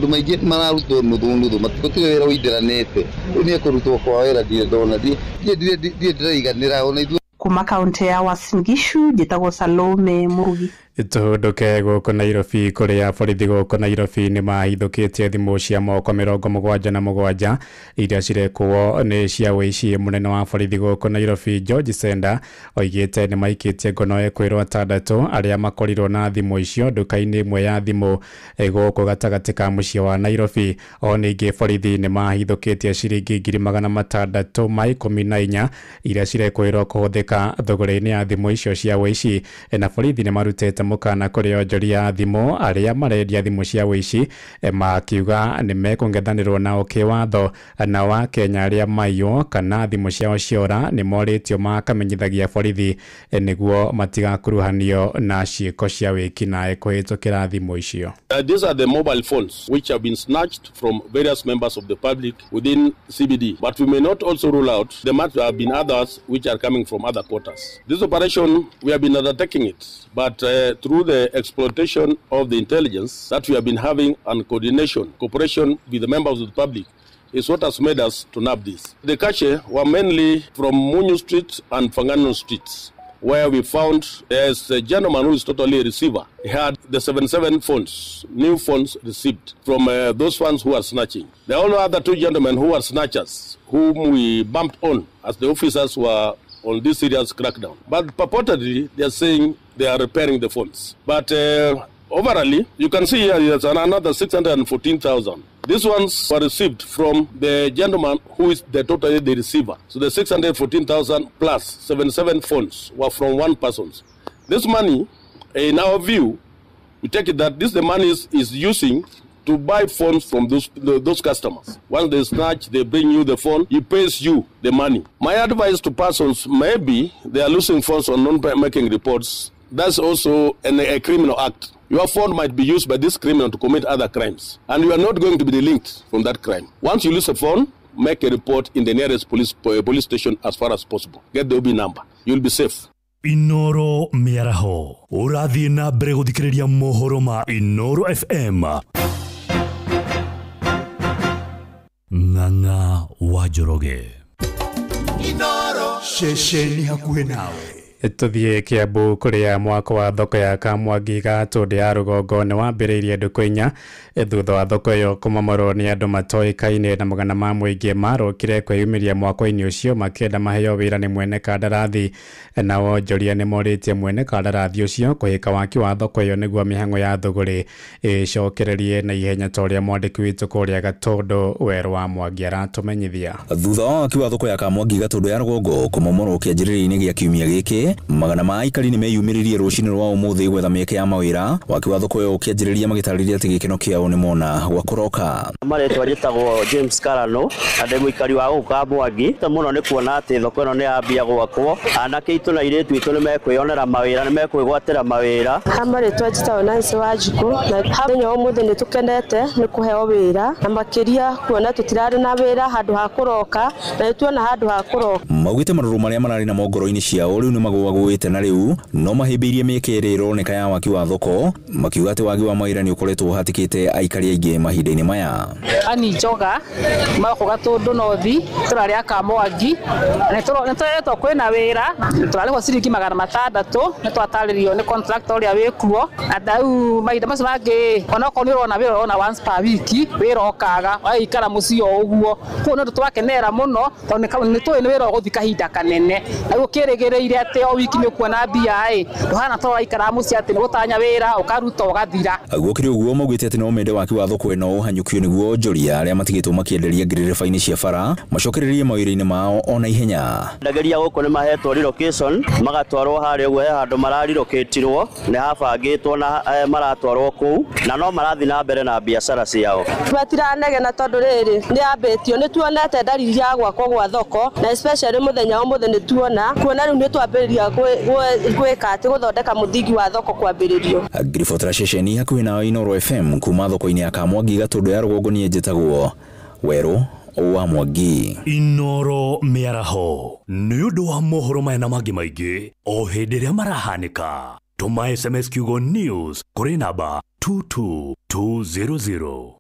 maingĩ mararutwo nuthu gũtirĩ wĩra ũinderanĩte rĩu nĩ kũrutwo kwa wĩra ndirĩ ndona ndĩraiganĩra ona ithuĩ. Kuma kaunti ya Uasin Gishu njĩtagwo Salome Murugi. Tũhũndũke gũkũ Nairobi kũrĩa borithi gũkũ Nairobi nĩ mahithũkĩtie thimũ cia moko 77 iria cirekwo nĩ cia ũici. Mũnene wa borithi gũkũ Nairobi George Senda oigĩte nĩ maikĩtie ngono ekwĩrwo 6 arĩa makorirwo na thimũ icio nduka-inĩ ĩmwe ya thimũ gũkũ gatagatĩ ka mũciĩ wa Nairobi. O ningĩ borithi nĩ mahithũkĩtie ciringi 614 iria cirekwĩrwo kũhũthĩka thogora-inĩ ya thimũ icio cia ũici. Na borithi nĩ marutĩte mukana kuri onjoria thimo aria marendia thimo cia wici makiuga ni mekung'ethanirwo nao kiwatho na wa Kenya aria mayo kana thimo ciao ciora ni moritio makamenyithagia borithi niguo matigakuruhanio na ciiko cia wiki na kuhitukira thimo icio. These are the mobile phones which have been snatched from various members of the public within CBD, but we may not also rule out there might have been others which are coming from other quarters. This operation, we have been undertaking it, but through the exploitation of the intelligence that we have been having and cooperation with the members of the public is what has made us to nab this. The cache were mainly from Munyu Street and Fangano Streets, where we found there's a gentleman who is totally a receiver. He had the 77 phones, new phones received from those ones who are snatching. There are also other 2 gentlemen who are snatchers, whom we bumped on as the officers were on this serious crackdown. But purportedly, they are saying they are repairing the phones. But overall, you can see here there's another 614,000. These ones were received from the gentleman who is the receiver. So the 614,000 plus 77 phones were from one person. This money, in our view, we take it that this the money is using to buy phones from those customers. Once they snatch, they bring you the phone, he pays you the money. My advice to persons, maybe they are losing phones on non-making reports. That's also a criminal act. your phone might be used by this criminal to commit other crimes, and you are not going to be delinked from that crime. Once you lose a phone, make a report in the nearest police station as far as possible. Get the OB number. You'll be safe. Inoro Miaraho. Urathi na mbere guthikiriria mohoro ma Inoro FM. Ng'ang'a wa Njoroge. Inoro shesheni hakuhe nawe. Tuthie Kiambu kuria mwako wa thoko ya Kamwangi Gatũndũ ya rũgongo nĩ wambĩrĩirie ndukũ inya thutha wa thoko ĩyo kũmomorwo nĩ andũ matoĩkaine na magana ma mũingĩ marokire kwĩyumĩria mwako-inĩ ũcio makĩenda maheo wĩra nĩ mwene kandarathi. Na wonjoria nĩ morĩtie mwene kandarathi ũcio kũhĩka waki wa thoko ĩyo nĩguo mĩhang'o ya thũgũrĩ ĩcokererie na ihenya ta ũrĩa mwandĩki witũ kũrĩa Gatũndũ Werũ wa Mwangi aratũmenyithia. Thutha wa waki wa thoko ya Kamwangi Gatũndũ ya rũgongo kũmomorwo kĩanjĩrĩria-inĩ gĩa kiumia gĩkĩ, magana ma aikari nĩ meyumĩririe rũcinĩ rwa ũmũthĩ gwetha mĩeke ya mawĩra. Waki wa thoko ĩyo ũkĩanjĩrĩria magĩtarĩria atĩ gĩkeno kĩao nĩ mona gwa kũroka. Marĩtwa njĩtagwo James Karano na ndĩ mũikari wa gũkũ Kamwangi. Mũno nĩ kuona atĩ thoko ĩno nĩ yambia gwakwo, anake itũ na airĩtu itũ nĩ mekwĩyonera mawĩra, nĩ mekwĩgwatĩra mawĩra. Marĩtwa njĩtagwo Nancy Wanjikũ na mũthenya wa ũmũthĩ nĩ tũkenete nĩ kũheo wĩra na makĩria kuona tũtirarĩ na wĩra handũ ha kũroka na nĩ tuona handũ ha kũroka. Maugĩte marũrũ marĩa mararĩ na mongoro-inĩ ciao rĩu nĩ magũagũĩte na rĩu no mahĩmbĩirie mĩeke ĩrĩa ĩroneka ya waki wa thoko, makiuga atĩ wagi wa mawĩra nĩ ũkoretwo ũhatĩkĩte aikari aingĩ mahinda-inĩ maya. Ani Njoga mako Gatũndũ Nothi tũrarĩ a Kamwangi nĩ tũretwo kwĩna wĩra tũrarĩhwo ciringi 600 nĩ twatarĩrio nĩ contractor ũrĩa wĩkuo na rĩu mahinda macio mangĩ onokorwo nĩ ũrona wĩra ona once per week wĩra ũkaga waikara mũciĩ o ũguo kuo nĩ twakenera mũno tondũ nĩ tũĩ nĩ wĩra ũgũthiĩ kahinda kanene na ũkĩrĩgĩrĩire atĩ o wiki nĩ kuona mbia ndũhana to waikara mũciĩ atĩ nĩ gũtanya wĩra ũkaruta ũgathira. Gũkĩrĩ ũguo maugĩte atĩ no mende waki wa thoko ĩno ũhanyũkio nĩguo onjoria arĩa matigĩtwo makĩenderia ngĩrĩrĩba-inĩ cia bara macokererie mawĩra-inĩ mao ona ihenya. Ndageria gũkũ nĩ mahetwo relocation magatwarwo harĩa ũguo handũ mararelocate-irwo nĩ habangĩtwo na maratwarwo kũu na no marathiĩ na mbere na biacara ciao. Matiranegena tondũ rĩrĩ nĩ ambĩtio nĩ tuonete dalili ya gwakwo gwa thoko na especially mũthenya wa mũthĩ nĩ tuona kuona rĩu nĩ twambĩrĩria gwĩka atĩ gũthondeka mũthingi wa thoko kwambĩrĩrio. Ngiribotera ceceni hakuhĩ na Inoro FM kuma thoko-inĩ ya Kamwangi Gatũndũ ya rũgongo niĩ njĩtagwo Werũ wa Mwangi. Inoro Mĩaraho nĩ ũndũ wa mohoro maya na mangĩ maingĩ o hĩndĩ ĩrĩa marahanĩka. Tũma SMS kiugo news kũrĩ namba 22200.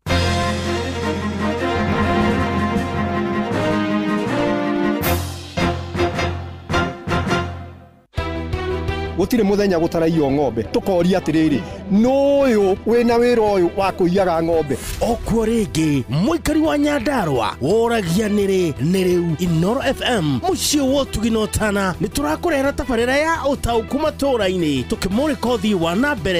Gũtirĩ mũthenya gũtaraiywo ng'ombe tukoria atirĩrĩ nũyũ wĩna wĩra ũyũ wa kũiyaga ng'ombe. Okwo rĩngĩ mũikari wa Nyandarua woragia nĩ rĩu Inoro FM mũciĩ wa ũtugi na ũtana nĩ tũrakũrehera tabarĩra ya ũtaũku matũũra-inĩ tũkĩmũrĩka ũthii wa na mbere